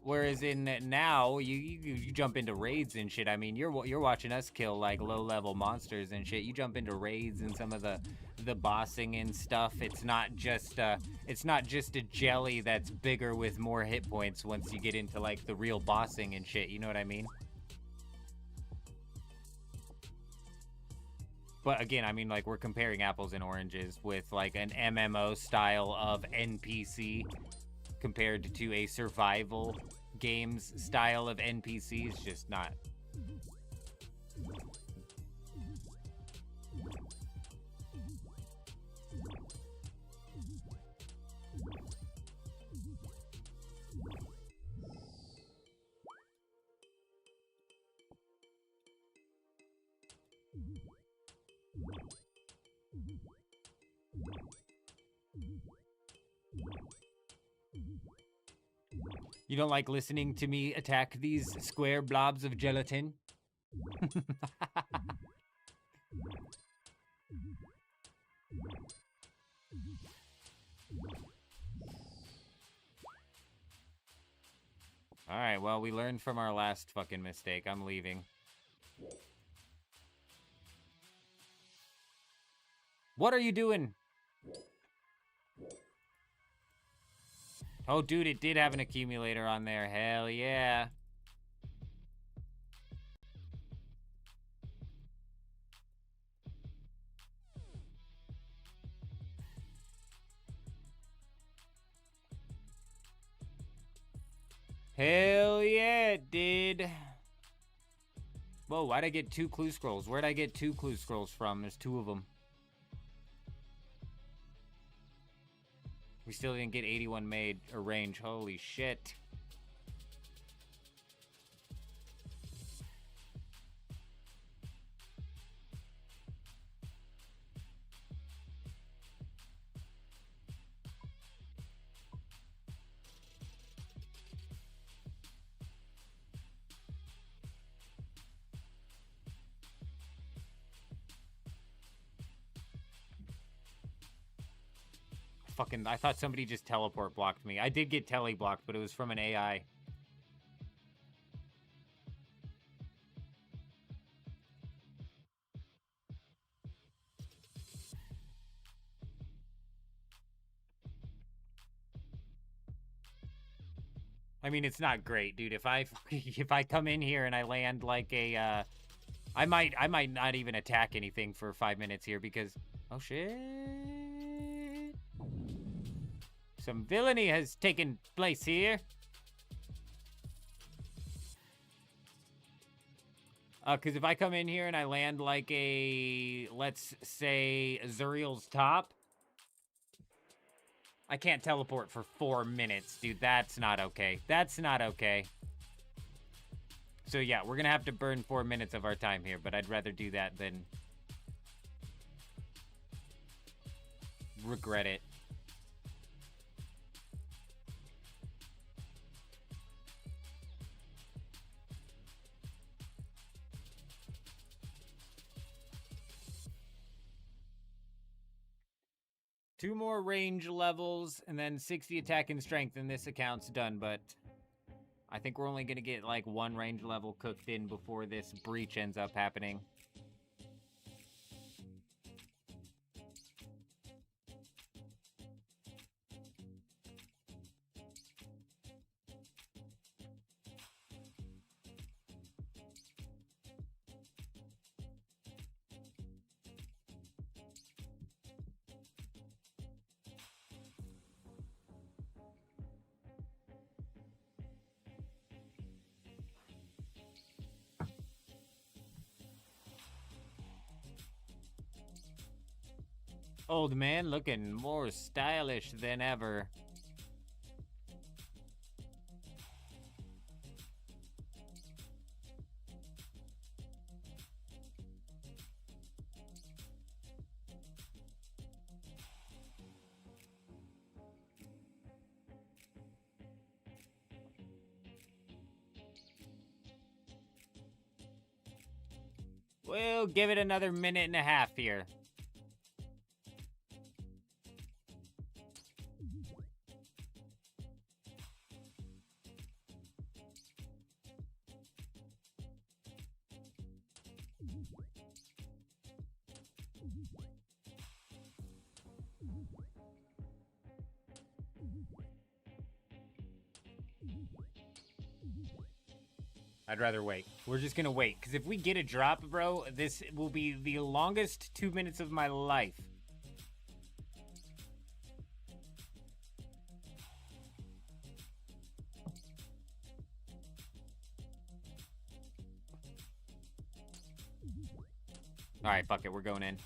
Whereas in now, you jump into raids and shit. I mean, you're watching us kill like low-level monsters and shit. You jump into raids and some of the bossing and stuff. It's not just a jelly that's bigger with more hit points once you get into like the real bossing and shit. You know what I mean? But again, I mean, like, we're comparing apples and oranges with, like, an MMO style of NPC compared to a survival games style of NPC. It's just not. You don't like listening to me attack these square blobs of gelatin? Alright, well, we learned from our last fucking mistake. I'm leaving. What are you doing? Oh, dude, it did have an accumulator on there. Hell yeah. Hell yeah, it did. Whoa, why'd I get 2 clue scrolls? Where'd I get 2 clue scrolls from? There's 2 of them. We still didn't get 81 made or range. Holy shit. I thought somebody just teleport blocked me. I did get tele blocked, but it was from an AI. I mean, it's not great, dude. If I come in here and I land like a I might not even attack anything for 5 minutes here because oh shit. Some villainy has taken place here. Because if I come in here and I land like a, let's say, Zuriel's top, I can't teleport for 4 minutes, dude. That's not okay. That's not okay. So yeah, we're gonna have to burn 4 minutes of our time here, but I'd rather do that than regret it. Two more range levels, and then 60 attack and strength, and this account's done, but I think we're only going to get, like, 1 range level cooked in before this breach ends up happening. Old man looking more stylish than ever. We'll give it another minute and a half here. I'd rather wait. We're just gonna wait, because if we get a drop, bro, this will be the longest 2 minutes of my life. Alright, fuck it, we're going in.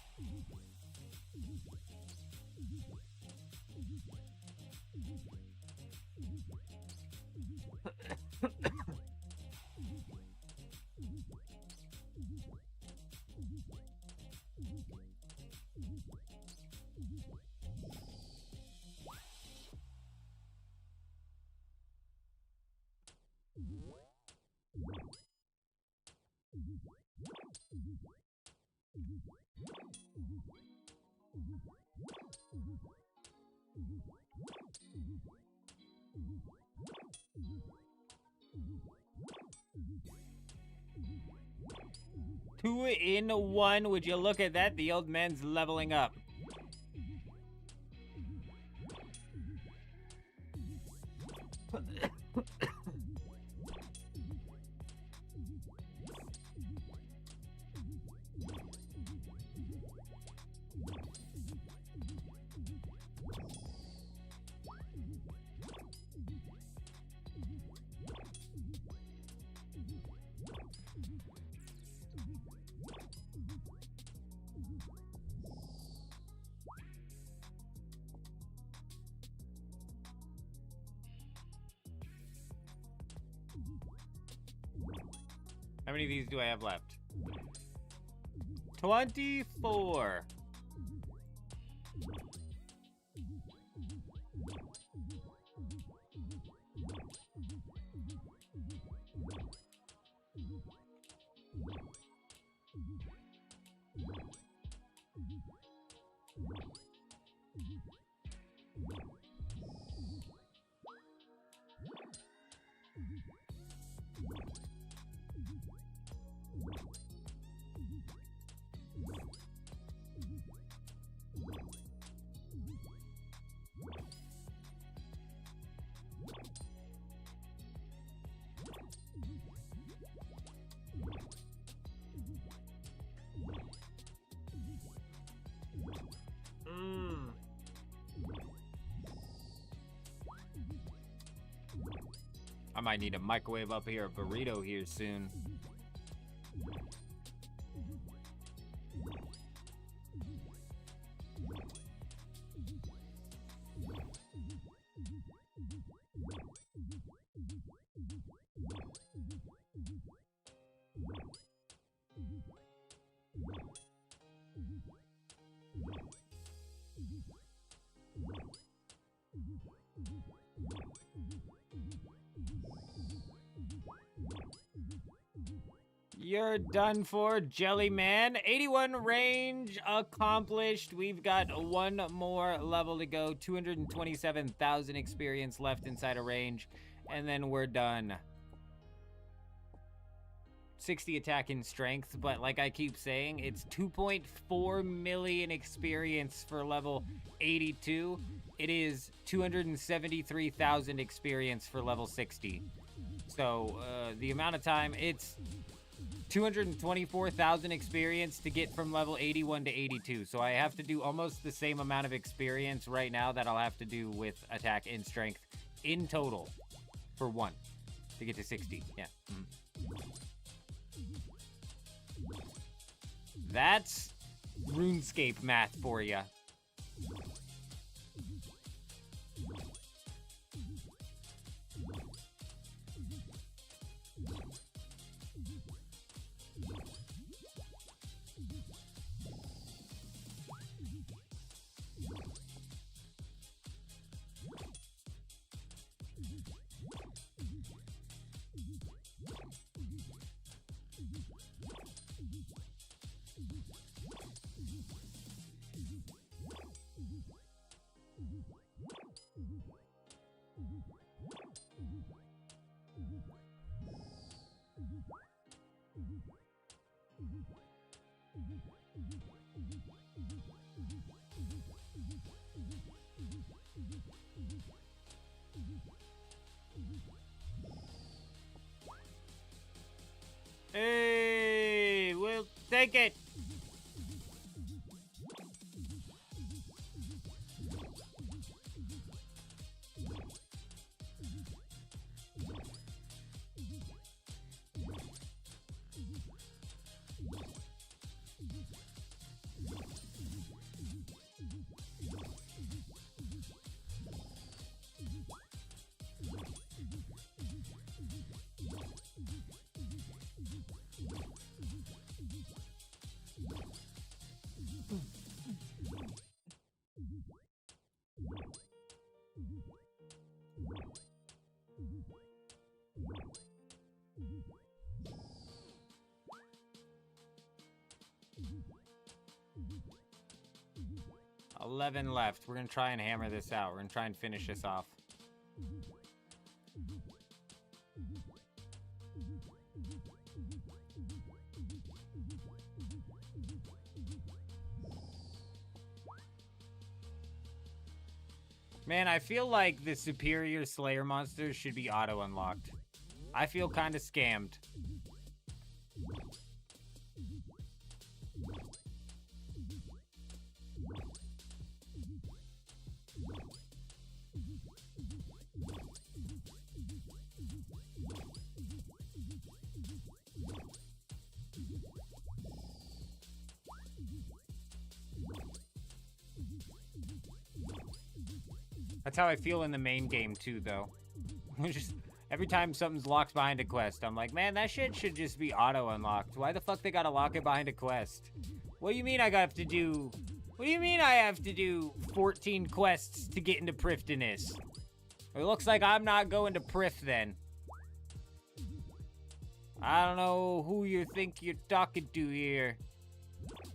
Two in one. Would you look at that? The old man's leveling up. How many of these do I have left? 24. I might need a microwave up here, a burrito here soon. You're done for, Jelly Man. 81 range accomplished. We've got one more level to go. 227,000 experience left inside a range. And then we're done. 60 attack and strength, but like I keep saying, it's 2.4 million experience for level 82. It is 273,000 experience for level 60. So the amount of time, it's 224,000 experience to get from level 81 to 82. So I have to do almost the same amount of experience right now that I'll have to do with attack and strength in total for one to get to 60. Yeah. That's RuneScape math for you. Hey, we'll take it. $11 left. We're gonna try and hammer this out. We're gonna try and finish this off. Man, I feel like the superior Slayer monsters should be auto-unlocked. I feel kind of scammed. That's how I feel in the main game too, though. Every time something's locked behind a quest, I'm like, man, that shit should just be auto-unlocked. Why the fuck they gotta lock it behind a quest? What do you mean I have to do... What do you mean I have to do 14 quests to get into Prifdiness? It looks like I'm not going to Prif then. I don't know who you think you're talking to here,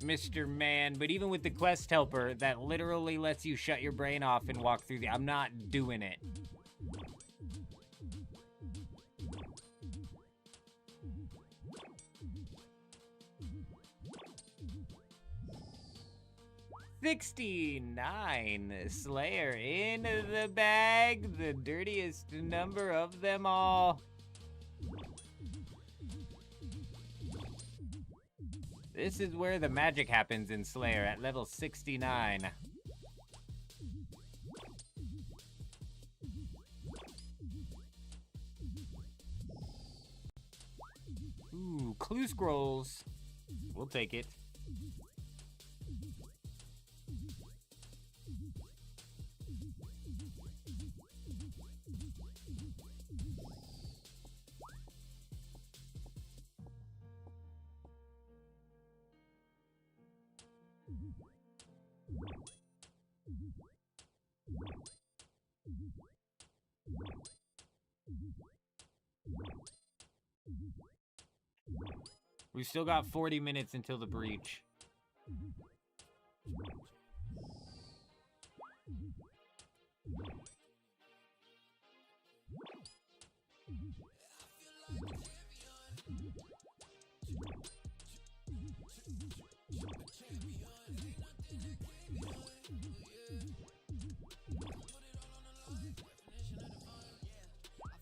Mr. Man, but even with the quest helper, that literally lets you shut your brain off and walk through the... I'm not doing it. $69 Slayer in the bag, the dirtiest number of them all. This is where the magic happens in Slayer, at level 69. Ooh, clue scrolls. We'll take it. We've still got 40 minutes until the breach.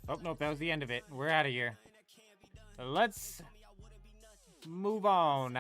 Oh, nope, that was the end of it. We're out of here. Let's move on.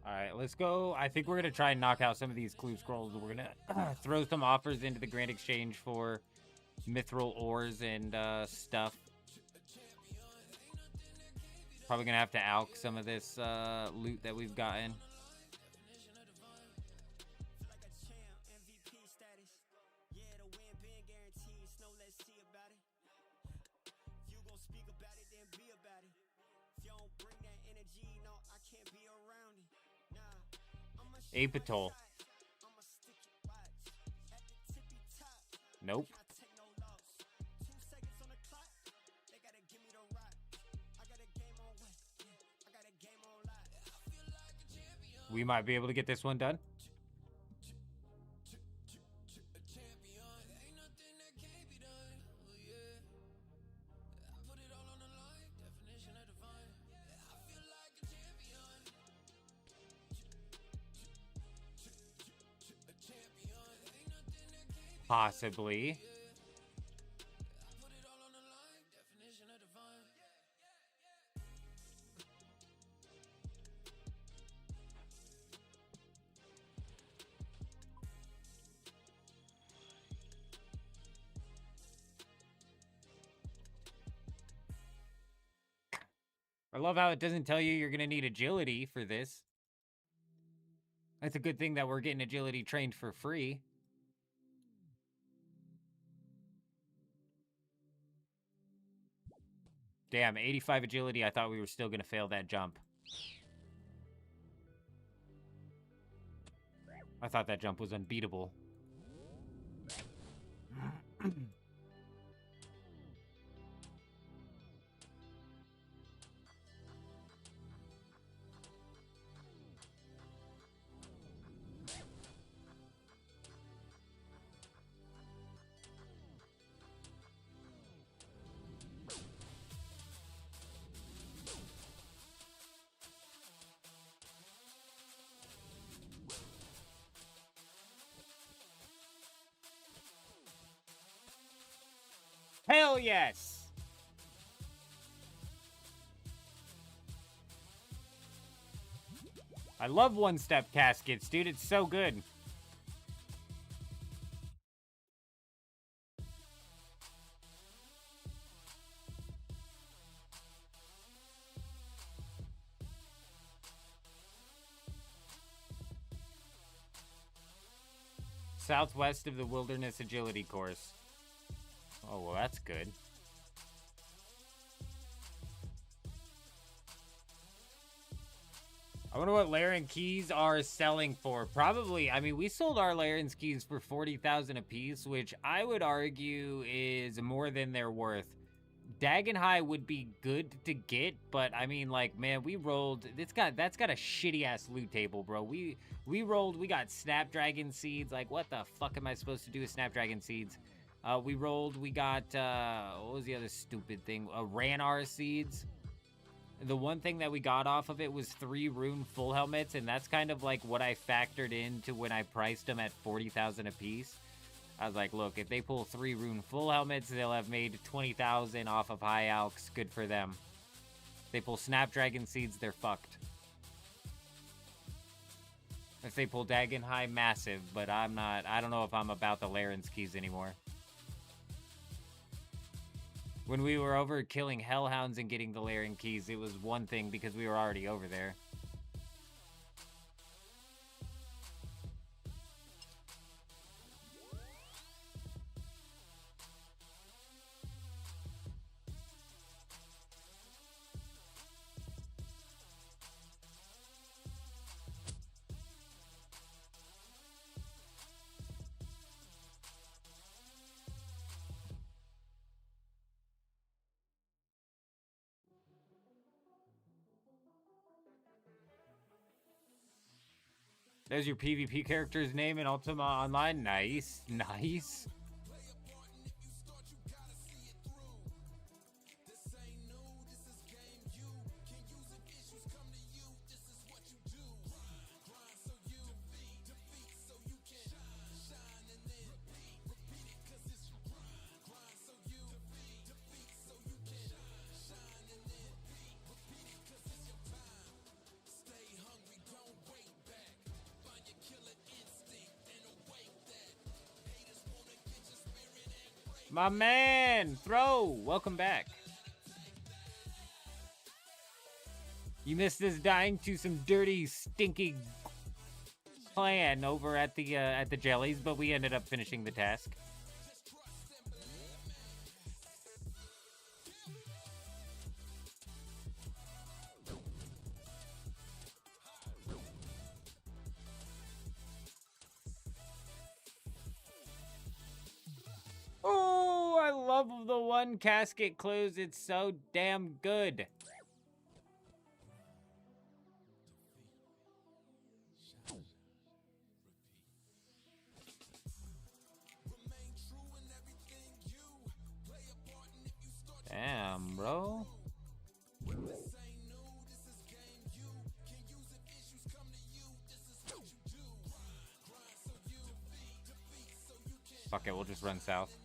Alright, let's go. I think we're going to try and knock out some of these clue scrolls. We're going to throw some offers into the Grand Exchange for mithril ores and stuff. Probably going to have to alch some of this loot that we've gotten. Apatol. Nope. We might be able to get this one done. Possibly. I love how it doesn't tell you you're going to need agility for this. That's a good thing that we're getting agility trained for free. Damn, 85 agility. I thought we were still going to fail that jump. I thought that jump was unbeatable. Hell yes! I love one-step caskets, dude. It's so good. Southwest of the Wilderness Agility Course. Oh, well, that's good. I wonder what Laren keys are selling for. Probably, I mean, we sold our Laren's keys for 40,000 a piece, which I would argue is more than they're worth. Dagon High would be good to get, but I mean, like, man, we rolled. That's got a shitty ass loot table, bro. We rolled. We got Snapdragon seeds. Like, what the fuck am I supposed to do with Snapdragon seeds? We rolled. We got what was the other stupid thing? Ranar seeds. The one thing that we got off of it was 3 rune full helmets, and that's kind of like what I factored into when I priced them at 40,000 a piece. I was like, look, if they pull 3 rune full helmets, they'll have made 20,000 off of high alks. Good for them. If they pull Snapdragon seeds, they're fucked. If they pull Dagon High, massive, but I'm not. I don't know if I'm about the Laren's keys anymore. When we were over killing Hellhounds and getting the Laren keys, it was one thing because we were already over there. There's your PvP character's name in Ultima Online. Nice. Nice. My man, Throw, welcome back. You missed us dying to some dirty, stinky clan over at the Jellies, but we ended up finishing the task. Oh, I love the one casket close. It's so damn good. Damn, bro. Fuck it, we'll just run south.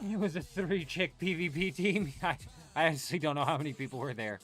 It was a 3-chick PvP team. I honestly don't know how many people were there.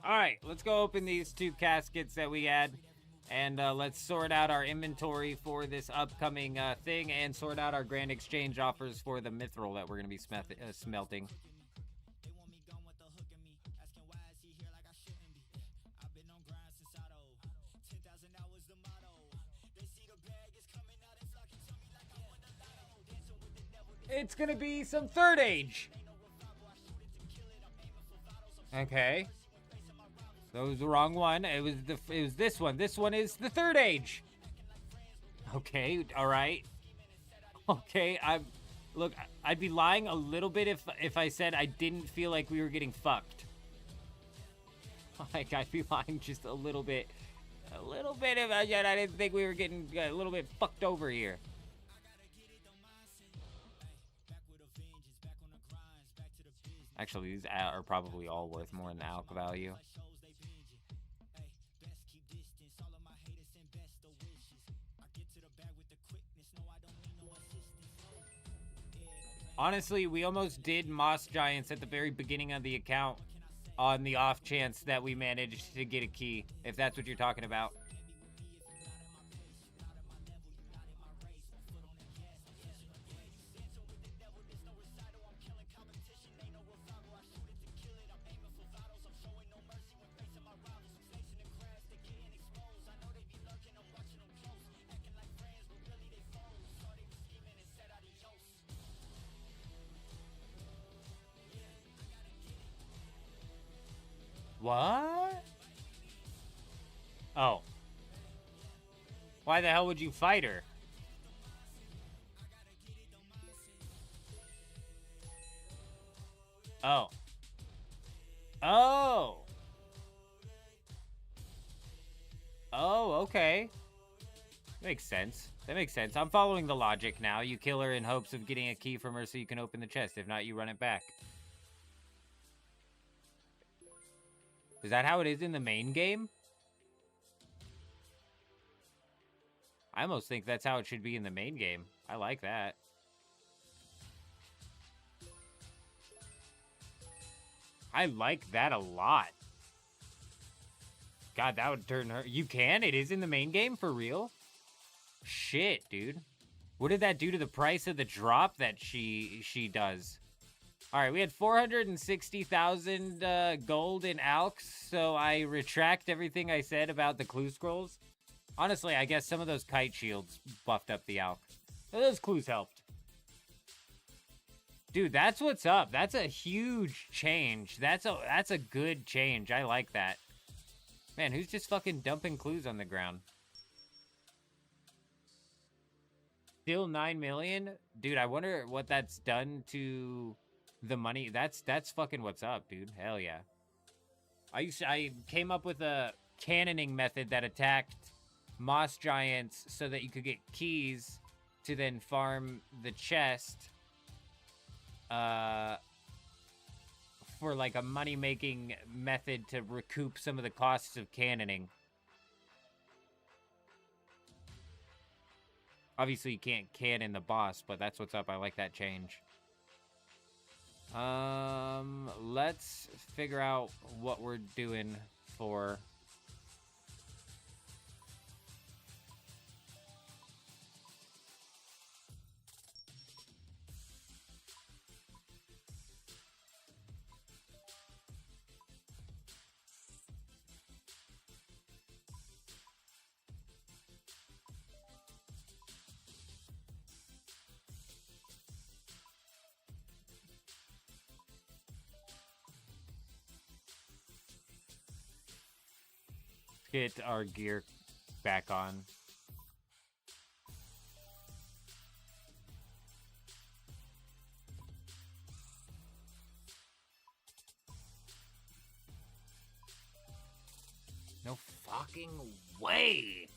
All right, let's go open these 2 caskets that we had, and let's sort out our inventory for this upcoming thing, and sort out our grand exchange offers for the mithril that we're going to be smelting. it's gonna be some third age. Okay. That was the wrong one. It was this one. This one is the third age. Okay, all right. Okay, look, I'd be lying a little bit if I said I didn't feel like we were getting fucked. Like, I'd be lying just a little bit if I didn't think we were getting a little bit fucked over here. Actually, these are probably all worth more than the alc value. Honestly, we almost did Moss Giants at the very beginning of the account on the off chance that we managed to get a key, if that's what you're talking about. What? Oh. Why the hell would you fight her? Oh. Oh. Oh, okay. Makes sense. That makes sense. I'm following the logic now. You kill her in hopes of getting a key from her so you can open the chest. If not, you run it back. Is that how it is in the main game? I almost think that's how it should be in the main game. I like that. I like that a lot. God, that would turn her... You can? It is in the main game? For real? Shit, dude. What did that do to the price of the drop that she does? Alright, we had 460,000 gold in alcs, so I retract everything I said about the clue scrolls. Honestly, I guess some of those kite shields buffed up the alc. Those clues helped. Dude, that's what's up. That's a huge change. That's a good change. I like that. Man, who's just fucking dumping clues on the ground? Still 9 million? Dude, I wonder what that's done to the money. That's fucking what's up, dude. Hell yeah. I came up with a cannoning method that attacked moss giants so that you could get keys to then farm the chest for like a money-making method to recoup some of the costs of cannoning. Obviously, you can't cannon the boss, but that's what's up. I like that change. Let's figure out what we're doing for... Get our gear back on. No fucking way!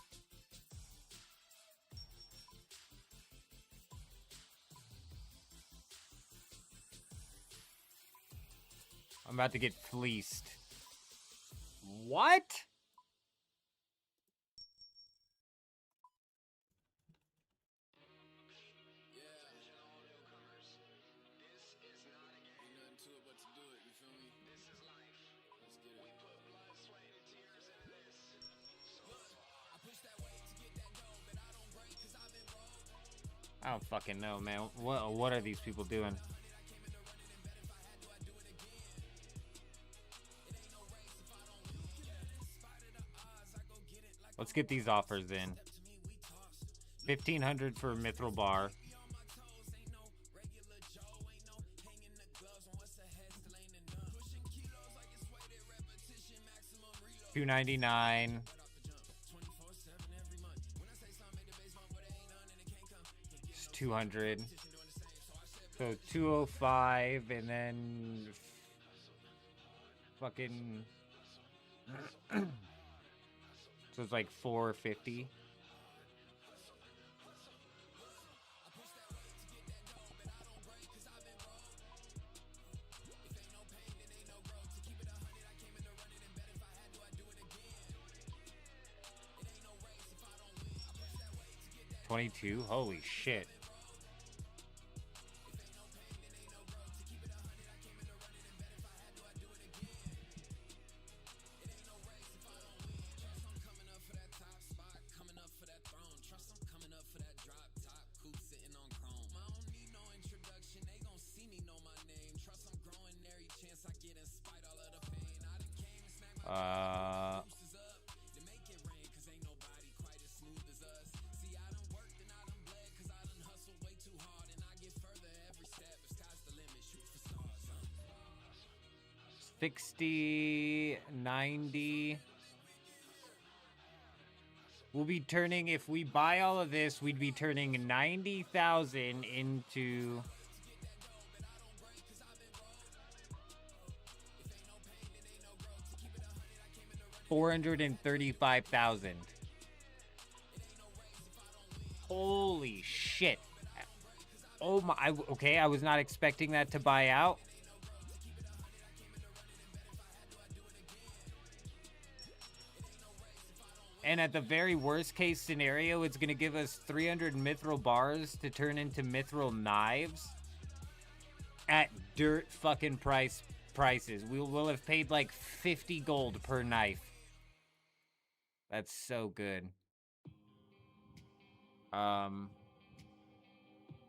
I'm about to get fleeced. What? I don't fucking know, man. What are these people doing? Let's get these offers in. 1,500 for a mithril bar. $299. It's 200. So 205 and then fucking so it's like 450. $22. Holy shit. $60, $90. We'll be turning, if we buy all of this, we'd be turning 90,000 into $435,000. Holy shit. Oh my, okay, I was not expecting that to buy out. And at the very worst case scenario, it's going to give us 300 mithril bars to turn into mithril knives at dirt fucking prices. We will have paid like 50 gold per knife. That's so good.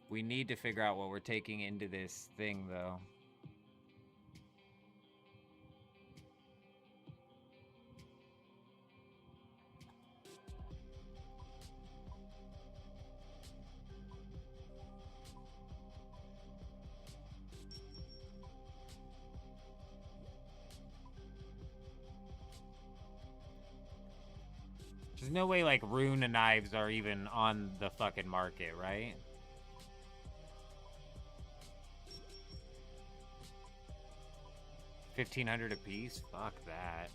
We need to figure out what we're taking into this thing, though. There's no way, like, rune knives are even on the fucking market, right? $1,500 a piece? Fuck that.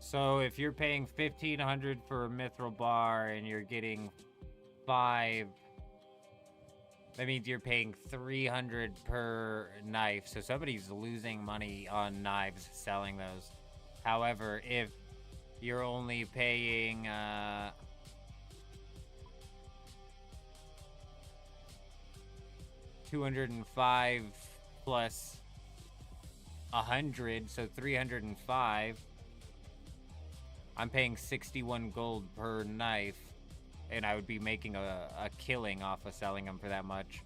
So if you're paying $1,500 for a mithril bar and you're getting 5, that means you're paying $300 per knife. So somebody's losing money on knives selling those. However, if you're only paying $205 plus 100, so 305. I'm paying 61 gold per knife, and I would be making a killing off of selling them for that much.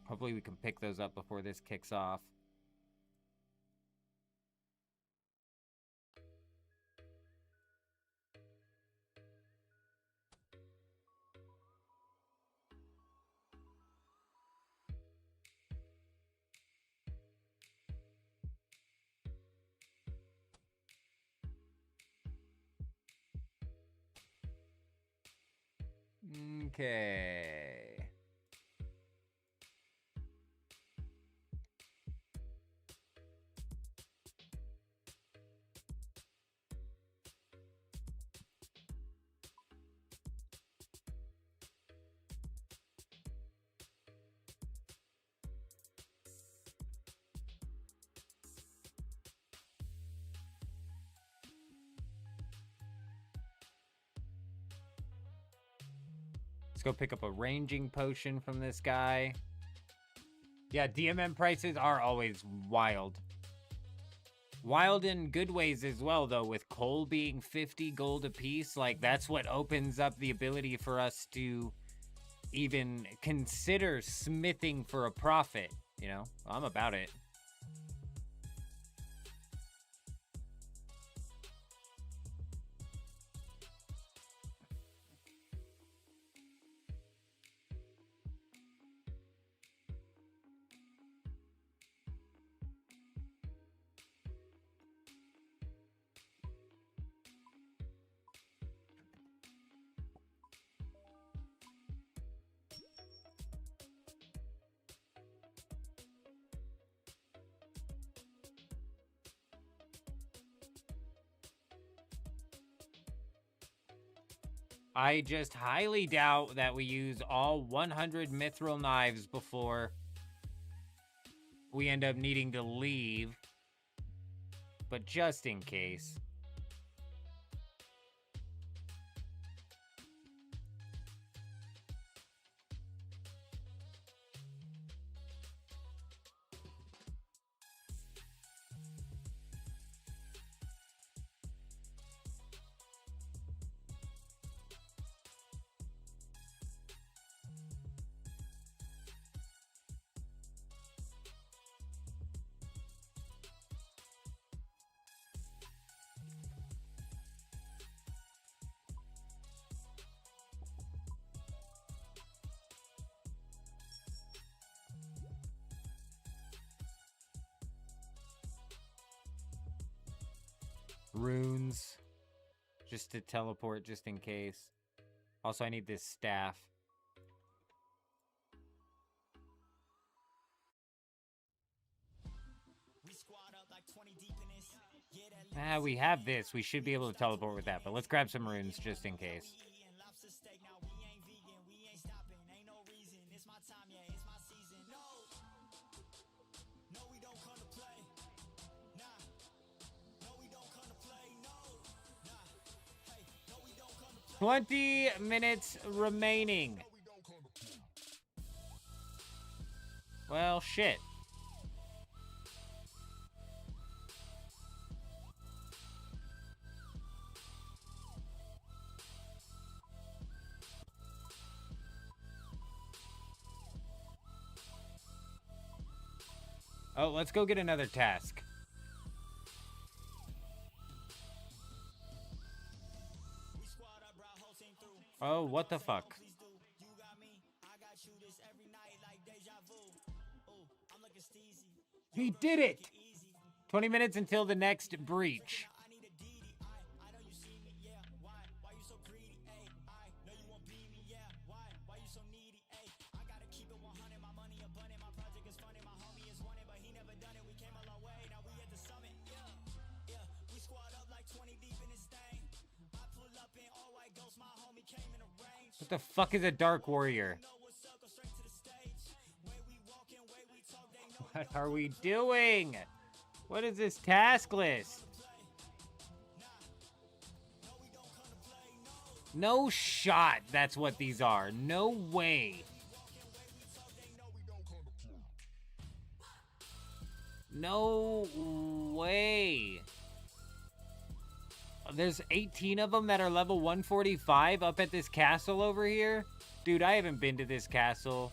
Hopefully we can pick those up before this kicks off. Okay. Let's go pick up a ranging potion from this guy. Yeah, DMM prices are always wild. Wild in good ways as well, though, with coal being 50 gold apiece. Like, that's what opens up the ability for us to even consider smithing for a profit, you know? I'm about it. I just highly doubt that we use all 100 mithril knives before we end up needing to leave. But just in case. Runes. Just to teleport, just in case. Also, I need this staff. We have this. We should be able to teleport with that, but let's grab some runes just in case. No, 20 minutes remaining. Well, shit. Oh, let's go get another task. Oh, what the fuck? He did it! 20 minutes until the next breach. What the fuck is a Dark Warrior? What are we doing? What is this task list? No shot that's what these are. No way. No way. There's 18 of them that are level 145 up at this castle over here. Dude, I haven't been to this castle.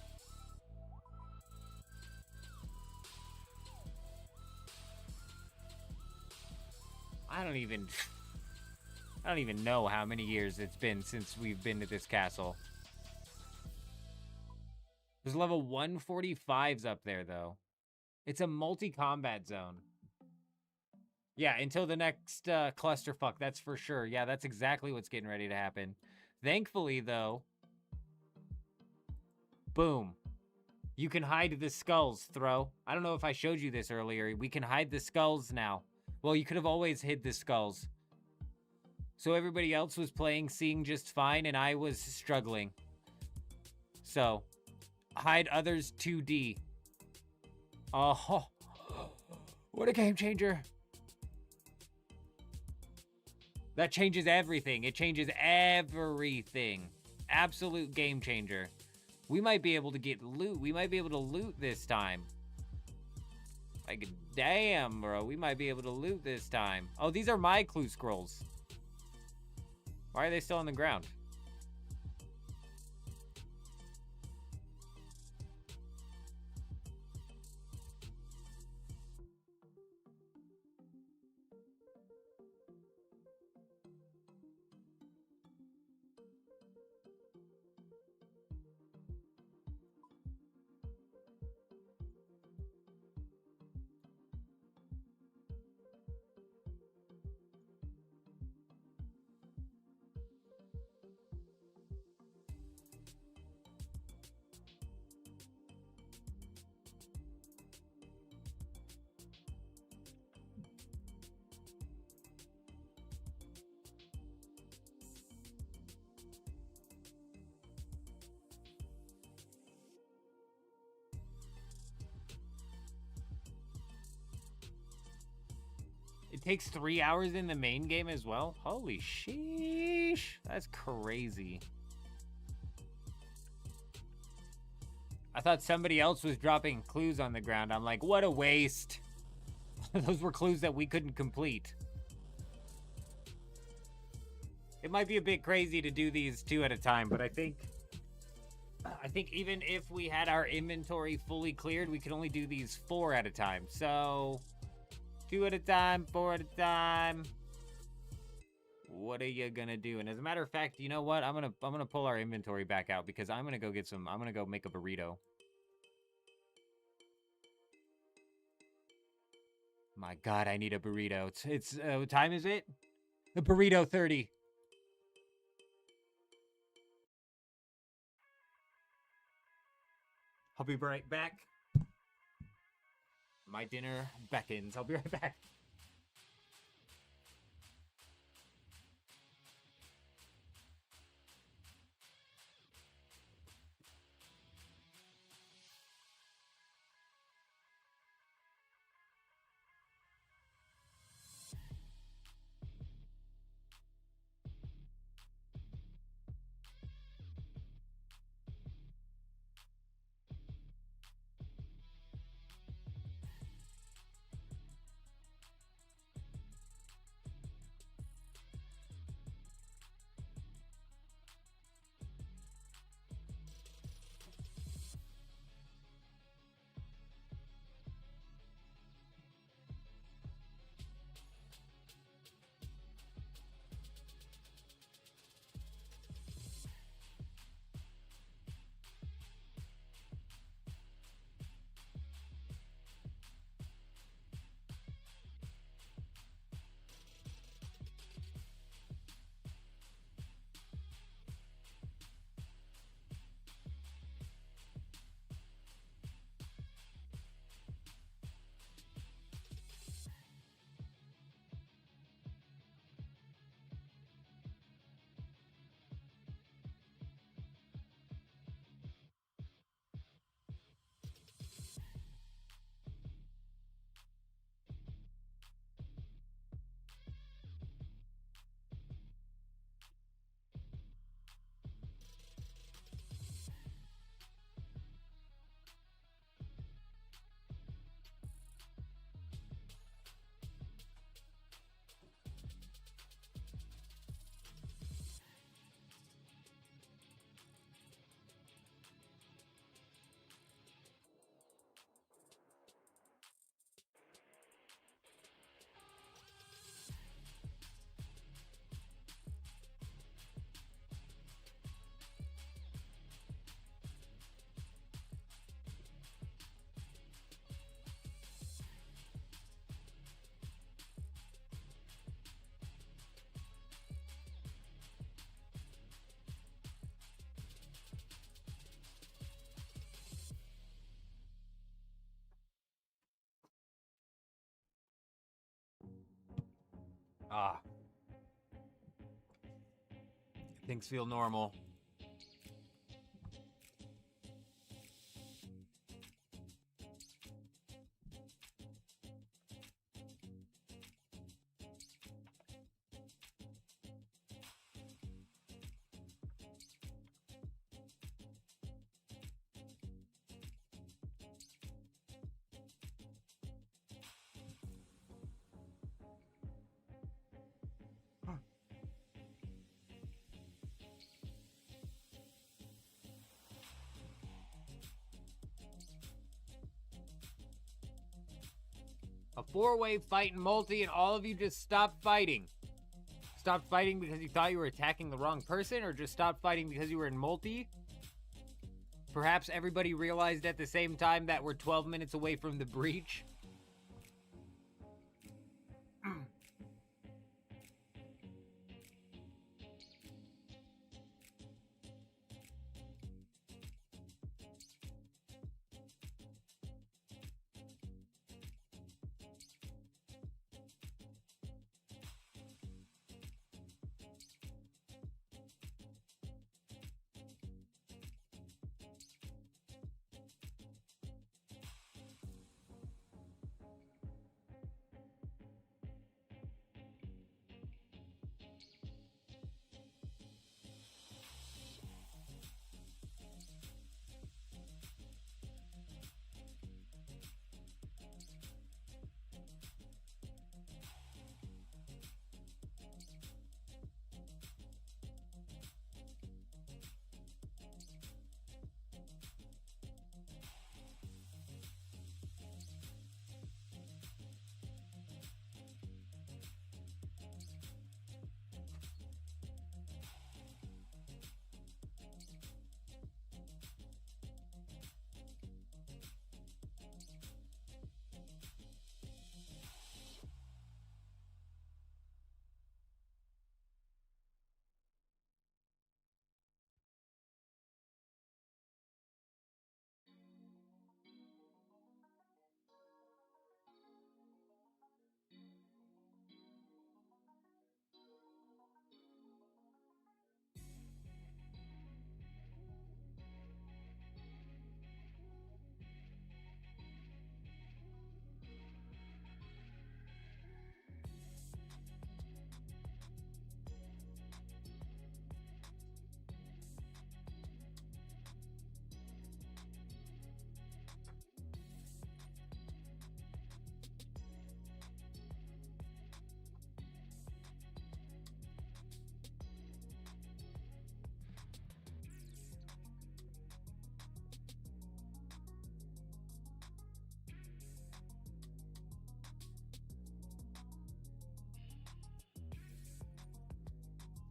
I don't even know how many years it's been since we've been to this castle. There's level 145s up there, though. It's a multi-combat zone. Yeah, until the next clusterfuck, that's for sure. Yeah, that's exactly what's getting ready to happen. Thankfully, though, boom. You can hide the skulls, Throw. I don't know if I showed you this earlier. We can hide the skulls now. Well, you could have always hid the skulls. So everybody else was playing, seeing just fine, and I was struggling. So, hide others 2D. Oh, what a game changer. That changes everything. It changes everything. Absolute game changer. We might be able to get loot. We might be able to loot this time. Like, damn, bro. We might be able to loot this time. Oh, these are my clue scrolls. Why are they still on the ground? It takes 3 hours in the main game as well? Holy sheesh. That's crazy. I thought somebody else was dropping clues on the ground. I'm like, what a waste. Those were clues that we couldn't complete. It might be a bit crazy to do these 2 at a time, but I think even if we had our inventory fully cleared, we could only do these 4 at a time. So 2 at a time, 4 at a time. What are you gonna do? And as a matter of fact, you know what? I'm gonna pull our inventory back out because I'm gonna go make a burrito. My God, I need a burrito. It's what time is it? The burrito 30. I'll be right back. My dinner beckons. I'll be right back. Ah. Things feel normal. A 4-way fight in multi, and all of you just stopped fighting. Stopped fighting because you thought you were attacking the wrong person, or just stopped fighting because you were in multi? Perhaps everybody realized at the same time that we're 12 minutes away from the breach.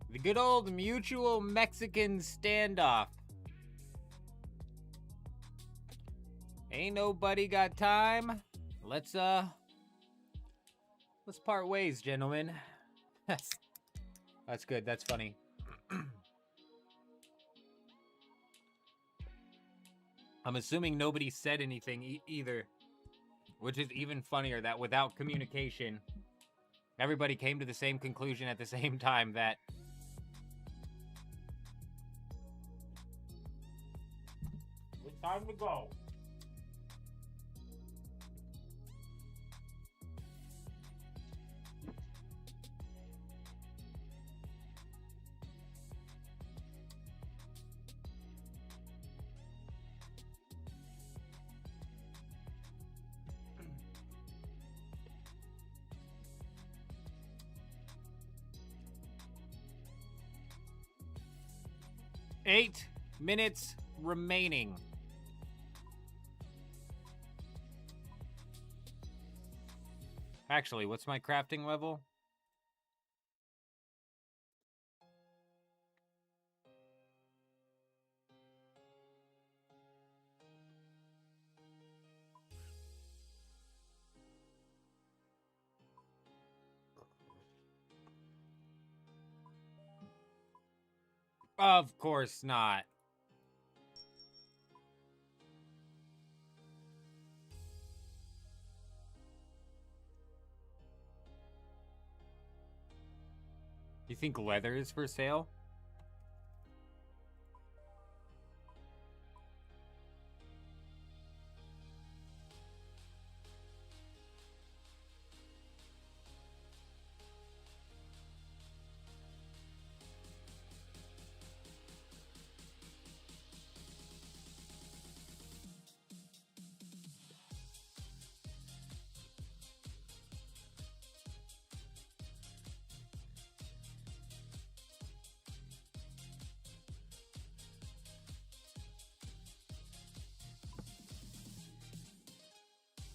The good old mutual Mexican standoff. Ain't nobody got time. Let's part ways, gentlemen. That's good. That's funny. I'm assuming nobody said anything either, which is even funnier that without communication, everybody came to the same conclusion at the same time that it's time to go. Eight minutes remaining. Actually, what's my crafting level? Of course not. You think leather is for sale?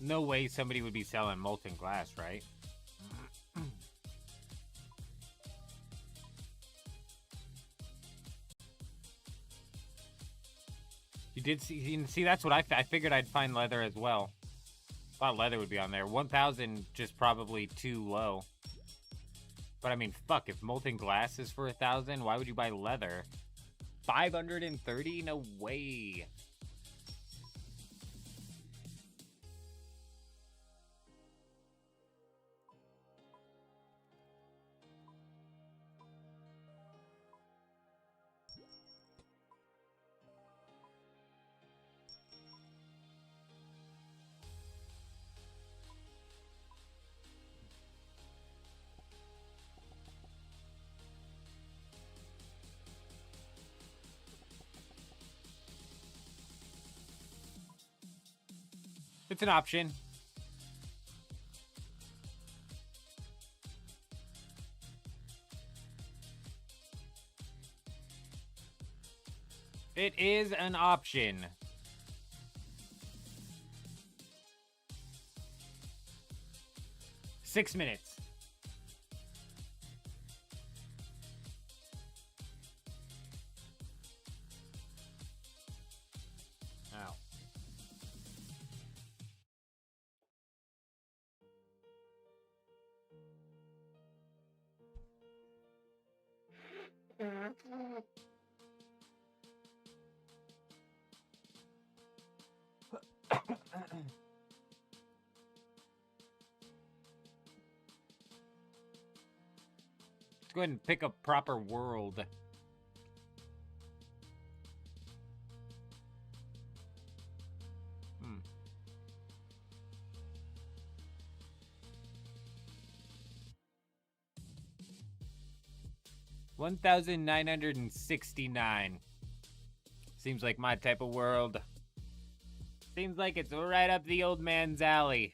No way somebody would be selling molten glass, right? You did see that's what I figured I'd find leather as well. Thought leather would be on there. 1,000 just probably too low. But I mean, fuck, if molten glass is for 1,000, why would you buy leather? 530? No way. It's an option. It is an option. Six minutes. Ow. Let's go ahead and pick a proper world. Hmm. $1,969. Seems like my type of world. Seems like it's right up the old man's alley.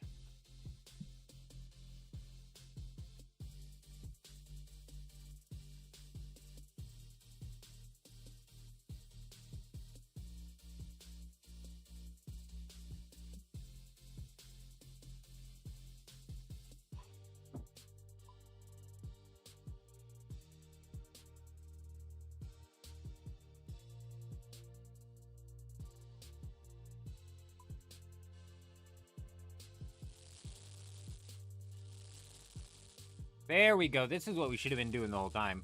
There we go. This is what we should have been doing the whole time.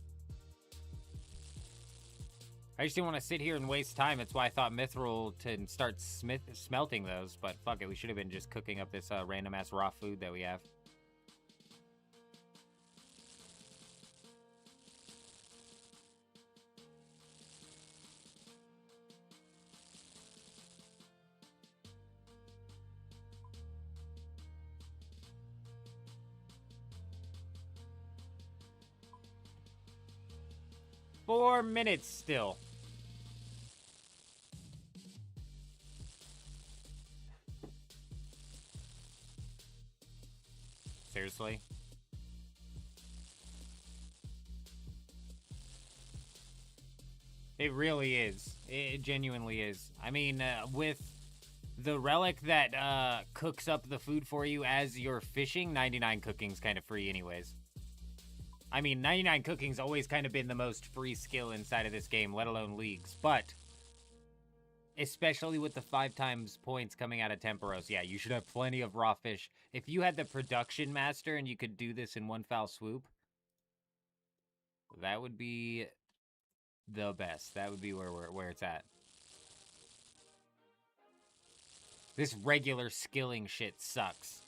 I just didn't want to sit here and waste time. That's why I thought Mithril to start smelting those. But fuck it, we should have been just cooking up this random-ass raw food that we have. Four minutes still. Seriously? It really is. It genuinely is. I mean, with the relic that cooks up the food for you as you're fishing, 99 cooking's kind of free anyways. I mean, 99 cooking's always kind of been the most free skill inside of this game, let alone leagues. But, especially with the 5 times points coming out of Temperos, yeah, you should have plenty of raw fish. If you had the production master and you could do this in one foul swoop, that would be the best. That would be where it's at. This regular skilling shit sucks.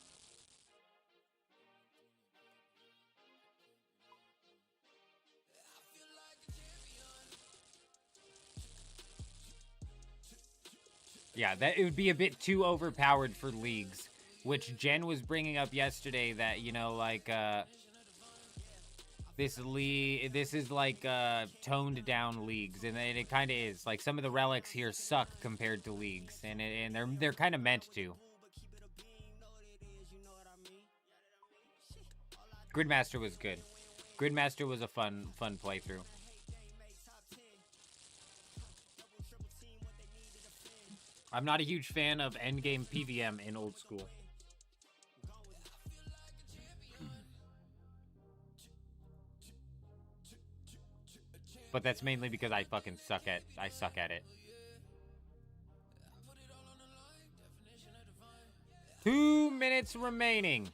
Yeah, it would be a bit too overpowered for leagues, which Jen was bringing up yesterday that, you know, like, this is like, toned down leagues, and it kind of is. Like, some of the relics here suck compared to leagues, and they're kind of meant to. Gridmaster was good. Gridmaster was a fun playthrough. I'm not a huge fan of endgame PVM in old school. but that's mainly because I fucking suck at it. 2 minutes remaining.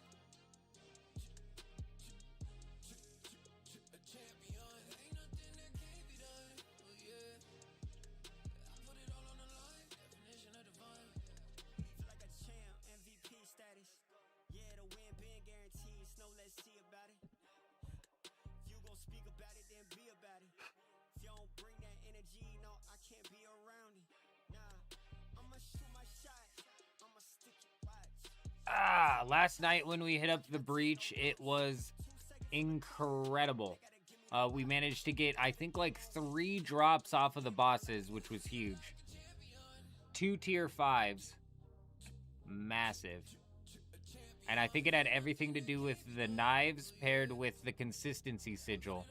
Last night when we hit up the breach, it was incredible. We managed to get, I think, like 3 drops off of the bosses, which was huge. 2 tier 5s. Massive. And I think it had everything to do with the knives paired with the consistency sigil.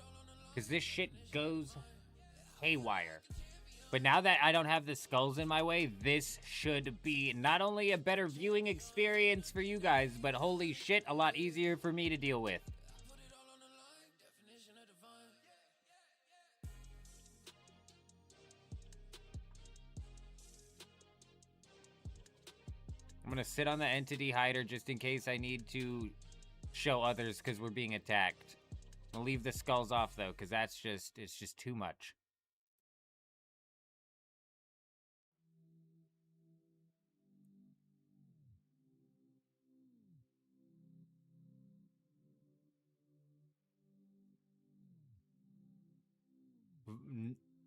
Because this shit goes haywire. But now that I don't have the skulls in my way, this should be not only a better viewing experience for you guys, but holy shit, a lot easier for me to deal with. I'm gonna sit on the entity hider just in case I need to show others because we're being attacked. I'll leave the skulls off though, because it's just too much.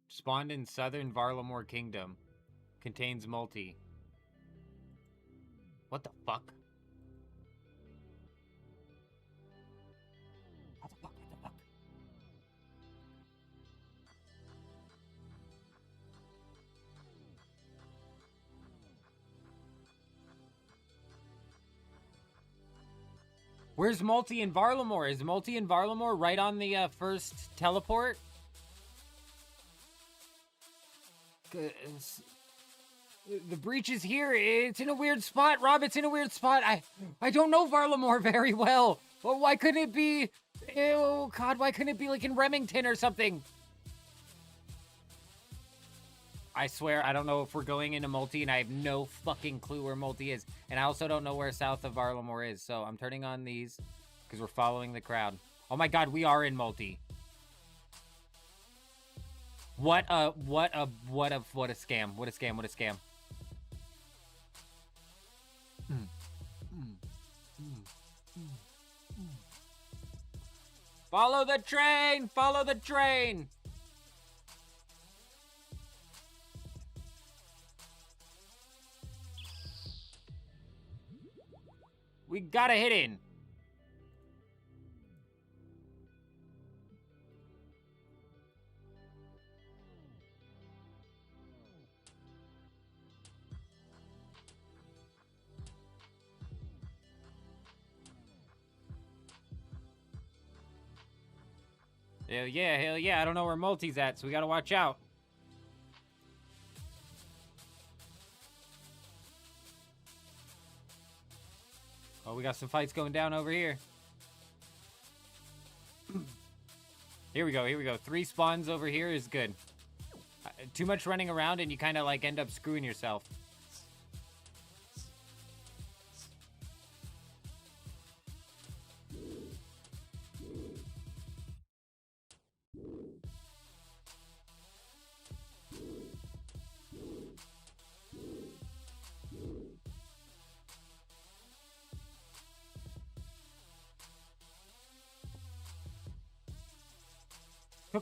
Spawned in southern Varlamore Kingdom. Contains multi. What the fuck? What the fuck? What the fuck? Where's multi in Varlamore? Is multi in Varlamore right on the first teleport? The breach is here. It's in a weird spot, Rob. It's in a weird spot. I don't know Varlamore very well. Well, why couldn't it be... Oh, God, why couldn't it be like in Remington or something? I swear, I don't know if we're going into multi, and I have no fucking clue where multi is. And I also don't know where south of Varlamore is, so I'm turning on these because we're following the crowd. Oh my God, we are in multi. What a scam. What a scam. Follow the train! Follow the train! We gotta hit in. Hell yeah. I don't know where multi's at, so we gotta watch out. Oh, we got some fights going down over here. Here we go. 3 spawns over here is good. Too much running around and you kind of like end up screwing yourself.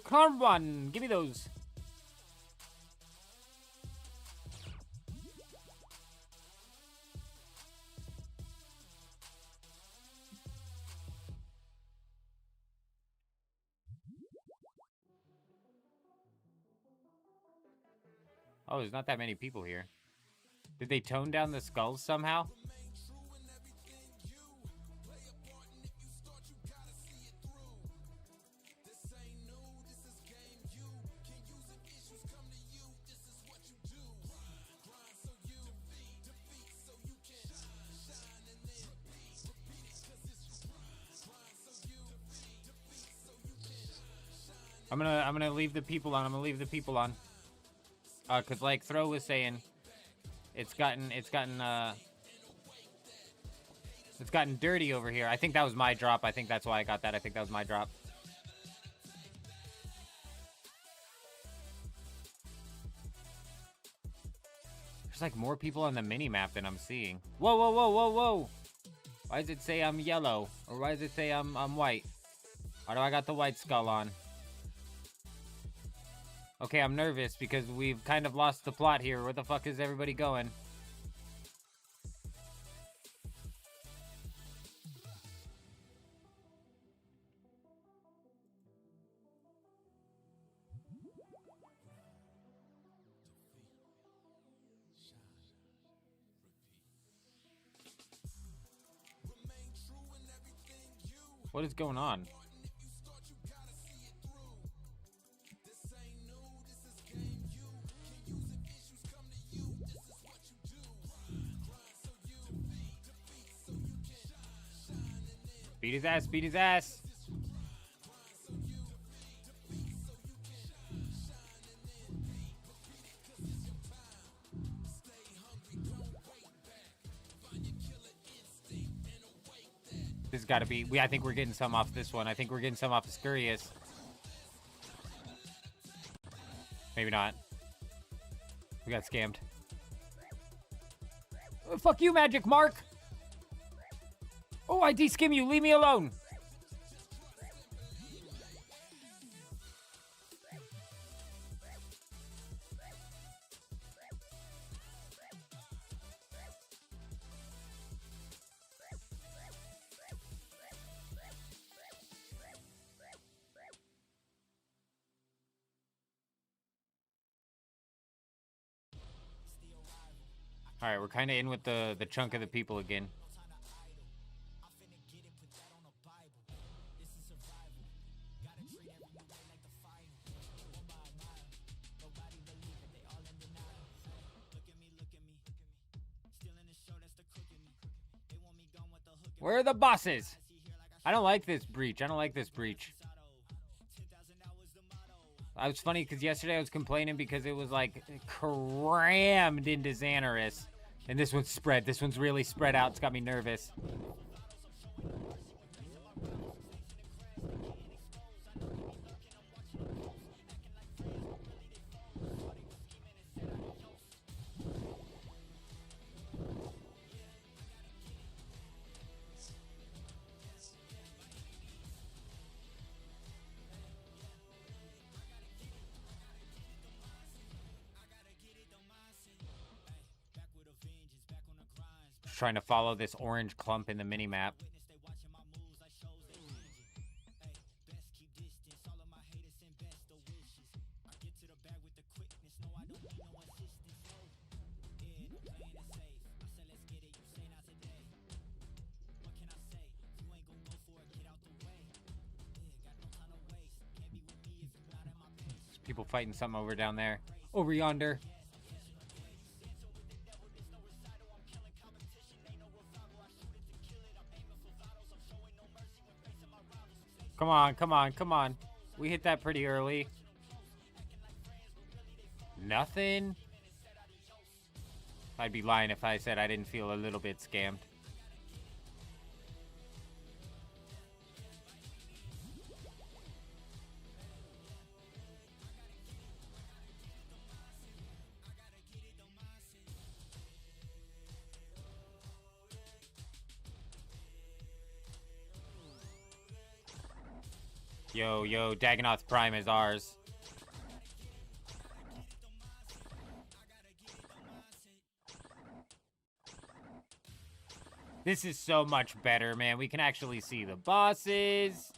Come on, give me those. Oh, there's not that many people here. Did they tone down the skulls somehow? I'm gonna leave the people on. I'm gonna leave the people on. Cause like Throw was saying, it's gotten dirty over here. I think that was my drop. I think that's why I got that. I think that was my drop. There's like more people on the mini-map than I'm seeing. Whoa, whoa, whoa, whoa, whoa! Why does it say I'm yellow? Or why does it say I'm white? Why do I got the white skull on? Okay, I'm nervous because we've kind of lost the plot here. Where the fuck is everybody going? What is going on? Beat his ass, beat his ass. This has got to be... I think we're getting some off this one. I think we're getting some off Scurious. Maybe not. We got scammed. Fuck you, Magic Mark! Oh, I de-skim you. Leave me alone. All right, we're kind of in with the chunk of the people again. Where are the bosses? I don't like this breach. I don't like this breach. I was funny because yesterday I was complaining because it was like crammed into Xanaris. And this one's spread. This one's really spread out. It's got me nervous. Trying to follow this orange clump in the mini-map. There's people fighting something over down there. Over yonder. Come on, come on, come on. We hit that pretty early. Nothing? I'd be lying if I said I didn't feel a little bit scammed. Yo, yo, Dagonoth Prime is ours. This is so much better, man. We can actually see the bosses.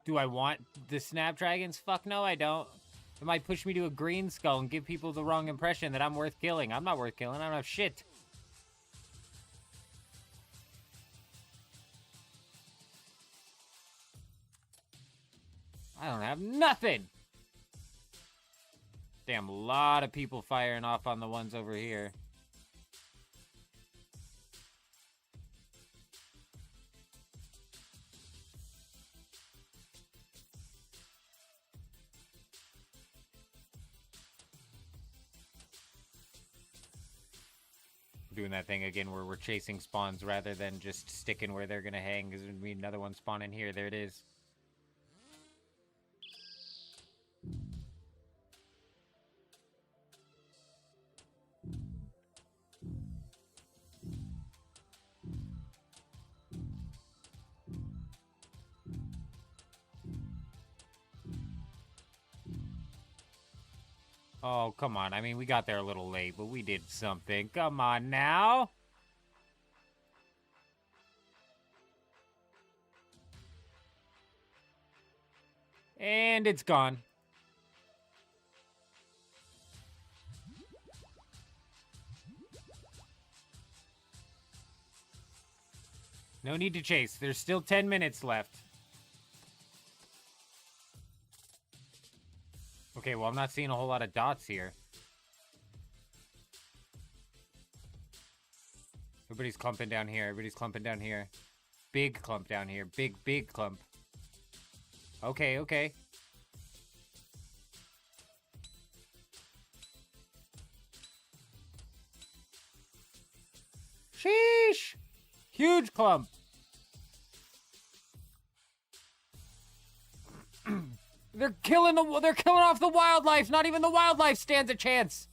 Do I want the Snapdragons? Fuck no, I don't. It might push me to a green skull and give people the wrong impression that I'm worth killing. I'm not worth killing. I don't have shit. I don't have nothing. Damn, a lot of people firing off on the ones over here. doing that thing again where we're chasing spawns rather than just sticking where they're gonna hang. Because we need another one spawn in here. There it is. Oh, come on. I mean, we got there a little late, but we did something. Come on now. And it's gone. No need to chase. There's still 10 minutes left. Okay, well, I'm not seeing a whole lot of dots here. Everybody's clumping down here. Everybody's clumping down here. Big clump down here. Big clump. Okay, okay. Sheesh! Huge clump. They're killing off the wildlife. Not even the wildlife stands a chance.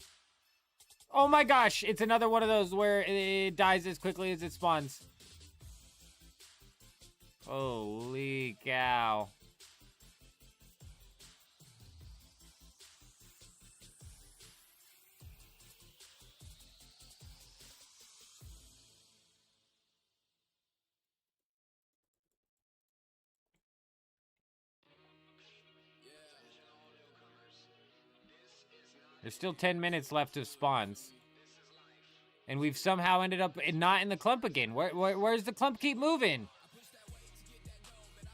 Oh my gosh, it's another one of those where it dies as quickly as it spawns. Holy cow. There's still 10 minutes left of spawns. And we've somehow ended up not in the clump again. Where's the clump keep moving?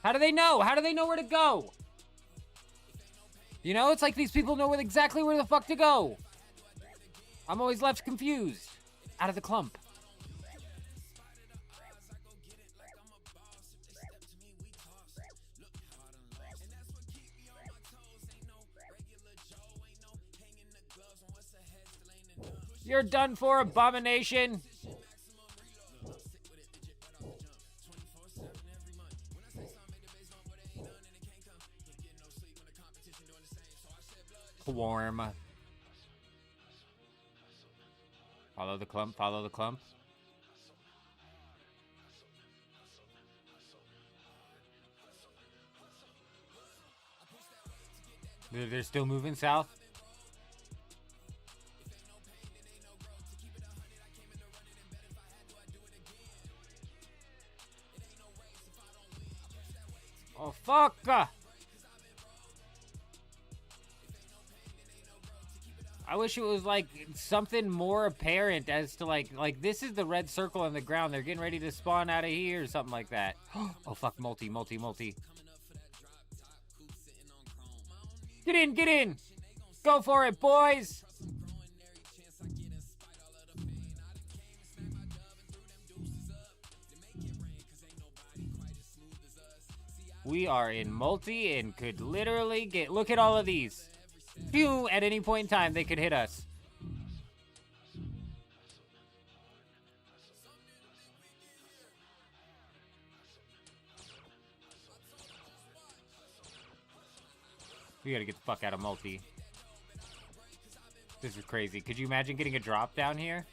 How do they know? How do they know where to go? You know, it's like these people know exactly where the fuck to go. I'm always left confused. Out of the clump. You're done for, abomination. Warm. Follow the clump, follow the clump. They're still moving south. Oh, fuck! I wish it was, like, something more apparent as to, like, this is the red circle on the ground. They're getting ready to spawn out of here or something like that. Oh, fuck, multi. Get in, get in! Go for it, boys! We are in multi and could literally get... Look at all of these. Phew, at any point in time, they could hit us. We gotta get the fuck out of multi. This is crazy. Could you imagine getting a drop down here?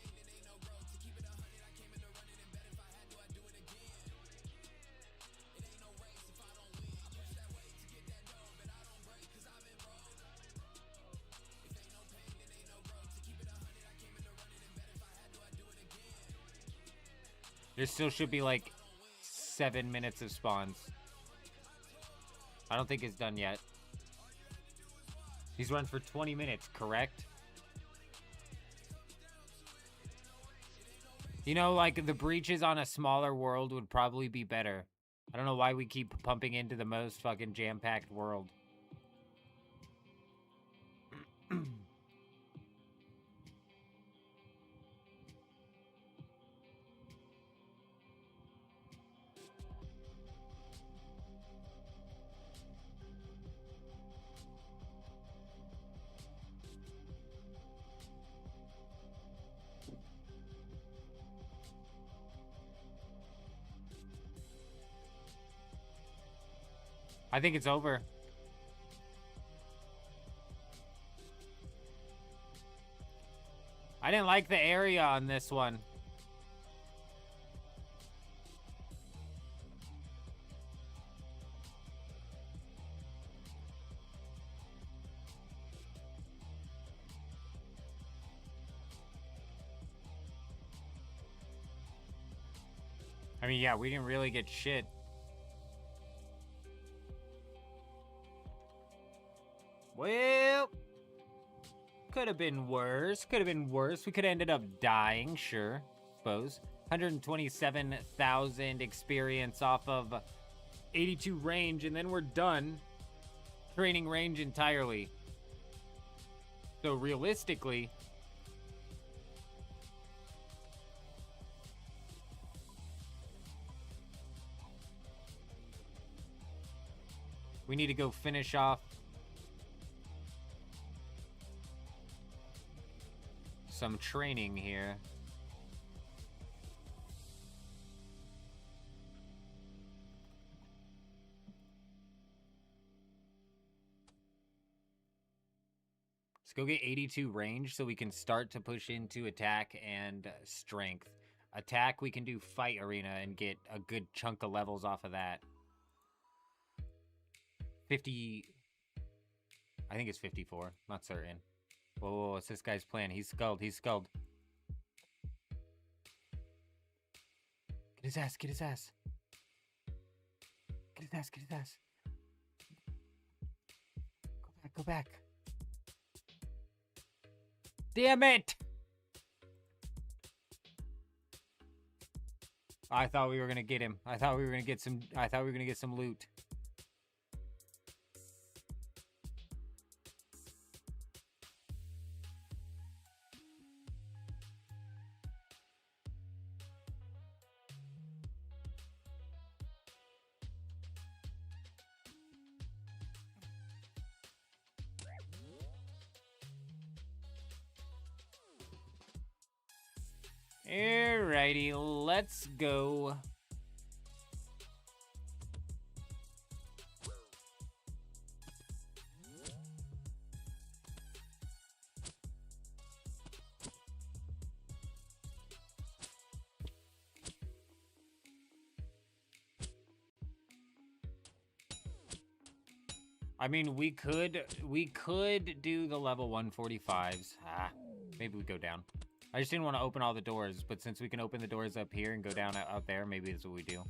There still should be like 7 minutes of spawns. I don't think it's done yet. He's run for 20 minutes, correct? You know, like, the breaches on a smaller world would probably be better. I don't know why we keep pumping into the most fucking jam-packed world. I think it's over. I didn't like the area on this one. I mean, yeah, we didn't really get shit. Well, could have been worse. Could have been worse. We could have ended up dying, sure. Suppose. 127,000 experience off of 82 range, and then we're done. Training range entirely. So realistically, we need to go finish off some training here. Let's go get 82 range so we can start to push into attack and strength. Attack, we can do fight arena and get a good chunk of levels off of that. 50... I think it's 54. Not certain. Whoa, whoa, what's this guy's plan? He's skulled. He's skulled. Get his ass. Get his ass. Get his ass. Get his ass. Go back. Go back. Damn it! I thought we were gonna get him. I thought we were gonna get some. I thought we were gonna get some loot. Alrighty, let's go. I mean, we could do the level 145s. Maybe we go down. I just didn't want to open all the doors, but since we can open the doors up here and go down out there, maybe that's what we do.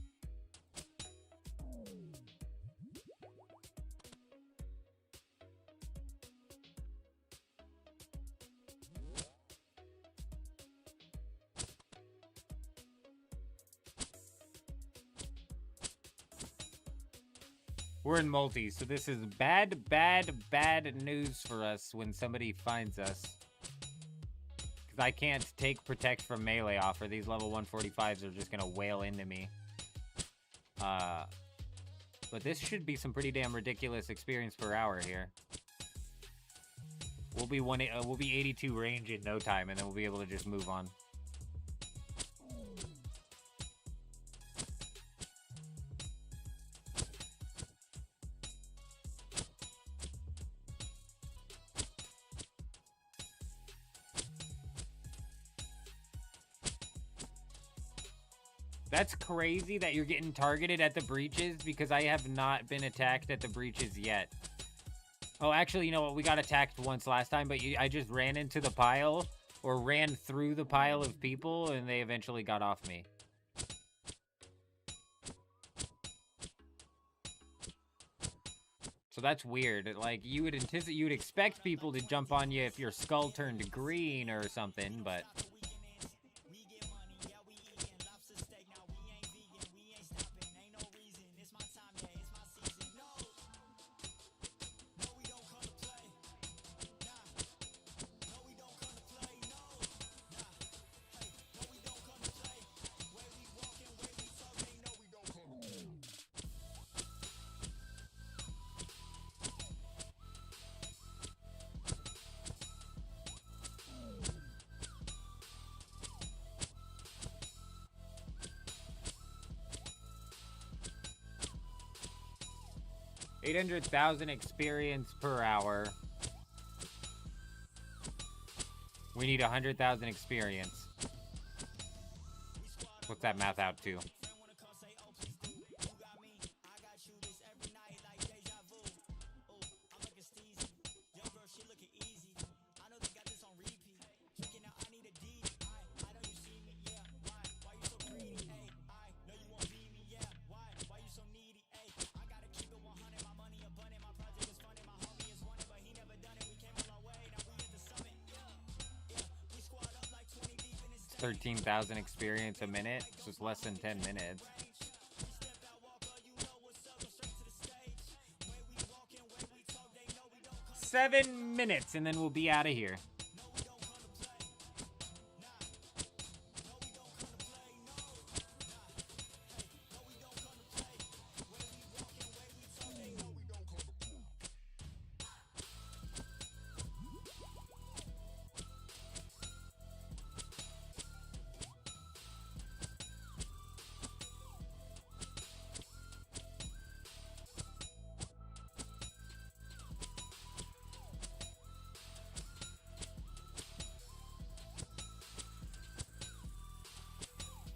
We're in multi, so this is bad news for us when somebody finds us. I can't take protect from melee off, or these level 145s are just gonna wail into me. But this should be some pretty damn ridiculous experience per hour here. We'll be 82 range in no time, and then we'll be able to just move on. That's crazy that you're getting targeted at the breaches, because I have not been attacked at the breaches yet. Oh, actually, you know what? We got attacked once last time, but I just ran into the pile, or ran through the pile of people, and they eventually got off me. So that's weird. Like, you would expect people to jump on you if your skull turned green or something, but... 800,000 experience per hour. We need 100,000 experience. What's that math out to? It's 13,000 experience a minute, so it's less than 10 minutes. 7 minutes, and then we'll be out of here.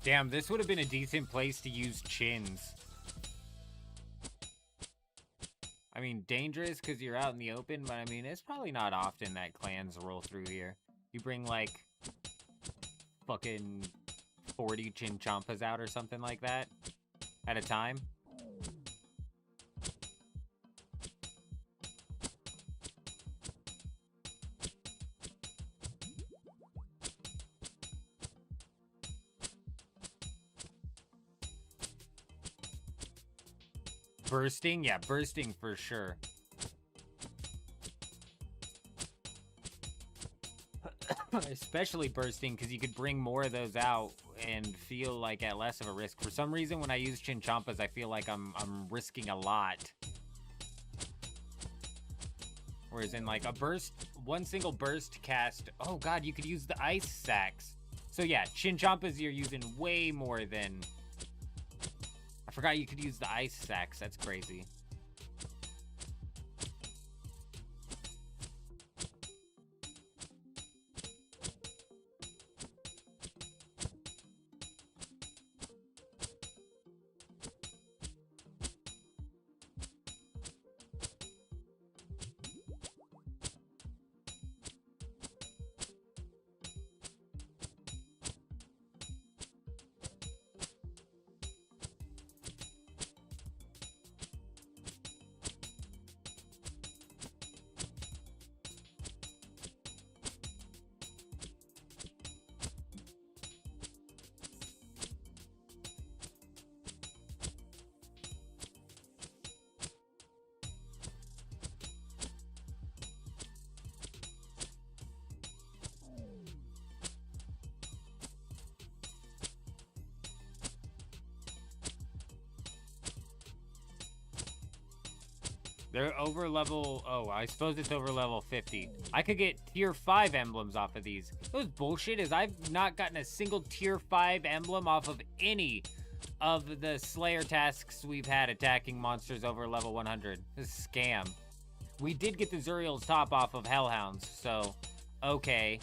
Damn, this would have been a decent place to use chins. I mean, dangerous because you're out in the open, but I mean, it's probably not often that clans roll through here. You bring, like, fucking 40 chinchompas out or something like that at a time. Bursting? Yeah, bursting for sure. Especially bursting, because you could bring more of those out and feel like at less of a risk. For some reason, when I use chinchompas, I feel like I'm risking a lot. Whereas in like a burst, one single burst cast, oh god, you could use the ice sacks. So yeah, chinchompas you're using way more than... I forgot you could use the ice sacks. That's crazy. They're over level... Oh, I suppose it's over level 50. I could get tier 5 emblems off of these. What's bullshit is I've not gotten a single tier 5 emblem off of any of the Slayer tasks we've had attacking monsters over level 100. This is a scam. We did get the Zuriel's top off of Hellhounds, so... Okay.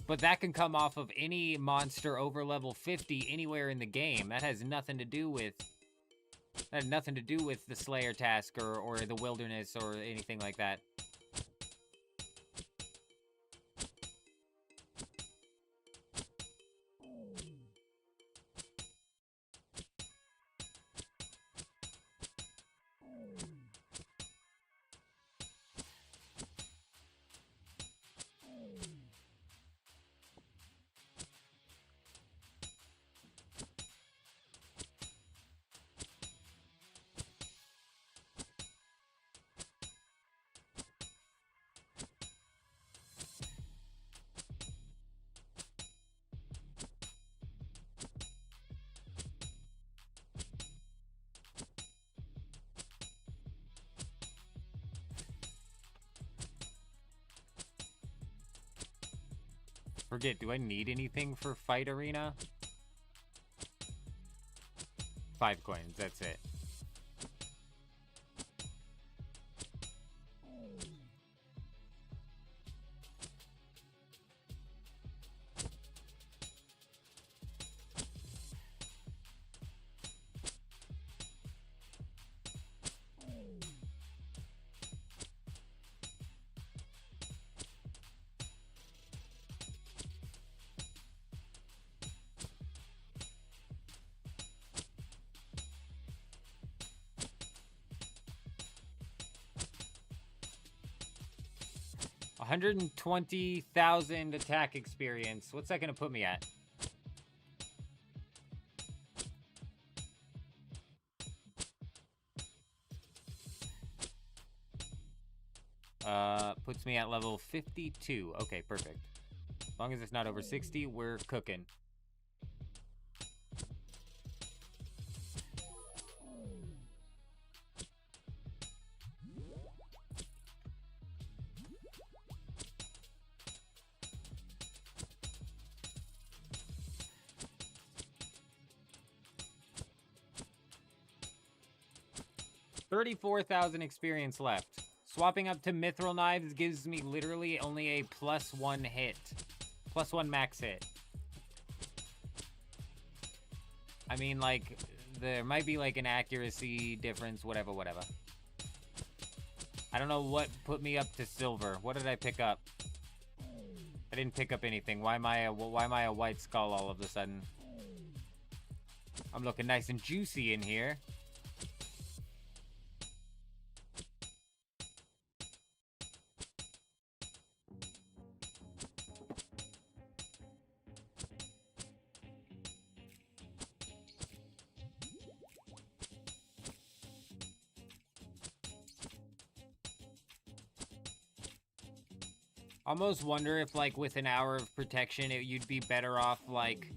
But that can come off of any monster over level 50 anywhere in the game. That has nothing to do with... That had nothing to do with the Slayer task or the wilderness or anything like that. Forget, do I need anything for Fight Arena? 5 coins, that's it. 120,000 attack experience. What's that gonna put me at? Puts me at level 52. Okay, perfect. As long as it's not over 60, we're cooking. $34,000 experience left. Swapping up to mithril knives gives me literally only a +1 hit. +1 max hit. I mean, like, there might be, like, an accuracy difference, whatever. I don't know what put me up to silver. What did I pick up? I didn't pick up anything. Why am I a white skull all of a sudden? I'm looking nice and juicy in here. Almost wonder if, like, with an hour of protection, you'd be better off, like,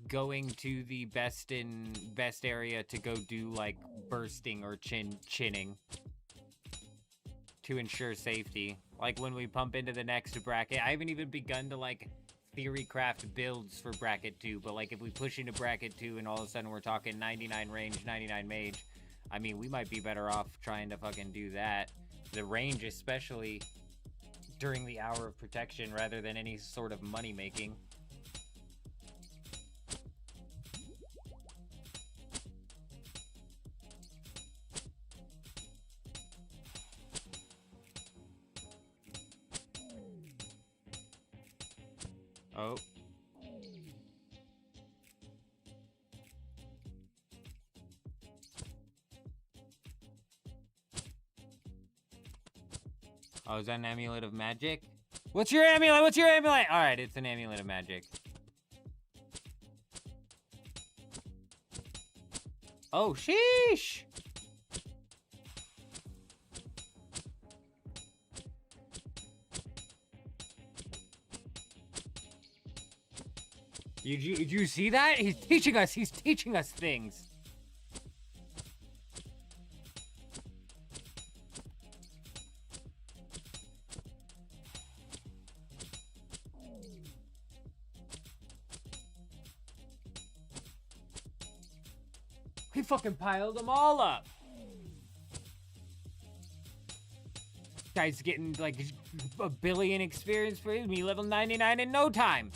going to the best area to go do, like, bursting or chinning to ensure safety. Like, when we pump into the next bracket, I haven't even begun to, like, theory craft builds for bracket 2, but, like, if we push into bracket 2 and all of a sudden we're talking 99 range, 99 mage, I mean, we might be better off trying to fucking do that. The range, especially during the hour of protection, rather than any sort of money making. Oh. Oh, is that an amulet of magic? What's your amulet? What's your amulet? Alright, it's an amulet of magic. Oh, sheesh! Did you see that? He's teaching us things. He fucking piled them all up. Guy's getting like a billion experience for me, level 99 in no time.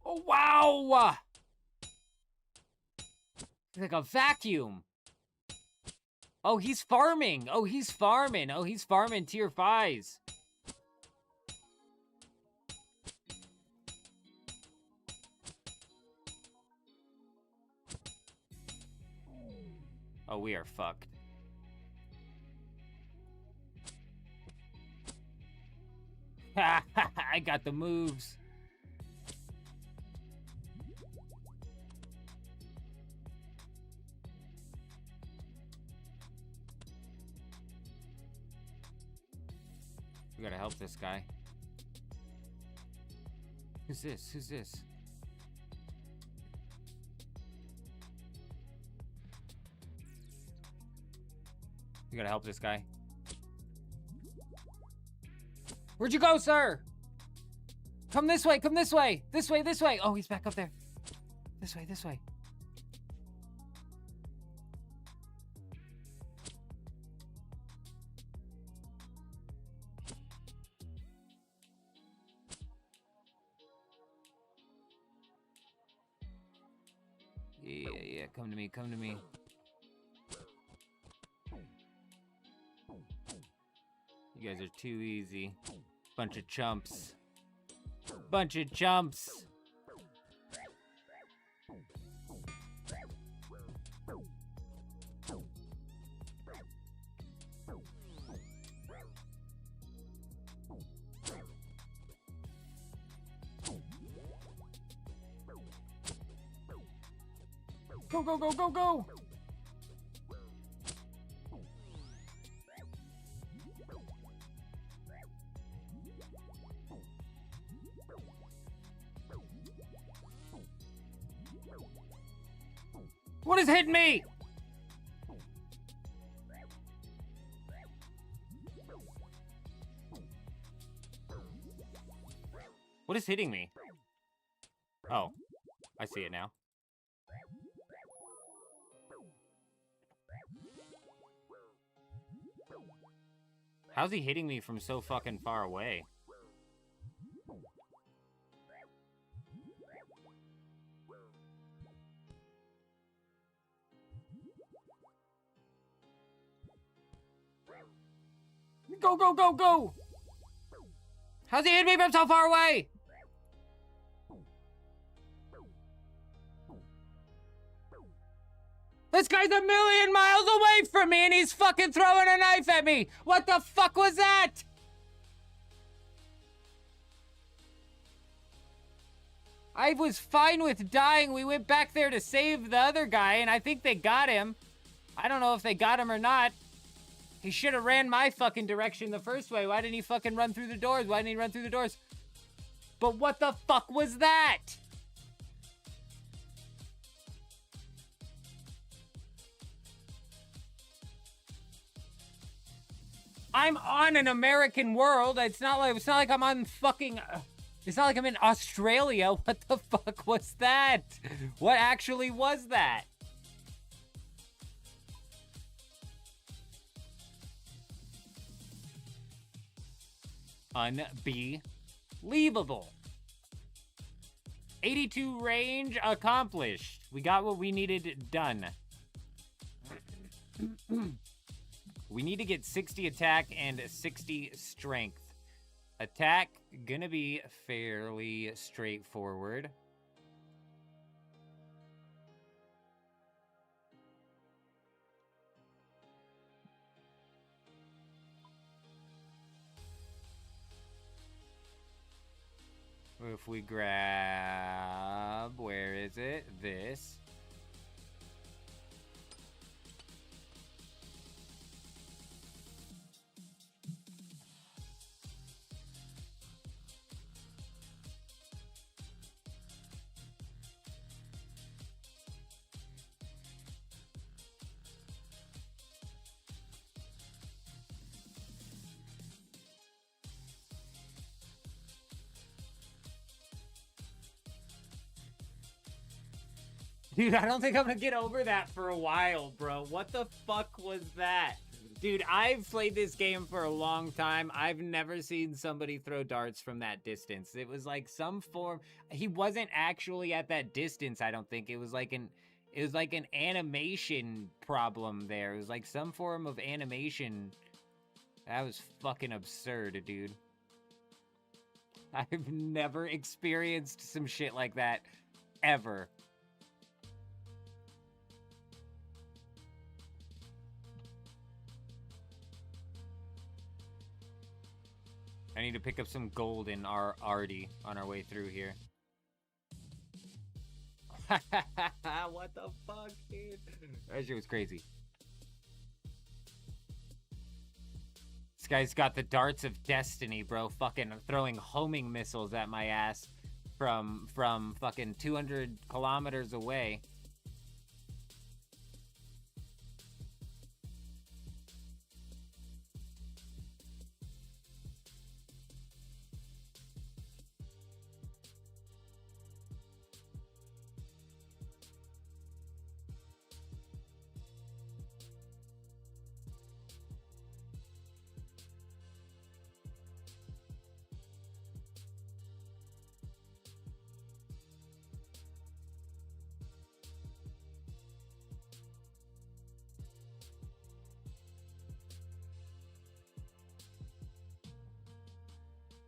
Oh, wow! It's like a vacuum. Oh, he's farming. Oh, he's farming. Oh, he's farming tier 5s. Oh, we are fucked. I got the moves. We gotta help this guy. Who's this? Who's this? We gotta help this guy. Where'd you go, sir? Come this way, come this way. This way, this way. Oh, he's back up there. This way, this way. Yeah, come to me, come to me. You guys are too easy. Bunch of chumps. Bunch of chumps. Go, go, go, go, go! What is hitting me? What is hitting me? Oh, I see it now. How's he hitting me from so fucking far away? Go, go, go, go! How's he hitting me from so far away? This guy's a million miles away from me and he's fucking throwing a knife at me! What the fuck was that? I was fine with dying. We went back there to save the other guy and I think they got him. I don't know if they got him or not. He should have ran my fucking direction the first way. Why didn't he fucking run through the doors? Why didn't he run through the doors? But what the fuck was that? I'm on an American world. It's not like I'm on fucking... it's not like I'm in Australia. What the fuck was that? What actually was that? Unbelievable. 82 range accomplished. We got what we needed done. We need to get 60 attack and 60 strength. Attack, gonna be fairly straightforward. If we grab, where is it? This. Dude, I don't think I'm gonna get over that for a while, bro. What the fuck was that? Dude, I've played this game for a long time. I've never seen somebody throw darts from that distance. It was like some form... He wasn't actually at that distance, I don't think. It was like an animation problem there. It was like some form of animation. That was fucking absurd, dude. I've never experienced some shit like that, ever. I need to pick up some gold in our Artie on our way through here. What the fuck, dude? That shit was crazy. This guy's got the darts of destiny, bro. Fucking throwing homing missiles at my ass from fucking 200 kilometers away.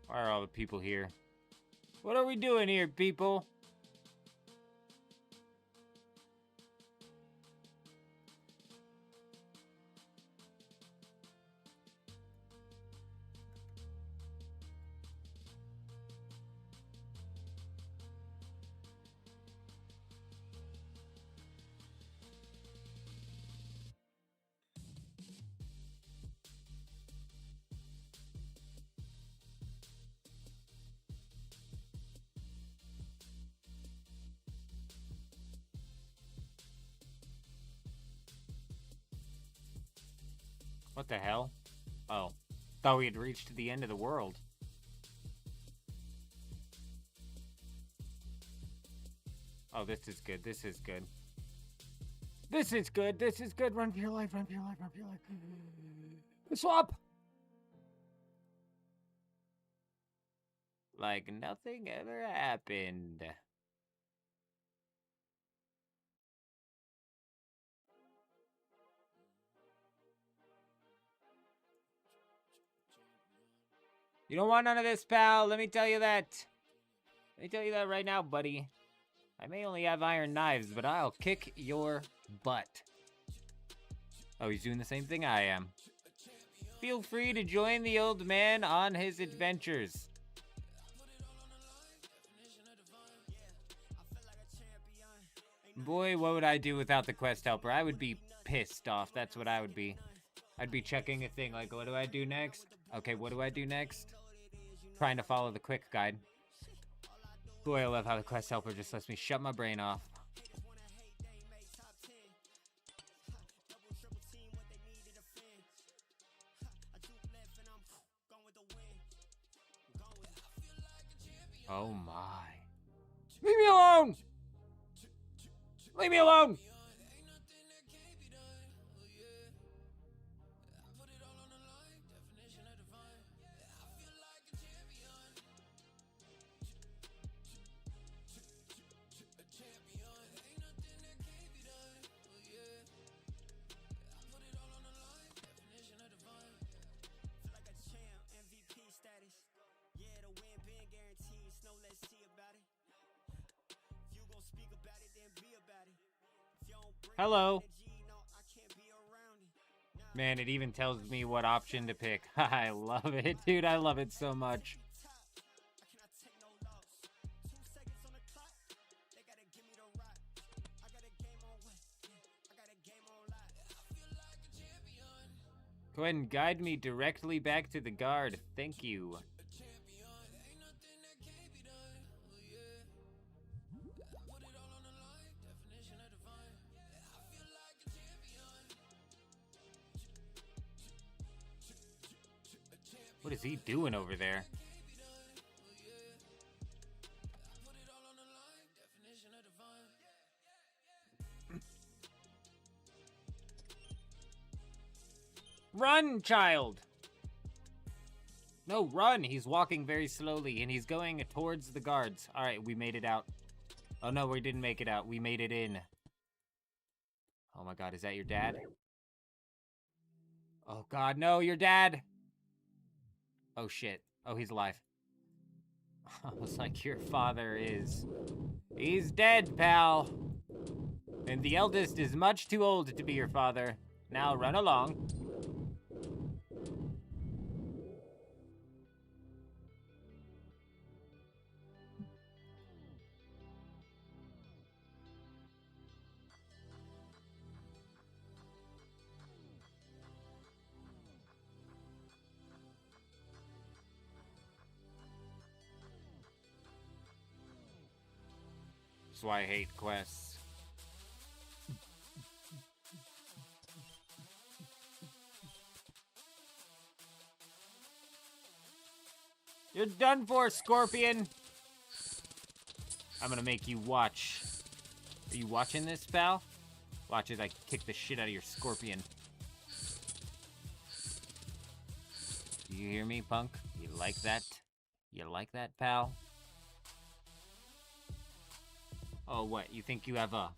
Why are all the people here? What are we doing here, people? What the hell? Oh. Thought we had reached the end of the world. Oh, this is good. This is good. This is good. This is good. Run for your life. Run for your life. Run for your life. Swap! Like nothing ever happened. You don't want none of this, pal. Let me tell you that. Let me tell you that right now, buddy. I may only have iron knives, but I'll kick your butt. Oh, he's doing the same thing I am. Feel free to join the old man on his adventures. Boy, what would I do without the quest helper? I would be pissed off. That's what I would be. I'd be checking a thing like, what do I do next? Okay, what do I do next? Trying to follow the quick guide. Boy, I love how the quest helper just lets me shut my brain off. Oh my. Leave me alone! Leave me alone! Hello. Man, it even tells me what option to pick. I love it, dude. I love it so much. Go ahead and guide me directly back to the guard. Thank you. What is he doing over there? Run, child! No, run! He's walking very slowly, and he's going towards the guards. Alright, we made it out. Oh no, we didn't make it out. We made it in. Oh my god, is that your dad? Oh god, no, your dad! Oh shit. Oh, he's alive. Almost like your father is. He's dead, pal. And the eldest is much too old to be your father. Now run along. That's why I hate quests. You're done for, Scorpion! I'm gonna make you watch. Are you watching this, pal? Watch as I kick the shit out of your Scorpion. You hear me, punk? You like that? You like that, pal? Oh, what? You think you have a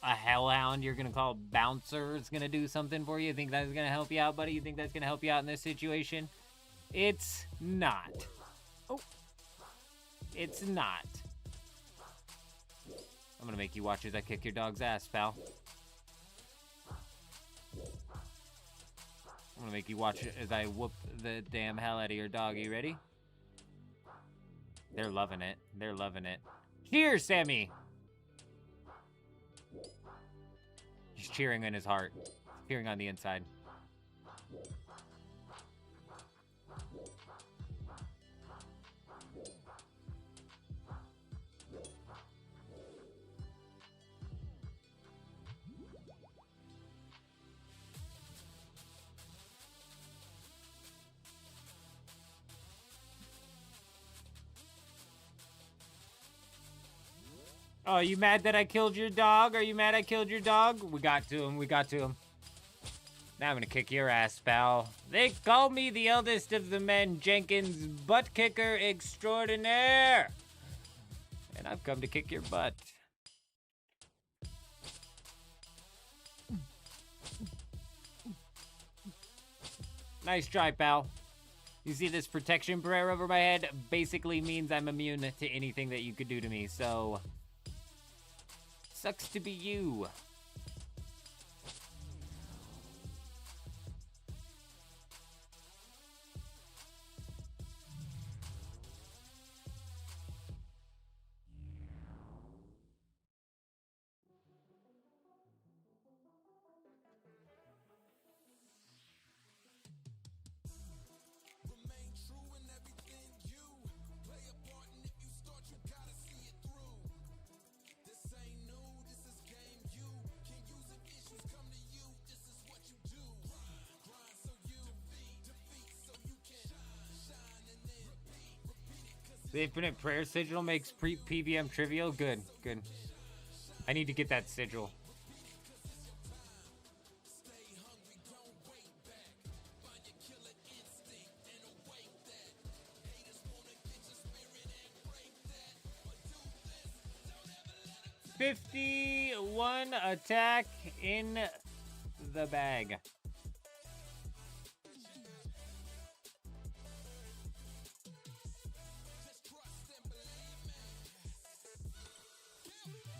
hellhound you're gonna call Bouncer is gonna do something for you? You think that's gonna help you out, buddy? You think that's gonna help you out in this situation? It's not. Oh. It's not. I'm gonna make you watch as I kick your dog's ass, pal. I'm gonna make you watch as I whoop the damn hell out of your dog. You ready? They're loving it. They're loving it. Cheers, Sammy! He's cheering in his heart. Cheering on the inside. Oh, you mad that I killed your dog? Are you mad I killed your dog? We got to him. We got to him. Now I'm gonna kick your ass, pal. They call me the eldest of the men, Jenkins, butt kicker extraordinaire. And I've come to kick your butt. Nice try, pal. You see this protection prayer over my head? Basically means I'm immune to anything that you could do to me, so... Sucks to be you. The infinite prayer sigil makes PVM trivial? Good, good. I need to get that sigil. $51 attack in the bag.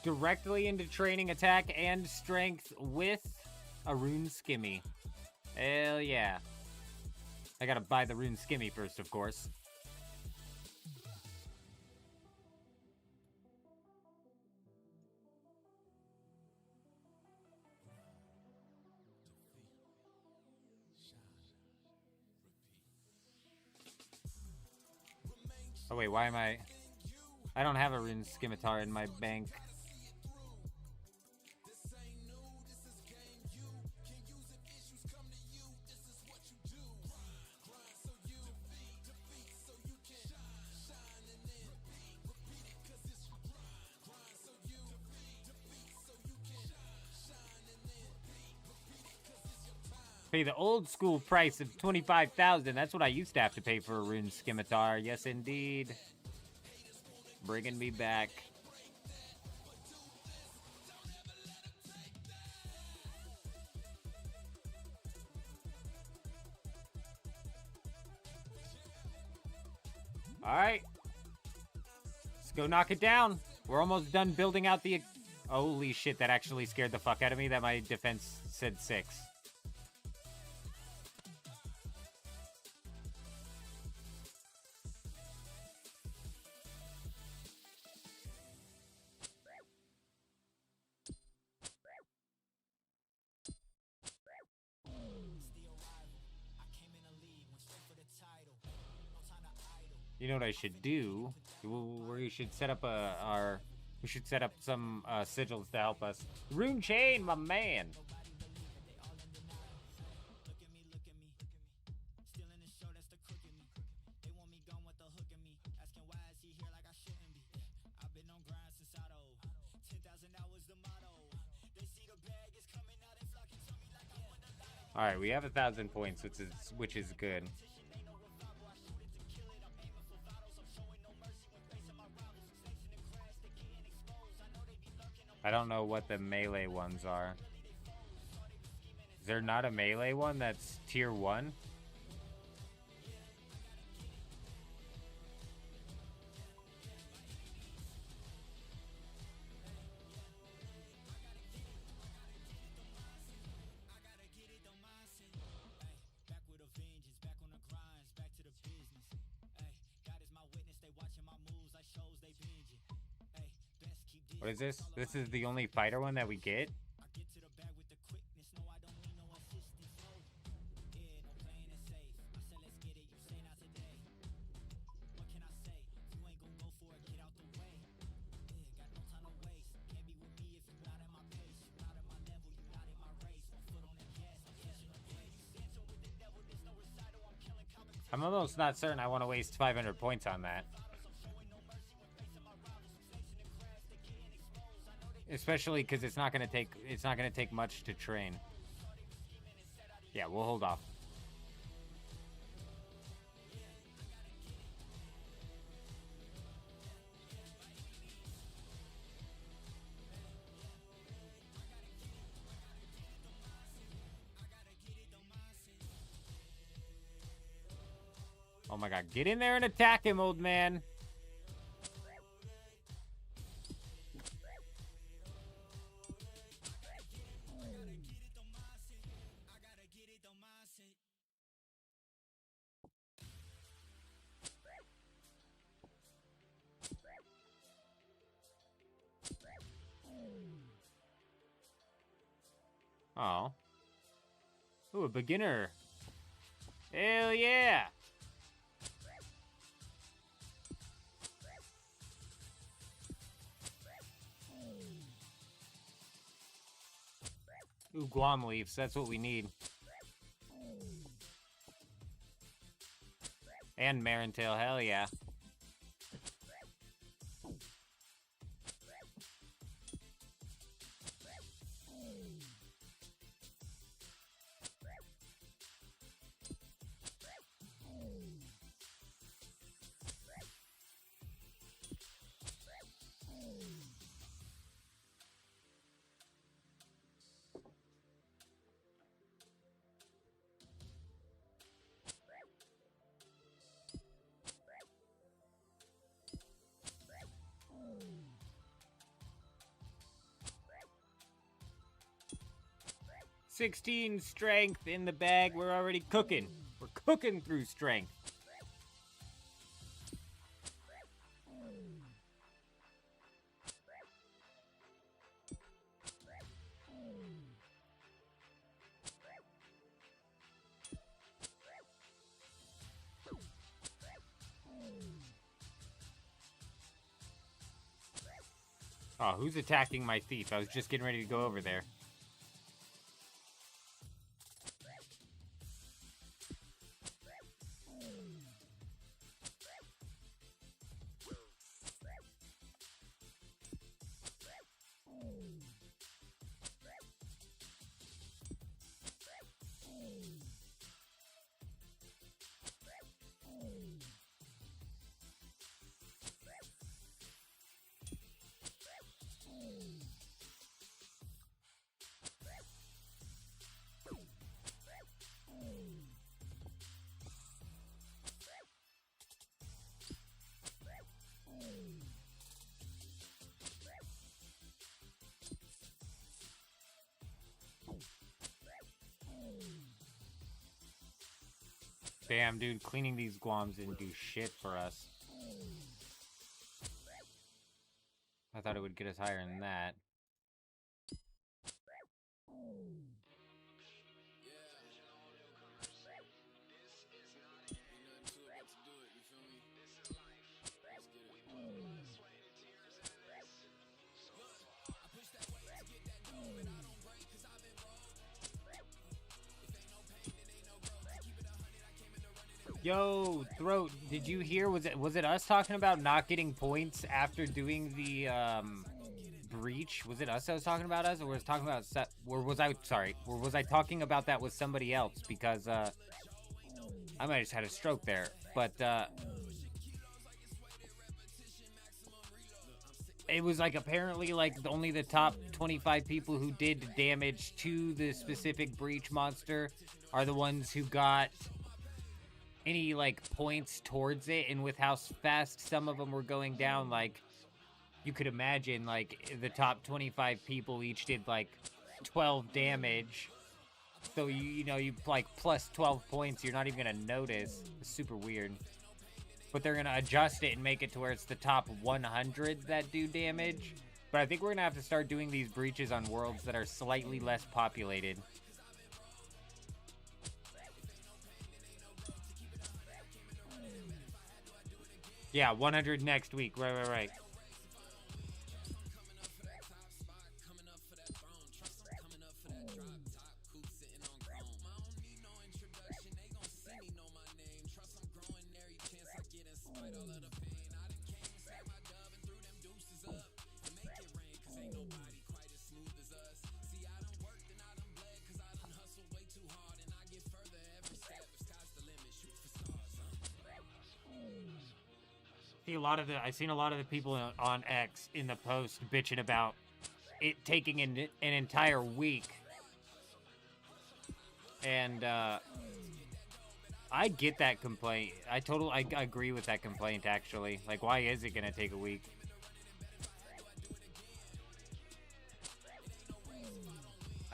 Directly into training attack and strength with a rune skimmy. Hell yeah. I gotta buy the rune skimmy first, of course. Oh wait, why am I don't have a rune scimitar in my bank. Pay the old school price of $25,000. That's what I used to have to pay for a rune scimitar. Yes, indeed. Bringing me back. All right. Let's go knock it down. We're almost done building out the... Holy shit, that actually scared the fuck out of me that my defense said 6. You know what I should do? We should set up we should set up some sigils to help us. Rune chain, my man. All right, we have 1,000 points, which is good. I don't know what the melee ones are. Is there not a melee one that's tier 1? What is this? This is the only fighter one that we get? I'm almost not certain I want to waste 500 points on that. Especially because it's not gonna take much to train. Yeah, we'll hold off. Oh my god, get in there and attack him, old man. Oh. Ooh, a beginner. Hell yeah. Ooh, Guam leaves. That's what we need. And Marintail. Hell yeah. $16 strength in the bag. We're already cooking. We're cooking through strength. Oh, who's attacking my thief? I was just getting ready to go over there. Damn, dude, cleaning these Guams didn't do shit for us. I thought it would get us higher than that. Yo, Throat, did you hear? Was it us talking about not getting points after doing the breach? Was it us that was talking about us, or was talking about or was I talking about that with somebody else? Because I might have just had a stroke there, but it was like apparently like only the top 25 people who did damage to the specific breach monster are the ones who got any like points towards it, and with how fast some of them were going down, like you could imagine like the top 25 people each did like 12 damage, so you know you like plus 12 points, you're not even gonna notice. It's super weird, but they're gonna adjust it and make it to where it's the top 100 that do damage, But I think we're gonna have to start doing these breaches on worlds that are slightly less populated. Yeah, 100 next week. Right. I've seen a lot of the people on X in the post bitching about it taking an entire week. And I get that complaint. I agree with that complaint, actually. Like, why is it gonna take a week?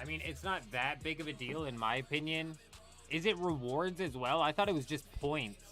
I mean, it's not that big of a deal, in my opinion. Is it rewards as well? I thought it was just points.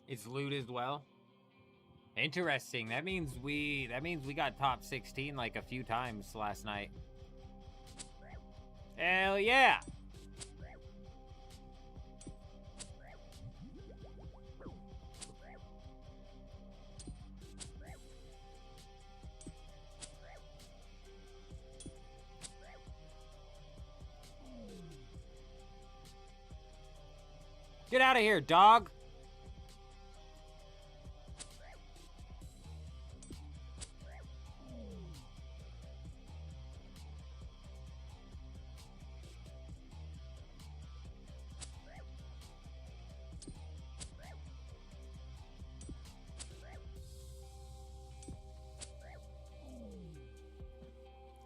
It's loot as well. Interesting. That means we got top 16 like a few times last night. Hell yeah. Get out of here, dog.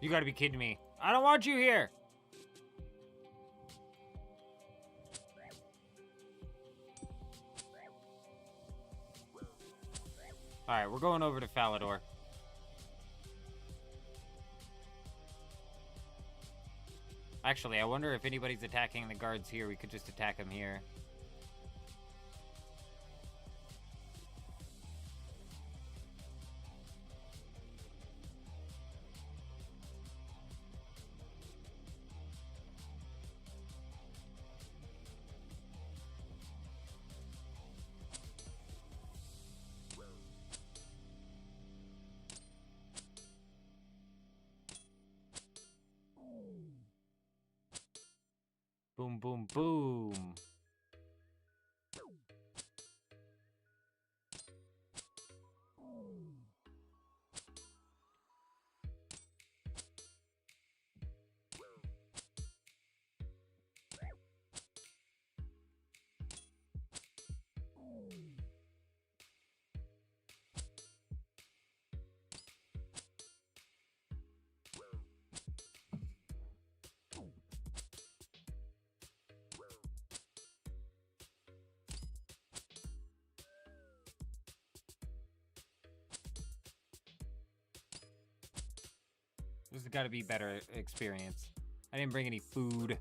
You gotta be kidding me. I don't want you here. Alright, we're going over to Falador. Actually, I wonder if anybody's attacking the guards here. We could just attack them here. Boom, boom, boom. This has got to be better experience. I didn't bring any food.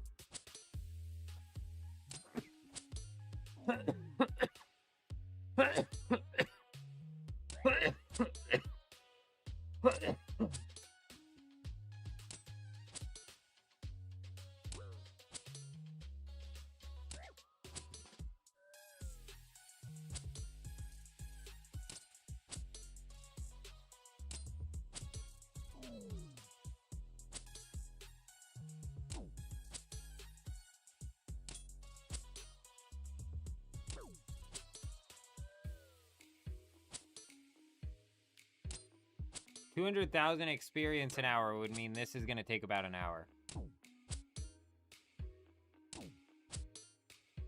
$200,000 experience an hour would mean this is going to take about an hour.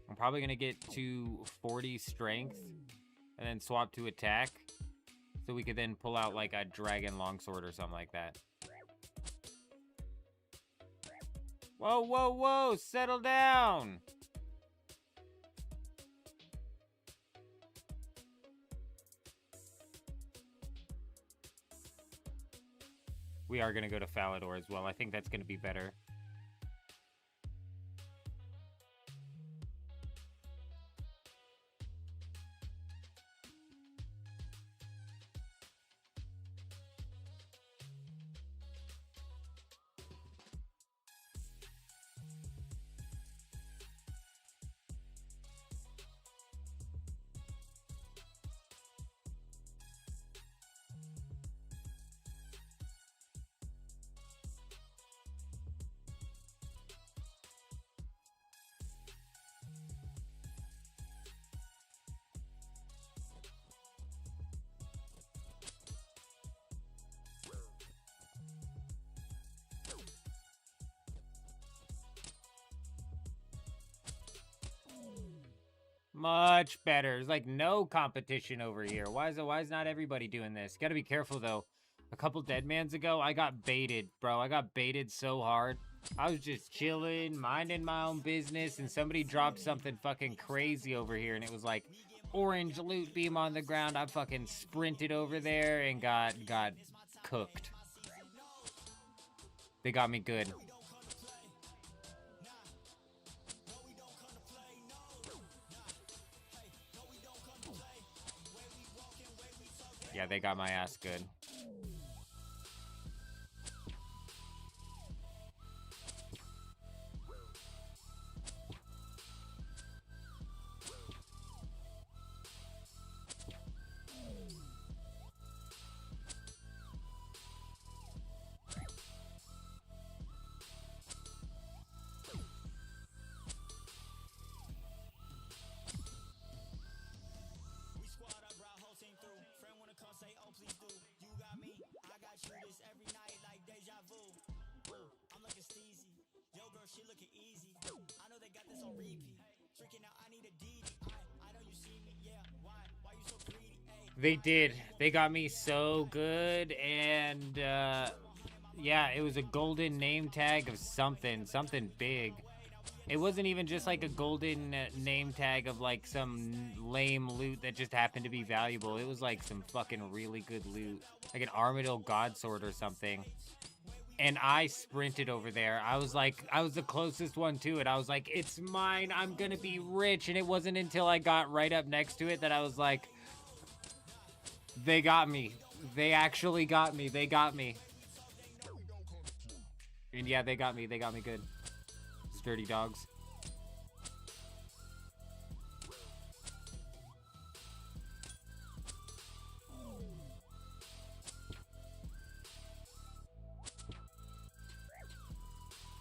I'm probably going to get to 40 strength and then swap to attack So we could then pull out like a dragon longsword or something like that. Whoa, whoa, whoa! Settle down! We are going to go to Falador as well. I think that's going to be better. Much better. There's like no competition over here. Why is not everybody doing this? Gotta be careful though. A couple Deadmans ago, I got baited, bro. I got baited so hard. I was just chilling, minding my own business, and somebody dropped something fucking crazy over here, and it was like orange loot beam on the ground. I fucking sprinted over there and got cooked. They got me good. Yeah, they got my ass good. They did. They got me so good, and yeah, it was a golden name tag of something big. It wasn't even just like a golden name tag of like some lame loot that just happened to be valuable. It was like some fucking really good loot, like an Armadyl Godsword or something. And I sprinted over there. I was the closest one to it. I was like, it's mine. I'm gonna be rich. And it wasn't until I got right up next to it that I was like, they got me. They actually got me. They got me. And yeah, they got me. They got me good. Sturdy dogs.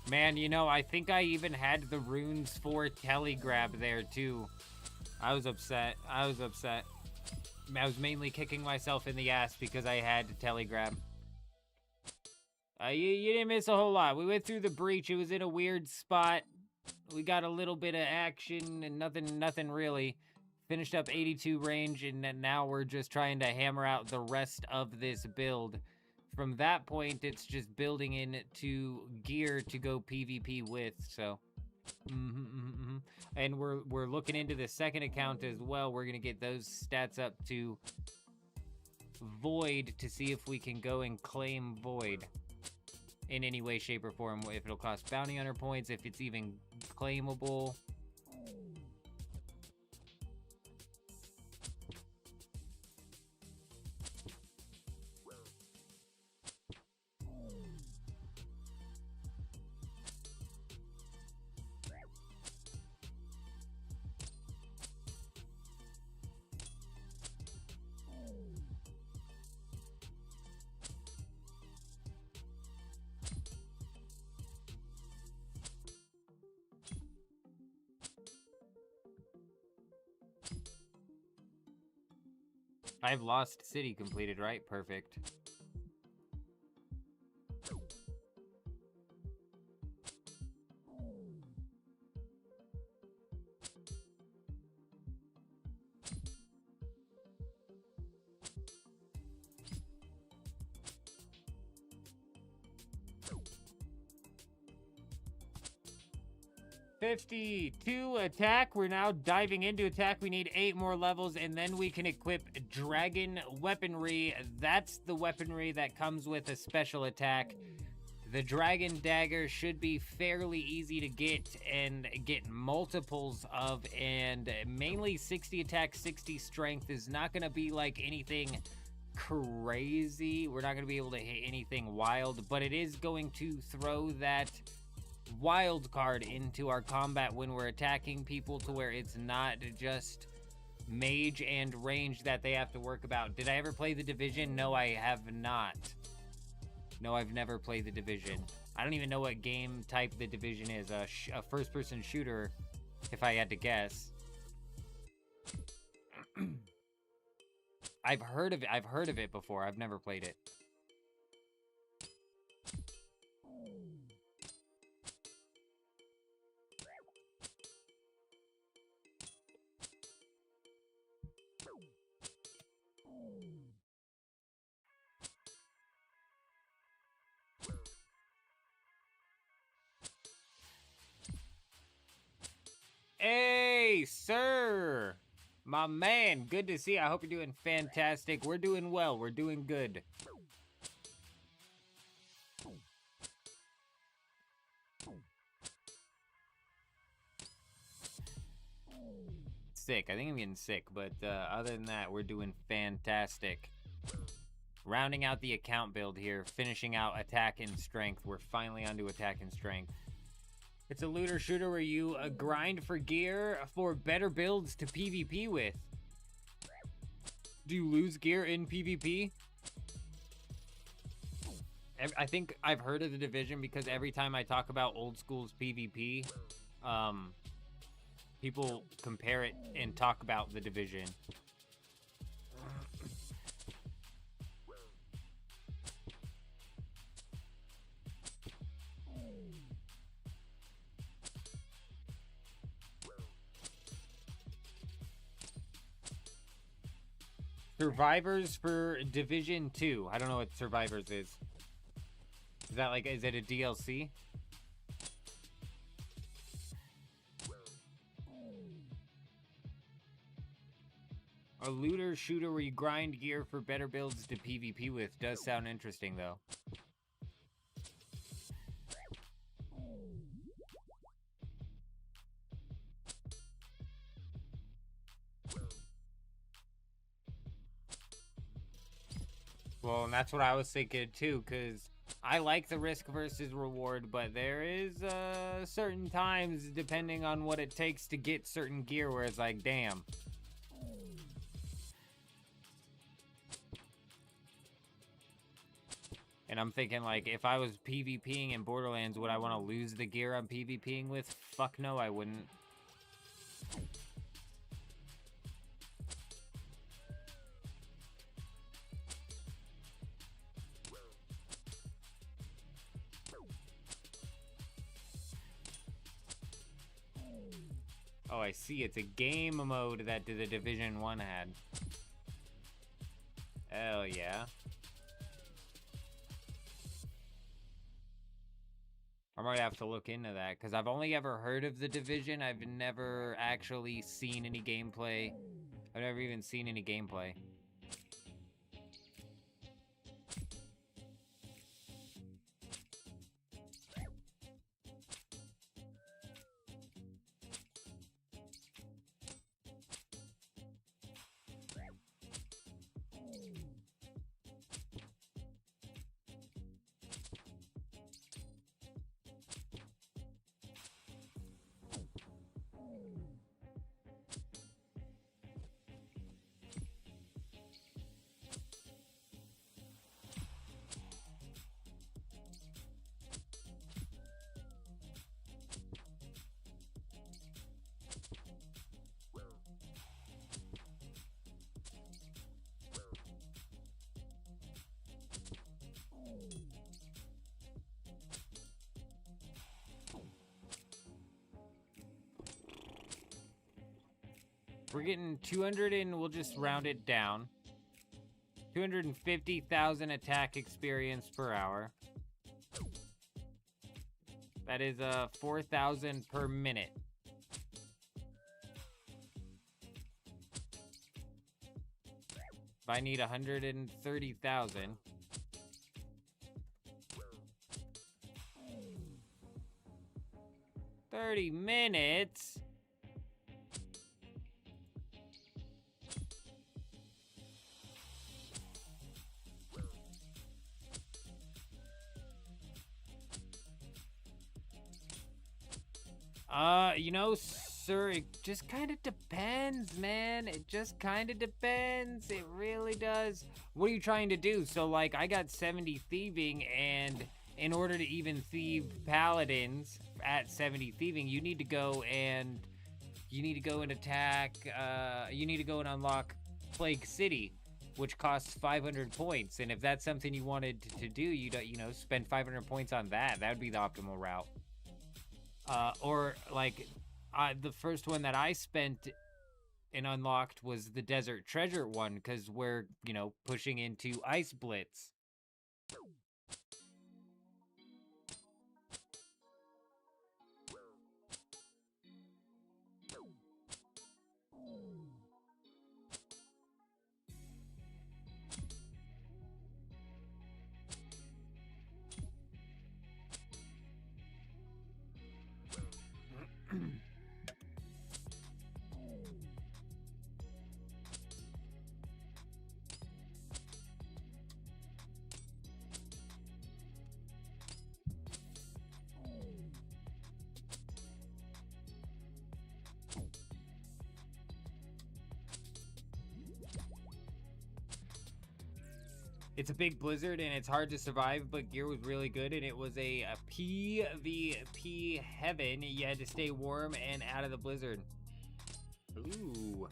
Man, you know, I think I even had the runes for telegrab there too. I was upset. I was mainly kicking myself in the ass because I had to telegrab. You didn't miss a whole lot. We went through the breach. It was in a weird spot. We got a little bit of action and nothing really. Finished up 82 range, and now we're just trying to hammer out the rest of this build. From that point, it's just building into gear to go PvP with, so. And we're looking into the second account as well. We're gonna get those stats up to Void to see if we can go and claim Void in any way, shape, or form. If it'll cost bounty hunter points, if it's even claimable. I've Lost City completed, right? Perfect. 52 attack. We're now diving into attack. We need 8 more levels, and then we can equip dragon weaponry. That's the weaponry that comes with a special attack. The dragon dagger should be fairly easy to get and get multiples of, and mainly 60 attack, 60 strength is not going to be like anything crazy. We're not going to be able to hit anything wild, but it is going to throw that wild card into our combat when we're attacking people, to where it's not just mage and range that they have to work about. Did I ever play The Division? No, I have not. No, I've never played The Division. I don't even know what game type The Division is. A first-person shooter, if I had to guess. I've heard of it before. I've never played it. Hey, sir! My man, good to see you. I hope you're doing fantastic. We're doing well. We're doing good. Sick. I think I'm getting sick, but other than that, we're doing fantastic. Rounding out the account build here, finishing out attack and strength. We're finally onto attack and strength. It's a looter shooter where you grind for gear for better builds to PvP with. Do you lose gear in PvP? I think I've heard of The Division because every time I talk about old school's PvP, people compare it and talk about The Division. Survivors for Division 2. I don't know what Survivors is. Is that like, is it a DLC? A looter shooter where you grind gear for better builds to PvP with. Does sound interesting though. Well, and that's what I was thinking too, because I like the risk versus reward, but there is certain times, depending on what it takes to get certain gear, where it's like, damn. And I'm thinking, like, if I was PvPing in Borderlands, would I want to lose the gear I'm PvPing with? Fuck no, I wouldn't. Oh, I see. It's a game mode that the Division 1 had. Hell yeah. I might have to look into that, because I've only ever heard of the Division. I've never actually seen any gameplay. I've never even seen any gameplay. We're getting 200 and we'll just round it down. 250,000 attack experience per hour. That is 4,000 per minute. If I need 130,000. 30 minutes? You know, sir, it just kind of depends, man. It just kind of depends. It really does. What are you trying to do? So, like, I got 70 thieving, and in order to even thieve paladins at 70 thieving, you need to go and attack, you need to go and unlock Plague City, which costs 500 points. And if that's something you wanted to do, you know, spend 500 points on that. That would be the optimal route. Or like, the first one that I spent and unlocked was the Desert Treasure one, because we're, you know, pushing into Ice Blitz. It's a big blizzard and it's hard to survive, but gear was really good, and it was a PvP heaven. You had to stay warm and out of the blizzard. Ooh.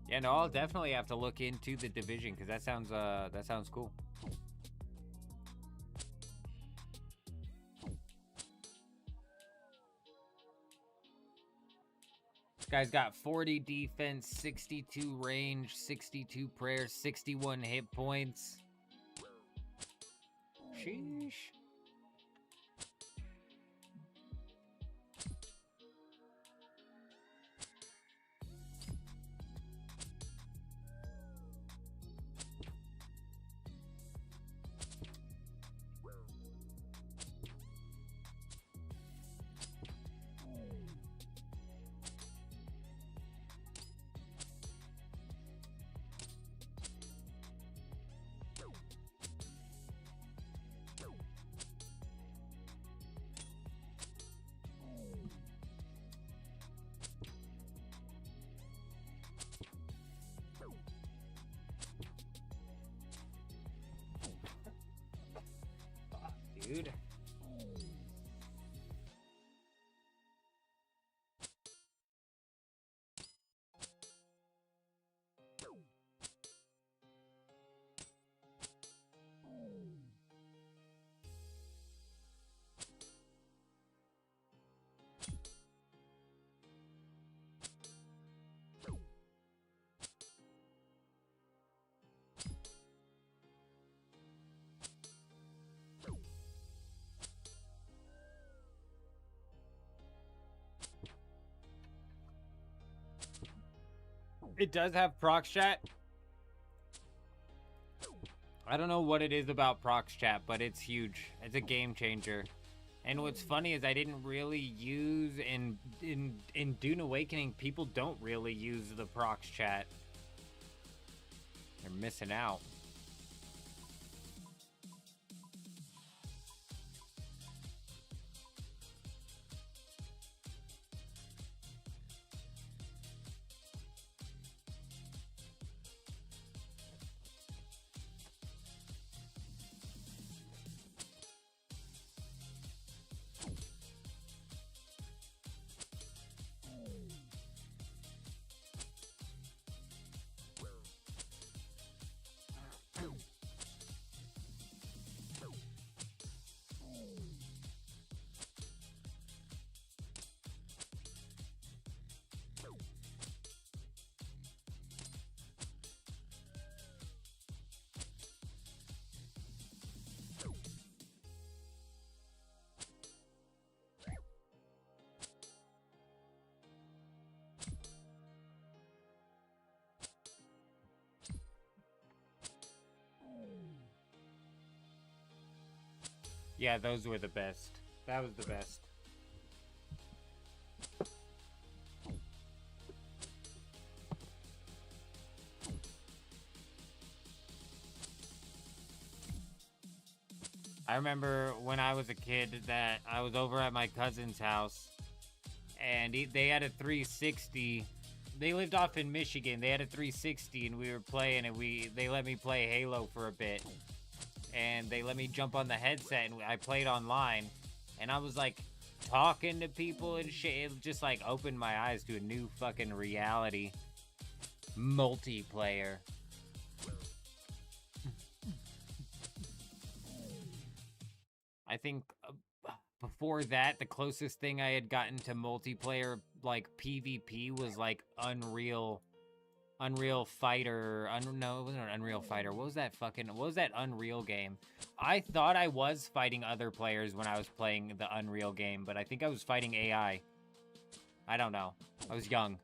Yeah, no, I'll definitely have to look into the Division, because that sounds cool. Guy's got 40 defense, 62 range, 62 prayer, 61 hit points. Sheesh. Dude. It does have prox chat. I don't know what it is about prox chat, but it's huge. It's a game changer. And what's funny is I didn't really use in Dune Awakening, people don't really use the prox chat. They're missing out. Yeah, those were the best. That was the best. I remember when I was a kid that I was over at my cousin's house, and they had a 360. They lived off in Michigan. They had a 360, and we were playing, and they let me play Halo for a bit. And they let me jump on the headset, and I played online. And I was, like, talking to people and shit. It just, like, opened my eyes to a new fucking reality. Multiplayer. I think before that, the closest thing I had gotten to multiplayer, like PvP, was like Unreal Fighter. No, it wasn't an Unreal Fighter. What was that Unreal game? I thought I was fighting other players when I was playing the Unreal game, but I think I was fighting AI. I don't know. I was young.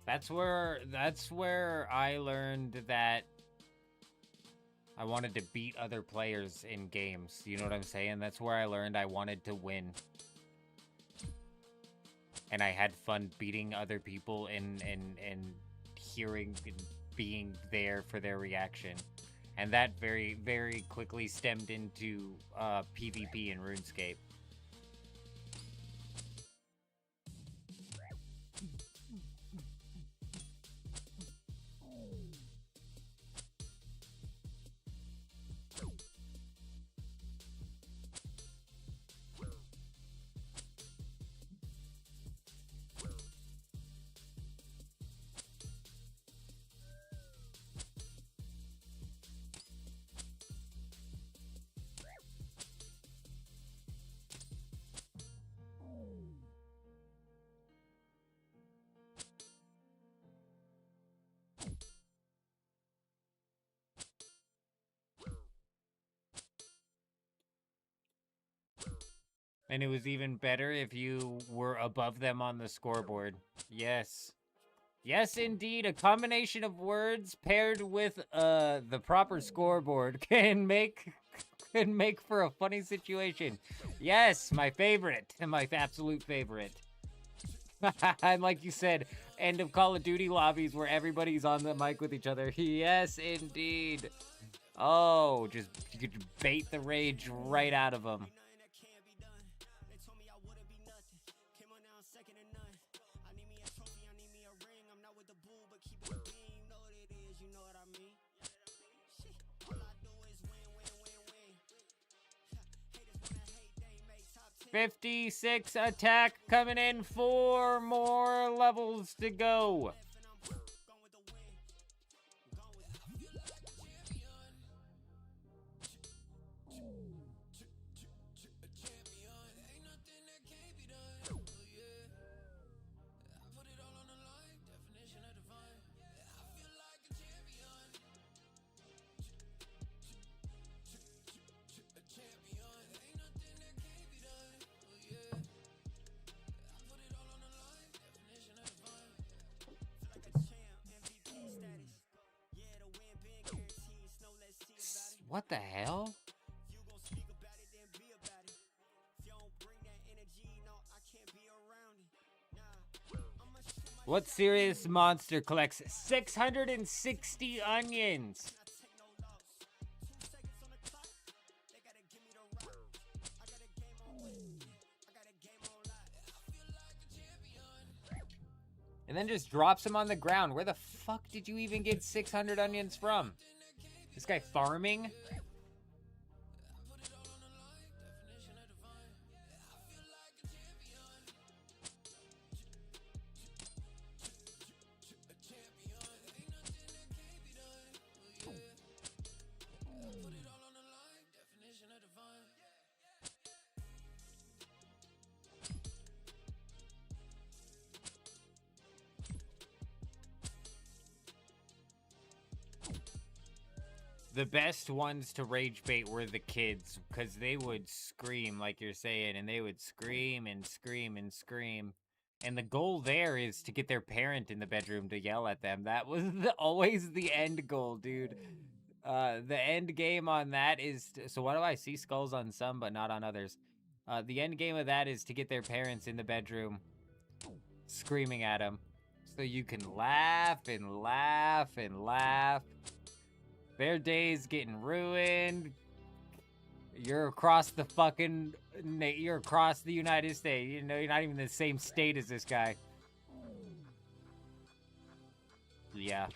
That's where I learned that I wanted to beat other players in games. You know what I'm saying? That's where I learned I wanted to win. And I had fun beating other people and hearing and being there for their reaction. And that very, very quickly stemmed into PvP in RuneScape. And it was even better if you were above them on the scoreboard. Yes. Yes, indeed. A combination of words paired with the proper scoreboard can make for a funny situation. Yes, my favorite. My absolute favorite. And like you said, end of Call of Duty lobbies where everybody's on the mic with each other. Yes, indeed. Oh, you could bait the rage right out of them. '56 attack coming in, 4 more levels to go. What the hell? What serious monster collects 660 onions? And then just drops them on the ground. Where the fuck did you even get 600 onions from? This guy farming? The best ones to rage bait were the kids, because they would scream, like you're saying, and they would scream and scream and scream. And the goal there is to get their parent in the bedroom to yell at them. That was always the end goal, dude. The end game on that is... so why do I see skulls on some, but not on others? The end game of that is to get their parents in the bedroom screaming at them. So you can laugh and laugh and laugh. Their day's getting ruined. You're across the fucking... you're across the United States. You know, you're not even in the same state as this guy. Yeah.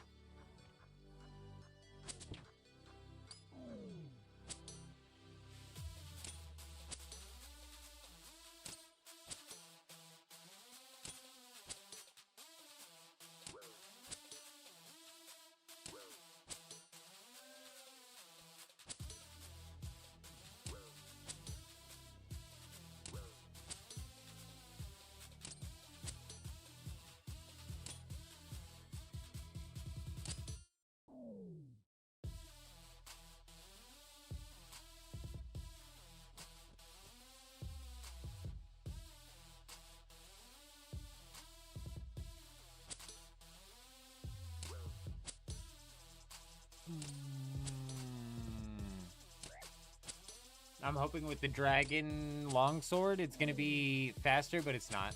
I'm hoping with the dragon longsword, it's gonna be faster, but it's not.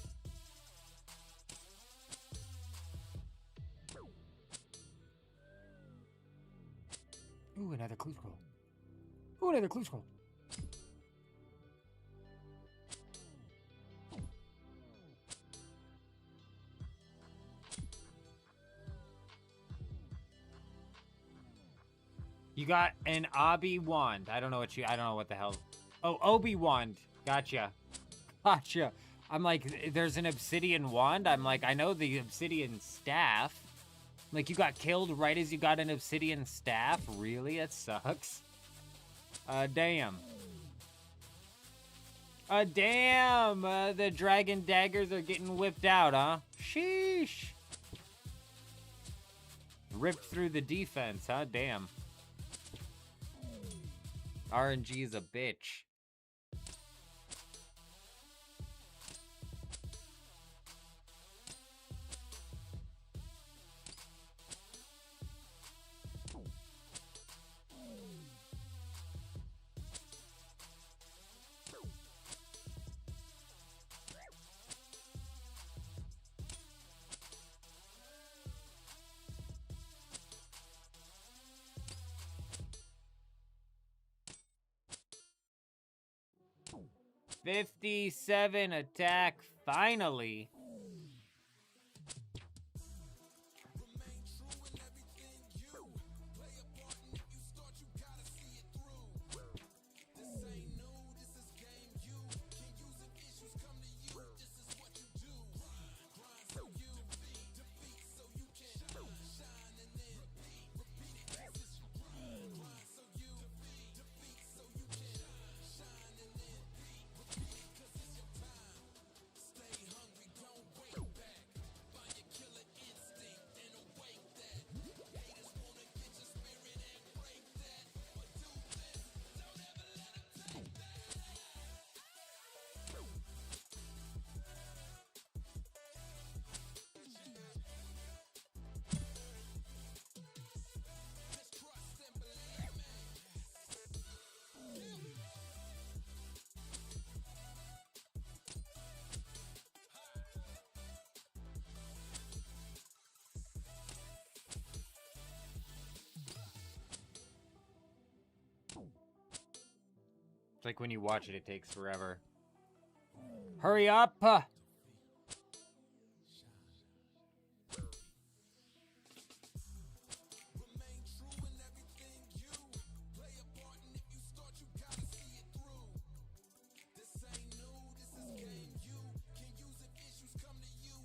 Ooh, another clue scroll. Ooh, another clue scroll. You got an Obi wand. I don't know what the hell. Oh, Obi wand. Gotcha. Gotcha. I'm like, there's an obsidian wand. I'm like, I know the obsidian staff. Like, you got killed right as you got an obsidian staff? Really? That sucks. Damn. Damn. The dragon daggers are getting whipped out, huh? Sheesh. Ripped through the defense, huh? Damn. RNG is a bitch. $57 attack, finally. It's like when you watch it, it takes forever. Hurry up!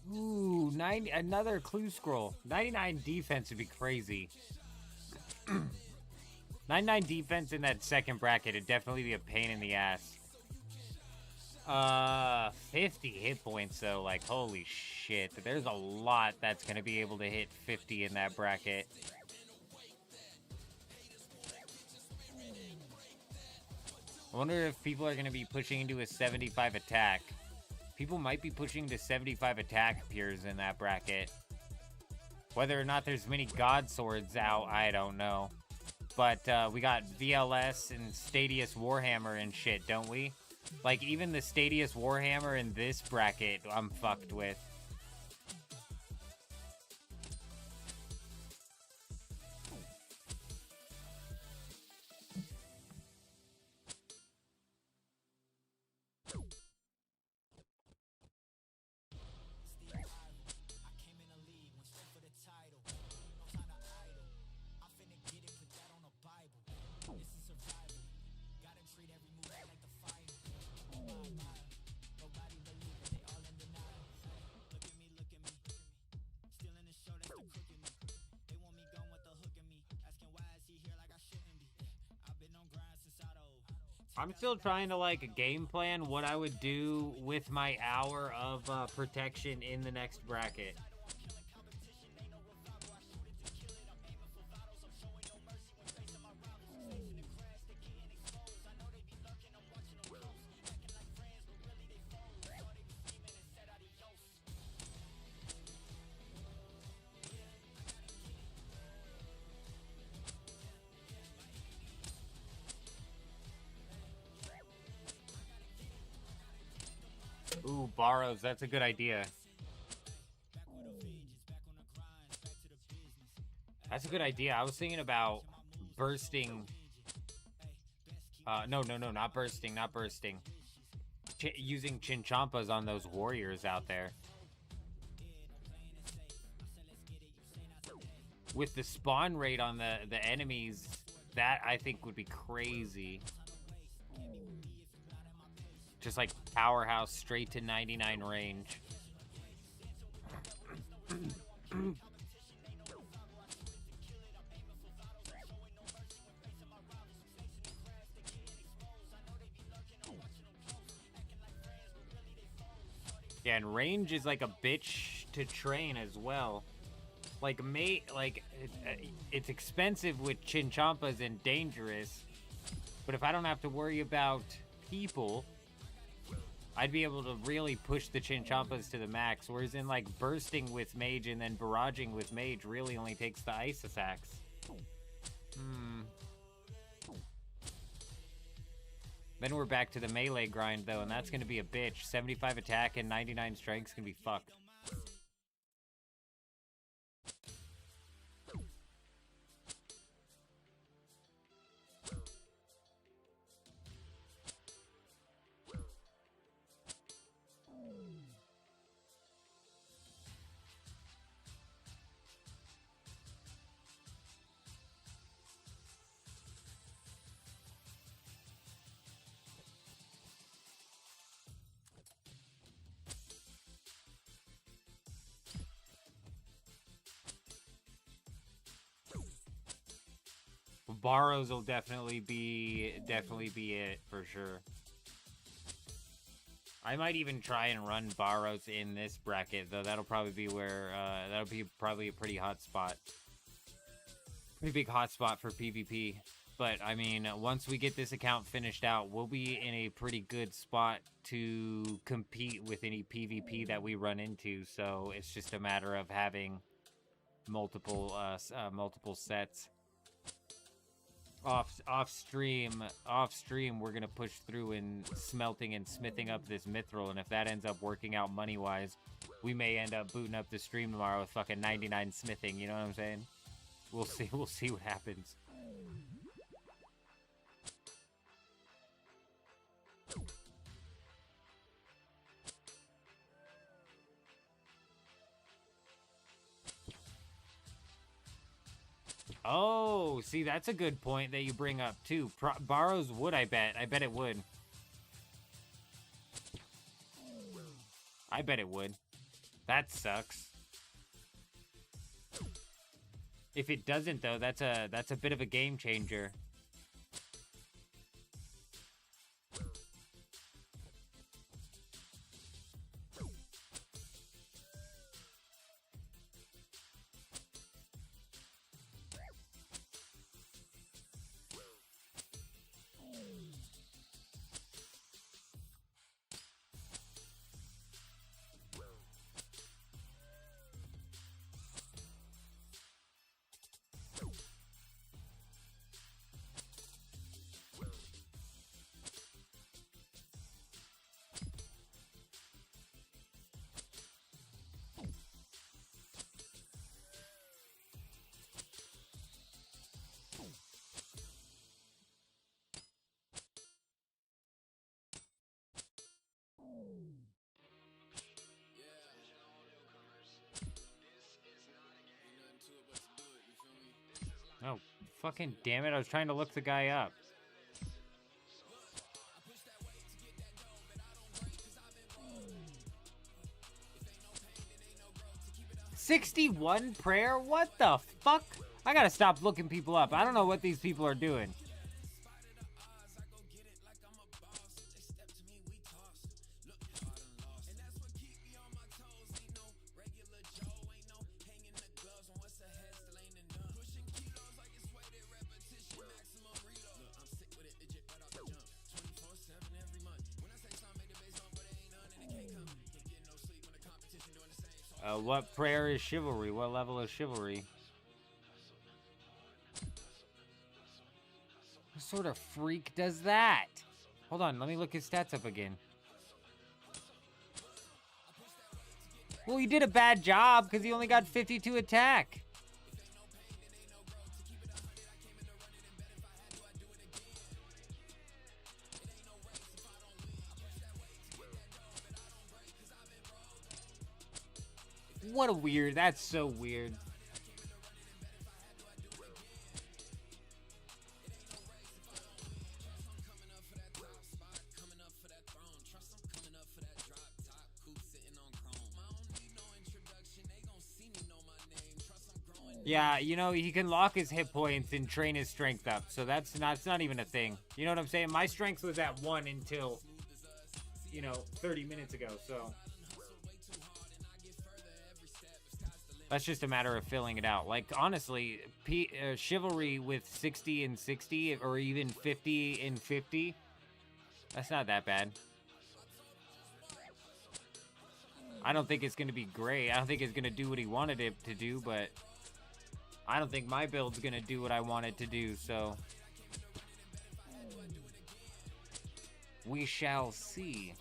Ooh, another clue scroll. 99 defense would be crazy. 99 defense in that second bracket would definitely be a pain in the ass. 50 hit points though, like holy shit. There's a lot that's gonna be able to hit 50 in that bracket. I wonder if people are gonna be pushing into a 75 attack. People might be pushing to 75 attack appears in that bracket. Whether or not there's many God Swords out, I don't know. But we got VLS and Stadius Warhammer and shit, don't we? Like, even the Stadius Warhammer in this bracket, I'm fucked with. I'm still trying to, like, game plan what I would do with my hour of protection in the next bracket. Ooh, borrows. That's a good idea. That's a good idea. I was thinking about bursting. No, not bursting, not bursting. Using Chinchampas on those warriors out there. With the spawn rate on the enemies, that I think would be crazy. Just like powerhouse straight to 99 range. Yeah, and range is like a bitch to train as well. Like, it's expensive with Chinchampas and dangerous. But if I don't have to worry about people, I'd be able to really push the Chinchampas to the max, whereas in, like, bursting with mage and then barraging with mage really only takes the ice attacks. Then we're back to the melee grind, though, and that's going to be a bitch. 75 attack and 99 strength's going to be fucked. Borrows will definitely be it for sure. I might even try and run Borrows in this bracket, though. That'll probably be where that'll be probably a pretty hot spot, pretty big hot spot for PvP. But I mean, once we get this account finished out, we'll be in a pretty good spot to compete with any PvP that we run into. So it's just a matter of having multiple sets. Off stream, we're gonna push through and smelting and smithing up this mithril, and if that ends up working out money wise, we may end up booting up the stream tomorrow with fucking 99 smithing. You know what I'm saying? We'll see what happens. Oh, see, that's a good point that you bring up, too. Borrows would, I bet. I bet it would. I bet it would. That sucks. If it doesn't, though, that's a bit of a game changer. Oh, fucking damn it. I was trying to look the guy up. $61 prayer? What the fuck? I gotta stop looking people up. I don't know what these people are doing. What prayer is chivalry? What level is chivalry? What sort of freak does that? Hold on, let me look his stats up again. Well, he did a bad job because he only got 52 attack. What a weird, that's so weird. Yeah, you know, he can lock his hit points and train his strength up, so that's not even a thing. You know what I'm saying? My strength was at 1 until, you know, 30 minutes ago, so... That's just a matter of filling it out. Like, honestly, chivalry with 60 and 60, or even 50 and 50, that's not that bad. I don't think it's going to be great. I don't think it's going to do what he wanted it to do, but I don't think my build's going to do what I want it to do, so... we shall see.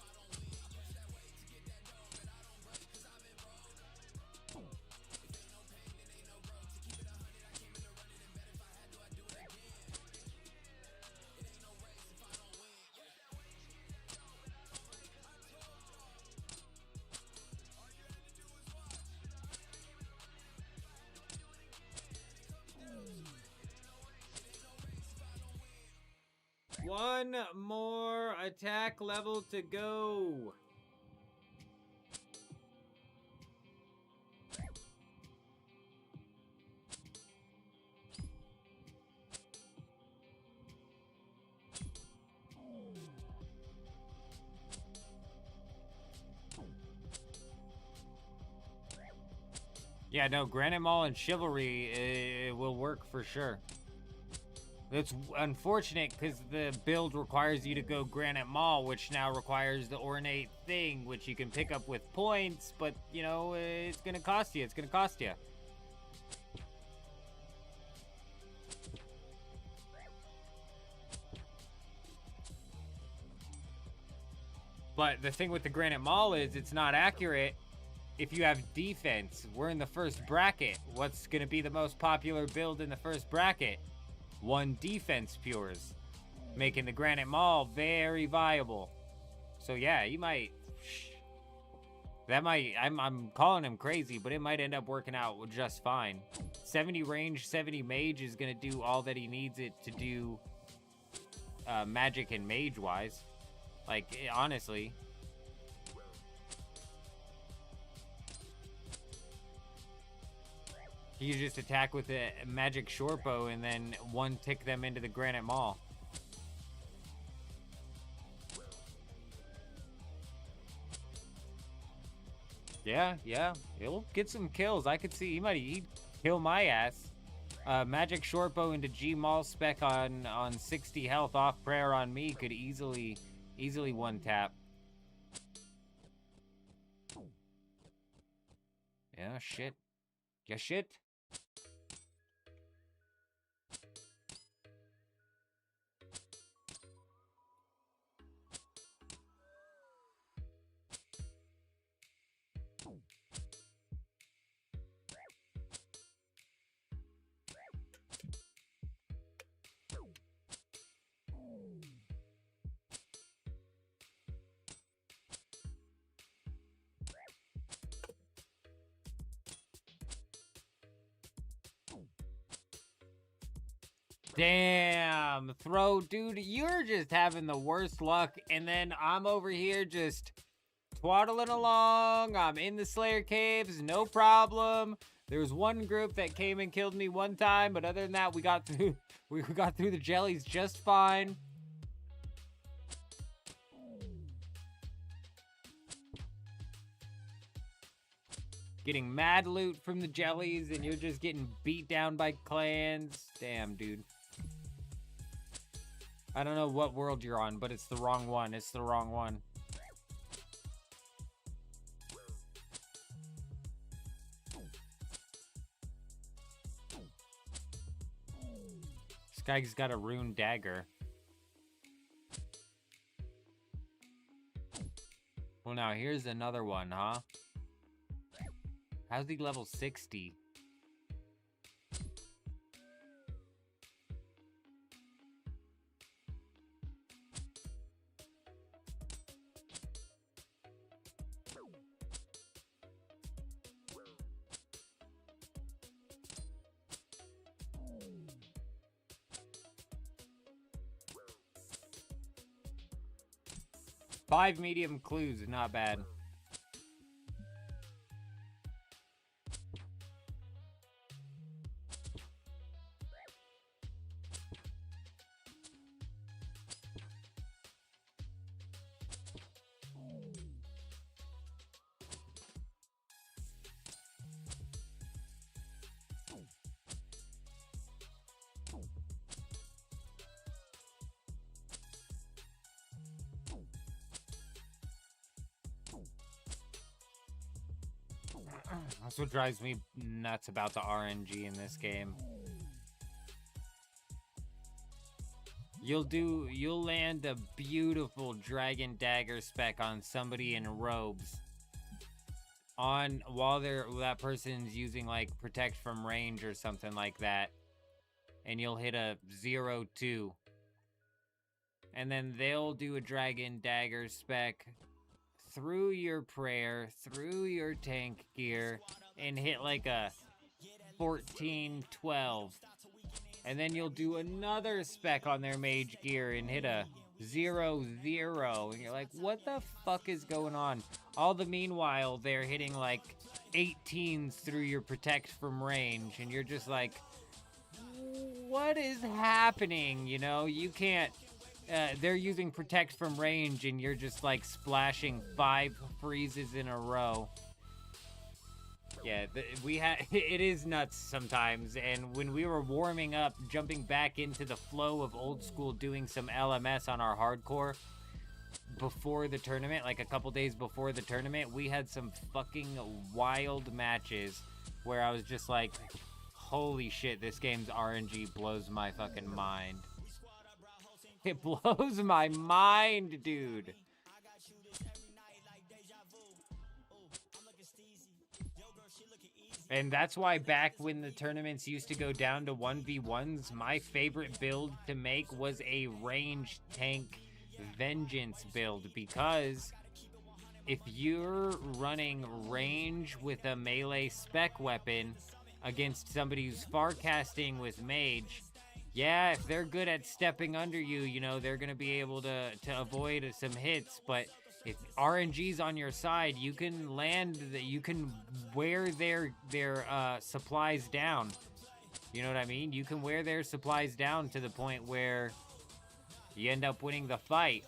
One more attack level to go. Yeah, no, Granite Maul and Chivalry it will work for sure. It's unfortunate because the build requires you to go Granite Maul, which now requires the Ornate Thing, which you can pick up with points, but, you know, it's going to cost you. It's going to cost you. But the thing with the Granite Maul is it's not accurate if you have defense. We're in the first bracket. What's going to be the most popular build in the first bracket? 1 defense pures, making the Granite Maul very viable. So yeah, you might That might, I'm calling him crazy, but it might end up working out just fine. 70 range, 70 mage is gonna do all that he needs it to do, magic and mage wise. Like, honestly. You just attack with a magic short bow and then one tick them into the granite maul. Yeah, he'll get some kills. I could see he'd kill my ass. Magic short bow into G maul spec on 60 health off prayer on me could easily one tap. Yeah, shit. Yeah, shit. Damn, throw, dude, you're just having the worst luck, and then I'm over here just twaddling along. I'm in the Slayer Caves, no problem. There was one group that came and killed me one time, but other than that, we got through the jellies just fine. Getting mad loot from the jellies, and you're just getting beat down by clans. Damn, dude. I don't know what world you're on, but it's the wrong one. It's the wrong one. This guy's got a rune dagger. Well, now here's another one, huh? How's he level 60? Five medium clues, not bad. That's what drives me nuts about the RNG in this game. You'll land a beautiful dragon dagger spec on somebody in robes while that person's using like protect from range or something like that, and you'll hit a 0-2, and then they'll do a dragon dagger spec through your prayer, through your tank gear, and hit like a 14-12. And then you'll do another spec on their mage gear and hit a 0-0. And you're like, what the fuck is going on? All the meanwhile, they're hitting like 18s through your protect from range. And you're just like, what is happening? You know, you can't... they're using protect from range, and you're just like splashing 5 freezes in a row. Yeah, it is nuts sometimes. And when we were warming up, jumping back into the flow of old school, doing some LMS on our hardcore before the tournament, like a couple days before the tournament, we had some fucking wild matches where I was just like, holy shit, this game's RNG blows my fucking mind. It blows my mind, dude. And that's why back when the tournaments used to go down to 1v1s, my favorite build to make was a ranged tank vengeance build, because if you're running range with a melee spec weapon against somebody who's farcasting with mage, yeah, if they're good at stepping under you, you know, they're going to be able to avoid some hits. But if RNG's on your side, you can you can wear their supplies down. You know what I mean? You can wear their supplies down to the point where you end up winning the fight.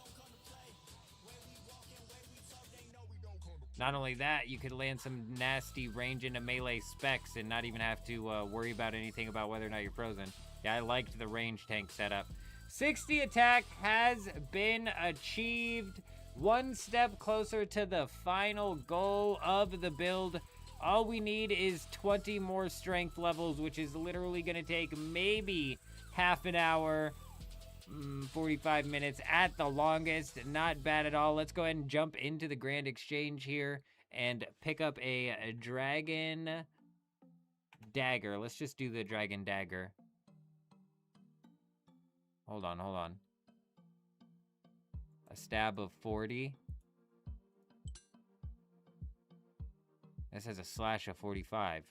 Not only that, you could land some nasty range into melee specs and not even have to worry about anything about whether or not you're frozen. Yeah, I liked the range tank setup. 60 attack has been achieved. One step closer to the final goal of the build. All we need is 20 more strength levels, which is literally going to take maybe half an hour, 45 minutes at the longest. Not bad at all. Let's go ahead and jump into the Grand Exchange here and pick up a Dragon Dagger. Let's just do the Dragon Dagger. Hold on. A stab of 40. This has a slash of 45.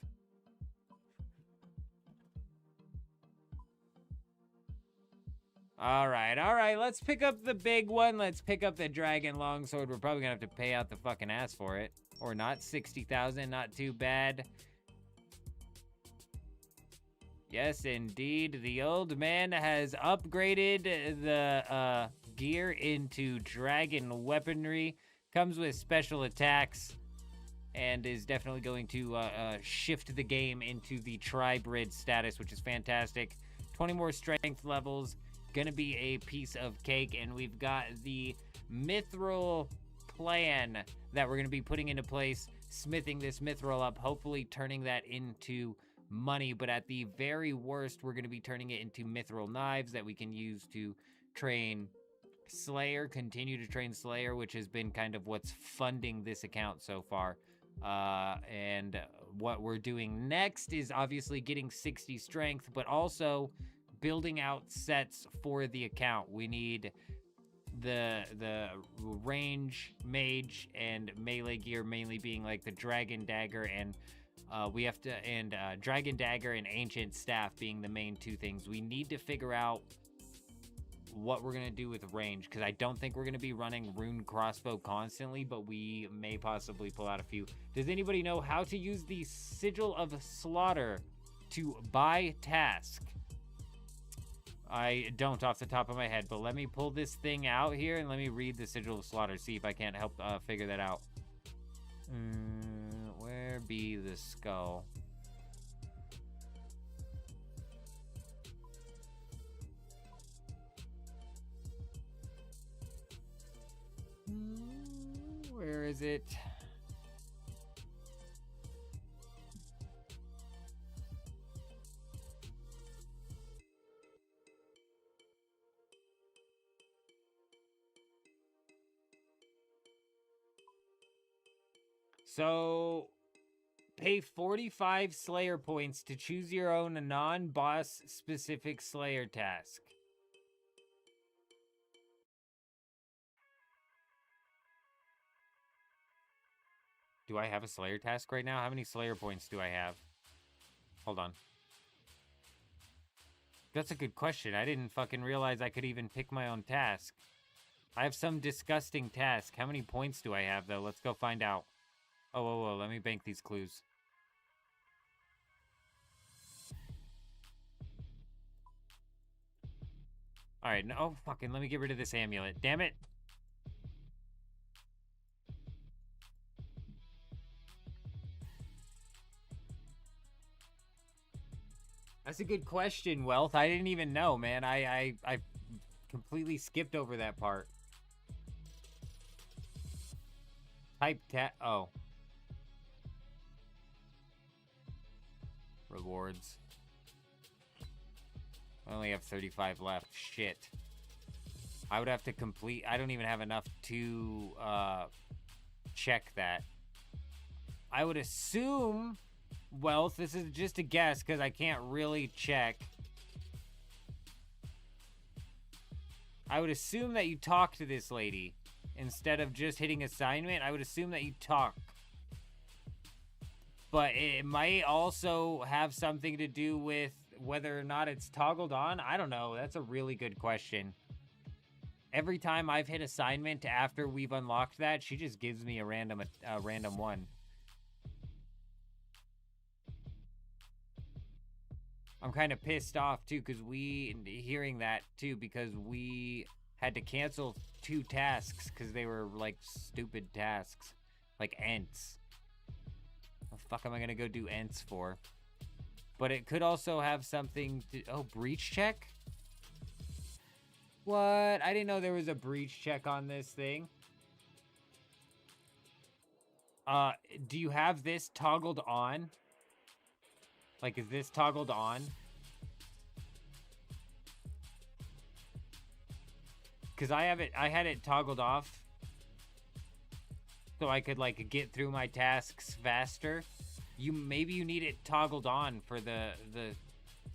All right. Let's pick up the big one. Let's pick up the Dragon Longsword. We're probably gonna have to pay out the fucking ass for it. Or not. 60,000, not too bad. Yes, indeed. The old man has upgraded the gear into dragon weaponry. Comes with special attacks. And is definitely going to shift the game into the tri-brid status, which is fantastic. 20 more strength levels. Gonna be a piece of cake. And we've got the mithril plan that we're gonna be putting into place. Smithing this mithril up. Hopefully turning that into money, but at the very worst, we're going to be turning it into mithril knives that we can use to train Slayer, continue to train Slayer, which has been kind of what's funding this account so far. And what we're doing next is obviously getting 60 strength, but also building out sets for the account. We need the range, mage, and melee gear, mainly being like the Dragon Dagger and Dragon Dagger and Ancient Staff being the main two things. We need to figure out what we're going to do with range, because I don't think we're going to be running Rune Crossbow constantly, but we may possibly pull out a few. Does anybody know how to use the Sigil of Slaughter to buy task? I don't off the top of my head, but let me pull this thing out here and let me read the Sigil of Slaughter, see if I can't help figure that out. Where be the skull? Where is it? So, pay 45 Slayer points to choose your own non-boss specific Slayer task. Do I have a Slayer task right now? How many Slayer points do I have? Hold on. That's a good question. I didn't fucking realize I could even pick my own task. I have some disgusting task. How many points do I have, though? Let's go find out. Oh, whoa, let me bank these clues. Alright, no, oh, fucking, let me get rid of this amulet. Damn it! That's a good question, Wealth. I didn't even know, man. I completely skipped over that part. Oh. Rewards. I only have 35 left. Shit. I would have to complete... I don't even have enough to check that. I would assume... Wealth, this is just a guess because I can't really check. I would assume that you talk to this lady instead of just hitting assignment, I would assume that you talk. But it might also have something to do with whether or not it's toggled on. I don't know. That's a really good question. Every time I've hit assignment after we've unlocked that, she just gives me a random one. I'm kind of pissed off too, because hearing that too, because we had to cancel 2 tasks because they were like stupid tasks, like Ents. What the fuck am I gonna go do Ents for? But it could also have something to, oh, breach check? What? I didn't know there was a breach check on this thing. Do you have this toggled on? Like, is this toggled on? Because I had it toggled off. So I could, like, get through my tasks faster. Maybe you need it toggled on for the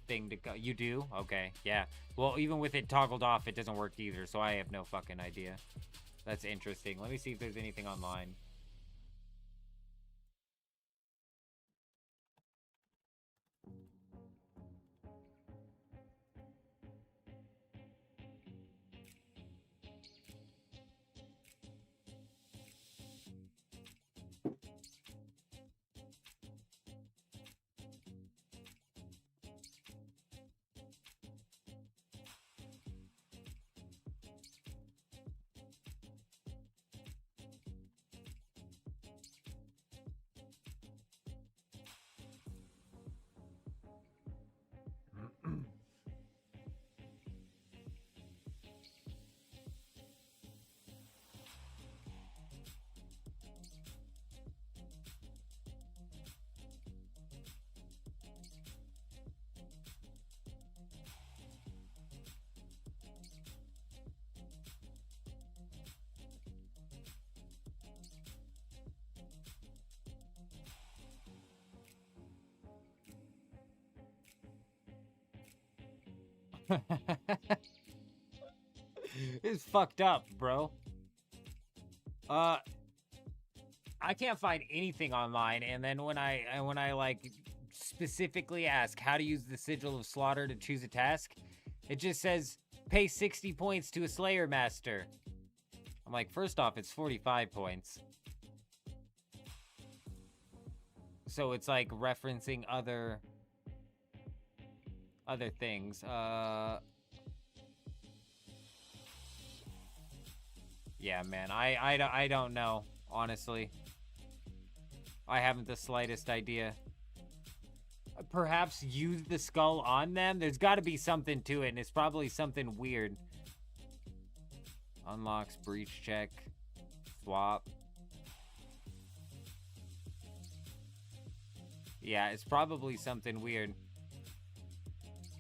thing to go. You do? Okay, yeah. Well, even with it toggled off, it doesn't work either, so I have no fucking idea. That's interesting. Let me see if there's anything online. It's fucked up, bro. I can't find anything online, and then when I like specifically ask how to use the Sigil of Slaughter to choose a task, it just says pay 60 points to a Slayer Master. I'm like, first off, it's 45 points. So it's like referencing other things. Yeah, man, I don't know, honestly. I haven't the slightest idea. Perhaps use the skull on them? There's got to be something to it, and it's probably something weird. Unlocks, breach check, swap. Yeah, it's probably something weird.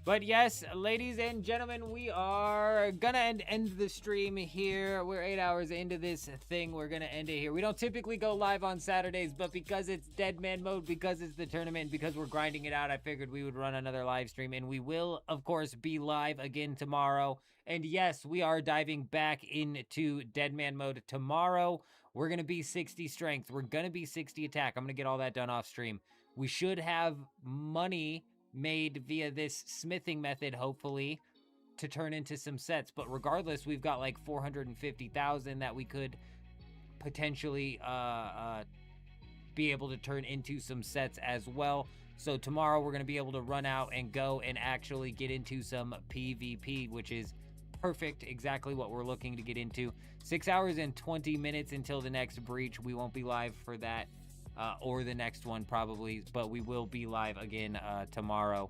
But yes, ladies and gentlemen, we are gonna end the stream here. We're 8 hours into this thing. We're gonna end it here. We don't typically go live on Saturdays, but because it's Deadman mode, because it's the tournament, because we're grinding it out, I figured we would run another live stream. And we will, of course, be live again tomorrow. And yes, we are diving back into Deadman mode tomorrow. We're gonna be 60 strength. We're gonna be 60 attack. I'm gonna get all that done off stream. We should have money made via this smithing method, hopefully, to turn into some sets. But regardless, we've got like 450,000 that we could potentially be able to turn into some sets as well. So tomorrow we're going to be able to run out and go and actually get into some PvP, which is perfect, exactly what we're looking to get into. 6 hours and 20 minutes until the next breach. We won't be live for that. Or the next one probably, but we will be live again tomorrow.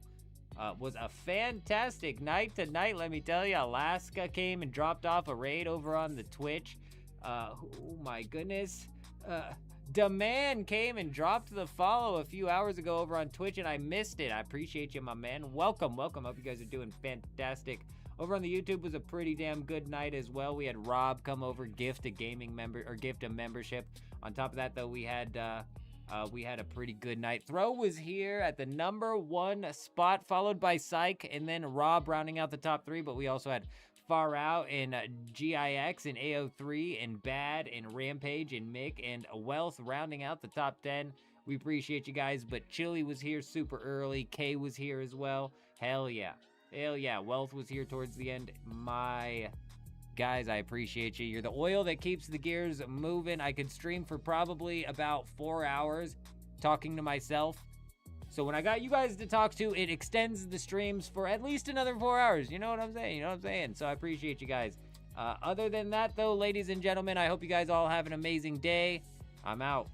Was a fantastic night tonight, let me tell you. Alaska came and dropped off a raid over on the Twitch. Oh my goodness. DEADMAN came and dropped the follow a few hours ago over on Twitch, and I missed it. I appreciate you, my man. Welcome. Hope you guys are doing fantastic. Over on the YouTube was a pretty damn good night as well. We had Rob come over, gift a gaming member or gift a membership. On top of that, though, we had a pretty good night. Throw was here at the #1 spot, followed by Psych, and then Rob rounding out the top 3. But we also had Far Out, and GIX, and AO3, and Bad, and Rampage, and Mick, and Wealth rounding out the top 10. We appreciate you guys, but Chili was here super early. Kay was here as well. Hell yeah. Hell yeah. Wealth was here towards the end. My guys, I appreciate you. You're the oil that keeps the gears moving. I could stream for probably about 4 hours talking to myself. So when I got you guys to talk to, it extends the streams for at least another 4 hours. You know what I'm saying? You know what I'm saying? So I appreciate you guys. Other than that, though, ladies and gentlemen, I hope you guys all have an amazing day. I'm out.